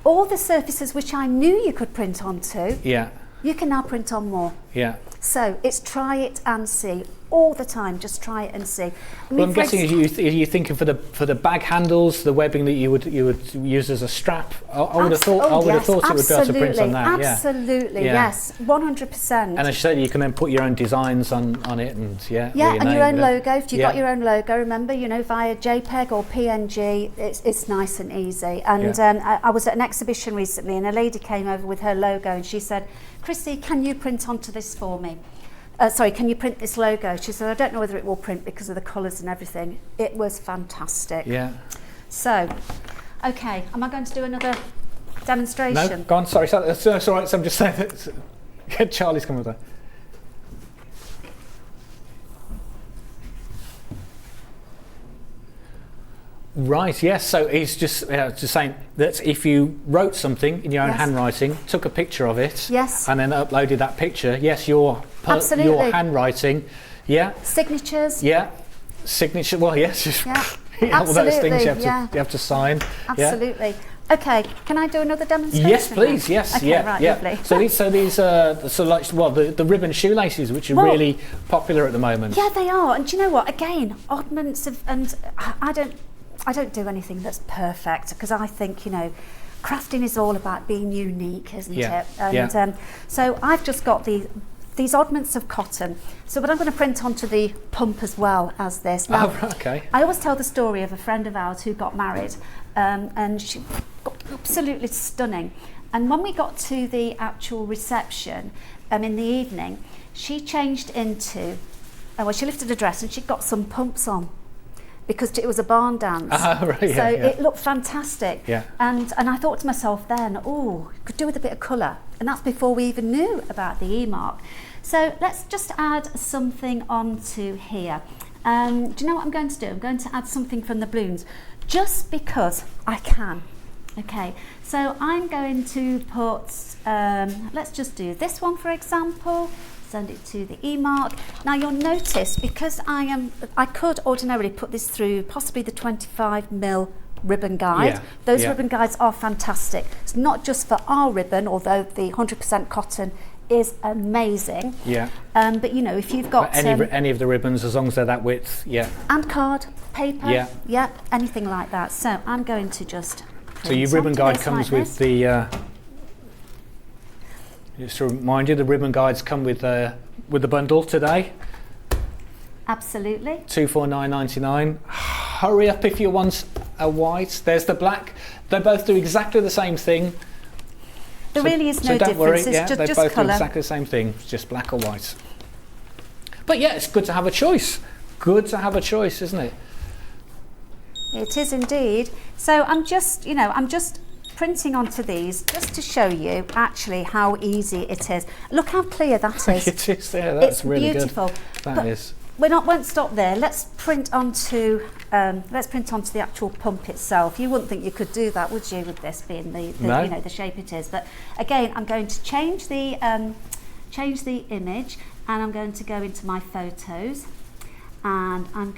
all the surfaces which I knew you could print onto, you can now print on more. Yeah. So, it's try it and see. All the time, just try it and see. I mean, well, I'm guessing are you thinking for the bag handles, the webbing that you would would use as a strap? I would have thought it would be able to print on that. Absolutely, yes, 100%. And as you said, you can then put your own designs on it, and and your own logo. If you've got your own logo, remember, you know, via JPEG or PNG, it's nice and easy. And I was at an exhibition recently, and a lady came over with her logo, and she said, "Chrissy, can you print onto this for me? Can you print this logo?" She said, "I don't know whether it will print because of the colours and everything." It was fantastic. Yeah. So, okay, am I going to do another demonstration? No, go on, sorry, that's all right, so I'm just saying that Charlie's coming with that. Right, yes, so he's just saying that if you wrote something in your own handwriting, took a picture of it, and then uploaded that picture, yes, your handwriting, signatures, signature, well, yes, all those things you have to sign. Absolutely. Okay, can I do another demonstration? Yes, please. Yes, okay, right, lovely. So these are the ribbon shoelaces, which are really popular at the moment. Yeah, they are. And do you know what? Again, oddments of, and I don't do anything that's perfect, because I think, you know, crafting is all about being unique, isn't it? And so I've just got these oddments of cotton. So what I'm going to print onto the pump as well as this. Now, okay. I always tell the story of a friend of ours who got married, and she got absolutely stunning. And when we got to the actual reception in the evening, she changed into, she lifted a dress and she got some pumps on, because it was a barn dance. It looked fantastic. Yeah. And I thought to myself then, could do with a bit of colour. And that's before we even knew about the E-mark. So let's just add something onto here. Do you know what I'm going to do? I'm going to add something from the balloons, just because I can. Okay, so I'm going to put, let's just do this one, for example. Send it to the E-mark. Now you'll notice, because I could ordinarily put this through possibly the 25mm ribbon guide. Those ribbon guides are fantastic. It's not just for our ribbon, although the 100% cotton is amazing. Yeah. But you know, if you've got any of the ribbons, as long as they're that width, yeah. And card, paper, yeah, anything like that. So I'm going to just. So your ribbon guide comes with the. Just to remind you, the ribbon guides come with the bundle today. Absolutely. $249.99. Hurry up if you want a white. There's the black. They both do exactly the same thing. There really is no don't difference. Worry, It's they just both colour. do exactly the same thing. It's just black or white. But yeah, it's good to have a choice. Good to have a choice, isn't it? It is indeed. So I'm just printing onto these just to show you actually how easy it is. Look how clear that is. It is there. That's it's really beautiful. good. That is. Won't stop there. Let's print onto the actual pump itself. You wouldn't think you could do that, would you, with this being the No. you know, the shape it is. But again, I'm going to change the image, and I'm going to go into my photos, and I've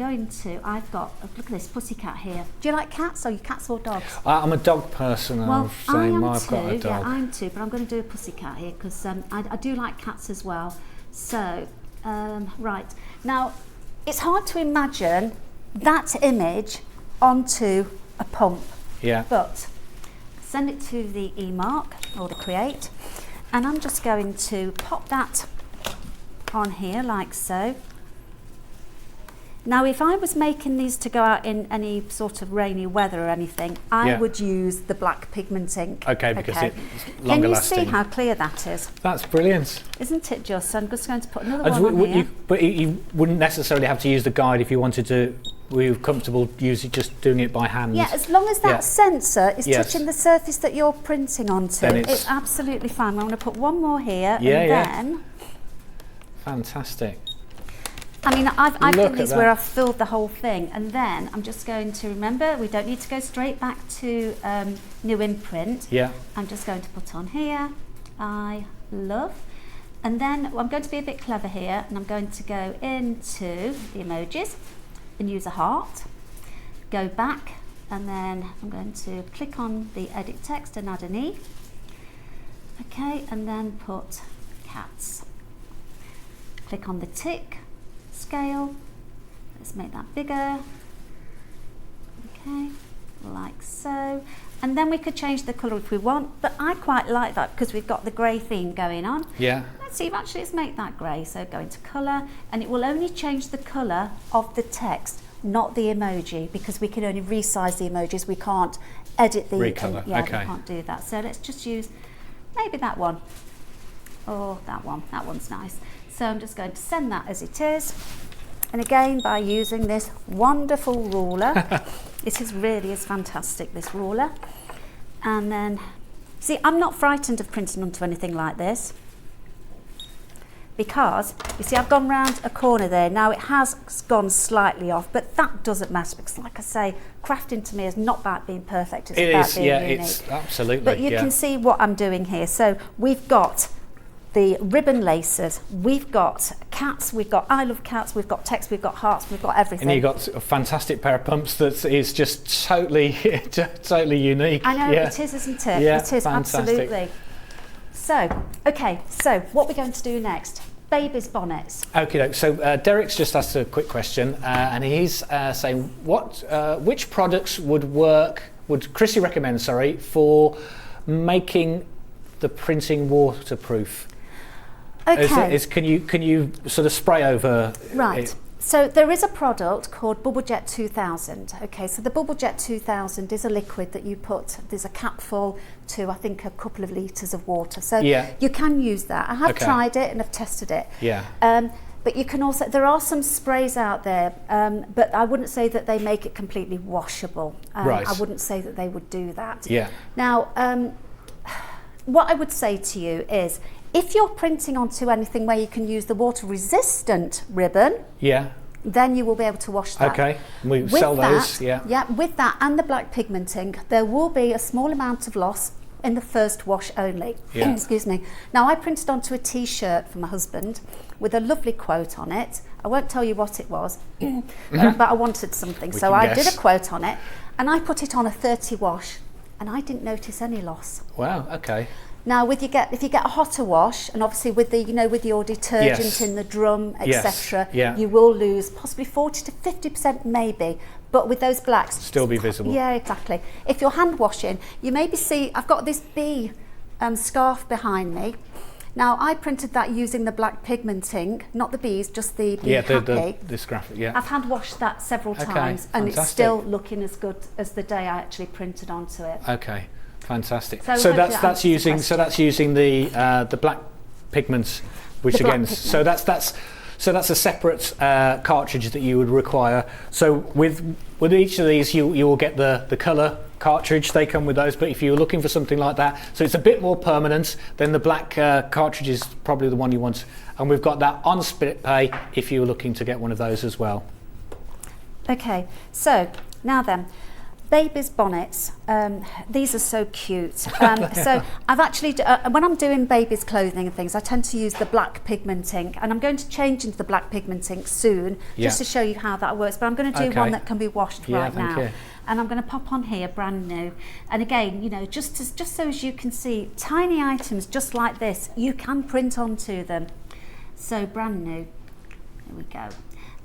got, look at this pussycat here. Do you like cats? Are you cats or dogs? I'm a dog person. Well, I am I've too. got a dog. Yeah, I'm too. But I'm going to do a pussycat here because I do like cats as well. So right now, it's hard to imagine that image onto a pump. Yeah. But send it to the eMark or the Create, and I'm just going to pop that on here like so. Now, if I was making these to go out in any sort of rainy weather or anything, I would use the black pigment ink. Okay, because it's longer lasting. Can you see how clear that is? That's brilliant. Isn't it just? So I'm just going to put another one on here. But you wouldn't necessarily have to use the guide if you wanted to. Were you comfortable just doing it by hand? Yeah, as long as that sensor is touching the surface that you're printing onto, then it's absolutely fine. I'm going to put one more here, and then. Fantastic. I mean, I've done these where I've filled the whole thing, and then I'm just going to remember we don't need to go straight back to new imprint. Yeah. I'm just going to put on here, I love, and then I'm going to be a bit clever here, and I'm going to go into the emojis and use a heart, go back, and then I'm going to click on the edit text and add an E. Okay, and then put cats. Click on the tick. Scale, let's make that bigger, okay, like so, and then we could change the colour if we want, but I quite like that because we've got the grey theme going on. Yeah. Let's see, let's make that grey, so go into colour, and it will only change the colour of the text, not the emoji, because we can only resize the emojis, we can't edit the recolour. Yeah, okay. we can't do that, so let's just use maybe that one, or that one's nice. So I'm just going to send that as it is. And again, by using this wonderful ruler, it really is fantastic, this ruler. And then, see, I'm not frightened of printing onto anything like this, because, you see, I've gone round a corner there. Now, it has gone slightly off, but that doesn't matter, because like I say, crafting to me is not about being perfect, it's about being unique. It's absolutely. But you can see what I'm doing here. So we've got the ribbon laces, we've got cats, we've got I love cats, we've got text, we've got hearts, we've got everything. And you've got a fantastic pair of pumps that is just totally unique. I know, it is, isn't it? Yeah, it is, fantastic. absolutely. So, okay, so what we're going to do next? Babies' bonnets. Okay, so Derek's just asked a quick question, and he's saying, which products would Chrissy recommend, for making the printing waterproof? Okay. Can you sort of spray over? Right. It? So there is a product called Bubble Jet 2000. Okay, so the Bubble Jet 2000 is a liquid that you put, there's a capful to, I think, a couple of litres of water. So you can use that. I have tried it and I've tested it. Yeah. But you can also, there are some sprays out there, but I wouldn't say that they make it completely washable. Right. I wouldn't say that they would do that. Yeah. Now, what I would say to you is, if you're printing onto anything where you can use the water resistant ribbon, then you will be able to wash that. Okay, we sell those, Yeah, with that and the black pigmenting, there will be a small amount of loss in the first wash only. Yeah. Excuse me. Now, I printed onto a t-shirt for my husband with a lovely quote on it. I won't tell you what it was, but I wanted something. So I did a quote on it, and I put it on a 30 wash, and I didn't notice any loss. Wow, okay. Now, if you get a hotter wash, and obviously with the with your detergent Yes. in the drum, etc., Yeah. you will lose possibly 40 to 50% maybe. But with those blacks, Still be visible. Yeah, exactly. If you're hand washing, you maybe see I've got this bee scarf behind me. Now, I printed that using the black pigment ink, not the bees, just the bee happy. This graphic, yeah. I've hand washed that several Okay, times, and it's fantastic. still looking as good as the day I actually printed onto it. Okay, fantastic. So So hopefully that's that answers the using question. the black pigments, which The black again, so pigment. that's a separate cartridge that you would require. So with each of these, you will get the colour cartridge. They come with those, but if you're looking for something like that, so it's a bit more permanent, then the black cartridge is probably the one you want. And we've got that on split pay if you're looking to get one of those as well. Okay, so now then, babies' bonnets. These are so cute. So I've actually, when I'm doing babies' clothing and things, I tend to use the black pigment ink, and I'm going to change into the black pigment ink soon, just to show you how that works. But I'm going to do one that can be washed right thank now. you. And I'm going to pop on here brand new. And again, just so as you can see, tiny items just like this, you can print onto them. So brand new. There we go.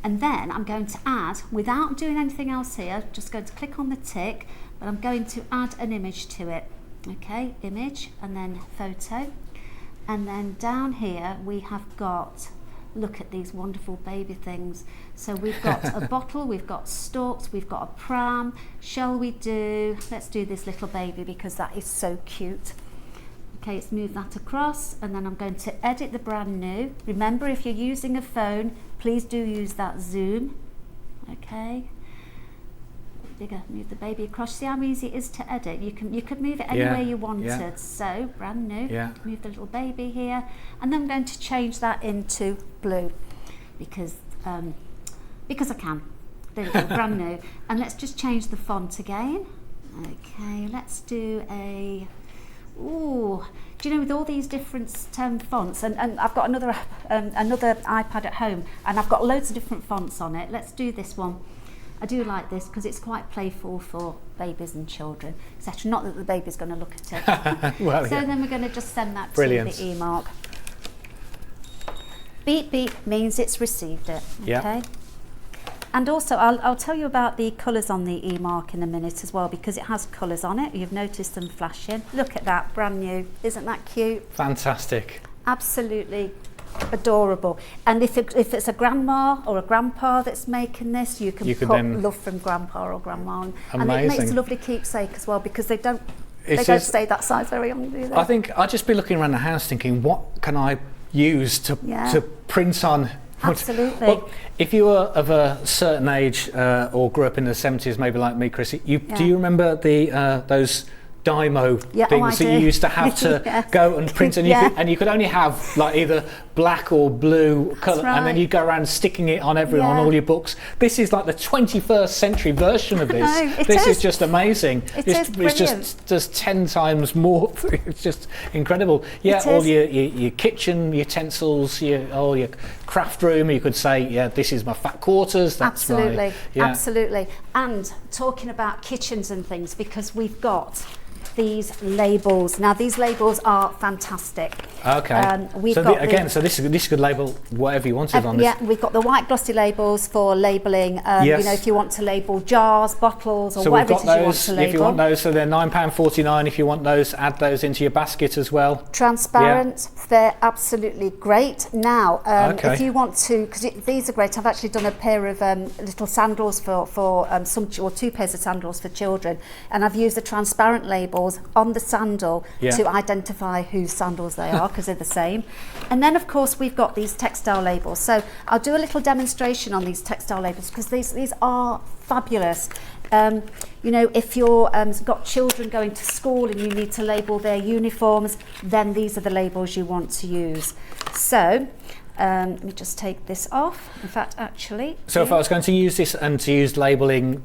And then I'm going to add, without doing anything else here, just going to click on the tick, but I'm going to add an image to it. Okay, image, and then photo. And then down here we have got, look at these wonderful baby things. So we've got a bottle, we've got stalks, we've got a pram. Let's do this little baby because that is so cute. Okay, let's move that across, and then I'm going to edit the brand new. Remember, if you're using a phone, please do use that zoom. Okay, bigger, move the baby across. See how easy it is to edit? You could move it anywhere you wanted. Yeah. So brand new. Yeah. Move the little baby here, and then I'm going to change that into blue because I can. There we go, brand new. And let's just change the font again. Okay, let's do a. Ooh, do you know, with all these different fonts, and I've got another iPad at home, and I've got loads of different fonts on it. Let's do this one. I do like this because it's quite playful for babies and children, etc. Not that the baby's going to look at it. Well, so yeah. then we're going to just send that Brilliant. to the e-mark. Beep beep means it's received it. Okay. Yeah. And also, I'll tell you about the colours on the e-mark in a minute as well, because it has colours on it. You've noticed them flashing. Look at that, brand new. Isn't that cute? Fantastic. Absolutely adorable. And if it's a grandma or a grandpa that's making this, you can put then- love from grandpa or grandma on. And it Amazing. makes a lovely keepsake as well, because they don't It's don't just- stay that size very long, do they? I think I'd just be looking around the house thinking, what can I use to print on? Absolutely. Well, if you were of a certain age or grew up in the 70s, maybe like me, Chrissy, do you remember those Dymo things that you used to have to Yes. go and print, and you could only have like either black or blue colour, and then right. you go around sticking it on on all your books. This is like the 21st century version of this. No, it This is. is just amazing. It's brilliant. just 10 times more. It's just incredible. Yeah, It all is. your kitchen utensils, all your craft room. You could say, yeah, this is my fat quarters. That's Absolutely, yeah. absolutely. And talking about kitchens and things, because we've got these labels. Now these labels are fantastic. Okay. So this could label whatever you wanted on this. Yeah, we've got the white glossy labels for labelling. Yes. If you want to label jars, bottles, or So whatever we've it got is you want those. to label. If you want those, so they're £9.49. If you want those, add those into your basket as well. Transparent, they're absolutely great. Now, Okay. if you want to, because these are great, I've actually done a pair of little sandals for two pairs of sandals for children, and I've used the transparent labels on the sandal to identify whose sandals they are, because they're the same. And then, of course, we've got these textile labels. So I'll do a little demonstration on these textile labels, because these are fabulous. If you're got children going to school and you need to label their uniforms, then these are the labels you want to use. So let me just take this off. In fact, actually, So if I was going to use this and to use labelling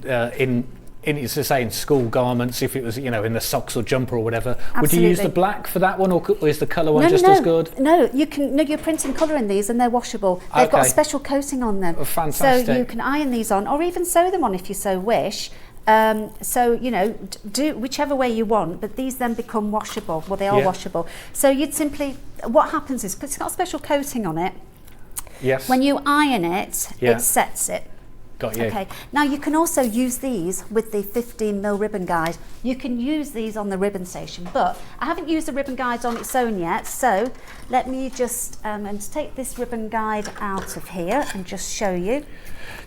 it's to say in school garments, if it was in the socks or jumper or whatever, would you use the black for that one, or is the colour one as good? No, you can. No, you're printing colour in these, and they're washable. They've got a special coating on them. Oh, fantastic. So you can iron these on, or even sew them on if you so wish. So, you know, do whichever way you want, but these then become washable. Well, they are washable. So you'd simply, what happens is, because it's got a special coating on it, when you iron it, it sets it. Got you. Okay. Now you can also use these with the 15mm ribbon guide. You can use these on the ribbon station, but I haven't used the ribbon guide on its own yet. So let me just and take this ribbon guide out of here and just show you.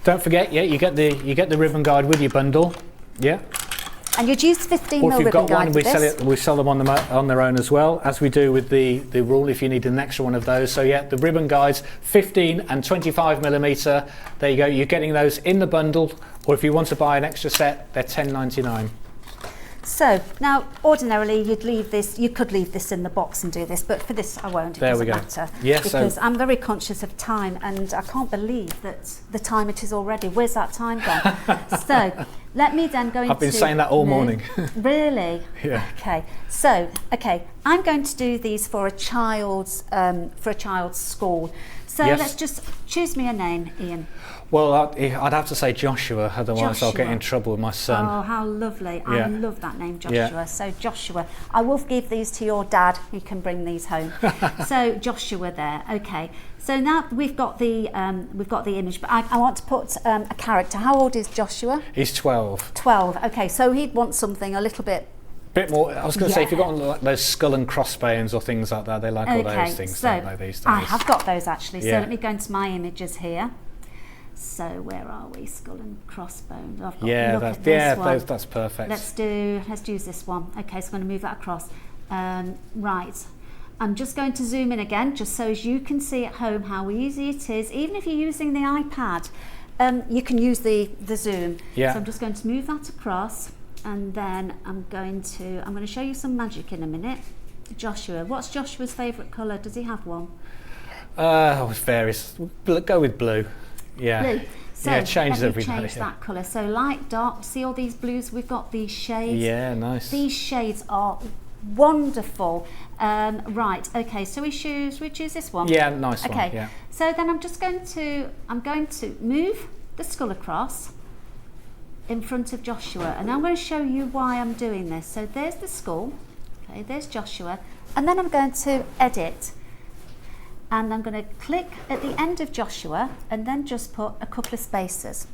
Don't forget, you get the ribbon guide with your bundle. Yeah. And you'd use 15mm Or if you've ribbon got one, guide we sell them on their own as well, as we do with the rule if you need an extra one of those. So yeah, the ribbon guides, 15 and 25mm. There you go. You're getting those in the bundle, or if you want to buy an extra set, they're $10.99. So now, ordinarily, you could leave this in the box and do this, but for this I won't. It doesn't matter. Yeah, because I'm very conscious of time, and I can't believe that the time it is already. Where's that time gone? So let me then go into. I've been saying that all morning. Really? Yeah. Okay. So I'm going to do these for a child's school. So let's just choose me a name, Ian. Well, I'd have to say Joshua, otherwise I'll get in trouble with my son. Oh, how lovely. I love that name, Joshua. Yeah. So Joshua, I will give these to your dad. He can bring these home. So Joshua there. Okay. So now we've got the image, but I want to put a character. How old is Joshua? He's 12. 12. Okay. So he'd want something a little bit more. I was going to say, if you've got like those skull and crossbones or things like that, they like all those things, don't they, these days? I have got those actually. So let me go into my images here. So where are we? Skull and crossbones. I've got that's perfect. Let's use this one. Okay, so I'm going to move that across. Right. I'm just going to zoom in again, just so as you can see at home how easy it is. Even if you're using the iPad, you can use the zoom. Yeah. So I'm just going to move that across, and then I'm going to show you some magic in a minute. Joshua, what's Joshua's favourite colour? Does he have one? It varies. Go with blue. Yeah. Blue. So it changes every day. Change that colour. So light, dark. See all these blues? We've got these shades. Yeah, nice. These shades are wonderful. Right. Okay. So we choose this one. Yeah, nice one. Okay. Yeah. So then I'm going to move the skull across in front of Joshua, and I'm going to show you why I'm doing this. So there's the skull. Okay. There's Joshua, and then I'm going to edit. And I'm going to click at the end of Joshua and then just put a couple of spaces.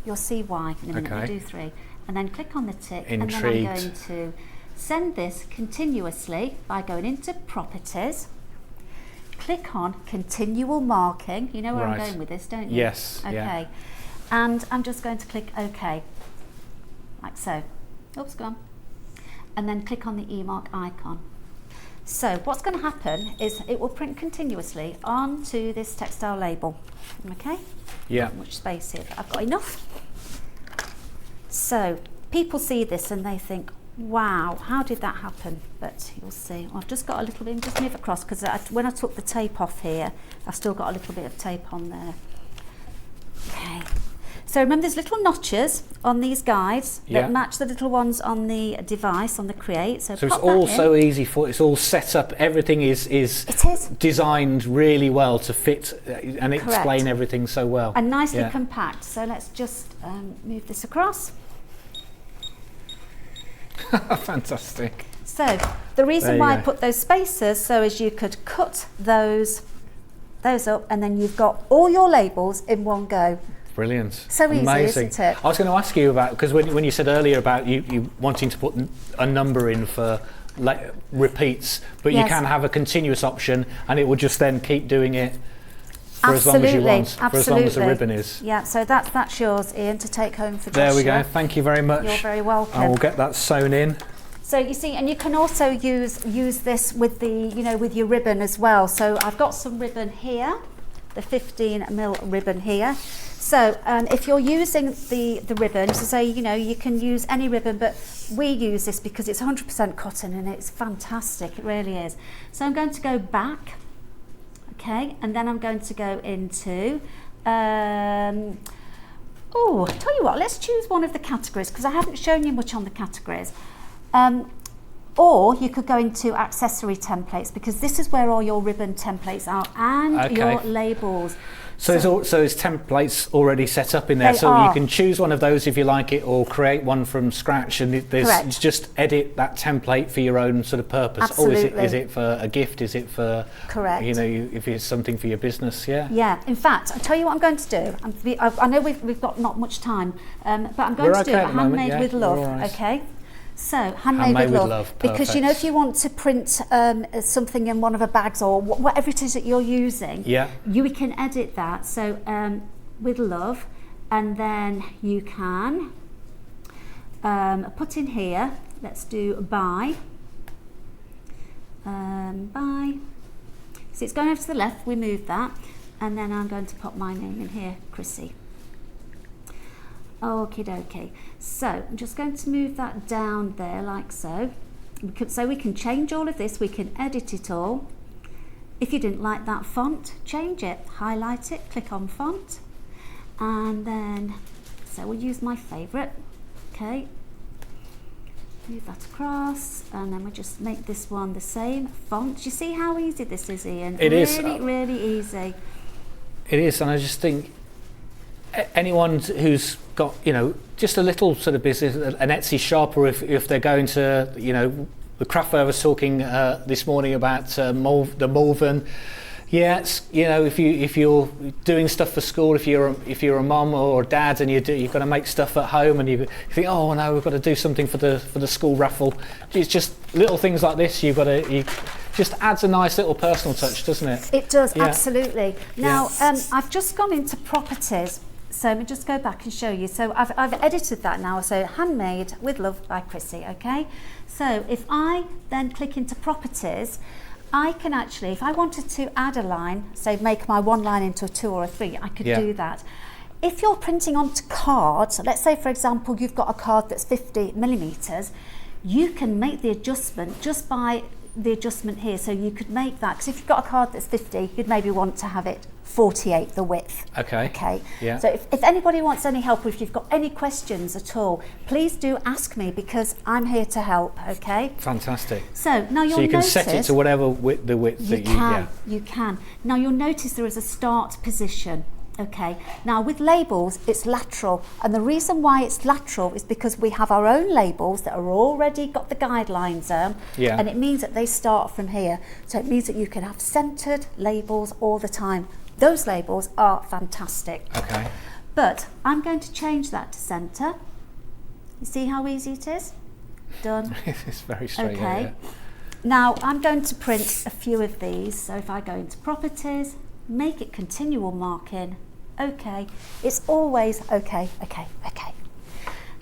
You'll see why in a minute. We'll do 3. And then click on the tick. Intrigued. And then I'm going to send this continuously by going into Properties. Click on Continual Marking. You know where I'm going with this, don't you? Yes. Okay. Yeah. And I'm just going to click OK. Like so. Oops, gone. And then click on the E-mark icon. So what's going to happen is it will print continuously onto this textile label. Okay? Yeah. Not much space here, but I've got enough. So people see this and they think, wow, how did that happen? But you'll see. I've just got a little bit, just move across, because when I took the tape off here, I've still got a little bit of tape on there. Okay. So remember, there's little notches on these guides that match the little ones on the device, on the Create. So it's all so easy it's all set up. Everything is designed really well to fit and explain everything so well. And nicely compact. So let's just move this across. Fantastic. So the reason why I put those spacers, so as you could cut those up, and then you've got all your labels in one go. Brilliant. So easy, amazing. isn't it? I was going to ask you about, because when you said earlier about you wanting to put a number in for repeats, but you can have a continuous option and it will just then keep doing it for as long as you want, for as long as the ribbon is. Yeah, so that's yours, Ian, to take home for Joshua. There we go. Thank you very much. You're very welcome. I will get that sewn in. So you see, and you can also use this with with your ribbon as well. So I've got some ribbon here, the 15mm ribbon here. So if you're using the ribbon, so say, you can use any ribbon, but we use this because it's 100% cotton and it's fantastic, it really is. So I'm going to go back, okay, and then I'm going to go into, tell you what, let's choose one of the categories, because I haven't shown you much on the categories. Or you could go into accessory templates, because this is where all your ribbon templates are and your labels. So there's templates already set up in there, They so are. you can choose one of those if you like it, or create one from scratch, and Correct. you just edit that template for your own sort of purpose. Absolutely. Or is it for a gift? Is it for, Correct. if it's something for your business? Yeah. Yeah, in fact, I'll tell you what I'm going to do. I know we've got not much time, but I'm going We're to do okay it at the moment, handmade yeah, with love, you're all right. okay? So, handmade with love. Because you know, if you want to print something in one of the bags or whatever it is that you're using, Yeah. you can edit that. So, with love, and then you can put in here, let's do by. By. So it's going over to the left, we move that, and then I'm going to put my name in here, Chrissy. Okie dokie. So I'm just going to move that down there like so. So we can change all of this, we can edit it all. If you didn't like that font, change it, highlight it, click on font, and then, so we'll use my favourite, okay. Move that across, and then we just make this one the same font. Do you see how easy this is, Ian? It is. Really easy. It is, and I just think anyone who's got, just a little sort of business, an Etsy shop, or if they're going to, the craft fair was talking this morning about the Malvern. Yeah, it's, if you're doing stuff for school, if you're a mum or a dad, and you've got to make stuff at home, and you think, oh no, we've got to do something for the school raffle. It's just little things like this. You just adds a nice little personal touch, doesn't it? It does, Yeah. absolutely. Now, I've just gone into properties. So let me just go back and show you. So I've edited that now. So handmade with love by Chrissy. Okay. So if I then click into properties, I can actually, if I wanted to add a line, say make my one line into a 2 or a 3, I could do that. If you're printing onto cards, let's say for example you've got a card that's 50 millimeters, you can make the adjustment just by the adjustment here. So you could make that, because if you've got a card that's 50, you'd maybe want to have it 48 the width. Okay. Yeah. So if anybody wants any help, or if you've got any questions at all, please do ask me, because I'm here to help. Okay. Fantastic. So now So you can set it to whatever width that you can. Now you'll notice there is a start position. Okay. Now with labels, it's lateral, and the reason why it's lateral is because we have our own labels that are already got the guidelines and it means that they start from here. So it means that you can have centered labels all the time. Those labels are fantastic. Okay. But I'm going to change that to center. You see how easy it is? Done. It's very straight. Okay. Yeah. Now I'm going to print a few of these. So if I go into properties, make it continual marking. Okay. It's always okay.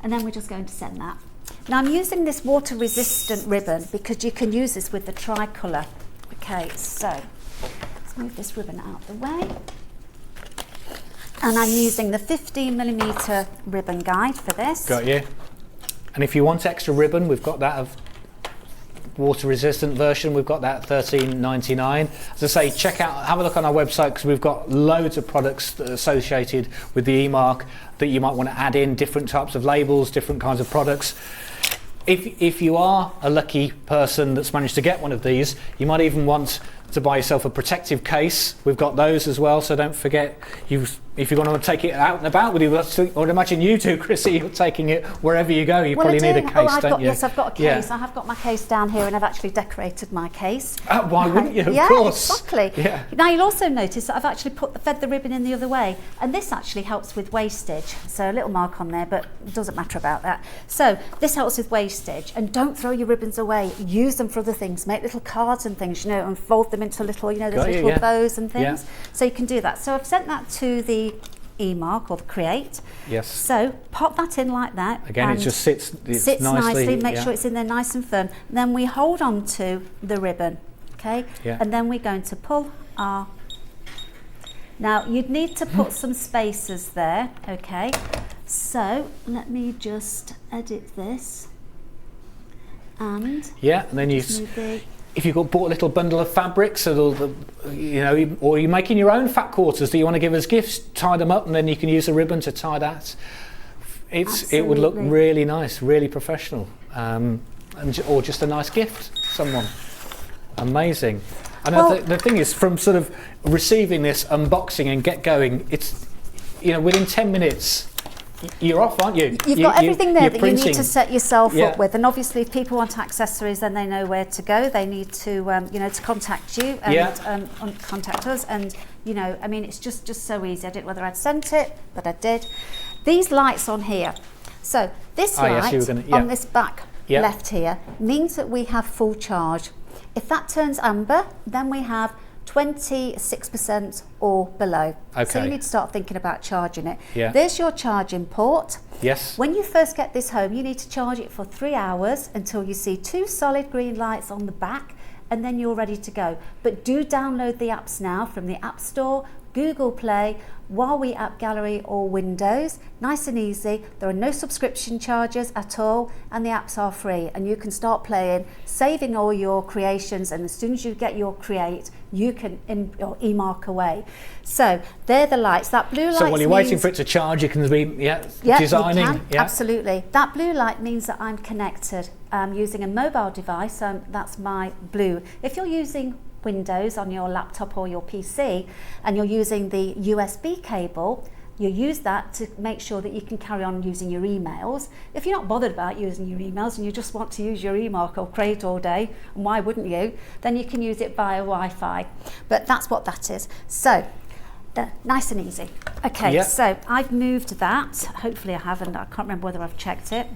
And then we're just going to send that. Now I'm using this water resistant ribbon because you can use this with the tricolour. Okay, so let's move this ribbon out of the way. And I'm using the 15mm ribbon guide for this. Got you. And if you want extra ribbon, we've got that of water resistant version. We've got that $13.99. As I say, have a look on our website, because we've got loads of products associated with the e-mark that you might want to add in, different types of labels, different kinds of products. If you are a lucky person that's managed to get one of these, you might even want to buy yourself a protective case. We've got those as well, so don't forget, if you're going to take it out and about with you, I would imagine you do, Chrissy, you're taking it wherever you go. You probably need a case, don't you? Yes, I've got a case. I have got my case down here, and I've actually decorated my case. Why wouldn't you? Of yeah, course. Exactly. Yeah. Now you'll also notice that I've actually fed the ribbon in the other way, and this actually helps with wastage. So a little mark on there, but it doesn't matter about that. So this helps with wastage, and don't throw your ribbons away. Use them for other things. Make little cards and things, and fold them into little, there's little bows and things. Yeah. So you can do that. So I've sent that to the e-mark or the create. Yes. So pop that in like that. Again, it just sits nicely. Make sure it's in there nice and firm. Then we hold on to the ribbon, okay? Yeah. And then we're going to pull our. Now you'd need to put some spaces there, okay? So let me just edit this. And then you. If you've bought a little bundle of fabrics, or you're making your own fat quarters that you want to give as gifts, tie them up, and then you can use a ribbon to tie that. It would look really nice, really professional, or just a nice gift to someone. Amazing. And the thing is, from sort of receiving this, unboxing and get going, it's, you know, within 10 minutes, you're off, aren't you? You've got everything there that printing. you need to set yourself up with. And obviously, if people want accessories, then they know where to go. They need to, you know, to contact you and contact us. And, you know, I mean, it's just so easy. I didn't know whether I'd sent it, but I did. These lights on here. So this light on this back left here means that we have full charge. If that turns amber, then we have 26% or below. Okay. So you need to start thinking about charging it. Yeah. There's your charging port. Yes. When you first get this home, you need to charge it for 3 hours until you see 2 solid green lights on the back, and then you're ready to go. But do download the apps now from the App Store, Google Play, Huawei App Gallery or Windows. Nice and easy. There are no subscription charges at all, and the apps are free, and you can start playing, saving all your creations, and as soon as you get your create, you can e-mark away. So they're the lights. That blue light. So while you're waiting for it to charge, you can be designing. You can. Absolutely. That blue light means that I'm connected. Using a mobile device. That's my blue. If you're using Windows on your laptop or your PC and you're using the USB cable, you use that to make sure that you can carry on using your emails. If you're not bothered about using your emails and you just want to use your eMark or Create all day, and why wouldn't you, then you can use it via Wi-Fi. But that's what that is. So nice and easy. Okay, so I've moved that. Hopefully I haven't. I can't remember whether I've checked it.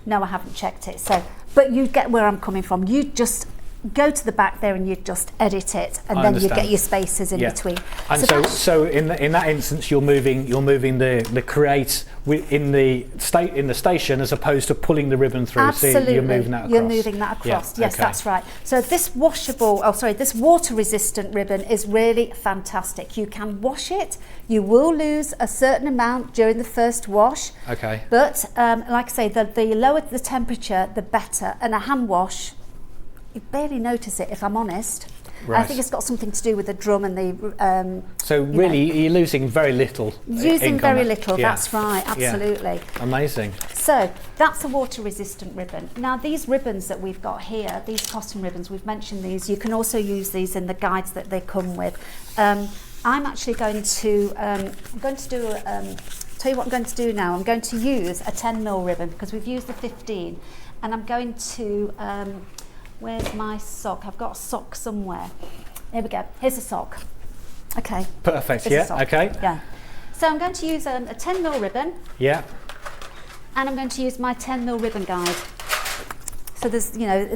No, I haven't checked it. So, but you get where I'm coming from. You just go to the back there and you just edit it, and then you get your spaces in between. And so in that instance, you're moving the create in the station as opposed to pulling the ribbon through. Absolutely, so you're moving that across. You're moving that across. Yes, that's right. So this this water-resistant ribbon is really fantastic. You can wash it. You will lose a certain amount during the first wash. Okay. But like I say, the lower the temperature, the better. And a hand wash, you barely notice it, if I'm honest. Right. I think it's got something to do with the drum and the. So really, you're losing very little. Using very little. That's right. Absolutely. Yeah. Amazing. So that's a water-resistant ribbon. Now these ribbons that we've got here, these cotton ribbons, we've mentioned these. You can also use these in the guides that they come with. I'm actually going to. I'm going to do. Tell you what I'm going to do now. I'm going to use a 10mm ribbon because we've used the 15, and I'm going to. Where's my sock? I've got a sock somewhere. Here we go. Here's a sock. Okay. Perfect. Okay. Yeah. So I'm going to use a 10mm ribbon. Yeah. And I'm going to use my 10mm ribbon guide. So there's,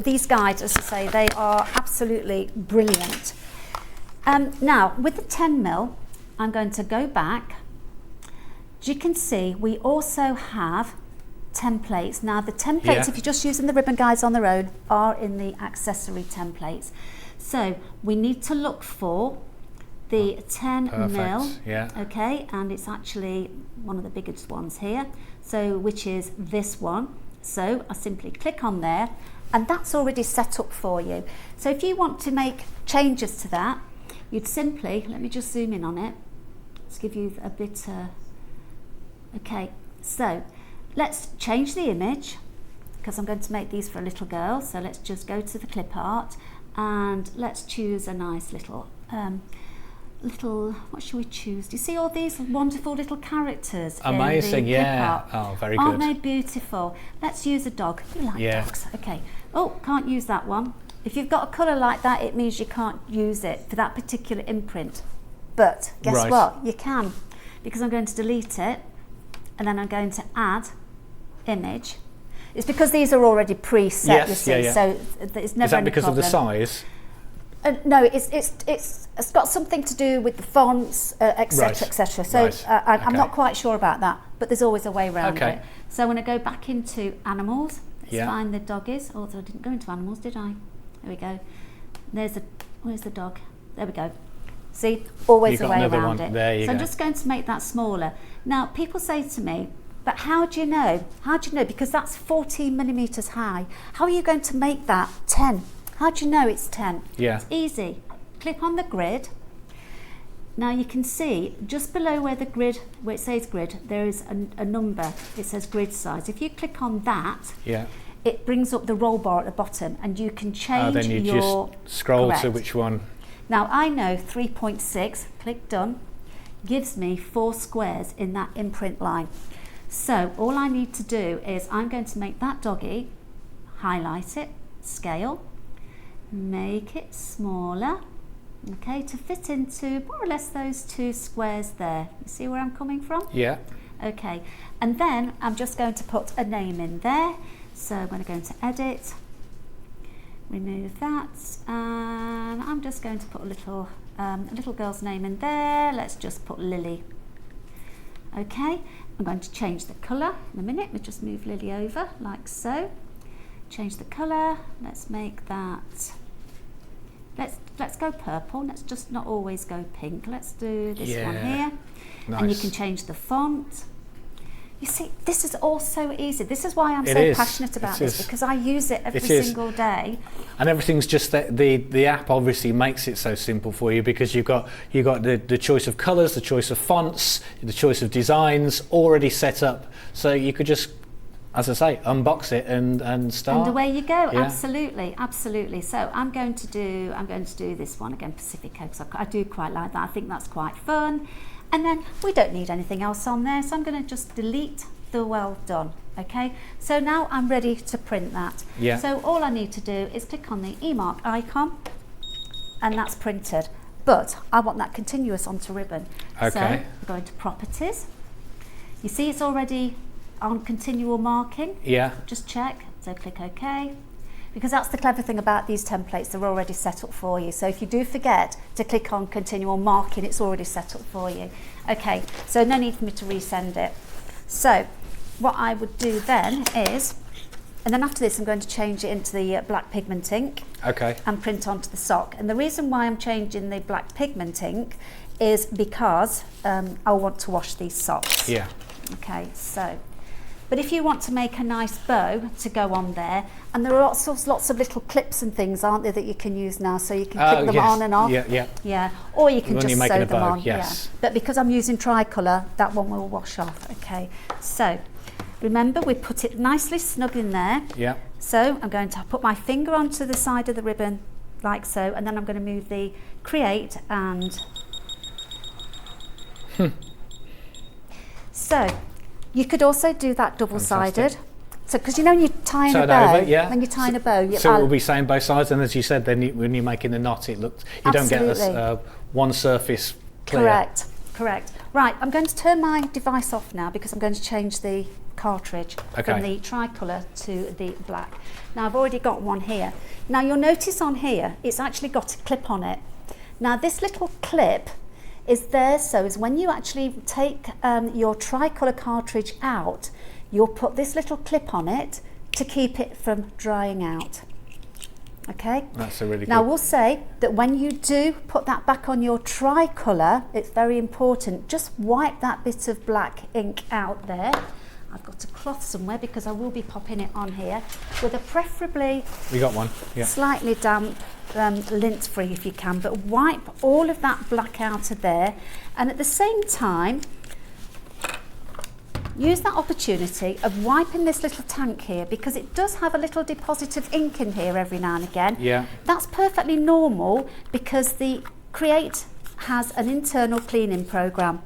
these guides, as I say, they are absolutely brilliant. Now with the 10mm, I'm going to go back. As you can see, we also have templates. Now the templates, if you're just using the ribbon guides on their own, are in the accessory templates. So we need to look for the 10mm, okay, and it's actually one of the biggest ones here, so which is this one. So I simply click on there, and that's already set up for you. So if you want to make changes to that, you'd simply, let me just zoom in on it, let's give you a bit, okay, so let's change the image because I'm going to make these for a little girl. So let's just go to the clip art and let's choose a nice little, what should we choose? Do you see all these wonderful little characters? Amazing, in the clip art? Oh, very good. Aren't they beautiful? Let's use a dog. You like dogs? Okay. Oh, can't use that one. If you've got a colour like that, it means you can't use it for that particular imprint. But guess what? You can, because I'm going to delete it and then I'm going to add image. It's because these are already preset, you see, so it's never. Is that because of the size? No, it's got something to do with the fonts, etc., etc. So I'm not quite sure about that, but there's always a way around it. So when I go back into animals, let's find the doggies. Although I didn't go into animals, did I? There we go. Where's the dog? There we go. See, always a way around it. There you go. I'm just going to make that smaller. Now, people say to me, but how do you know? How do you know? Because that's 14mm high. How are you going to make that 10? How do you know it's 10? Yeah. It's easy. Click on the grid. Now you can see just below where it says grid, there is a number. It says grid size. If you click on that, it brings up the roll bar at the bottom, and you can change then you your... just scroll Correct. to which one. Now I know 3.6, click done, gives me 4 squares in that imprint line. So all I need to do is I'm going to make that doggy, highlight it, scale, make it smaller, okay, to fit into more or less those 2 squares there. You see where I'm coming from? Yeah. Okay, and then I'm just going to put a name in there. So I'm going to go into edit, remove that, and I'm just going to put a little girl's name in there. Let's just put Lily. Okay, I'm going to change the colour in a minute. We'll just move Lily over like so. Change the colour. Let's make that. Let's go purple. Let's just not always go pink. Let's do this one here. Nice. And you can change the font. You see, this is all so easy. This is why I'm so passionate about this, because I use it every single day. And everything's just that the app obviously makes it so simple for you, because you've got the choice of colours, the choice of fonts, the choice of designs already set up. So you could just, as I say, unbox it and start. And away you go. Yeah. Absolutely, absolutely. So I'm going to do this one again, Pacifico, because I do quite like that. I think that's quite fun. And then we don't need anything else on there, so I'm going to just delete the well done. Okay, so now I'm ready to print that. Yeah. So all I need to do is click on the eMark icon, and that's printed. But I want that continuous onto ribbon. Okay. So I'm going to properties. You see it's already on continual marking. Yeah. Just check. So click OK. Because that's the clever thing about these templates, they're already set up for you. So if you do forget to click on continual marking, it's already set up for you. Okay, so no need for me to resend it. So what I would do then is, and then after this I'm going to change it into the black pigment ink. Okay. And print onto the sock. And the reason why I'm changing the black pigment ink is because I want to wash these socks. Yeah. Okay, so. But if you want to make a nice bow to go on there, and there are lots of little clips and things, aren't there, that you can use now, so you can clip them on and off. Yeah. Or you can When just you're making sew a them bow, on. yes. Yeah. But because I'm using tricolour, that one will wash off. Okay. So remember, we put it nicely snug in there. Yeah. So I'm going to put my finger onto the side of the ribbon like so, and then I'm going to move the create and so you could also do that double-sided. So, because you know when you're tying a bow, when you're tying a bow, so it will be same both sides, and as you said, then when you're making the knot, it looks you don't get one surface clear. Correct. Right, I'm going to turn my device off now because I'm going to change the cartridge from the tricolour to the black. Now I've already got one here. Now you'll notice on here it's actually got a clip on it. Now this little clip is there so as when you actually take your tricolour cartridge out, you'll put this little clip on it to keep it from drying out. Okay? That's a really good. Now we'll say that when you do put that back on your tricolour, it's very important, just wipe that bit of black ink out there. I've got a cloth somewhere because I will be popping it on here with a preferably we got one. Yeah. Slightly damp, lint free if you can, but wipe all of that black out of there, and at the same time use that opportunity of wiping this little tank here because it does have a little deposit of ink in here every now and again. Yeah. That's perfectly normal because the Create has an internal cleaning program.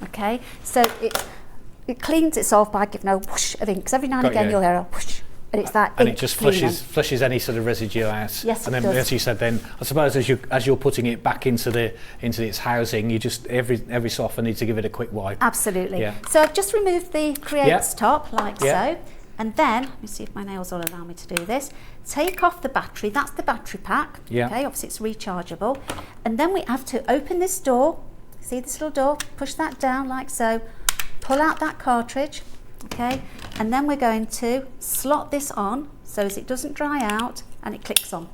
Okay, so it cleans itself by giving a whoosh of ink. Because every now and again you'll hear a whoosh, and it's that and ink it just cleaning. flushes any sort of residue out. Yes, and it then does. as you said, then I suppose as you're putting it back into its housing, you just every so often need to give it a quick wipe. Absolutely. Yeah. So I've just removed the Create's top like Yeah. so, and then let me see if my nails will allow me to do this. Take off the battery. That's the battery pack. Yeah. Okay. Obviously it's rechargeable, and then we have to open this door. See this little door? Push that down like so. Pull out that cartridge. Okay, and then we're going to slot this on so as it doesn't dry out and it clicks on.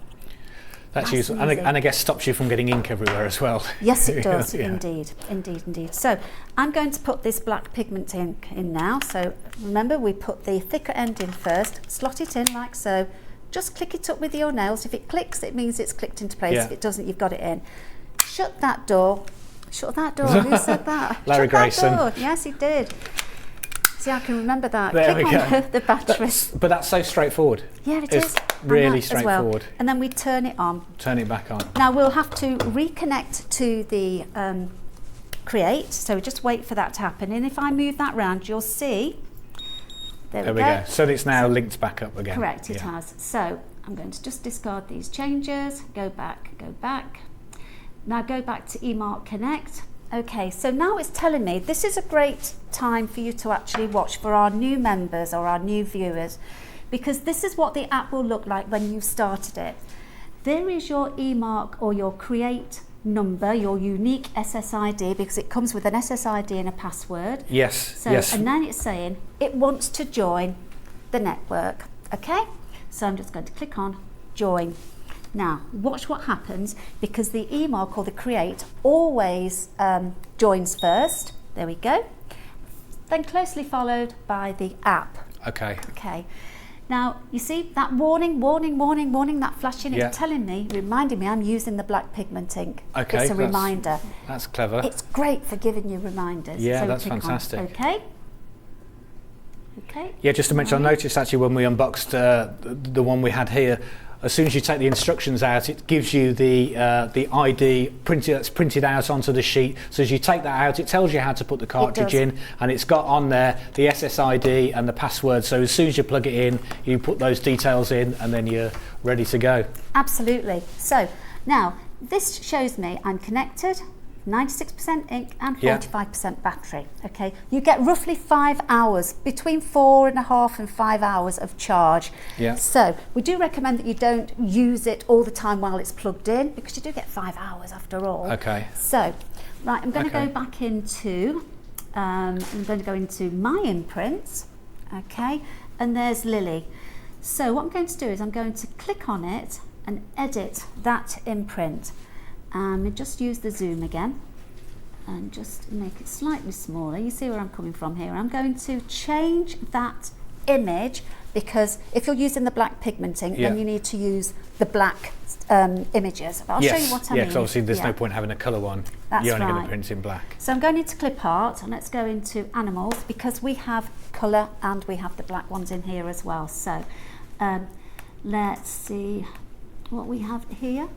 That's Nice useful, and easy. and I guess stops you from getting ink everywhere as well. Yes, it does. Yeah. Indeed. So I'm going to put this black pigment ink in now. So remember, we put the thicker end in first, slot it in like so. Just click it up with your nails. If it clicks, it means it's clicked into place. Yeah. If it doesn't, you've got it in. Shut that door. Who said that? Larry Shut Grayson. That door. Yes, he did. See, I can remember that. There Click we on go. the battery. But that's so straightforward. Yeah, it It's is. really And that as straightforward. Well. And then we turn it on. Turn it back on. Now we'll have to reconnect to the create, so just wait for that to happen. And if I move that round, you'll see. There we go. So it's now linked back up again. Correct, it has. So I'm going to just discard these changes, go back, go back. Now go back to eMark Connect. Okay, so now it's telling me this is a great time for you to actually watch for our new members or our new viewers, because this is what the app will look like when you started it. There is your eMark or your create number, your unique SSID, because it comes with an SSID and a password. Yes, So, yes. and then it's saying it wants to join the network. Okay, so I'm just going to click on join. Now watch what happens, because the eMark or the create always joins first. There we go. Then closely followed by the app. Okay. Okay. Now you see that warning, that flashing. Yeah. It's telling me, reminding me I'm using the black pigment ink. Okay, It's a reminder. That's clever. It's great for giving you reminders. Yeah, So that's click on fantastic. Okay. Okay. Yeah, just to mention, I noticed actually when we unboxed the one we had here, as soon as you take the instructions out, it gives you the ID printed out onto the sheet. So as you take that out, it tells you how to put the cartridge in, and it's got on there the SSID and the password. So as soon as you plug it in, you put those details in, and then you're ready to go. Absolutely. So now this shows me I'm connected, 96% ink and 45% battery. Okay, you get roughly 5 hours, between 4.5 and 5 hours of charge. Yeah. So we do recommend that you don't use it all the time while it's plugged in, because you do get 5 hours after all. Okay. So, right, I'm going to Okay. go back into, I'm going to go into my imprints. Okay, and there's Lily. So what I'm going to do is I'm going to click on it and edit that imprint. And just use the zoom again and just make it slightly smaller. You see where I'm coming from here. I'm going to change that image, because if you're using the black pigment ink, then you need to use the black images. But I'll show you what I mean. Yeah, because obviously there's no point having a colour one. That's You're only going right. to print in black. So I'm going into clip art, and let's go into animals, because we have colour and we have the black ones in here as well. So let's see what we have here.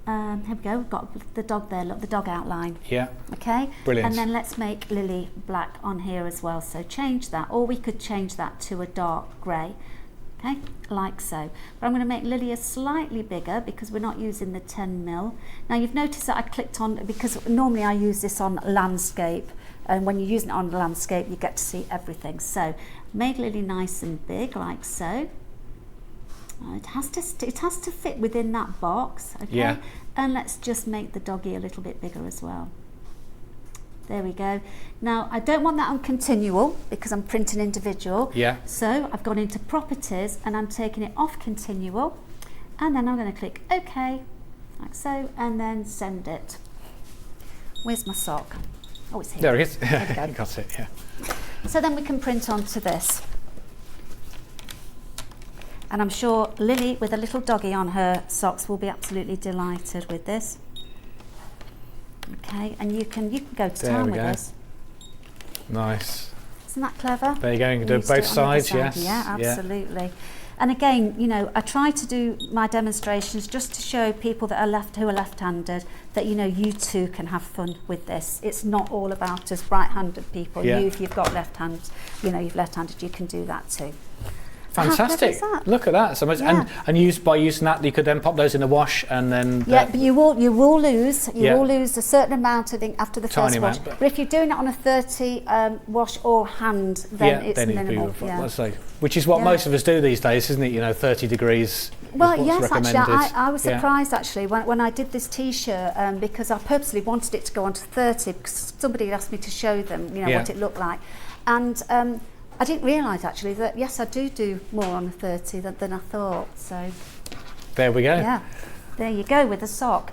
Here we go, we've got the dog there, look, the dog outline. Yeah. Okay. Brilliant. And then let's make Lily black on here as well. So change that, or we could change that to a dark grey. Okay, like so. But I'm going to make Lily a slightly bigger, because we're not using the 10mm. Now you've noticed that I clicked on, because normally I use this on landscape, and when you're using it on landscape you get to see everything. So made Lily nice and big, like so. It has to fit within that box, okay? Yeah. And let's just make the doggy a little bit bigger as well. There we go. Now I don't want that on continual, because I'm printing individual. Yeah. So I've gone into properties and I'm taking it off continual, and then I'm going to click OK, like so, and then send it. Where's my sock? Oh, it's here. There it is. There we go. Got it, yeah. So then we can print onto this. And I'm sure Lily, with a little doggy on her socks, will be absolutely delighted with this. Okay, and you can go to town with this. Nice. Isn't that clever? There you go, you can do used to both it on the other sides, side. yes. Yeah, absolutely. And again, you know, I try to do my demonstrations just to show people that are who are left-handed that, you know, you too can have fun with this. It's not all about us right-handed people. Yeah. You, if you've got left hand, you know, you've left-handed, you can do that too. Fantastic. How clever is that? Look at that. So much, Yeah. and by using that, you could then pop those in the wash, and then Yeah, but you will lose Yeah. will lose a certain amount, I think, after the Tiny first wash. amount, But if you're doing it on a 30 wash or hand, then it's then it'd be minimal. Yeah. let's say, which is what Yeah. most of us do these days, isn't it? You know, 30 degrees. Well, is what's yes, actually, recommended. I was Yeah. surprised actually when I did this T-shirt, because I purposely wanted it to go on to 30, because somebody asked me to show them, you know, Yeah. what it looked like, and I didn't realise actually that yes, I do more on a 30 than I thought. So There we go. yeah, there you go with the sock.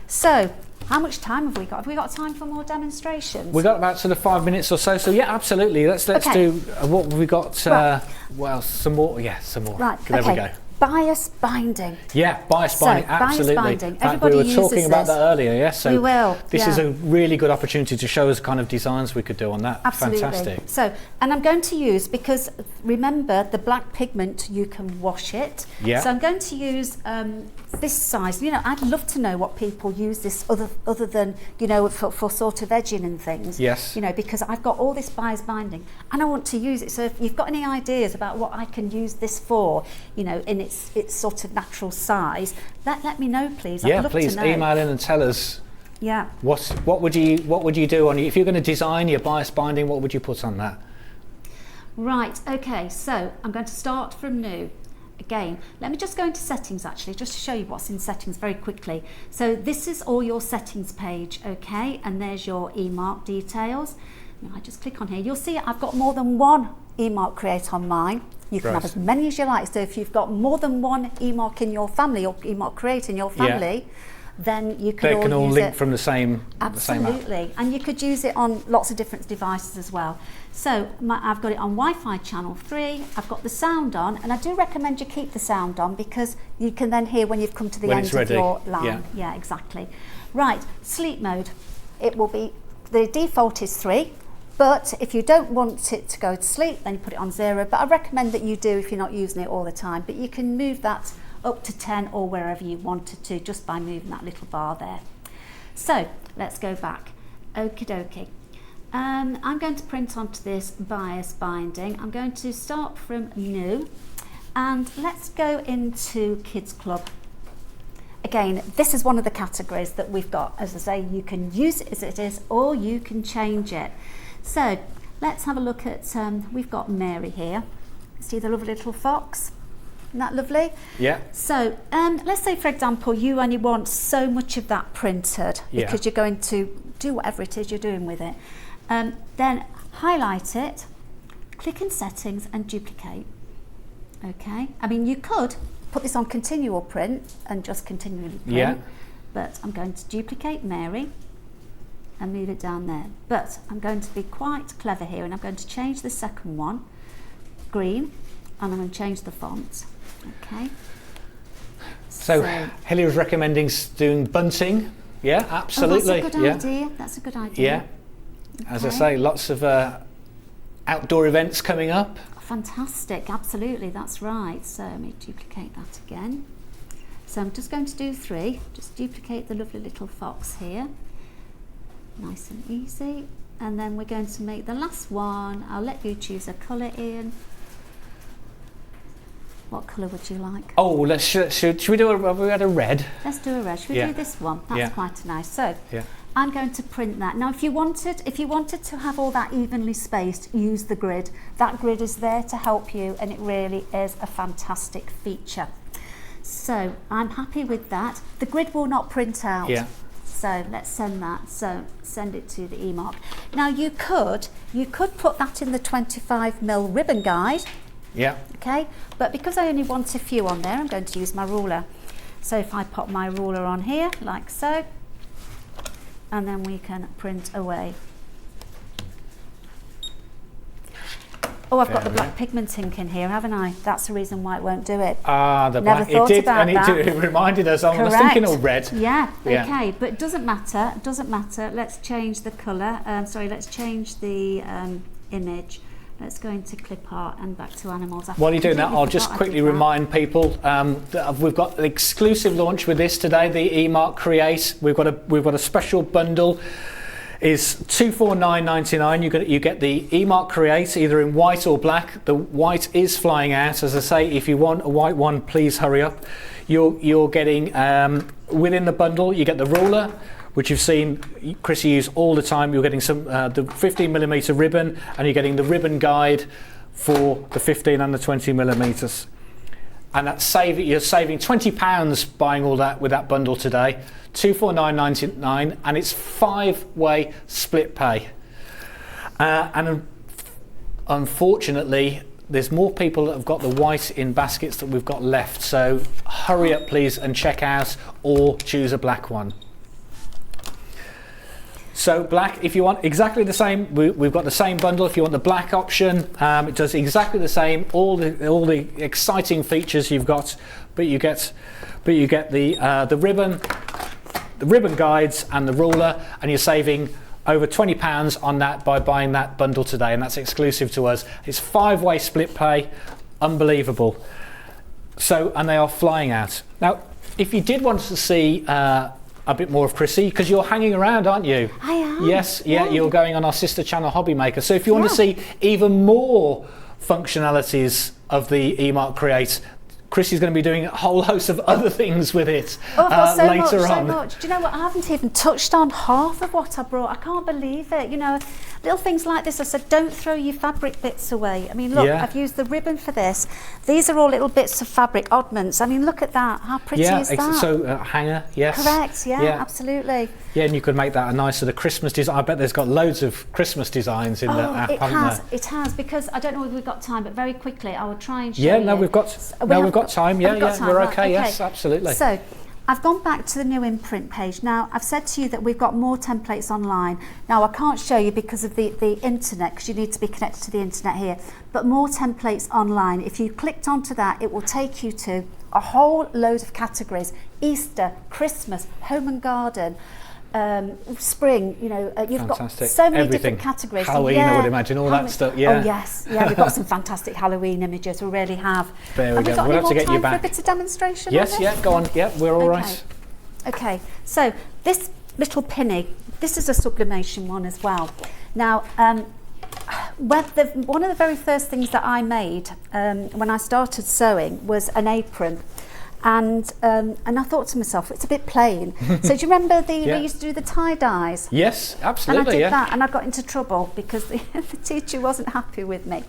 So how much time have we got? Have we got time for more demonstrations? We've got about sort of 5 minutes or so. So yeah, absolutely. Let's Okay. do what have we got? Right. Well, some more. Yeah, some more. Right, There okay. we go. bias binding. Yeah, bias binding, absolutely. Bias binding. In fact, Everybody we were talking uses about this. that earlier, yes? So we will. This is a really good opportunity to show us kind of designs we could do on that. Absolutely. Fantastic. So, and I'm going to use, because remember the black pigment, you can wash it. Yeah. So I'm going to use this size. You know, I'd love to know what people use this other than, you know, for sort of edging and things. Yes. You know, because I've got all this bias binding and I want to use it. So if you've got any ideas about what I can use this for, you know, in its sort of natural size, let me know, please. Yeah, I'd love please to know. email in and tell us. Yeah. What would you do on if you're going to design your bias binding? What would you put on that? Right. Okay. So I'm going to start from new. Again, let me just go into settings actually, just to show you what's in settings very quickly. So this is all your settings page, okay, and there's your eMark details. Now I just click on here. You'll see I've got more than one eMark create on mine. You can have as many as you like. So if you've got more than one eMark in your family or eMark create in your family, then you can they can all use link it. from the same Absolutely, and you could use it on lots of different devices as well. So I've got it on Wi-Fi channel 3, I've got the sound on, and I do recommend you keep the sound on because you can then hear when you've come to the end of your line. Yeah, exactly. Right, sleep mode. It will be, the default is 3, but if you don't want it to go to sleep, then you put it on 0, but I recommend that you do if you're not using it all the time, but you can move that up to 10 or wherever you wanted to just by moving that little bar there. So let's go back. Okie dokie. I'm going to print onto this bias binding. I'm going to start from new and let's go into Kids Club. Again, this is one of the categories that we've got. As I say, you can use it as it is or you can change it. So let's have a look at, we've got Mary here. See the lovely little fox? Isn't that lovely? Yeah. So let's say, for example, you only want so much of that printed because you're going to do whatever it is you're doing with it. Then highlight it, click in settings and duplicate. Okay. I mean, you could put this on continual print and just continually print, but I'm going to duplicate Mary and move it down there. But I'm going to be quite clever here and I'm going to change the second one, green, and I'm going to change the font. Okay. So Hilly was recommending doing bunting. Yeah, absolutely. Oh, that's a good idea. That's a good idea. Yeah. Okay. As I say, lots of outdoor events coming up. Fantastic. Absolutely. That's right. So let me duplicate that again. So I'm just going to do 3. Just duplicate the lovely little fox here. Nice and easy. And then we're going to make the last one. I'll let you choose a colour, Ian. What colour would you like? Oh, should we do we had a red? Let's do a red. Should we do this one? That's quite nice. So I'm going to print that. Now if you wanted to have all that evenly spaced, use the grid. That grid is there to help you and it really is a fantastic feature. So I'm happy with that. The grid will not print out. Yeah. So let's send that. So send it to the eMark. Now you could put that in the 25mm ribbon guide. Yeah. Okay, but because I only want a few on there, I'm going to use my ruler. So if I pop my ruler on here, like so, and then we can print away. Oh, I've got the black pigment ink in here, haven't I? That's the reason why it won't do it. Ah, the Never black. thought It did, about and that. it reminded us. I was thinking of red. Yeah, okay, but it doesn't matter. It doesn't matter. Let's change the colour. Let's change the image. Let's go into clip art and back to animals. While you're doing that, I'll just quickly remind people that we've got an exclusive launch with this today, the eMark Create. We've got a special bundle. Is $249.99. You get the eMark Create either in white or black. The white is flying out. As I say, if you want a white one, please hurry up. You're getting within the bundle. You get the ruler, which you've seen Chrissy use all the time. You're getting some the 15mm ribbon, and you're getting the ribbon guide for the 15 and the 20mm. And you're saving £20 buying all that with that bundle today. $249.99, and it's 5-way split pay. And unfortunately, there's more people that have got the white in baskets that we've got left. So hurry up, please, and check out, or choose a black one. So black, if you want exactly the same, we've got the same bundle. If you want the black option, it does exactly the same. All the exciting features you've got, but you get the ribbon guides and the ruler, and you're saving over £20 on that by buying that bundle today, and that's exclusive to us. It's 5-way split pay, unbelievable. So, and they are flying out. Now, if you did want to see a bit more of Chrissy, because you're hanging around, aren't you? I am. Yes, yeah, you're going on our sister channel Hobby Maker. So if you want to see even more functionalities of the eMark Create, Chrissy's going to be doing a whole host of other things with it later on. So much. Do you know what? I haven't even touched on half of what I brought. I can't believe it. You know, little things like this. I said, don't throw your fabric bits away. I mean, look, I've used the ribbon for this. These are all little bits of fabric, oddments. I mean, look at that. How pretty is that? So hanger, yes. Correct, absolutely. Yeah, and you could make that a nice sort of Christmas design. I bet there's got loads of Christmas designs in the app, It has, because I don't know if we've got time, but very quickly I will try and show you. Yeah, no, we've got time. We're okay. Yes, absolutely. So I've gone back to the new imprint page. Now, I've said to you that we've got more templates online. Now, I can't show you because of the internet, because you need to be connected to the internet here, but more templates online. If you clicked onto that, it will take you to a whole load of categories: Easter, Christmas, home and garden, spring, you know, you've fantastic. Got so many everything. Different categories. Halloween, I would imagine, all that stuff. Yeah. Oh yes, yeah, we've got some fantastic Halloween images. We really have. There we go. We'll have to get you back. For a bit of demonstration. Yes, yeah, go on. Yeah, we're all right. Okay, so this little pinny, this is a sublimation one as well. Now, one of the very first things that I made when I started sewing was an apron. And I thought to myself, it's a bit plain. So do you remember they used to do the tie-dyes? Yes, absolutely. And I did that, and I got into trouble because the teacher wasn't happy with me.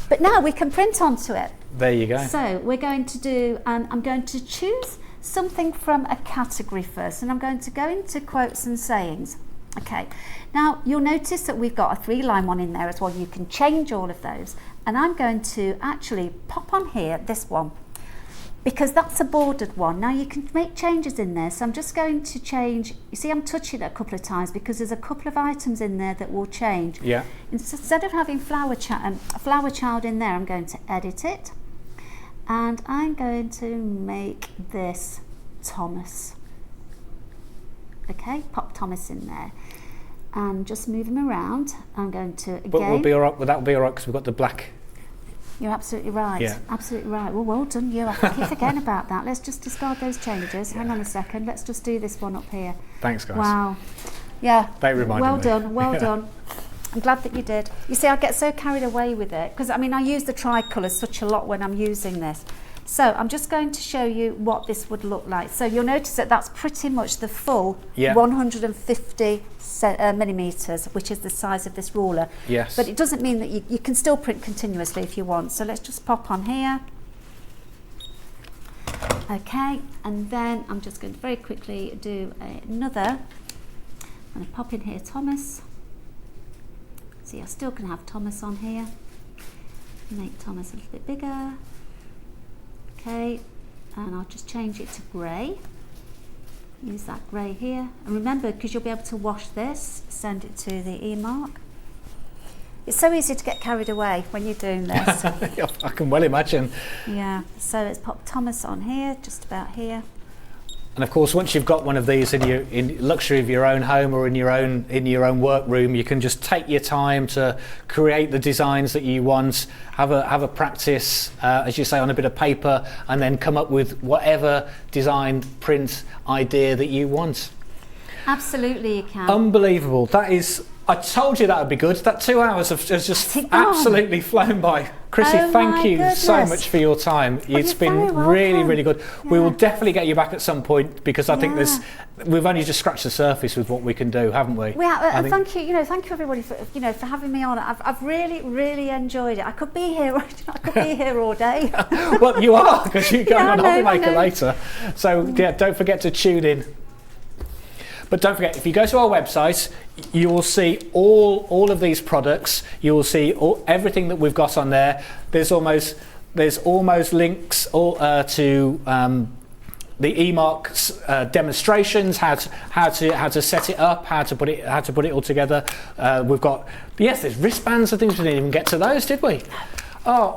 But now we can print onto it. There you go. So we're going to do, I'm going to choose something from a category first, and I'm going to go into quotes and sayings. Okay, now you'll notice that we've got a 3-line one in there as well. You can change all of those, and I'm going to actually pop on here this one, because that's a bordered one. Now you can make changes in there, so I'm just going to change. You see, I'm touching it a couple of times because there's a couple of items in there that will change. Yeah. Instead of having a flower child in there, I'm going to edit it, and I'm going to make this Thomas. Okay, pop Thomas in there, and just move him around. I'm going to again. But we'll be all right. Well, that'll be all right because we've got the black. You're absolutely right. Yeah. Absolutely right. Well done you. I keep forgetting about that. Let's just discard those changes. Hang on a second. Let's just do this one up here. Thanks, guys. Wow. Yeah. They reminded me. Well done. Well done. I'm glad that you did. You see, I get so carried away with it because I mean I use the tricolour such a lot when I'm using this. So I'm just going to show you what this would look like. So you'll notice that that's pretty much the full 150 millimetres, which is the size of this ruler. Yes. But it doesn't mean that you can still print continuously if you want. So let's just pop on here. Okay, and then I'm just going to very quickly do another. I'm going to pop in here Thomas. See, I still can have Thomas on here. Make Thomas a little bit bigger. Okay, and I'll just change it to grey. Use that grey here. And remember, because you'll be able to wash this, send it to the eMark. It's so easy to get carried away when you're doing this. I can well imagine. Yeah, so let's pop Thomas on here, just about here. And of course, once you've got one of these in luxury of your own home or in your own workroom, you can just take your time to create the designs that you want. Have a practice, as you say, on a bit of paper, and then come up with whatever design print idea that you want. Absolutely, you can. Unbelievable. That is. I told you that would be good. That 2 hours has just absolutely flown by. Chrissy, thank you so much for your time. It's been really, really good. Yeah. We will definitely get you back at some point because I think we've only just scratched the surface with what we can do, haven't we? Yeah, thank you. Thank you everybody for for having me on. I've really, really enjoyed it. I could be here. I could be here all day. Well, you are because you're going on Hobby Maker later. So yeah, don't forget to tune in. But don't forget, if you go to our website, you will see all of these products. You will see everything that we've got on there. There's almost links to the eMark demonstrations, how to set it up, how to put it all together. We've got, yes, there's wristbands and things. We didn't even get to those, did we? Oh,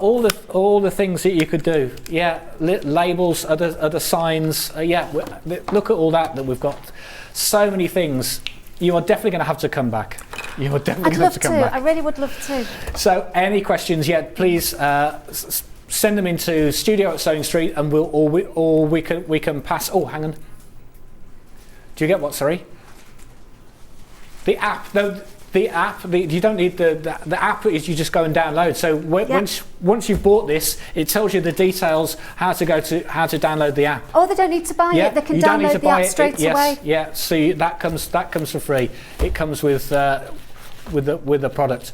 all the things that you could do. Yeah, labels, other signs. Yeah, look at all that we've got. So many things. You are definitely going to have to come back. You are definitely going to have to come back. I really would love to. So, any questions yet? Please send them into studio@Sewing Street, and we can pass. Oh, hang on. Do you get what? Sorry. The app. No, the app. You don't need the app. Is you just go and download. So once you've bought this, it tells you the details how to download the app. Oh, they don't need to buy it. They can download the app straight away. Yeah. So that comes for free. It comes with the product.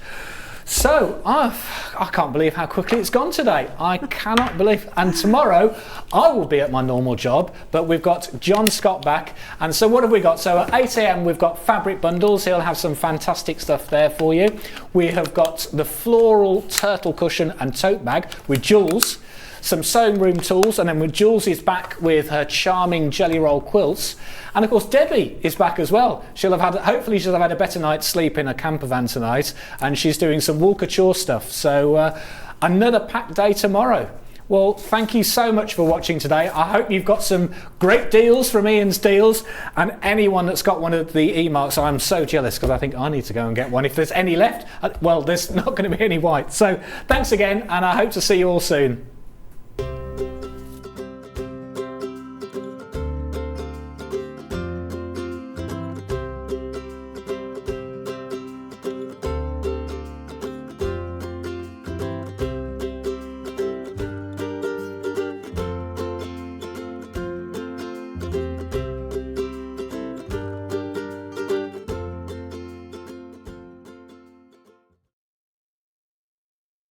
So I can't believe how quickly it's gone today. I cannot believe. And tomorrow I will be at my normal job, but we've got John Scott back. And so what have we got? So at 8 a.m. we've got fabric bundles. He'll have some fantastic stuff there for you. We have got the floral turtle cushion and tote bag with Jules, some sewing room tools, and then with Jules is back with her charming jelly roll quilts. And of course Debbie is back as well. Hopefully she'll have had a better night's sleep in a camper van tonight, and she's doing some wool couture stuff. So another packed day tomorrow. Well, thank you so much for watching today. I hope you've got some great deals from Ian's Deals, and anyone that's got one of the eMarks, I'm so jealous because I think I need to go and get one. If there's any left, well, there's not going to be any white. So thanks again, and I hope to see you all soon.